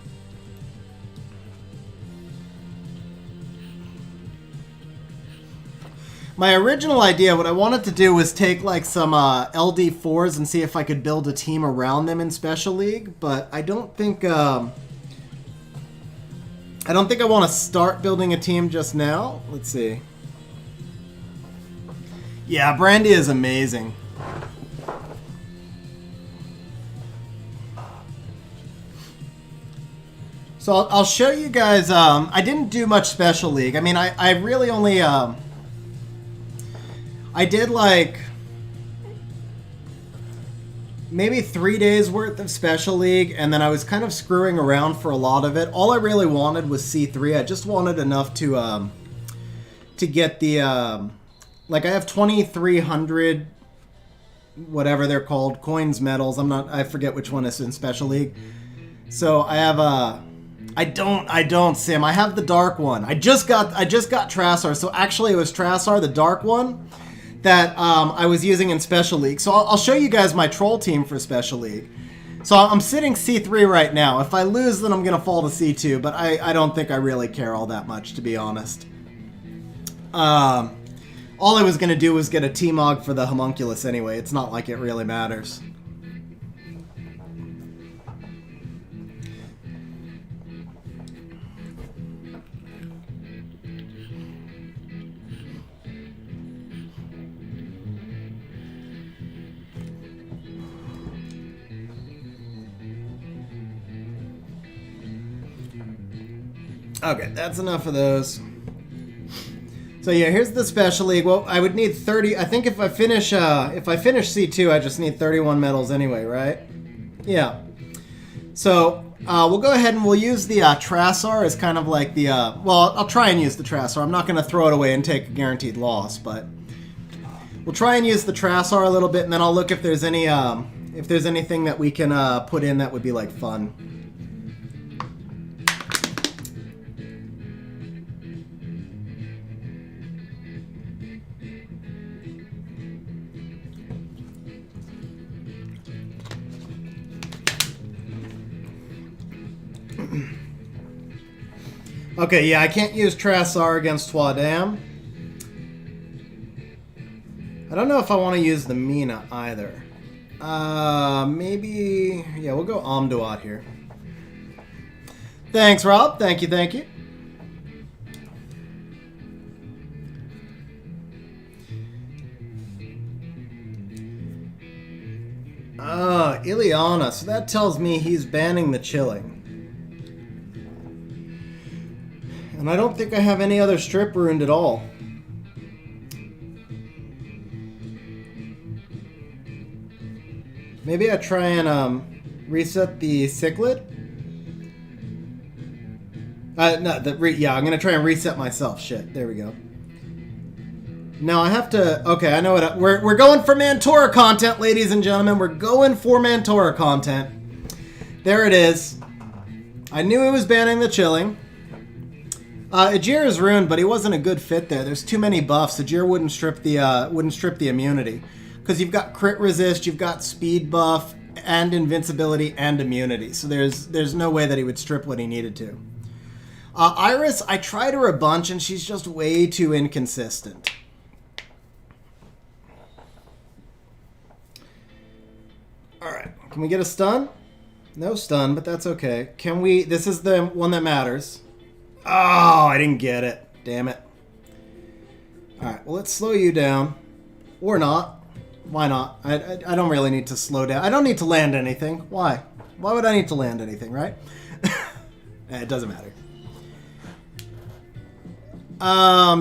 My original idea, what I wanted to do was take like some LD4s and see if I could build a team around them in Special League, but I don't think I want to start building a team just now. Let's see. Yeah, Brandy is amazing. So I'll show you guys. I didn't do much Special League. I mean, I really only... I did like... maybe 3 days worth of Special League, and then I was kind of screwing around for a lot of it. All I really wanted was C3. I just wanted enough to get the like I have 2,300 whatever they're called, coins, medals. I forget which one is in Special League. So I have I don't Sim. I have the dark one. I just got Trassar. So actually it was Trassar, the dark one, that I was using in Special League. So I'll show you guys my troll team for Special League. So I'm sitting C3 right now. If I lose, then I'm going to fall to C2, but I don't think I really care all that much, to be honest. All I was going to do was get a T-Mog for the Homunculus anyway. It's not like it really matters. Okay, that's enough of those. So yeah, here's the Special League. Well, I would need 30. I think if I finish C2, I just need 31 medals anyway, right? Yeah. So we'll go ahead and we'll use the Trassar as kind of like the. Well, I'll try and use the Trassar. I'm not going to throw it away and take a guaranteed loss, but we'll try and use the Trassar a little bit, and then I'll look if there's any if there's anything that we can put in that would be like fun. Okay, yeah, I can't use Trassar against Twadam. I don't know if I want to use the Mina either. Maybe... yeah, we'll go Amduat here. Thanks, Rob. Thank you, thank you. Ileana. So that tells me he's banning the chilling. And I don't think I have any other strip ruined at all. Maybe I try and reset the Cichlid? No, yeah, I'm going to try and reset myself. Shit, there we go. No, I have to... Okay, I know what... We're going for Mantora content, ladies and gentlemen. We're going for Mantora content. There it is. I knew he was banning the chilling. Ajir is ruined, but he wasn't a good fit there. There's too many buffs. Ajir wouldn't strip the immunity. Because you've got crit resist, you've got speed buff, and invincibility, and immunity. So there's no way that he would strip what he needed to. Iris, I tried her a bunch, and she's just way too inconsistent. Alright, can we get a stun? No stun, but that's okay. Can we... This is the one that matters. Oh, I didn't get it. Damn it. Alright, well, let's slow you down. Or not. Why not? I don't really need to slow down. I don't need to land anything. Why? Why would I need to land anything, right? It doesn't matter.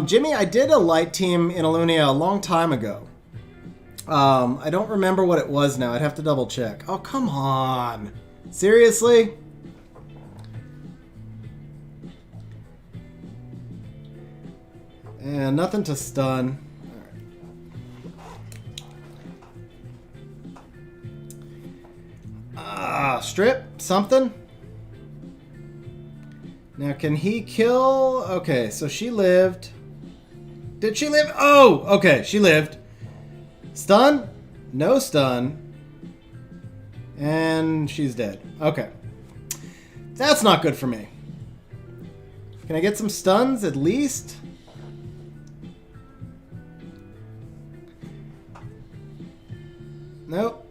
Jimmy, I did a light team in Alunia a long time ago. I don't remember what it was now. I'd have to double check. Oh, come on. Seriously? And nothing to stun. Alright. Strip? Something? Now, can he kill? Okay, so she lived. Did she live? Oh, okay, she lived. Stun? No stun. And she's dead. Okay. That's not good for me. Can I get some stuns at least? Nope.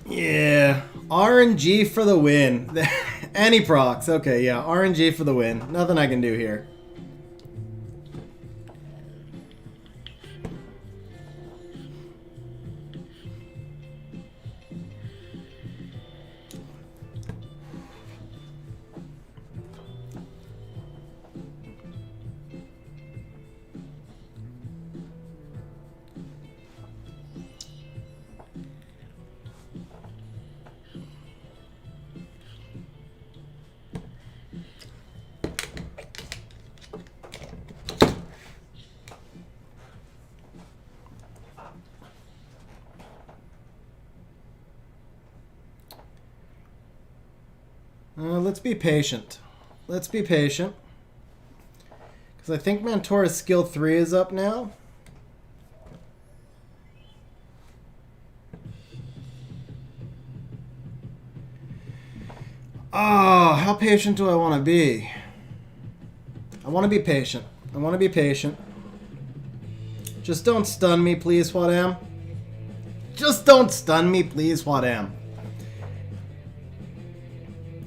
Yeah. RNG for the win. Any procs. Okay, yeah. RNG for the win. Nothing I can do here. Let's be patient. Let's be patient. Because I think Mantora's skill 3 is up now. Oh, how patient do I want to be? I want to be patient. I want to be patient. Just don't stun me, please, Wadam. Just don't stun me, please, Wadam.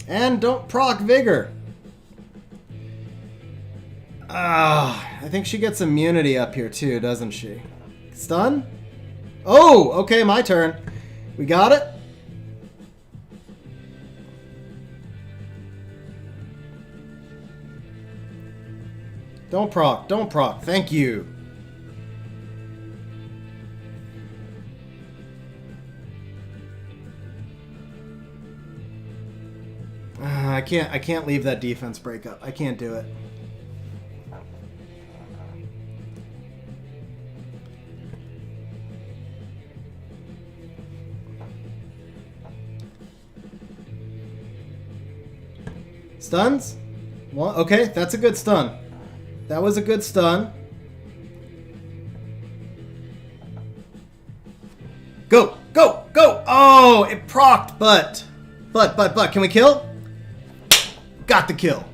And don't proc Vigor. I think she gets immunity up here too, doesn't she? Stun? Oh, okay, my turn. We got it? Don't proc, don't proc. Thank you. I can't leave that defense breakup. I can't do it. Stuns? Well, okay, that's a good stun. That was a good stun. Go, go, go! Oh, it procced, but. Can we kill? Got the kill.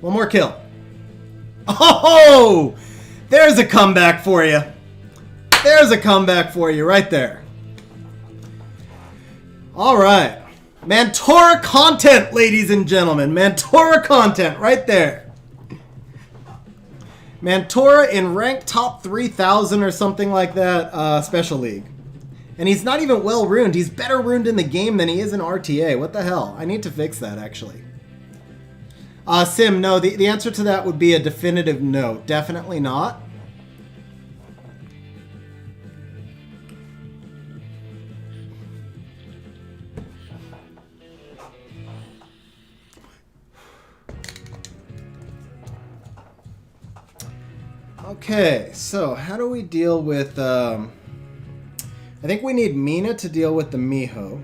One more kill. Oh! There's a comeback for you. There's a comeback for you right there. All right. Mantora content, ladies and gentlemen. Mantora content right there. Mantora in rank top 3,000 or something like that, Special League. And he's not even well ruined. He's better ruined in the game than he is in RTA. What the hell? I need to fix that, actually. Sim, no. The answer to that would be a definitive no. Definitely not. Okay, so how do we deal with... I think we need Mina to deal with the Miho.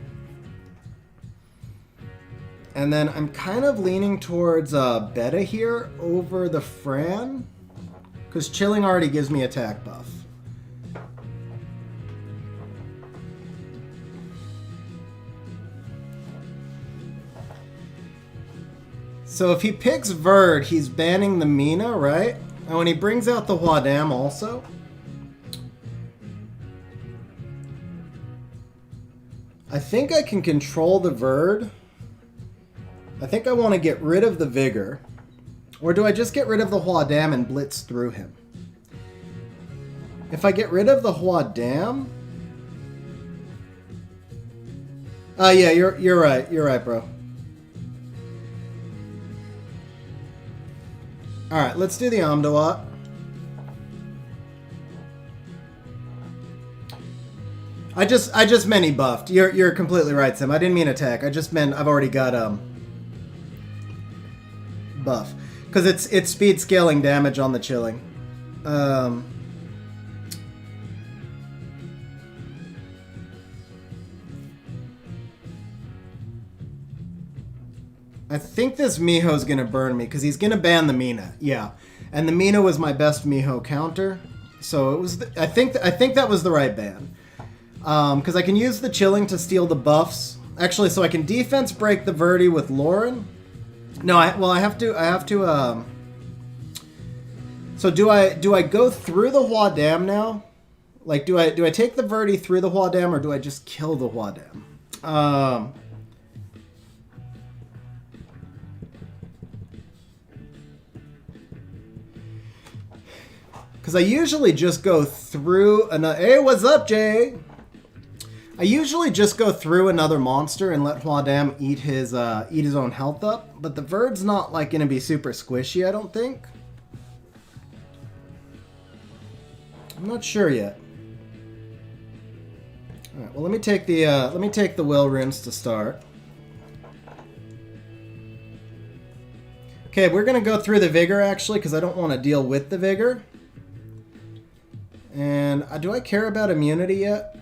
And then I'm kind of leaning towards Beta here over the Fran. Because Chilling already gives me attack buff. So if he picks Verd, he's banning the Mina, right? And when he brings out the Huadam also. I think I can control the Verd. I think I want to get rid of the Vigor. Or do I just get rid of the Huadam and blitz through him? If I get rid of the Huadam... yeah, you're right. You're right, bro. Alright, let's do the Amdawat. I just meant he buffed. You're completely right, Sim. I didn't mean attack. I just meant I've already got buff. Because it's speed scaling damage on the Chilling. I think this Miho's gonna burn me because he's gonna ban the Mina. Yeah, and the Mina was my best Miho counter, so it was. I think that was the right ban because I can use the Chilling to steal the buffs. Actually, so I can defense break the Verdi with Lauren. No, I have to. So do I go through the Huadam now? Like, do I take the Verdi through the Huadam or do I just kill the Huadam? Because I usually just go through another... Hey, what's up, Jay? I usually just go through another monster and let Huadam eat his own health up. But the Verd's not, like, going to be super squishy, I don't think. I'm not sure yet. Alright, well, let me take the will runes to start. Okay, we're going to go through the Vigor, actually, because I don't want to deal with the Vigor. And do I care about immunity yet?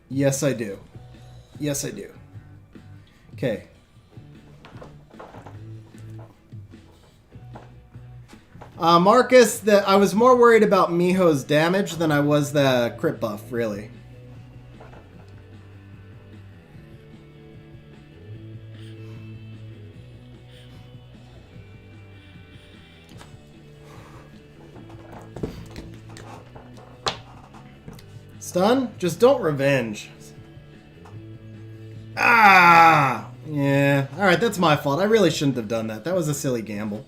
Yes, I do. Yes, I do. Okay. Marcus, I was more worried about Miho's damage than I was the crit buff, really. Stun? Just don't revenge. Ah! Yeah. Alright, that's my fault. I really shouldn't have done that. That was a silly gamble.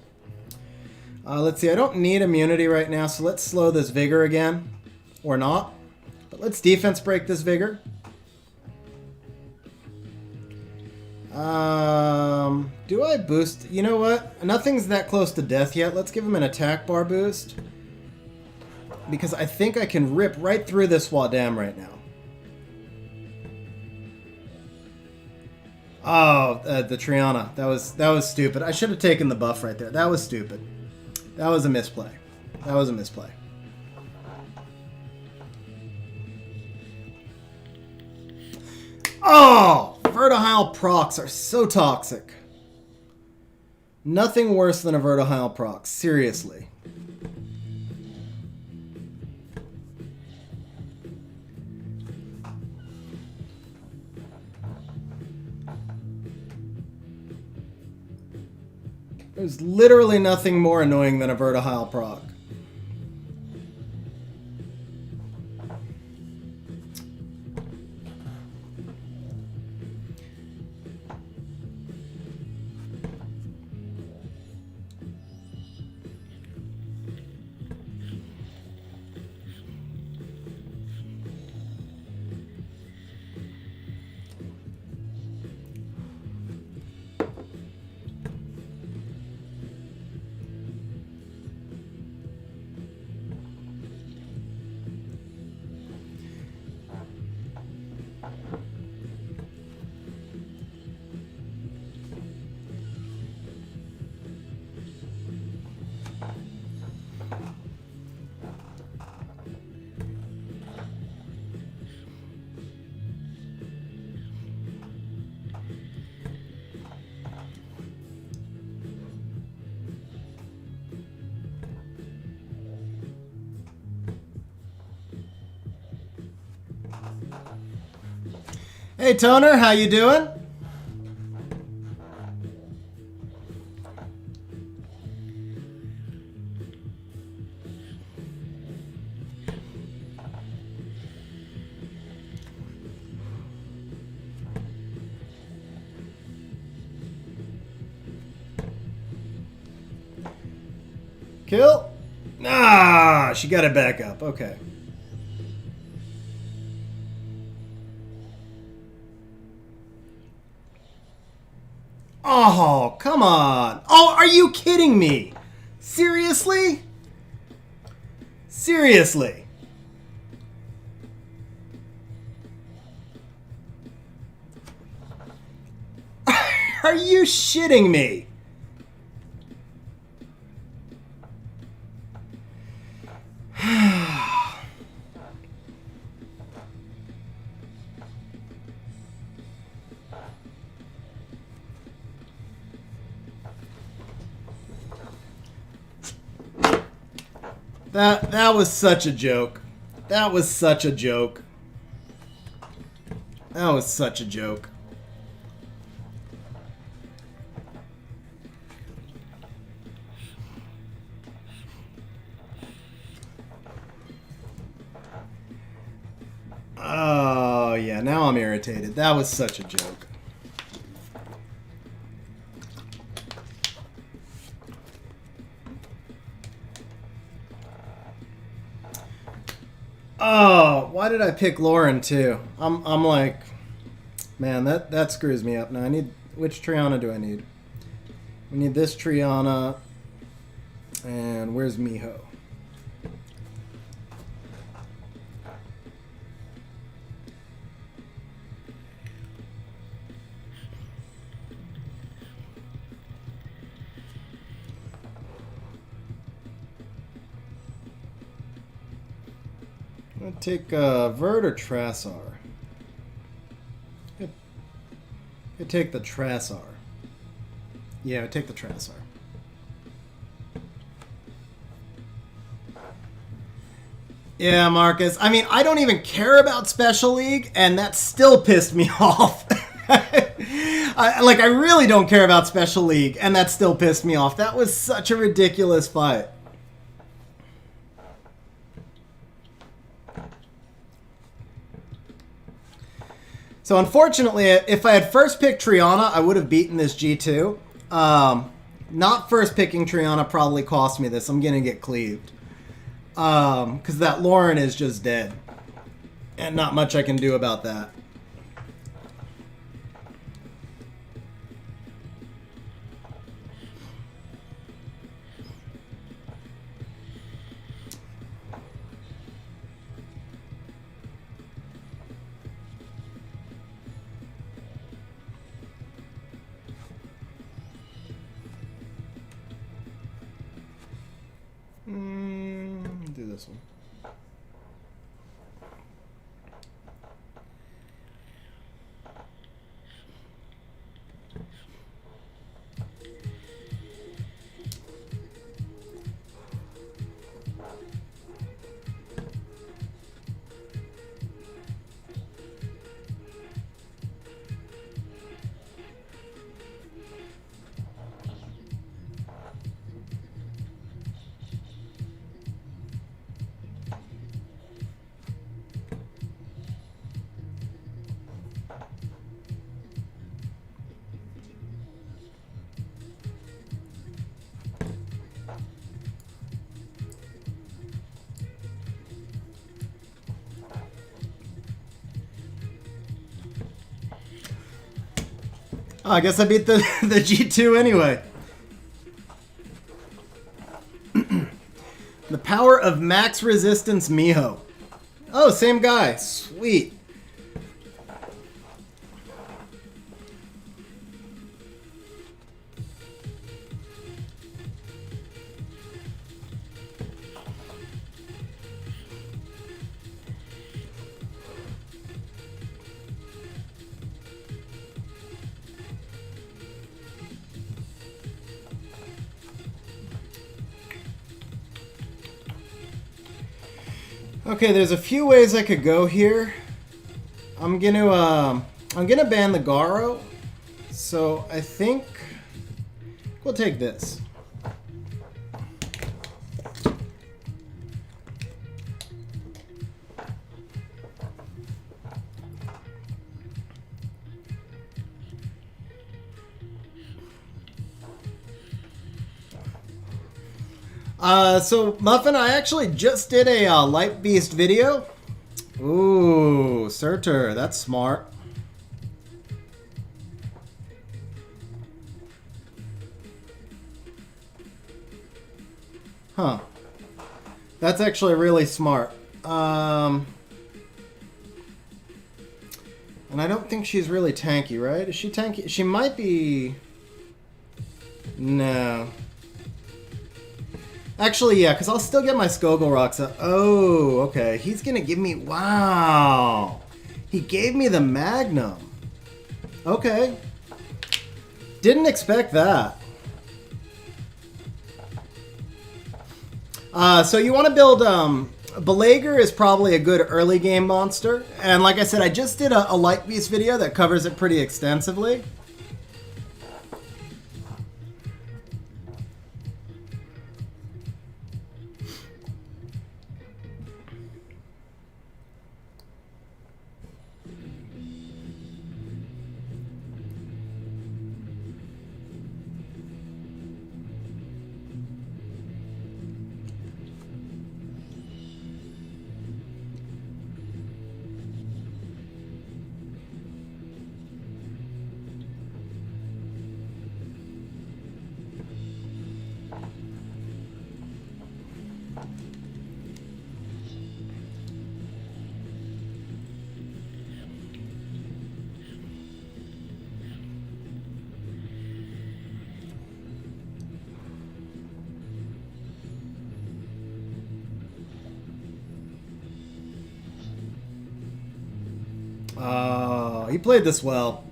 Let's see. I don't need immunity right now, so let's slow this Vigor again. Or not. But let's defense break this Vigor. Do I boost? You know what? Nothing's that close to death yet. Let's give him an attack bar boost. Because I think I can rip right through this Huadam right now. Oh, the Triana. That was stupid. I should have taken the buff right there. That was stupid. That was a misplay. That was a misplay. Oh! Vertihile procs are so toxic. Nothing worse than a Vertihile proc. Seriously. There's literally nothing more annoying than a Vertihile proc. Hey Toner, how you doing? Kill? Ah, she got it back up. Okay. Oh, come on. Oh, are you kidding me? Seriously? Seriously? Are you shitting me? That was such a joke. That was such a joke. That was such a joke. Oh, yeah, now I'm irritated. That was such a joke. Oh, why did I pick Lauren too? I'm like, man, that screws me up. Now I need, which Triana do I need? We need this Triana, and where's Miho? I'm gonna take Vert or Trassar. I'd take the Trassar. Yeah, I'd take the Trassar. Yeah, Marcus. I mean, I don't even care about Special League, and that still pissed me off. I really don't care about Special League, and that still pissed me off. That was such a ridiculous fight. So unfortunately, if I had first picked Triana, I would have beaten this G2. Not first picking Triana probably cost me this. I'm going to get cleaved. Because that Lauren is just dead. And not much I can do about that. Do this one. Oh, I guess I beat the G2 anyway. The power of max resistance Miho. Oh, same guy. Sweet. Okay, there's a few ways I could go here. I'm I'm gonna ban the Garo, so I think we'll take this. So Muffin, I actually just did a Light Beast video. Ooh, Surtur, that's smart. Huh. That's actually really smart. And I don't think she's really tanky, right? Is she tanky? She might be... No. Actually, yeah, because I'll still get my Skogel Rocks up. Oh, okay. He's going to give me... Wow. He gave me the Magnum. Okay. Didn't expect that. So you want to build... Belager is probably a good early game monster. And like I said, I just did a Light Beast video that covers it pretty extensively. Oh, he played this well.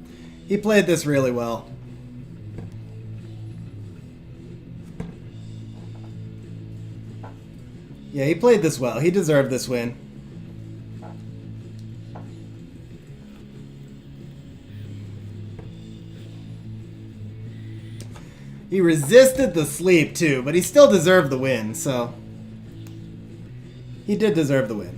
He played this really well. Yeah, he played this well. He deserved this win. He resisted the sleep too, but he still deserved the win, so... He did deserve the win.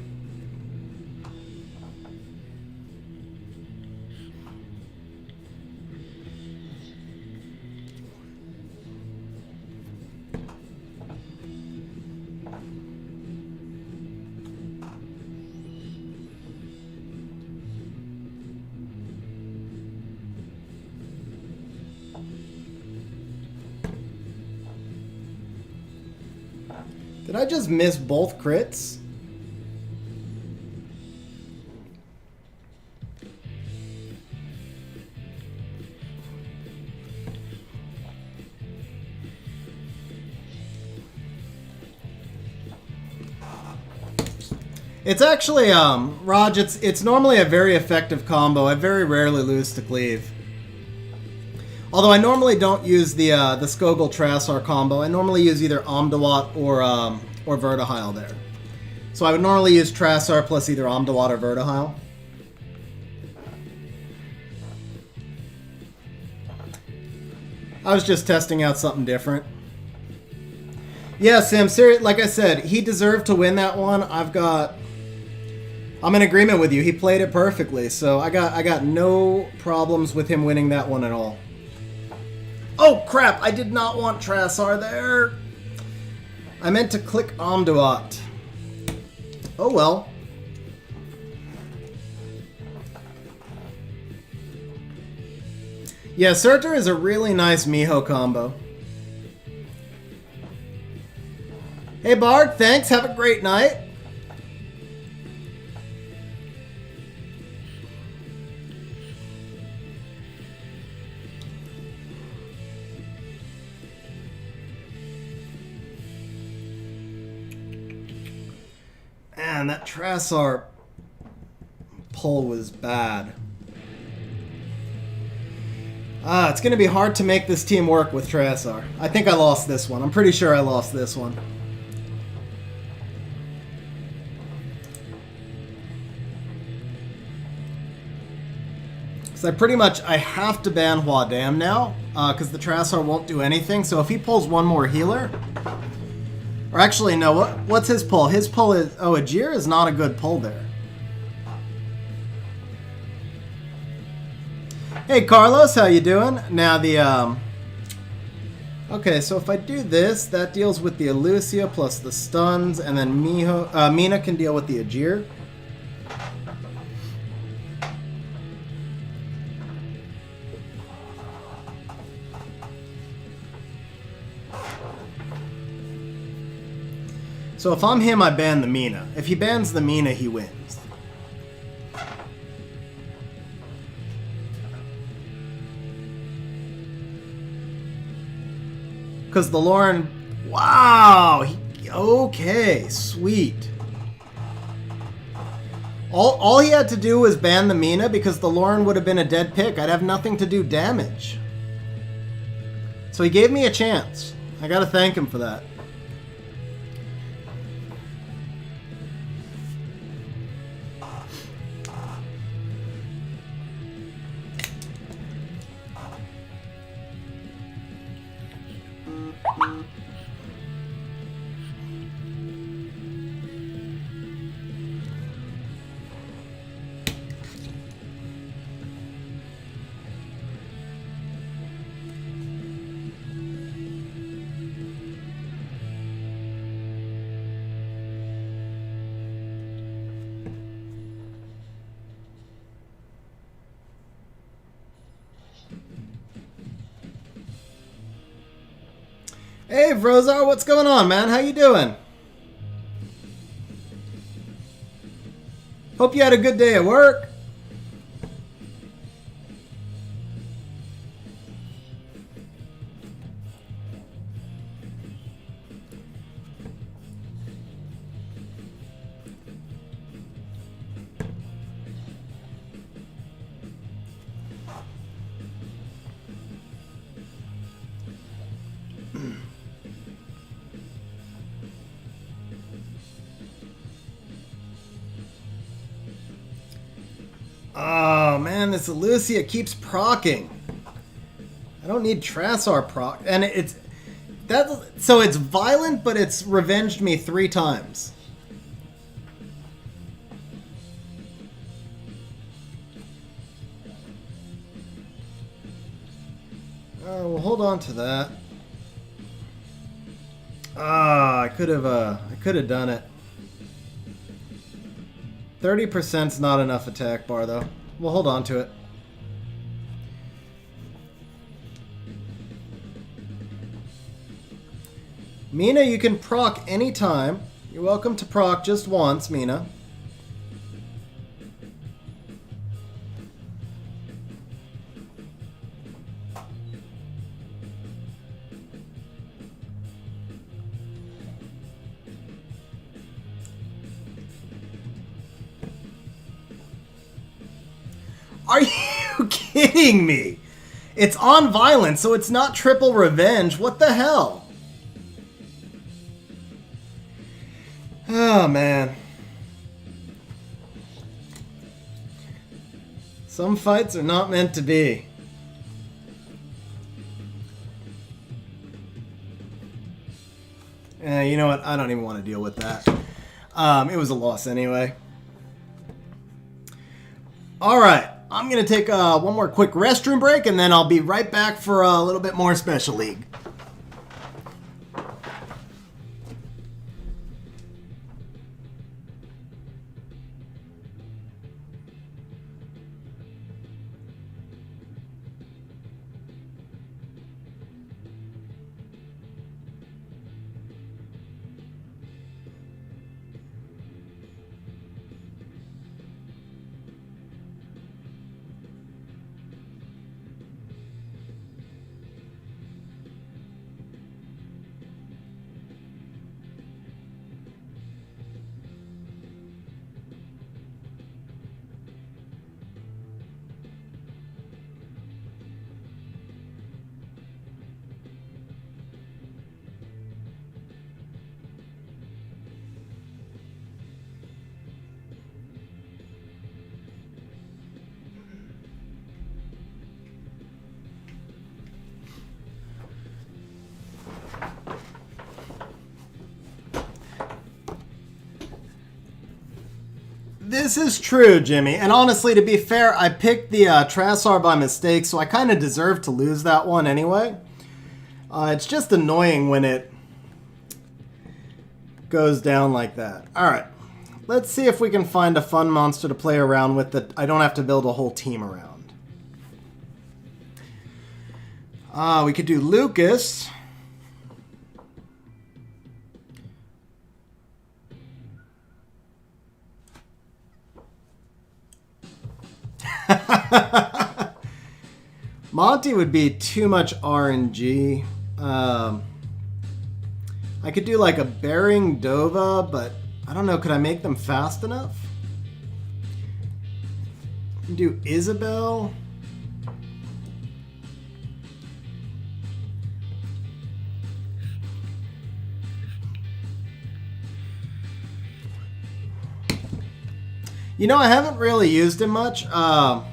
Did I just miss both crits? It's actually, Raj, it's normally a very effective combo. I very rarely lose to Cleave. Although I normally don't use the Skogel Trasar combo. I normally use either Omdawat or Vertihile there. So I would normally use Trasar plus either Omdawat or Vertihile. I was just testing out something different. Yeah, Sim, like I said, he deserved to win that one. I'm in agreement with you. He played it perfectly, so I got no problems with him winning that one at all. Oh, crap! I did not want Trasar there! I meant to click Omdawat. Oh, well. Yeah, Surtur is a really nice Miho combo. Hey, Bard, thanks. Have a great night. Man, that Trasar pull was bad. It's going to be hard to make this team work with Trasar. I think I lost this one. I'm pretty sure I lost this one. So I have to ban Hua Dam now, because the Trasor won't do anything. So if he pulls one more healer, or actually no, what's his pull? His pull is, oh, Ajir is not a good pull there. Hey Carlos, how you doing? Now the okay, so if I do this, that deals with the Elucia plus the stuns, and then Mina can deal with the Ajir. So if I'm him, I ban the Mina. If he bans the Mina, he wins. Because the Lauren... Wow! Okay, sweet. All he had to do was ban the Mina, because the Lauren would have been a dead pick. I'd have nothing to do damage. So he gave me a chance. I gotta thank him for that. Hey, Vrozar, what's going on, man? How you doing? Hope you had a good day at work. Oh man, this Elucia keeps procking. I don't need Trasor proc, and so it's violent, but it's revenged me 3 times. Oh, well, hold on to that. Ah, I could have done it. 30%'s not enough attack bar, though. We'll hold on to it. Mina, you can proc anytime. You're welcome to proc just once, Mina. Are you kidding me? It's on violence, so it's not triple revenge. What the hell? Oh, man. Some fights are not meant to be. You know what? I don't even want to deal with that. It was a loss anyway. All right. I'm going to take one more quick restroom break, and then I'll be right back for a little bit more Special League. This is true, Jimmy. And honestly, to be fair, I picked the Trassar by mistake, so I kind of deserve to lose that one anyway. It's just annoying when it goes down like that. All right. Let's see if we can find a fun monster to play around with that I don't have to build a whole team around. We could do Lucas. Monty would be too much RNG. I could do like a Bearing Dova, but I don't know. Could I make them fast enough? Do Isabel. You know, I haven't really used him much. I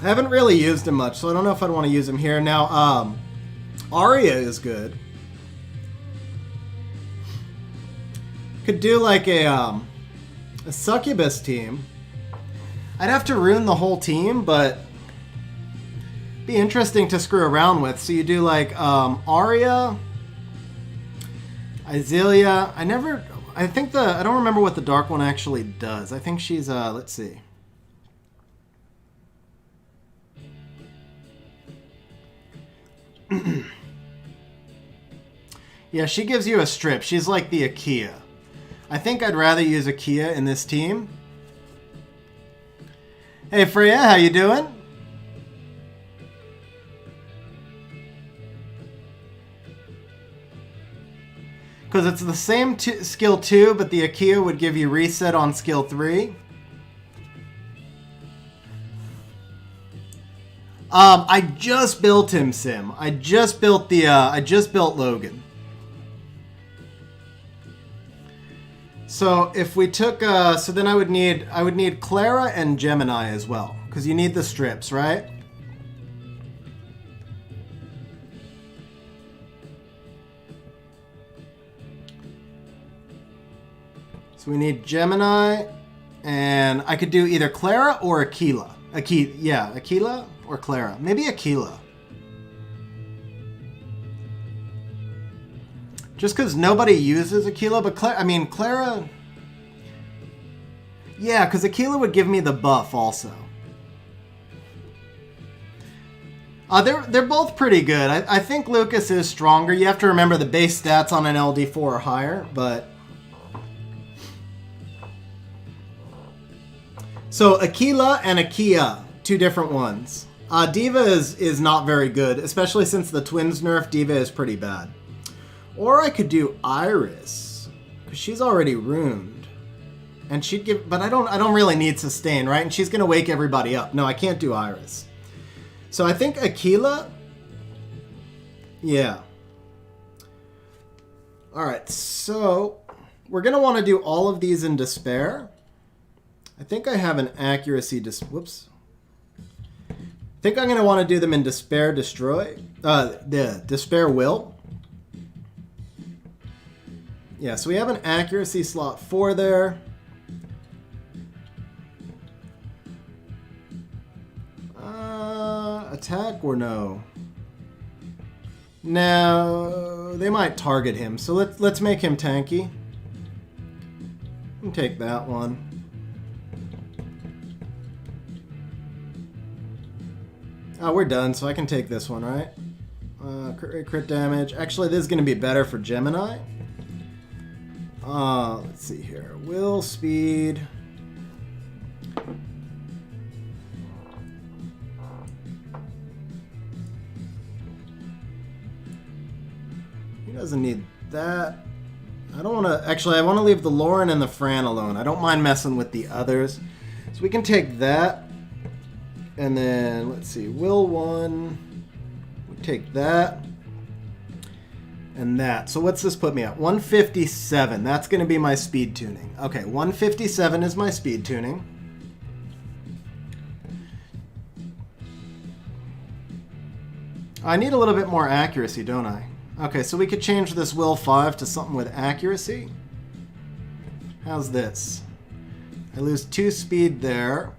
haven't really used him much, so I don't know if I'd want to use him here. Now, Arya is good. Could do like a Succubus team. I'd have to ruin the whole team, but be interesting to screw around with. So you do like Arya, Iselia. I don't remember what the dark one actually does. I think she's let's see. Yeah, she gives you a strip. She's like the Akia. I think I'd rather use Akia in this team. Hey Freya, how you doing? Because it's the same skill 2, but the Akia would give you reset on skill 3. I just built him, Sim. I just built Logan. So if we took, so then I would need Clara and Gemini as well, because you need the strips, right? So we need Gemini, and I could do either Clara or Aquila. Aquila or Clara. Maybe Aquila. Just because nobody uses Aquila, but Clara... Yeah, because Aquila would give me the buff also. They're both pretty good. I think Lucas is stronger. You have to remember the base stats on an LD4 are higher, but... So Aquila and Akia, two different ones. Diva is not very good, especially since the twins nerf. Diva is pretty bad. Or I could do Iris, because she's already ruined, and she'd give. But I don't really need sustain, right? And she's gonna wake everybody up. No, I can't do Iris. So I think Aquila. Yeah. All right. So we're gonna want to do all of these in despair. I think I have an accuracy. Whoops. I think I'm gonna want to do them in despair. Destroy. The despair will. Yeah, so we have an accuracy slot 4 there. Attack or no? No, they might target him. So let's make him tanky. And take that one. We're done, so I can take this one, right? Crit damage. Actually, this is going to be better for Gemini. Let's see here. Will, speed. He doesn't need that. I don't want to... Actually, I want to leave the Lauren and the Fran alone. I don't mind messing with the others. So we can take that. And then, let's see. Will 1. We take that. And that. So what's this put me at? 157. That's going to be my speed tuning. Okay, 157 is my speed tuning. I need a little bit more accuracy, don't I? Okay, so we could change this will 5 to something with accuracy. How's this? I lose 2 speed there.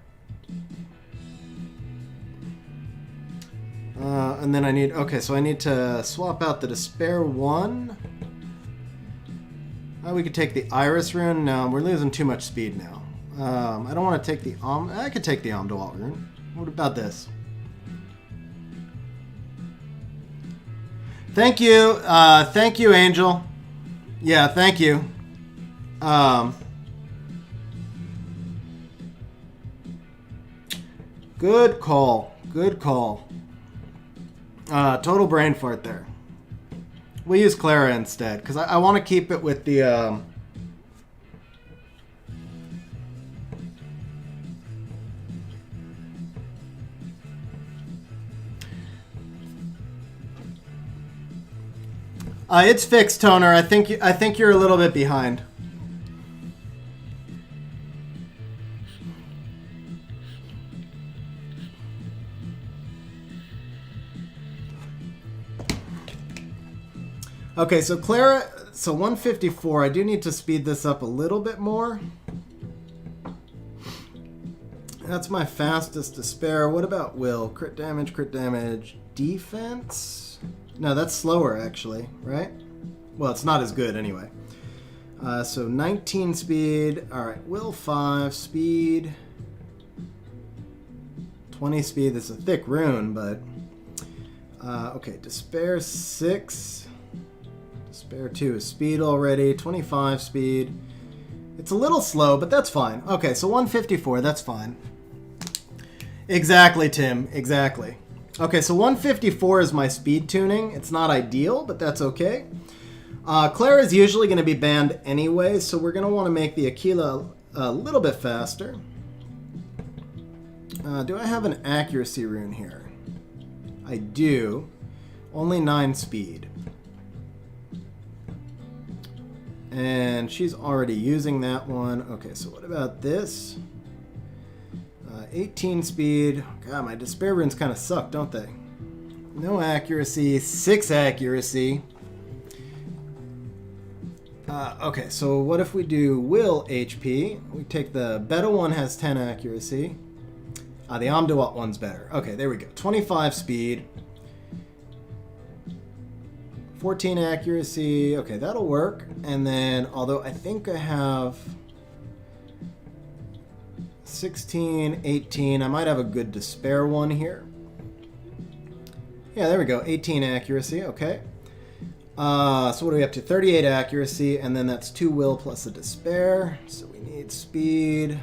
And then I need... Okay, so I need to swap out the Despair 1. We could take the Iris rune. No, we're losing too much speed now. I don't want to take the... I could take the Omdawat rune. What about this? Thank you. Thank you, Angel. Yeah, thank you. Good call. Good call. Total brain fart there. We'll use Clara instead, because I want to keep it with the... it's fixed, Toner. I think you're a little bit behind. Okay, so Clara, so 154. I do need to speed this up a little bit more. That's my fastest Despair. What about Will? Crit damage, defense? No, that's slower actually, right? Well, it's not as good anyway. So 19 speed. All right, Will 5, speed. 20 speed. This is a thick rune, but... okay, Despair 6. Despair 2 is speed already. 25 speed. It's a little slow, but that's fine. Okay, so 154, that's fine. Exactly, Tim. Exactly. Okay, so 154 is my speed tuning. It's not ideal, but that's okay. Clara is usually going to be banned anyway, so we're going to want to make the Aquila a little bit faster. Do I have an accuracy rune here? I do. Only 9 speed. And she's already using that one. Okay, so what about this? 18 speed. God, my Despair runes kind of suck, don't they? No accuracy. 6 accuracy. Okay, so what if we do Will HP? We take the Beta one has 10 accuracy. The Omdawat one's better. Okay, there we go. 25 speed. 14 accuracy. Okay, that'll work. And then, although I think I have 16, 18. I might have a good Despair one here. Yeah, there we go. 18 accuracy. Okay. So what are we up to? 38 accuracy, and then that's 2 Will plus a Despair. So we need speed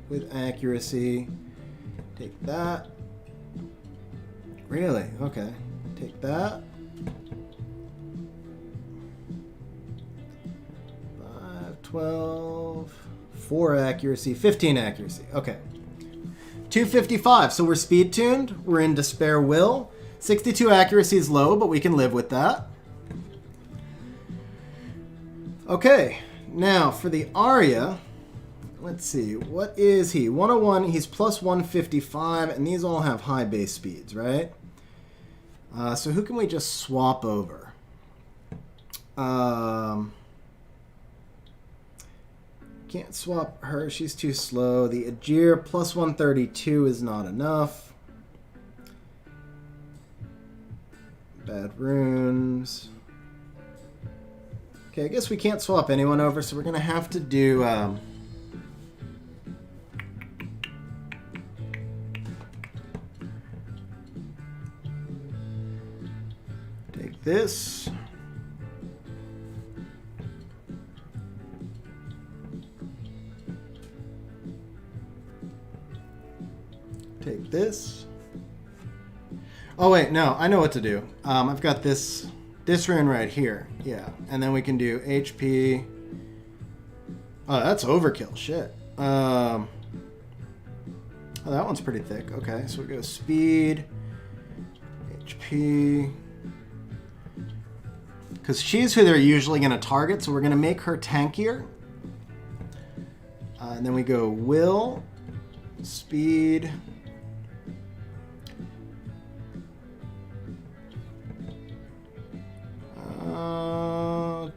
with accuracy. Take that. Really? Okay. Take that. 5, 12, 4 accuracy, 15 accuracy. Okay. 255. So we're speed tuned. We're in Despair Will. 62 accuracy is low, but we can live with that. Okay. Now for the Arya. Let's see. What is he? 101. He's plus 155, and these all have high base speeds, right? So who can we just swap over? Can't swap her. She's too slow. The Ajir plus 132 is not enough. Bad runes. Okay, I guess we can't swap anyone over, so we're going to have to do... take this. Take this. Oh wait, no, I know what to do. I've got this rune right here. Yeah, and then we can do HP. Oh, that's overkill. Shit. Oh, that one's pretty thick. Okay, so we go speed, HP. Because she's who they're usually going to target, so we're going to make her tankier. And then we go Will, speed.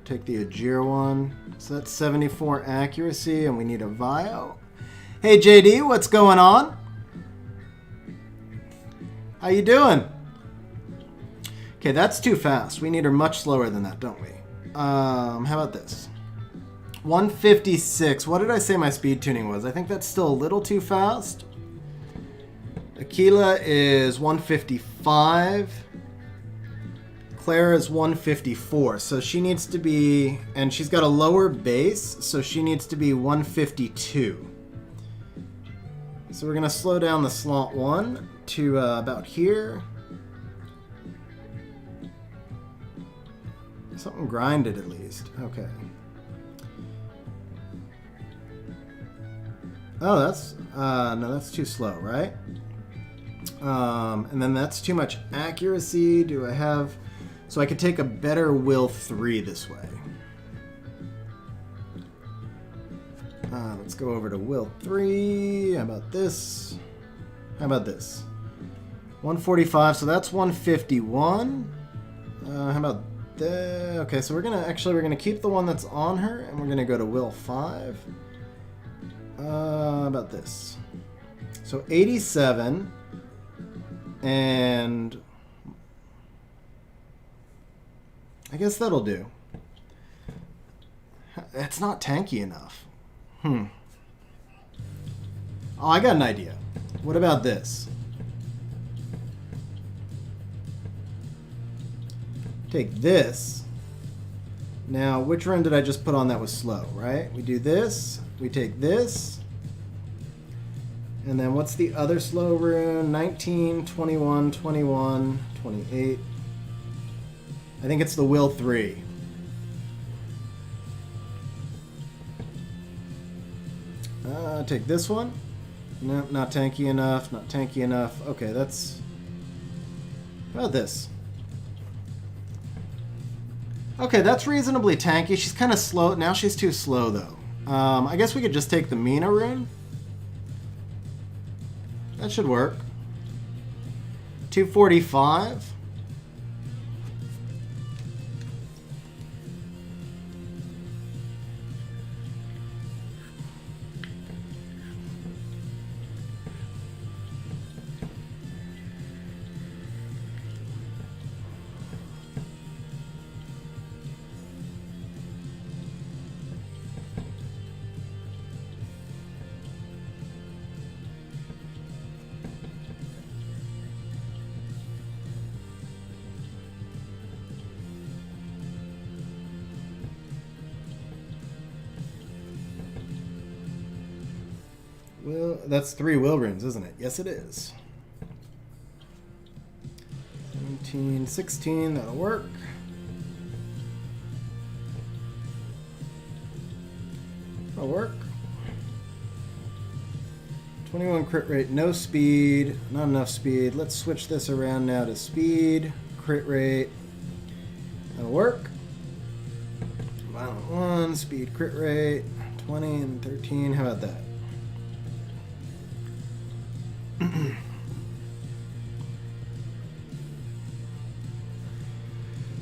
take the Ajir one. So that's 74 accuracy, and we need a Vio. Hey JD, what's going on? How you doing? Okay, that's too fast. We need her much slower than that, don't we? How about this? 156. What did I say my speed tuning was? I think that's still a little too fast. Aquila is 155. Claire is 154. So she needs to be, and she's got a lower base, so she needs to be 152. So we're going to slow down the slot 1 to about here. Something grinded at least. Okay. Oh, that's no, that's too slow, right? And then that's too much accuracy. Do I have? So I could take a better will 3 this way. Let's go over to will 3. How about this? How about this? 145. So that's 151. How about that? Okay, so we're gonna keep the one that's on her, and we're gonna go to will 5. How about this? So 87, and I guess that'll do. It's not tanky enough. Oh, I got an idea. What about this? Take this. Now, which run did I just put on that was slow, right? We do this. We take this. And then what's the other slow rune? 19, 21, 21, 28. I think it's the will 3. Take this one. Nope, not tanky enough. Not tanky enough. Okay, that's... How about this? Okay, that's reasonably tanky. She's kind of slow. Now she's too slow, though. I guess we could just take the Mina rune. That should work. 245. Well, that's 3 will runes, isn't it? Yes, it is. 17, 16, that'll work. That'll work. 21 crit rate, no speed, not enough speed. Let's switch this around now to speed, crit rate. That'll work. Violent 1, speed, crit rate, 20 and 13. How about that?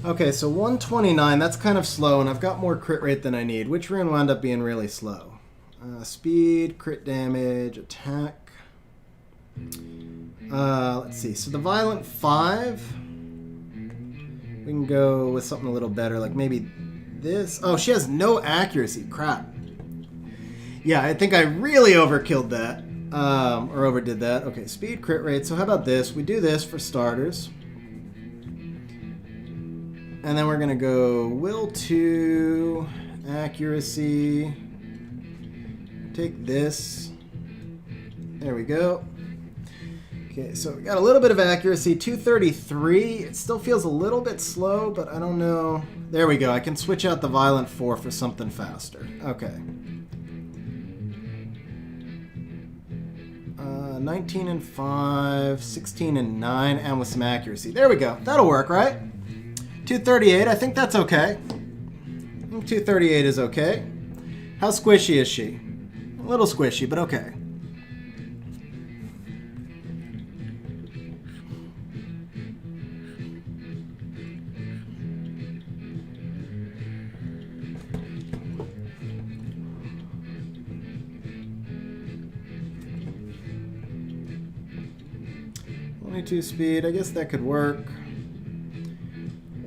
Okay, so 129, that's kind of slow, and I've got more crit rate than I need. Which rune wound up being really slow? Speed, crit damage, attack. Let's see. So the Violent 5, we can go with something a little better, like maybe this. Oh, she has no accuracy. Crap. Yeah, I think I really overkilled that. Or overdid that. Okay, speed, crit rate. So how about this? We do this for starters. And then we're going to go will 2, accuracy. Take this. There we go. Okay, so we got a little bit of accuracy. 233. It still feels a little bit slow, but I don't know. There we go. I can switch out the Violent 4 for something faster. Okay. 19 and 5, 16 and 9, and with some accuracy. There we go. That'll work, right? 238, I think that's okay. 238 is okay. How squishy is she? A little squishy, but okay. 22 speed, I guess that could work.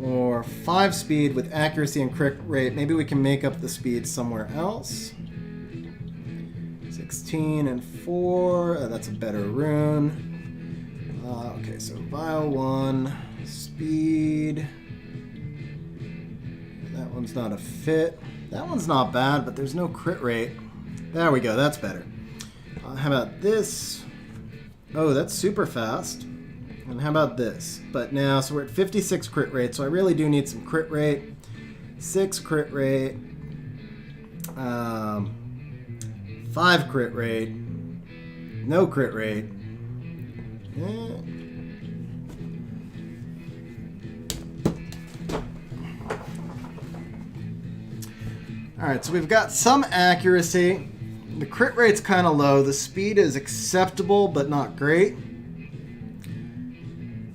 Or 5 speed with accuracy and crit rate. Maybe we can make up the speed somewhere else. 16 and 4, that's a better rune. Okay, so Vial 1, speed. That one's not a fit. That one's not bad, but there's no crit rate. There we go, that's better. How about this? Oh, that's super fast. And how about this? But now, so we're at 56 crit rate, so I really do need some crit rate. 6 crit rate. 5 crit rate. No crit rate. Alright, so we've got some accuracy. The crit rate's kind of low. The speed is acceptable, but not great.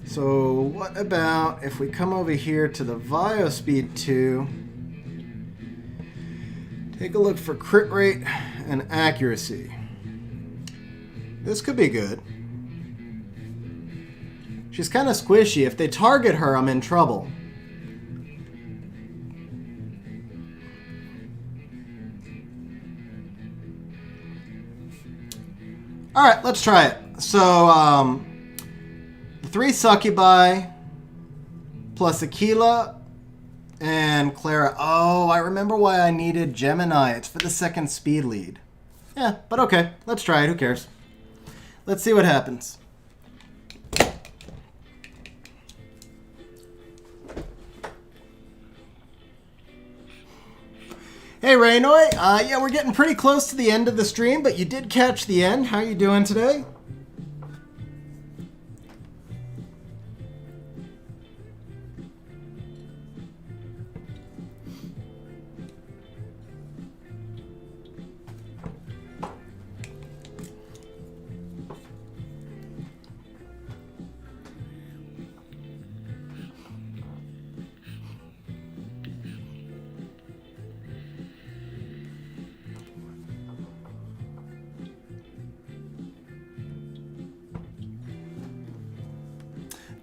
So what about if we come over here to the Vio Speed 2, take a look for crit rate and accuracy. This could be good. She's kind of squishy. If they target her, I'm in trouble. Alright, let's try it. So, 3 Succubi plus Aquila and Clara. Oh, I remember why I needed Gemini. It's for the 2nd speed lead. Yeah, but okay. Let's try it. Who cares? Let's see what happens. Hey, Raynoy. Yeah, we're getting pretty close to the end of the stream, but you did catch the end. How you doing today?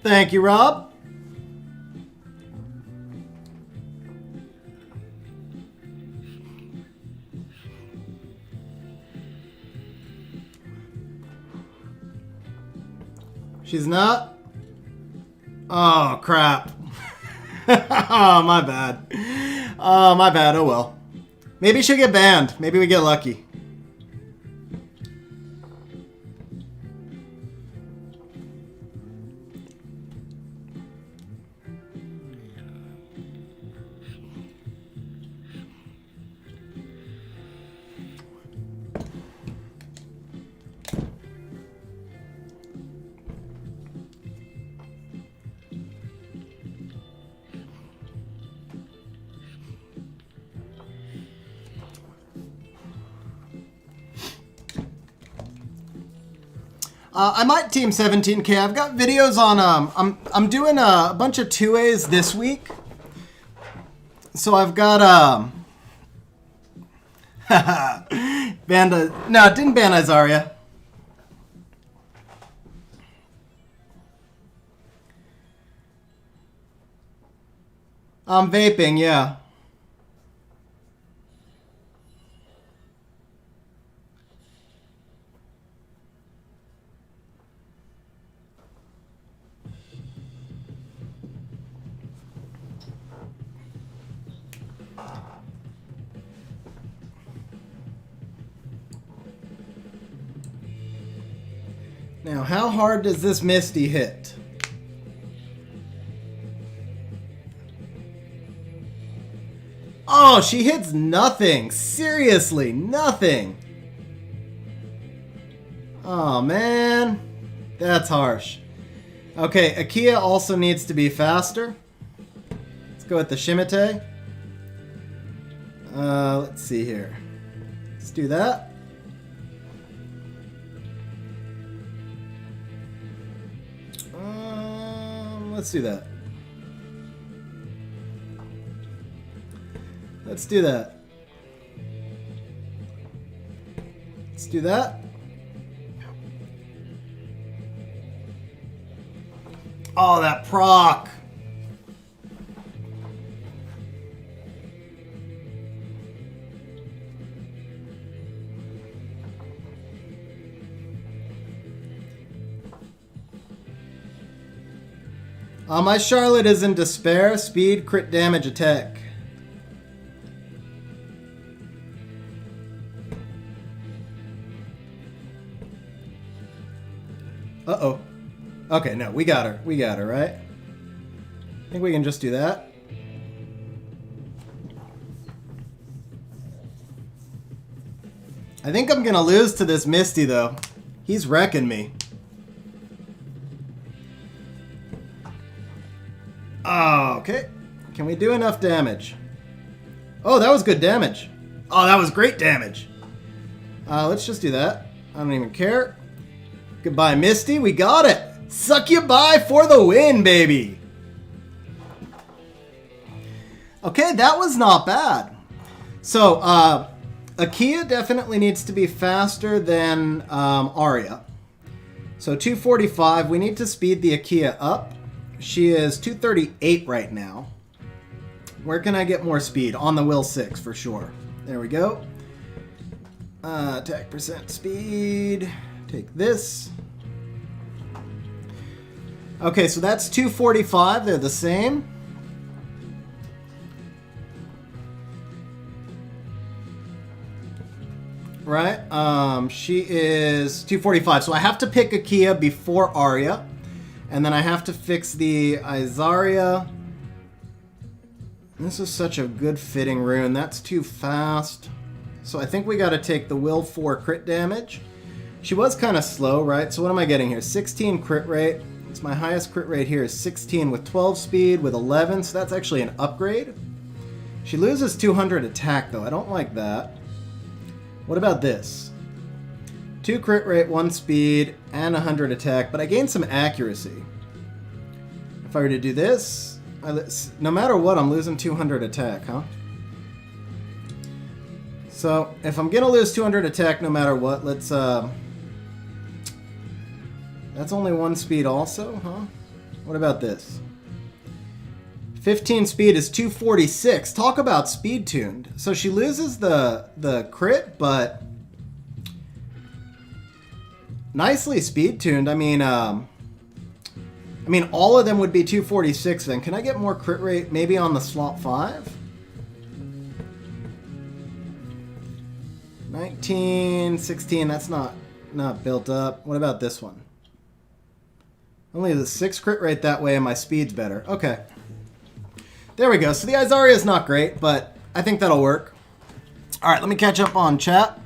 Thank you, Rob. She's not? Oh, crap. Oh, my bad. Oh, my bad. Oh, well. Maybe she'll get banned. Maybe we get lucky. I might team 17K. I've got videos on, I'm doing a bunch of 2As this week. So I've got, Banda, no, it didn't ban Izaria. I'm vaping, yeah. Now, how hard does this Misty hit? Oh, she hits nothing. Seriously, nothing. Oh, man. That's harsh. Okay, Akia also needs to be faster. Let's go with the Shimite. Let's see here. Let's do that. Let's do that. Let's do that. Let's do that. Oh, that proc. My Charlotte is in despair. Speed, crit damage, attack. Uh-oh. Okay, no, we got her. We got her, right? I think we can just do that. I think I'm gonna lose to this Misty, though. He's wrecking me. Oh, okay. Can we do enough damage? Oh, that was good damage. Oh, that was great damage. Let's just do that. I don't even care. Goodbye, Misty. We got it. Suck you bye for the win, baby. Okay, that was not bad. So, Akia definitely needs to be faster than Arya. So 245. We need to speed the Akia up. She is 238 right now. Where can I get more speed? On the Will 6 for sure. There we go. Attack percent speed. Take this. Okay, so that's 245. They're the same. Right? She is 245. So I have to pick Akia before Arya. And then I have to fix the Izaria. This is such a good fitting rune. That's too fast. So I think we got to take the Will 4 crit damage. She was kind of slow, right? So what am I getting here? 16 crit rate. It's my highest crit rate here is 16 with 12 speed with 11. So that's actually an upgrade. She loses 200 attack though. I don't like that. What about this? 2 crit rate, 1 speed, and 100 attack, but I gain some accuracy. If I were to do this, no matter what, I'm losing 200 attack, huh? So, if I'm gonna lose 200 attack no matter what, let's, that's only 1 speed also, huh? What about this? 15 speed is 246. Talk about speed tuned. So she loses the crit, but nicely speed tuned. I mean, all of them would be 246 then. Can I get more crit rate maybe on the slot 5? 19, 16, that's not built up. What about this one? Only the 6 crit rate that way and my speed's better. Okay. There we go. So the Izaria is not great, but I think that'll work. All right, let me catch up on chat.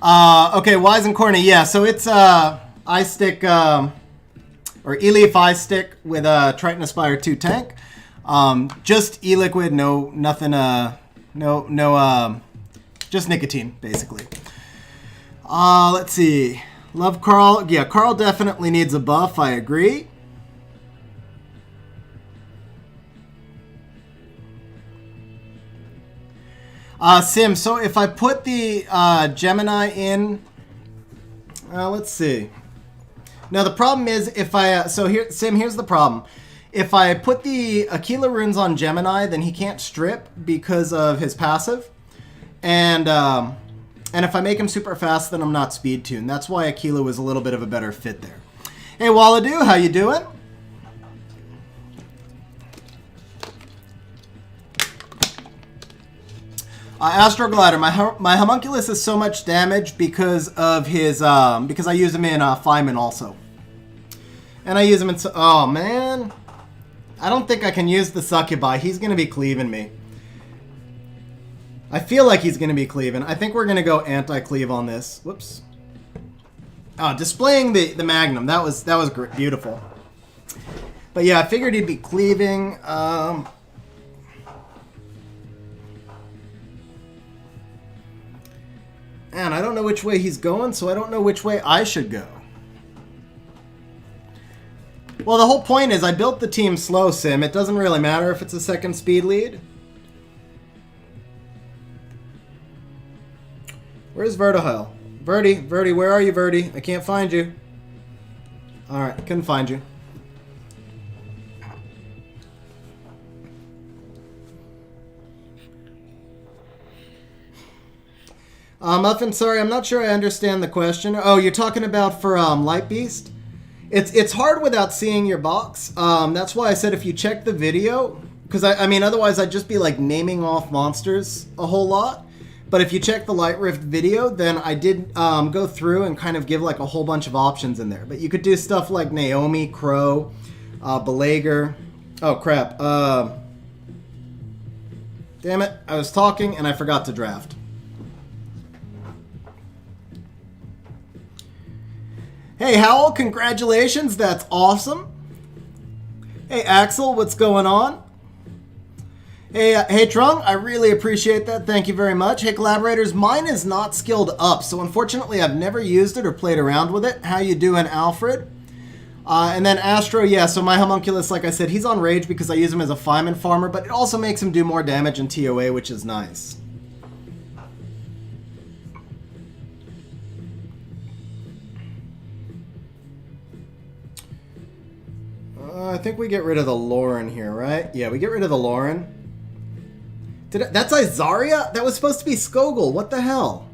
Okay, Wise and Corny. Yeah, so it's Ice Stick, or E-Leaf Ice Stick with Triton Aspire 2 tank. Just E-Liquid, nothing, just nicotine, basically. Let's see. Love Carl. Yeah, Carl definitely needs a buff, I agree. Sim, so if I put the Gemini in, let's see. Now the problem is if I, Sim, here's the problem. If I put the Aquila runes on Gemini, then he can't strip because of his passive. And if I make him super fast, then I'm not speed tuned. That's why Aquila was a little bit of a better fit there. Hey, Walladoo, how you doing? Astroglider, my homunculus is so much damage because of his because I use him in Feynman also, and I use him in. Oh man, I don't think I can use the Succubi. He's gonna be cleaving me. I feel like he's gonna be cleaving. I think we're gonna go anti-cleave on this. Whoops. Oh, displaying the Magnum. That was great, beautiful. But yeah, I figured he'd be cleaving. And I don't know which way he's going, so I don't know which way I should go. Well, the whole point is I built the team slow, Sim. It doesn't really matter if it's a second speed lead. Where's Vertihile? Verti, where are you, Verti? I can't find you. Alright, couldn't find you. Muffin, sorry, I'm not sure I understand the question. Oh, you're talking about for Light Beast? It's hard without seeing your box. That's why I said if you check the video, because I mean, otherwise I'd just be like naming off monsters a whole lot. But if you check the Light Rift video, then I did go through and kind of give like a whole bunch of options in there. But you could do stuff like Naomi, Crow, Belager. Oh, crap. Damn it. I was talking and I forgot to draft. Hey, Howell, congratulations. That's awesome. Hey, Axel, what's going on? Hey, Trung, I really appreciate that. Thank you very much. Hey, collaborators, mine is not skilled up, so unfortunately I've never used it or played around with it. How you doing, Alfred? And then Astro, yeah, so my homunculus, like I said, he's on Rage because I use him as a Feynman farmer, but it also makes him do more damage in TOA, which is nice. I think we get rid of the Lauren here, right? Yeah, we get rid of the Lauren. That's Izaria? That was supposed to be Skogul. What the hell?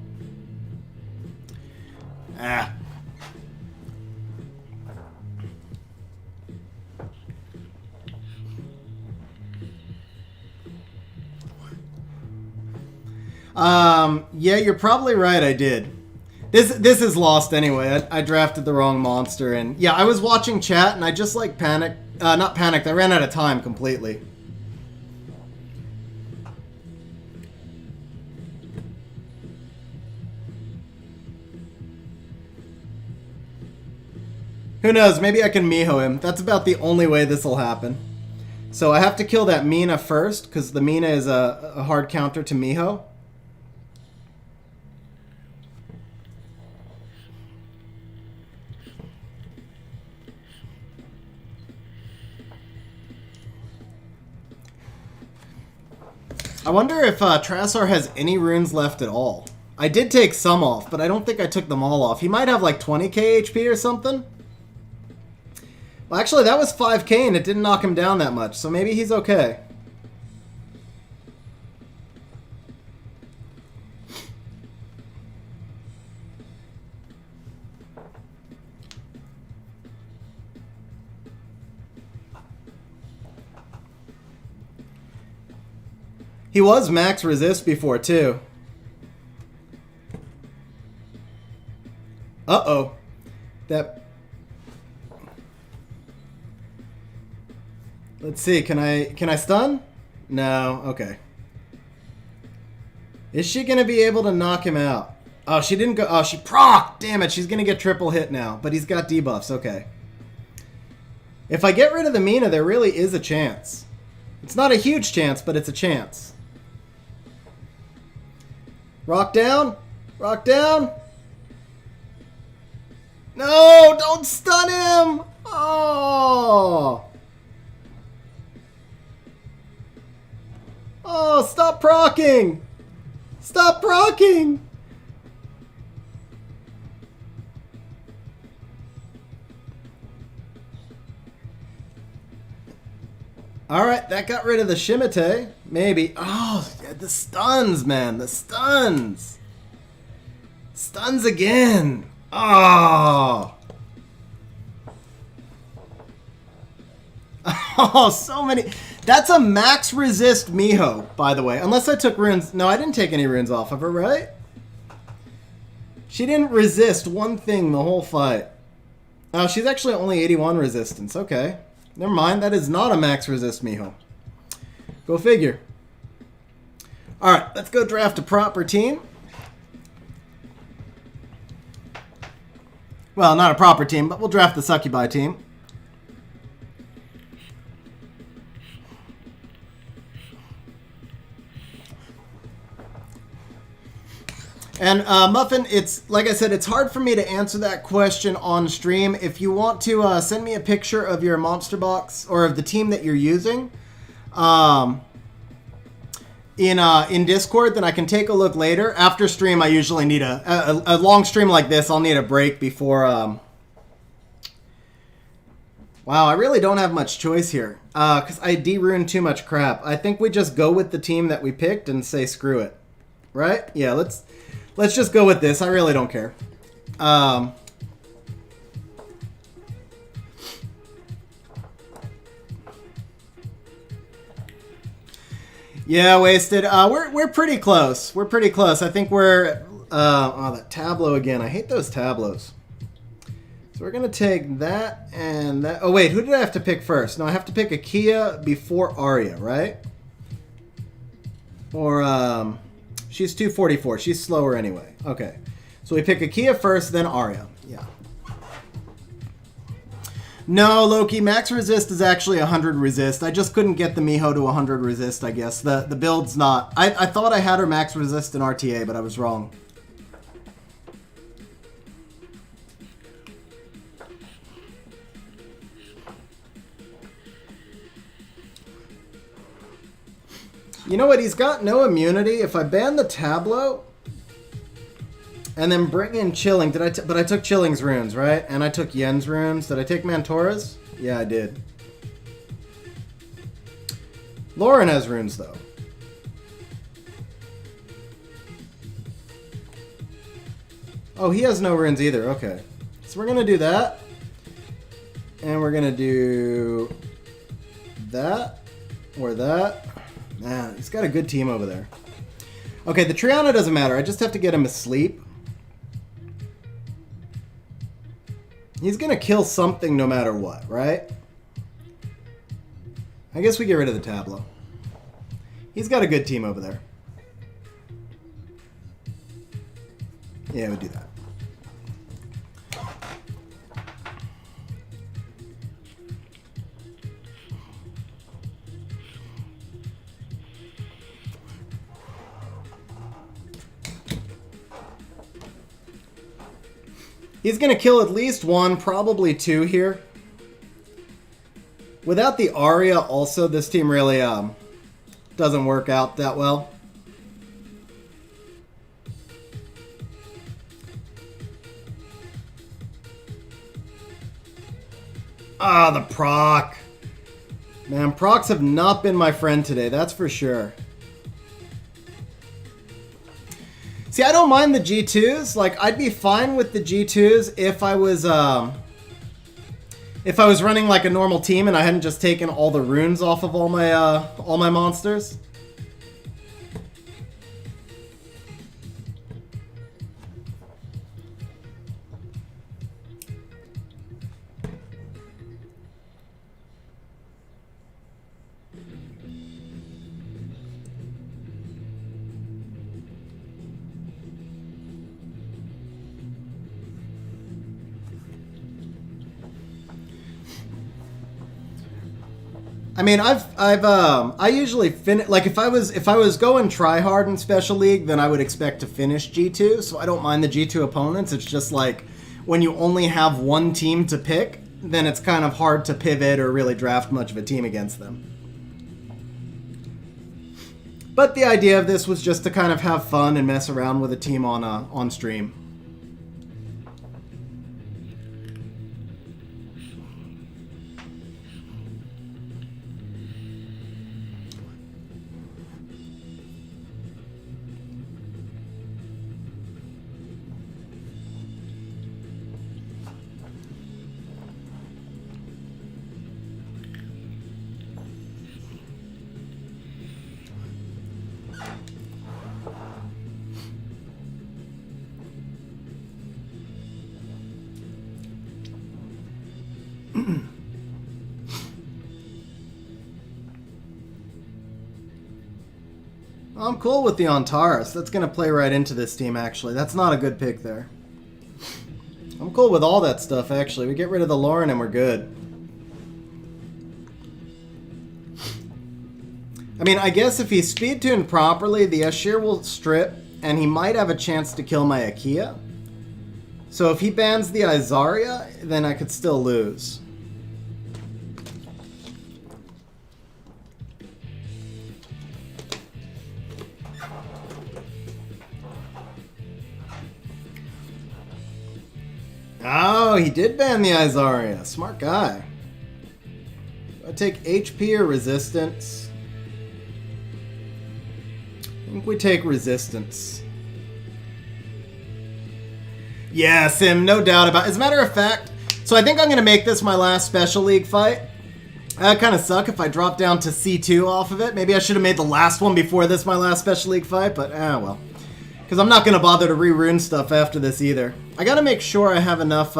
Ah. Yeah, you're probably right, I did. This is lost anyway. I drafted the wrong monster, and yeah, I was watching chat, and I just like panicked. Not panicked, I ran out of time completely. Who knows, maybe I can Miho him. That's about the only way this will happen. So I have to kill that Mina first, because the Mina is a hard counter to Miho. I wonder if Trasar has any runes left at all. I did take some off, but I don't think I took them all off. He might have like 20k HP or something. Well, actually, that was 5k and it didn't knock him down that much, so maybe he's okay. He was max resist before, too. Uh-oh. That... Let's see, can I stun? No, okay. Is she gonna be able to knock him out? Oh, she didn't go, oh, she proc! Damn it, she's gonna get triple hit now, but he's got debuffs, okay. If I get rid of the Mina, there really is a chance. It's not a huge chance, but it's a chance. Rock down! Rock down! No! Don't stun him! Oh! Oh, stop procking! Stop procking! Alright, that got rid of the Shimite. Maybe. Oh, the stuns, man. The stuns. Stuns again. Oh. Oh, so many. That's a max resist Miho, by the way. Unless I took runes. No, I didn't take any runes off of her, right? She didn't resist one thing the whole fight. Oh, she's actually only 81 resistance. Okay. Never mind. That is not a max resist Miho. Go figure. Alright, let's go draft a proper team. Well, not a proper team, but we'll draft the Succubi team. And Muffin, it's like I said, it's hard for me to answer that question on stream. If you want to send me a picture of your monster box or of the team that you're using in Discord, then I can take a look later. After stream, I usually need a long stream like this. I'll need a break before. Wow, I really don't have much choice here because I de-ruined too much crap. I think we just go with the team that we picked and say screw it, right? Yeah, let's Let's just go with this. I really don't care. Yeah, wasted. We're pretty close. We're pretty close. I think we're oh, that tableau again. I hate those tableaus. So we're gonna take that and that. Oh wait, who did I have to pick first? No, I have to pick Akia before Arya, right? Or she's 244. She's slower anyway. Okay, so we pick Akia first, then Arya. Yeah. No, Loki, max resist is actually 100 resist. I just couldn't get the Miho to 100 resist, I guess. The build's not... I thought I had her max resist in RTA, but I was wrong. You know what? He's got no immunity. If I ban the Tableau... and then bring in Chilling. But I took Chilling's runes, right? And I took Yen's runes. Did I take Mantora's? Yeah, I did. Lauren has runes, though. Oh, he has no runes either. Okay. So we're going to do that. And we're going to do that. Or that. Man, he's got a good team over there. Okay, the Triana doesn't matter. I just have to get him asleep. He's going to kill something no matter what, right? I guess we get rid of the Tableau. He's got a good team over there. Yeah, we do that. He's going to kill at least one, probably two here. Without the Arya, also, this team really doesn't work out that well. Ah, the proc. Man, procs have not been my friend today, that's for sure. See, I don't mind the G2s. Like, I'd be fine with the G2s if I was running like a normal team and I hadn't just taken all the runes off of all my monsters. I mean, I usually finish, like if I was going try hard in Special League, then I would expect to finish G2, so I don't mind the G2 opponents. It's just like when you only have one team to pick, then it's kind of hard to pivot or really draft much of a team against them. But the idea of this was just to kind of have fun and mess around with a team on stream. I'm cool with the Antares. That's going to play right into this team, actually. That's not a good pick there. I'm cool with all that stuff, actually. We get rid of the Lauren and we're good. I mean, I guess if he's speed-tuned properly, the Ashir will strip, and he might have a chance to kill my Akia. So if he bans the Izaria, then I could still lose. Oh, he did ban the Izaria. Smart guy. Do I take HP or resistance? I think we take resistance. Yeah, Sim, no doubt about it. As a matter of fact, so I think I'm going to make this my last Special League fight. That'd kind of suck if I dropped down to C2 off of it. Maybe I should have made the last one before this my last Special League fight, but well. Because I'm not going to bother to re-rune stuff after this either. I got to make sure I have enough...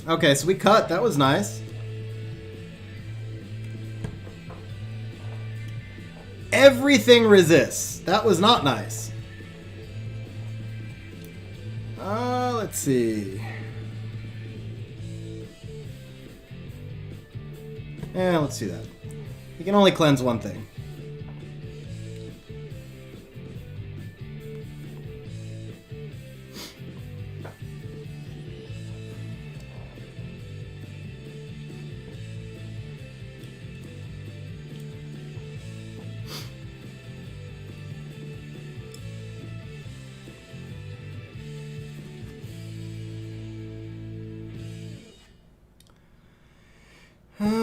Okay, so we cut. That was nice. Everything resists. That was not nice. Let's see. Yeah, let's do that. You can only cleanse one thing.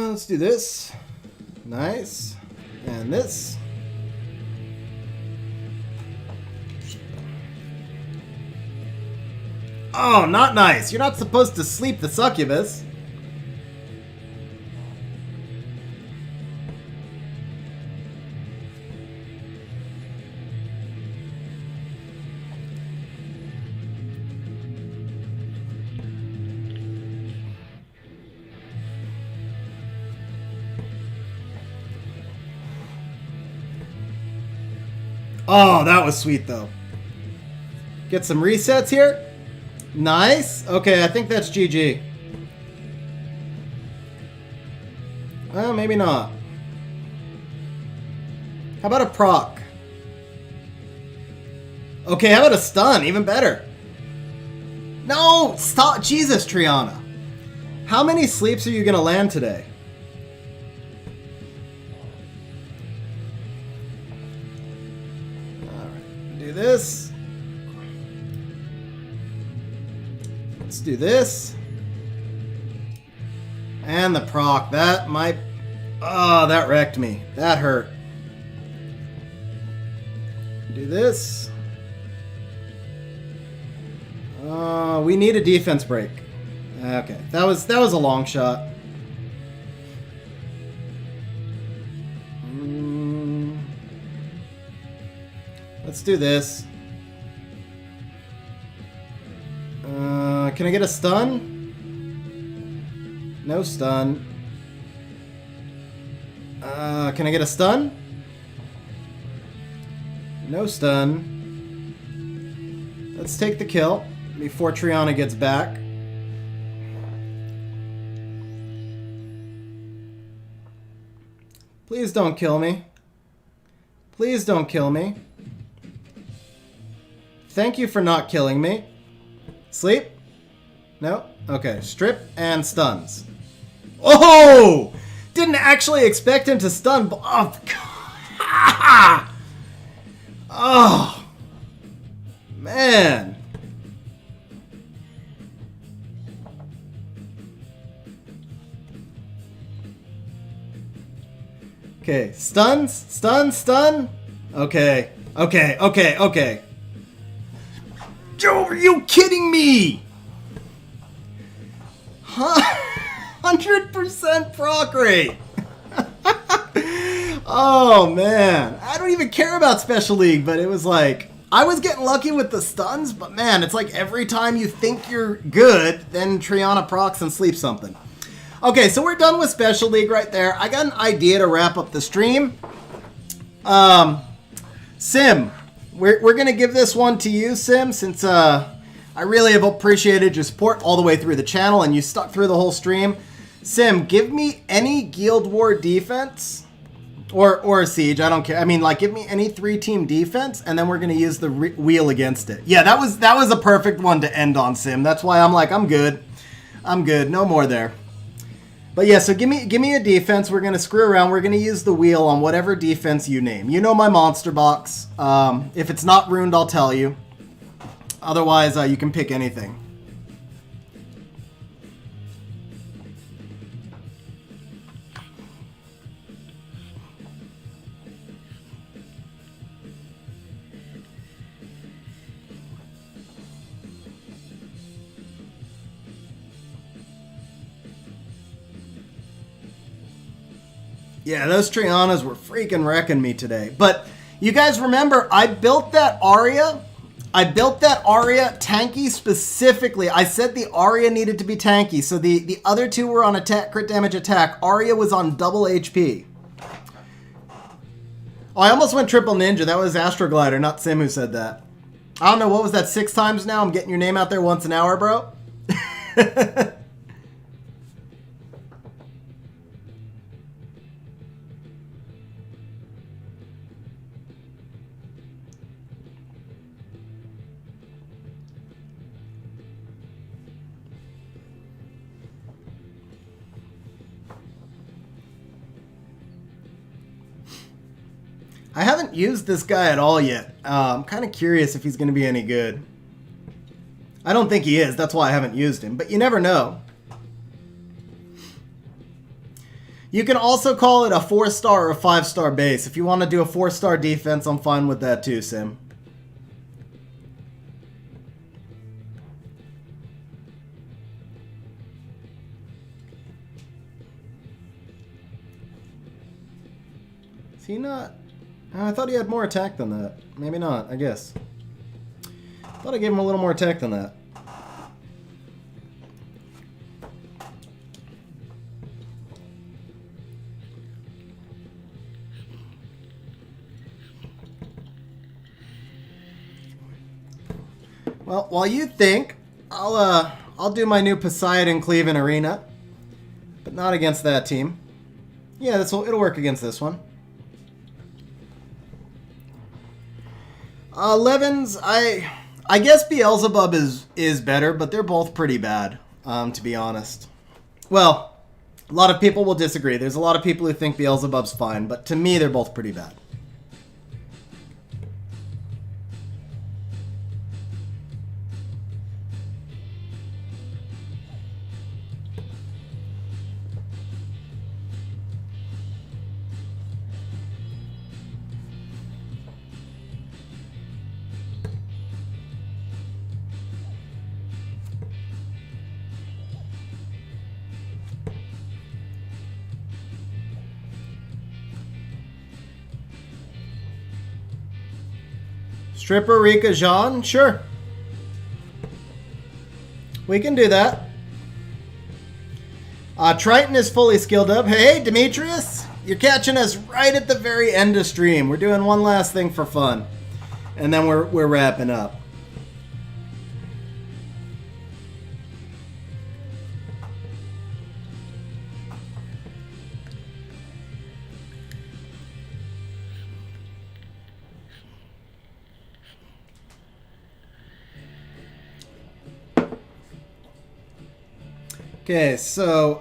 Let's do this. Nice. And this. Oh, not nice. You're not supposed to sleep the succubus. Oh, that was sweet, though. Get some resets here. Nice. Okay, I think that's GG. Well, maybe not. How about a proc? Okay, how about a stun? Even better. No! Stop! Jesus, Triana. How many sleeps are you going to land today? This. Let's do this. And the proc. That might... Oh, that wrecked me. That hurt. Do this. We need a defense break. Okay. That was a long shot. Let's do this. Can I get a stun? No stun. Can I get a stun? No stun. Let's take the kill before Triana gets back. Please don't kill me. Please don't kill me. Thank you for not killing me. Sleep? No? Okay. Strip and stuns. Oh! Didn't actually expect him to stun. Oh, God. Oh. Man. Okay. Stuns? Stun? Stun? Okay. Okay. Okay. Okay. Joe, are you kidding me? 100% proc rate. Oh, man. I don't even care about Special League, but it was like... I was getting lucky with the stuns, but man, it's like every time you think you're good, then Triana procs and sleeps something. Okay, so we're done with Special League right there. I got an idea to wrap up the stream. Sim, we're going to give this one to you, Sim, since I really have appreciated your support all the way through the channel, and you stuck through the whole stream. Sim, give me any Guild War defense, or a Siege, I don't care. I mean, like, give me any 3-team defense, and then we're going to use the wheel against it. Yeah, that was a perfect one to end on, Sim. That's why I'm like, I'm good. I'm good. No more there. But yeah, so give me a defense. We're going to screw around. We're going to use the wheel on whatever defense you name. You know my monster box. If it's not ruined, I'll tell you. Otherwise, you can pick anything. Yeah, those Trianas were freaking wrecking me today. But you guys remember, I built that Aria. I built that Aria tanky specifically. I said the Aria needed to be tanky. So the other two were on attack, crit damage attack. Aria was on double HP. Oh, I almost went triple ninja. That was Astroglider, not Sim who said that. I don't know, what was that, 6 times now? I'm getting your name out there once an hour, bro. I haven't used this guy at all yet. I'm kind of curious if he's going to be any good. I don't think he is. That's why I haven't used him. But you never know. You can also call it a 4-star or a 5-star base. If you want to do a 4-star defense, I'm fine with that too, Sim. Is he not? I thought he had more attack than that. Maybe not, I guess. Thought I gave him a little more attack than that. Well, while you think, I'll do my new Poseidon Cleveland Arena, but not against that team. Yeah, it'll work against this one. 11s, I guess Beelzebub is better, but they're both pretty bad, to be honest. Well, a lot of people will disagree. There's a lot of people who think Beelzebub's fine, but to me, they're both pretty bad. Stripper Rika Jean? Sure. We can do that. Triton is fully skilled up. Hey, Demetrius! You're catching us right at the very end of stream. We're doing one last thing for fun. And then we're wrapping up. Okay, so,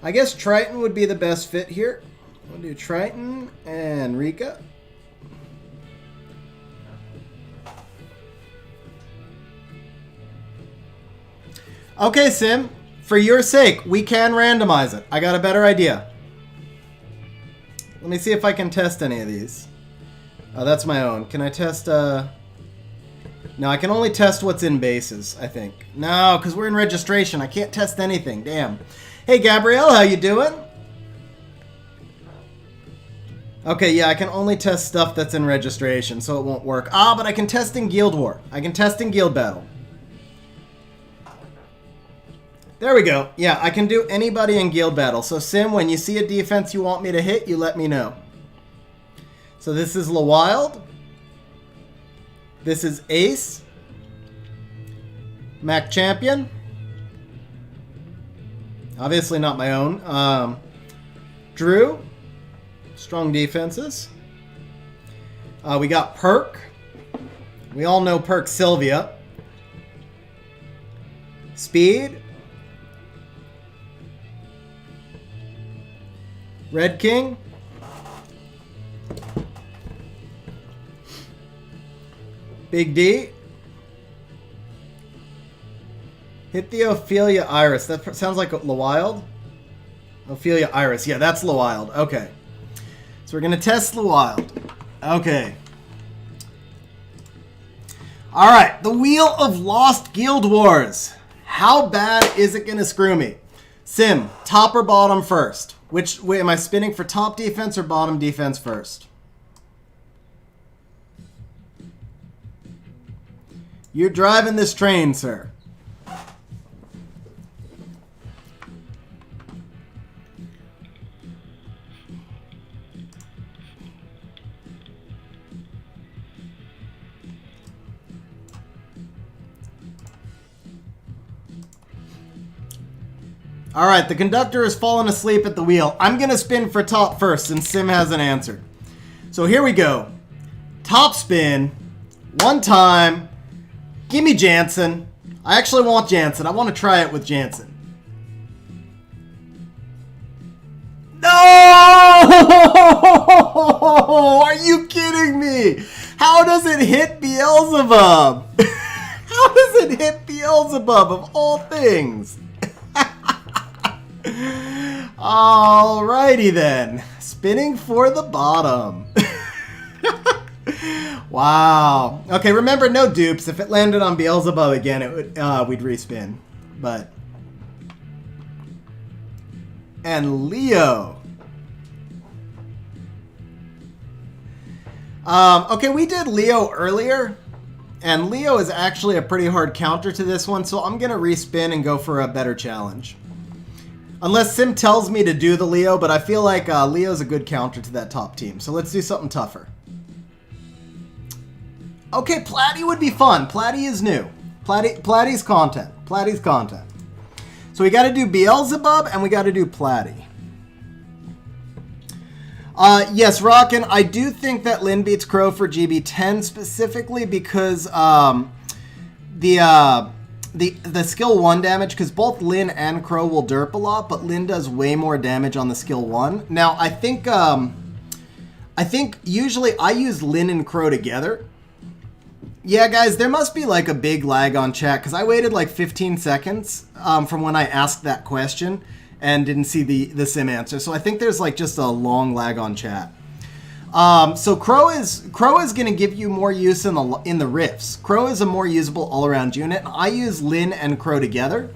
I guess Triton would be the best fit here. We'll do Triton and Rika. Okay, Sim, for your sake, we can randomize it. I got a better idea. Let me see if I can test any of these. Oh, that's my own. Can I test, No, I can only test what's in bases, I think. No, because we're in registration. I can't test anything. Damn. Hey, Gabrielle, how you doing? Okay, yeah, I can only test stuff that's in registration, so it won't work. Ah, but I can test in Guild War. I can test in Guild Battle. There we go. Yeah, I can do anybody in Guild Battle. So, Sim, when you see a defense you want me to hit, you let me know. So this is La Wild. This is Ace. Mac Champion. Obviously not my own. Drew. Strong defenses. We got Perk. We all know Perk Sylvia. Speed. Red King. Big D. Hit the Ophelia Iris. That sounds like La Wild. Ophelia Iris. Yeah, that's La Wild. Okay. So we're going to test La Wild. Okay. Alright. The Wheel of Lost Guild Wars. How bad is it going to screw me? Sim, top or bottom first? Which way am I spinning, for top defense or bottom defense first? You're driving this train, sir. All right, the conductor has fallen asleep at the wheel. I'm going to spin for top first since Sim hasn't answered. So here we go. Top spin. One time. Give me Jansen. I actually want Jansen. I want to try it with Jansen. No! Are you kidding me? How does it hit Beelzebub? How does it hit Beelzebub of all things? Alrighty then. Spinning for the bottom. Wow. Okay, remember, no dupes. If it landed on Beelzebub again, it would we'd respin. But and Leo. Okay, we did Leo earlier, and Leo is actually a pretty hard counter to this one, so I'm gonna respin and go for a better challenge. Unless Sim tells me to do the Leo, but I feel like Leo's a good counter to that top team. So let's do something tougher. Okay, Platy would be fun. Platy is new. Platy's content. Platy's content. So we got to do Beelzebub and we got to do Platy. Yes, Rockin', I do think that Lin beats Crow for GB10 specifically because the skill 1 damage, because both Lin and Crow will derp a lot, but Lin does way more damage on the skill 1. Now, I think usually I use Lin and Crow together. Yeah, guys, there must be like a big lag on chat, because I waited like 15 seconds from when I asked that question and didn't see the Sim answer. So I think there's like just a long lag on chat. So Crow is going to give you more use in the riffs. Crow is a more usable all-around unit. I use Lin and Crow together,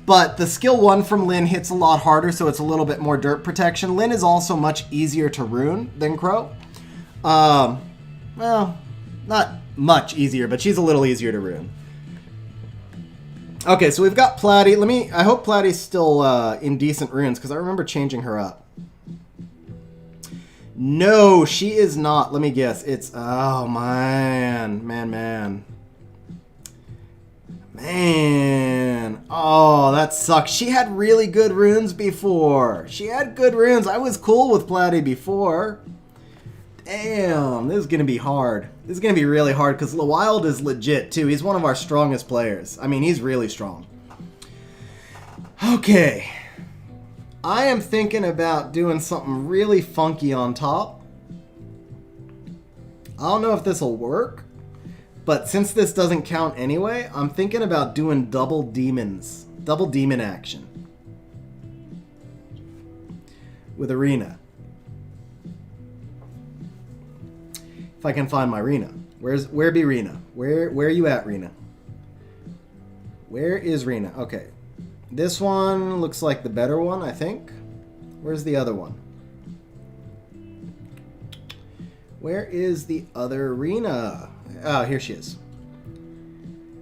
but the skill 1 from Lin hits a lot harder, so it's a little bit more dirt protection. Lin is also much easier to rune than Crow. Well, not much easier, but she's a little easier to rune. Okay, so we've got Platy. I hope Platy's still in decent runes, because I remember changing her up. No, she is not. Let me guess. It's, oh, man. Man. Oh, that sucks. She had really good runes before. She had good runes. I was cool with Platy before. Damn, this is going to be hard. This is going to be really hard because Wild is legit, too. He's one of our strongest players. I mean, he's really strong. Okay. I am thinking about doing something really funky on top. I don't know if this will work, but since this doesn't count anyway, I'm thinking about doing double demon action with Arena. If I can find my Rena. Where be Rena? Where are you at, Rena? Where is Rena? Okay. This one looks like the better one, I think. Where's the other one? Where is the other Rena? Oh, here she is.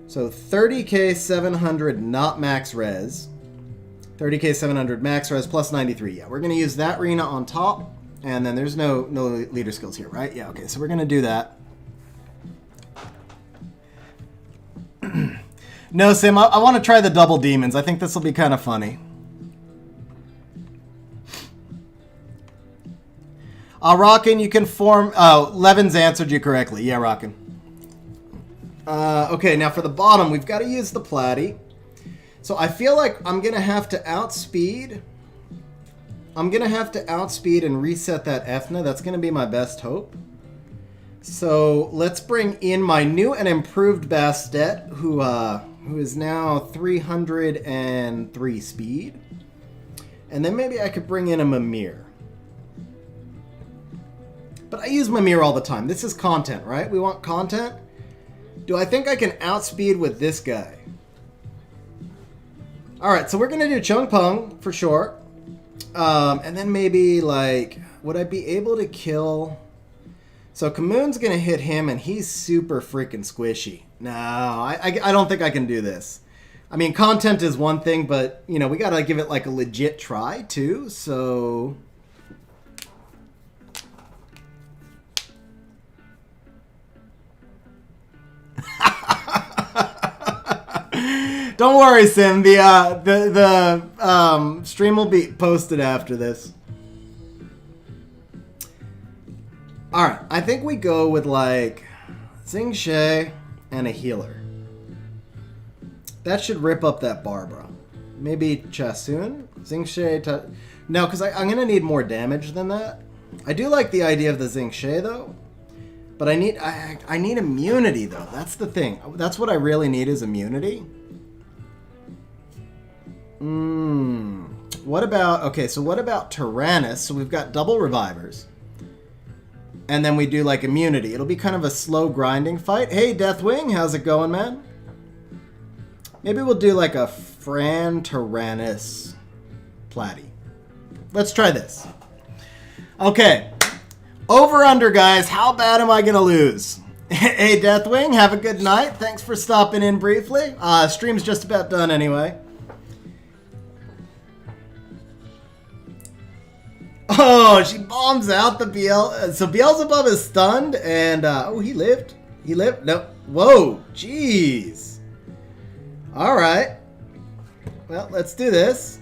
So 30k 700 not max res. 30k 700 max res plus 93. Yeah, we're going to use that Rena on top. And then there's no leader skills here, right? Yeah, okay, so we're going to do that. No, Sim, I want to try the double demons. I think this will be kind of funny. Rockin', you can form... Oh, Levin's answered you correctly. Yeah, Rockin'. Okay, now for the bottom, we've got to use the Platy. So I feel like I'm going to have to outspeed... and reset that Ethna. That's going to be my best hope. So let's bring in my new and improved Bastet, who is now 303 speed. And then maybe I could bring in a Mimir. But I use Mimir all the time. This is content, right? We want content. Do I think I can outspeed with this guy? Alright, so we're going to do Chung Pung for sure. And then maybe, like, would I be able to kill... So Kamoon's going to hit him, and he's super freaking squishy. No, I don't think I can do this. I mean, content is one thing, but, you know, we got to give it, like, a legit try, too. So... Don't worry, Sim. The stream will be posted after this. Alright, I think we go with, like, Xing She and a healer. That should rip up that Barbara. Maybe Chasun? Xing She... No, because I'm going to need more damage than that. I do like the idea of the Xing She, though. But I need immunity, though. That's the thing. That's what I really need is immunity. What about... Okay, so what about Tyrannus? So we've got double revivers. And then we do, like, immunity. It'll be kind of a slow grinding fight. Hey, Deathwing, how's it going, man? Maybe we'll do, like, a Fran Tyrannus Platy. Let's try this. Okay. Over-under, guys. How bad am I going to lose? Hey, Deathwing, have a good night. Thanks for stopping in briefly. Stream's just about done anyway. Oh, she bombs out the BL. So Beelzebub is stunned, and oh, he lived. He lived. No. Whoa. Jeez. All right. Well, let's do this.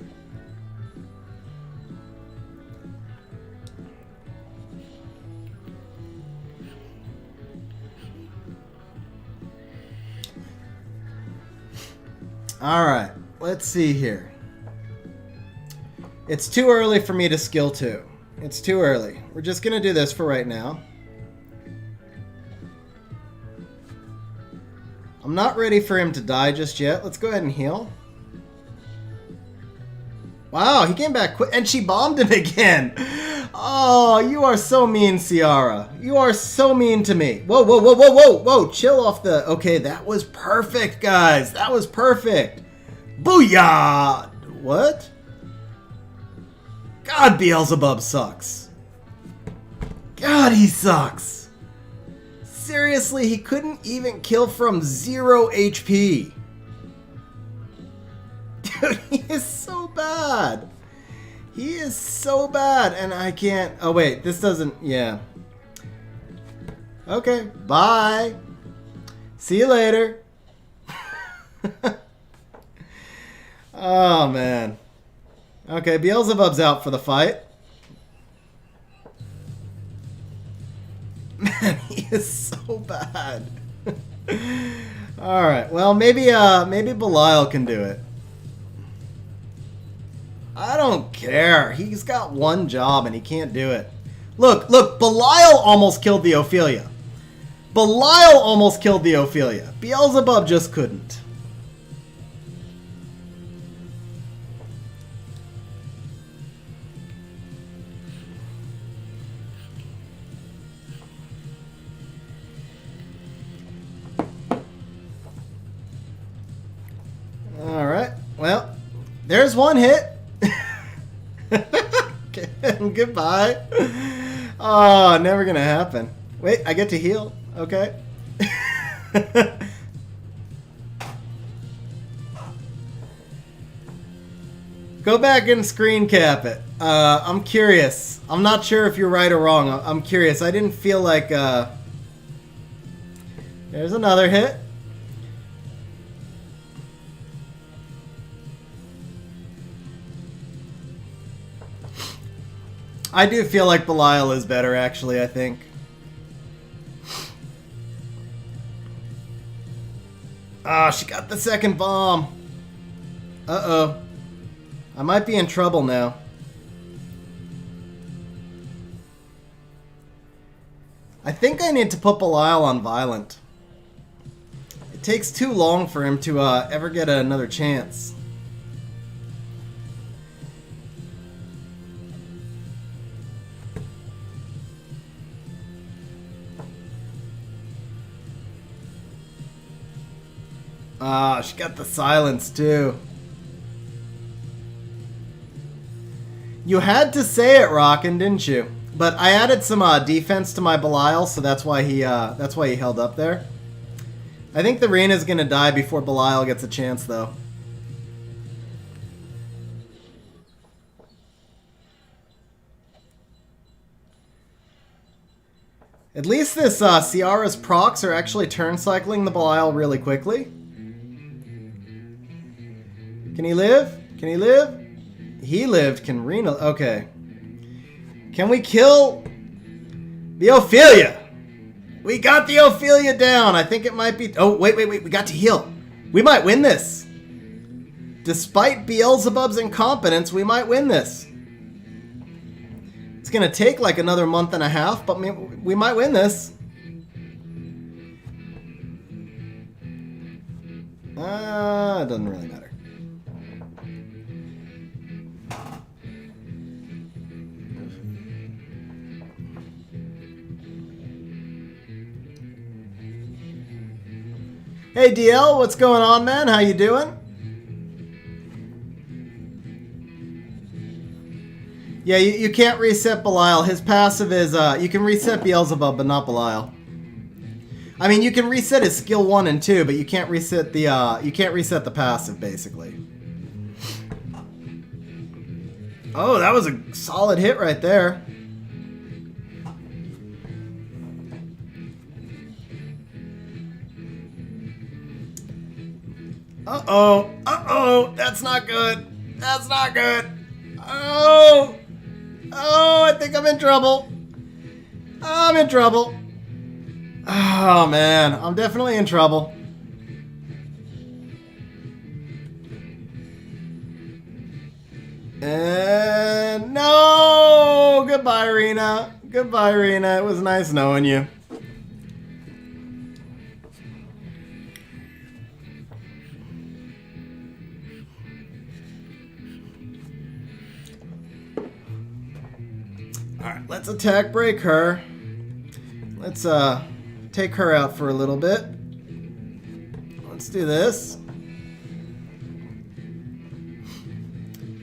All right. Let's see here. It's too early for me to skill 2. It's too early. We're just going to do this for right now. I'm not ready for him to die just yet. Let's go ahead and heal. Wow, he came back quick. And she bombed him again. Oh, you are so mean, Ciara. You are so mean to me. Whoa, whoa, whoa, whoa, whoa, whoa. Chill off the... Okay, that was perfect, guys. That was perfect. Booyah! What? God, Beelzebub sucks. God, he sucks. Seriously, he couldn't even kill from 0 HP. Dude, he is so bad. He is so bad, and I can't... Oh, wait, this doesn't... Yeah. Okay, bye. See you later. Oh, man. Okay, Beelzebub's out for the fight. Man, he is so bad. Alright, well, maybe Belial can do it. I don't care. He's got one job and he can't do it. Look, Belial almost killed the Ophelia. Belial almost killed the Ophelia. Beelzebub just couldn't. Alright, well, there's one hit. Okay, goodbye. Oh, never gonna happen. Wait, I get to heal. Okay. Go back and screen cap it. I'm curious. I'm not sure if you're right or wrong. I'm curious. I didn't feel like... There's another hit. I do feel like Belial is better, actually, I think. Ah, she got the second bomb. Uh-oh. I might be in trouble now. I think I need to put Belial on Violent. It takes too long for him to ever get another chance. Ah, she got the silence too. You had to say it, Rockin', didn't you? But I added some defense to my Belial, so that's why he held up there. I think the Rena's gonna die before Belial gets a chance, though. At least this Ciara's procs are actually turn cycling the Belial really quickly. Can he live? Can he live? He lived. Can Rena... Okay. Can we kill the Ophelia? We got the Ophelia down. I think it might be... Oh, wait. We got to heal. We might win this. Despite Beelzebub's incompetence, we might win this. It's going to take like another month and a half, but we might win this. It doesn't really matter. Hey DL, what's going on, man? How you doing? Yeah, you can't reset Belial. His passive is you can reset Beelzebub, but not Belial. I mean, you can reset his skill 1 and 2, but you can't reset the passive, basically. Oh, that was a solid hit right there. Uh-oh, that's not good. That's not good. Oh, I think I'm in trouble. I'm in trouble. Oh, man, I'm definitely in trouble. And no, goodbye, Rena. Goodbye, Rena. It was nice knowing you. Alright, let's attack break her. Let's take her out for a little bit. Let's do this.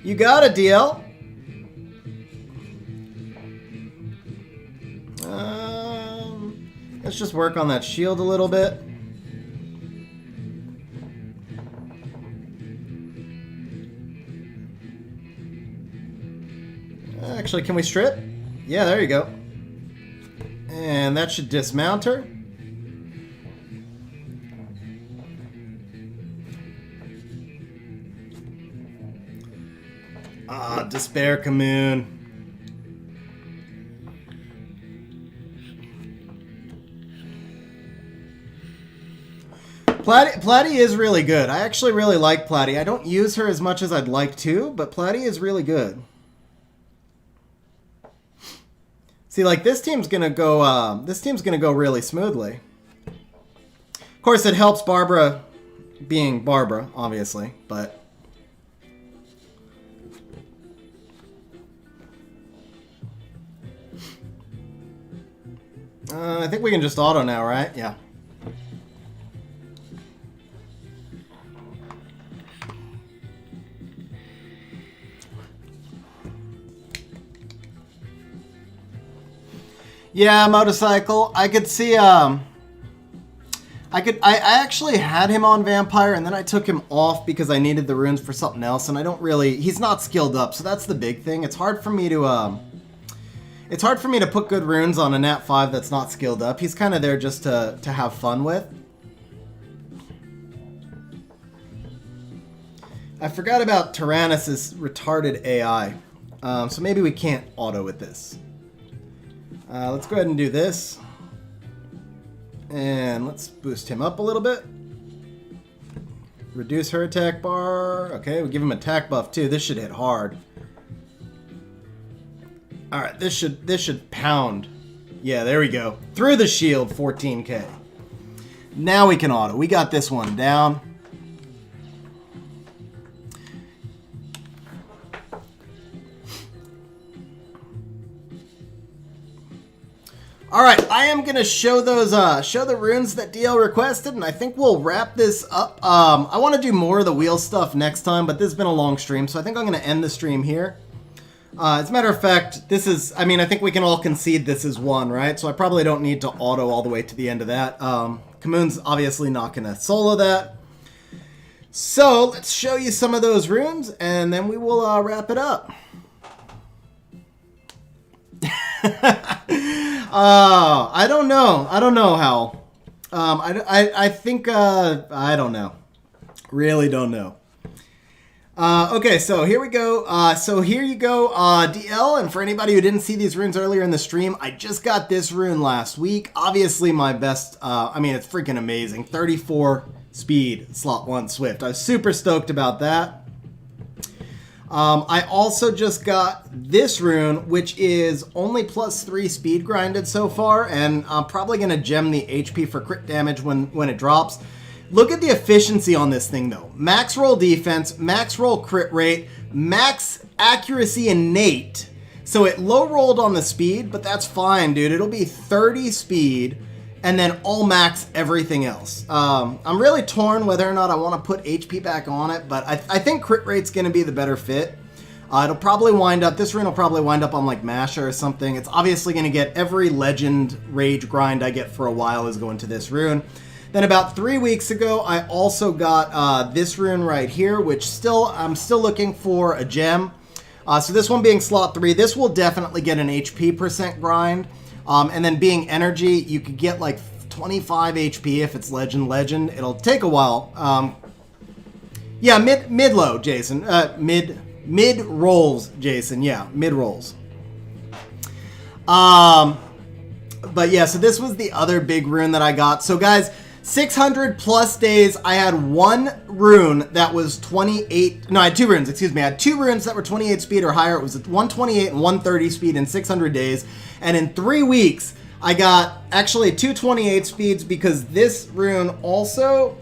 You got it, DL. Let's just work on that shield a little bit. Actually, can we strip? Yeah, there you go. And that should dismount her. Ah, Despair Commune. Platy is really good. I actually really like Platy. I don't use her as much as I'd like to, but Platy is really good. See, like this team's gonna go really smoothly. Of course, it helps Barbara being Barbara, obviously, but I think we can just auto now, right? Yeah. Yeah, motorcycle. I could see, I actually had him on Vampire, and then I took him off because I needed the runes for something else, and I don't really, he's not skilled up, so that's the big thing. It's hard for me to, put good runes on a Nat 5 that's not skilled up. He's kind of there just to have fun with. I forgot about Tyrannus' retarded AI, so maybe we can't auto with this. Let's go ahead and do this. And let's boost him up a little bit. Reduce her attack bar. Okay, we'll give him attack buff too. This should hit hard. Alright, this should pound. Yeah, there we go. Through the shield, 14k. Now we can auto. We got this one down. All right, I am gonna show those, show the runes that DL requested, and I think we'll wrap this up. I want to do more of the wheel stuff next time, but this has been a long stream, so I think I'm gonna end the stream here. As a matter of fact, this is, I mean, I think we can all concede this is 1, right? So I probably don't need to auto all the way to the end of that. Kamoon's obviously not going to solo that. So let's show you some of those runes, and then we will wrap it up. I don't know. I don't know, Hal. I think, I don't know. Really don't know. Okay, so here we go. So here you go, DL, and for anybody who didn't see these runes earlier in the stream, I just got this rune last week. Obviously my best, I mean, it's freaking amazing. 34 speed, slot 1 Swift. I was super stoked about that. I also just got this rune, which is only +3 speed grinded so far, and I'm probably going to gem the HP for crit damage when it drops. Look at the efficiency on this thing, though. Max roll defense, max roll crit rate, max accuracy innate. So it low rolled on the speed, but that's fine, dude. It'll be 30 speed, and then all max everything else. I'm really torn whether or not I want to put HP back on it, but I think crit rate's going to be the better fit. It'll probably wind up, this rune will probably wind up on like Masha or something. It's obviously going to get every legend rage grind I get for a while is going to this rune. Then about 3 weeks ago, I also got this rune right here, which I'm still looking for a gem. So this one being slot 3, this will definitely get an HP % grind. And then being energy, you could get like 25 HP if it's legend. It'll take a while. Yeah, mid-low, Jason. Mid rolls, Jason. Yeah, mid rolls. But yeah, so this was the other big rune that I got. So guys, 600 plus days, I had one rune that was 28, no, I had 2 runes, excuse me. I had 2 runes that were 28 speed or higher. It was 128 and 130 speed in 600 days. And in 3 weeks, I got actually 2 28 speeds because this rune also,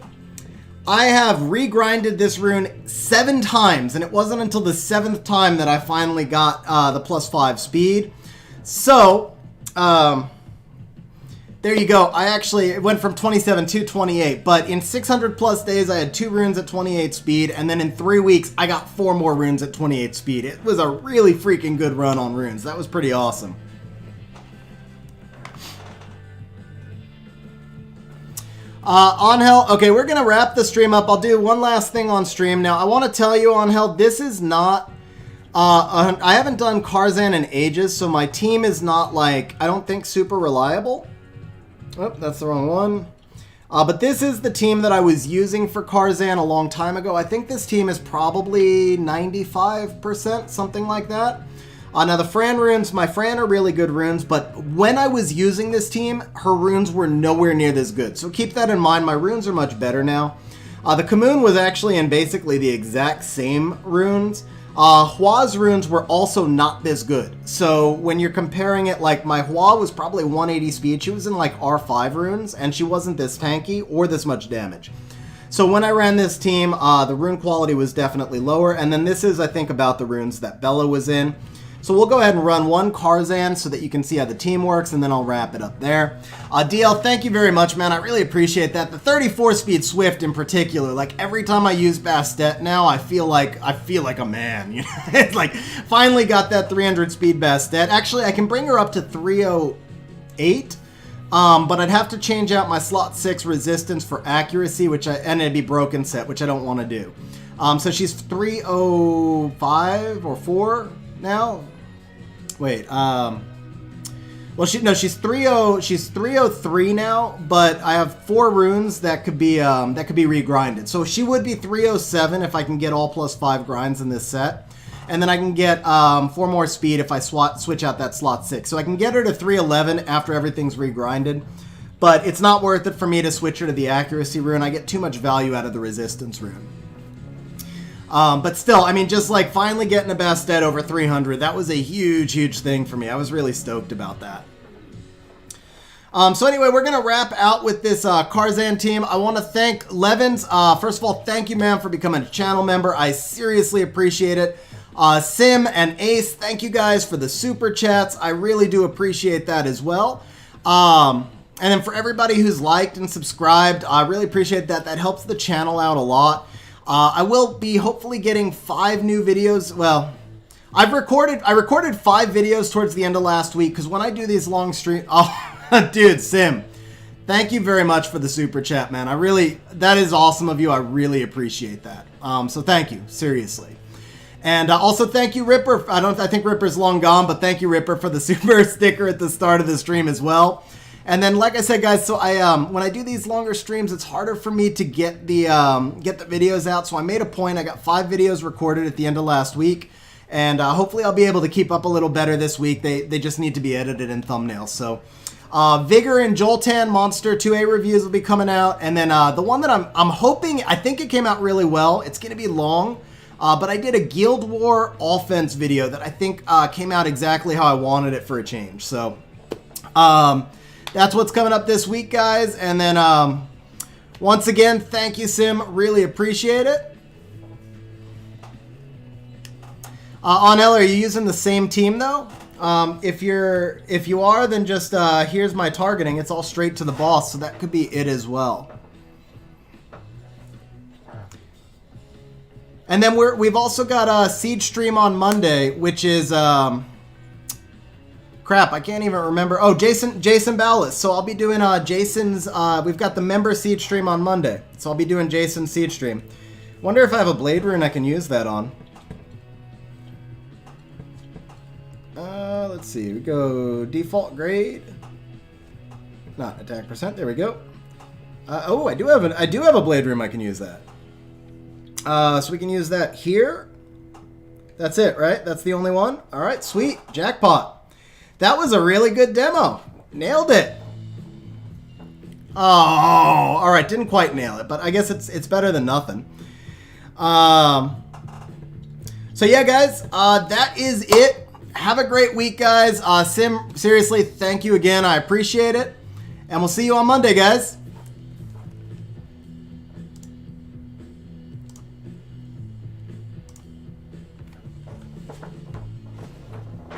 I have regrinded this rune 7 times. And it wasn't until the 7th time that I finally got the +5 speed. So, there you go. It went from 27 to 28, but in 600 plus days, I had 2 runes at 28 speed, and then in 3 weeks, I got 4 more runes at 28 speed. It was a really freaking good run on runes. That was pretty awesome. Angel, okay, we're going to wrap the stream up. I'll do one last thing on stream. Now, I want to tell you, Angel, this is not... I haven't done Karzan in ages, so my team is not, like, I don't think super reliable. Oh, that's the wrong one. But this is the team that I was using for Karzan a long time ago. I think this team is probably 95%, something like that. Now, the Fran runes, my Fran are really good runes, but when I was using this team, her runes were nowhere near this good. So keep that in mind. My runes are much better now. The Kamoon was actually in basically the exact same runes. Hua's runes were also not this good. So when you're comparing it, like my Hua was probably 180 speed. She was in like R5 runes and she wasn't this tanky or this much damage. So when I ran this team, the rune quality was definitely lower. And then this is, I think, about the runes that Bella was in. So we'll go ahead and run one Karzan so that you can see how the team works, and then I'll wrap it up there. DL, thank you very much, man. I really appreciate that. The 34 speed Swift in particular, like every time I use Bastet now, I feel like a man. You know, it's like finally got that 300 speed Bastet. Actually, I can bring her up to 308. But I'd have to change out my slot 6 resistance for accuracy, and it'd be broken set, which I don't want to do. So she's 305 or 4 now. Wait, well, she's 303 now, but I have 4 runes that could be regrinded. So she would be 307 if I can get all +5 grinds in this set. And then I can get 4 more speed if I switch out that slot 6. So I can get her to 311 after everything's regrinded. But it's not worth it for me to switch her to the accuracy rune. I get too much value out of the resistance rune. But still, I mean, just like finally getting a Bastet over 300, that was a huge, huge thing for me. I was really stoked about that. So anyway, we're going to wrap out with this Karzan team. I want to thank Levins. First of all, thank you, man, for becoming a channel member. I seriously appreciate it. Sim and Ace, thank you guys for the super chats. I really do appreciate that as well. And then for everybody who's liked and subscribed, I really appreciate that. That helps the channel out a lot. I will be hopefully getting 5 new videos. Well, I recorded 5 videos towards the end of last week, because when I do these long streams, oh, dude, Sim, thank you very much for the super chat, man. That is awesome of you. I really appreciate that. So thank you, seriously. And also thank you, Ripper. I think Ripper's long gone, but thank you, Ripper, for the super sticker at the start of the stream as well. And then, like I said, guys, so when I do these longer streams, it's harder for me to get the videos out. So I made a point. I got 5 videos recorded at the end of last week, and hopefully I'll be able to keep up a little better this week. They just need to be edited in thumbnails. So Vigor and Joltan Monster 2A reviews will be coming out, and then the one that I'm hoping, I think it came out really well. It's going to be long. But I did a Guild War offense video that I think came out exactly how I wanted it for a change. So that's what's coming up this week, guys. And then once again, thank you, Sim. Really appreciate it. Onel, are you using the same team though? If you are, then just here's my targeting. It's all straight to the boss, so that could be it as well. And then we've also got a Siege stream on Monday, which is crap, I can't even remember. Oh, Jason Ballas. So I'll be doing Jason's. We've got the member Siege stream on Monday, so I'll be doing Jason's Siege stream. Wonder if I have a blade rune I can use that on. Let's see. We go default grade, not attack percent. There we go. Oh, I do have a blade rune I can use that. So we can use that here. That's it, right? That's the only one? All right, sweet. Jackpot. That was a really good demo. Nailed it. Oh, all right. Didn't quite nail it, but I guess it's better than nothing. So yeah, guys, that is it. Have a great week, guys. Sim, seriously, thank you again. I appreciate it. And we'll see you on Monday, guys.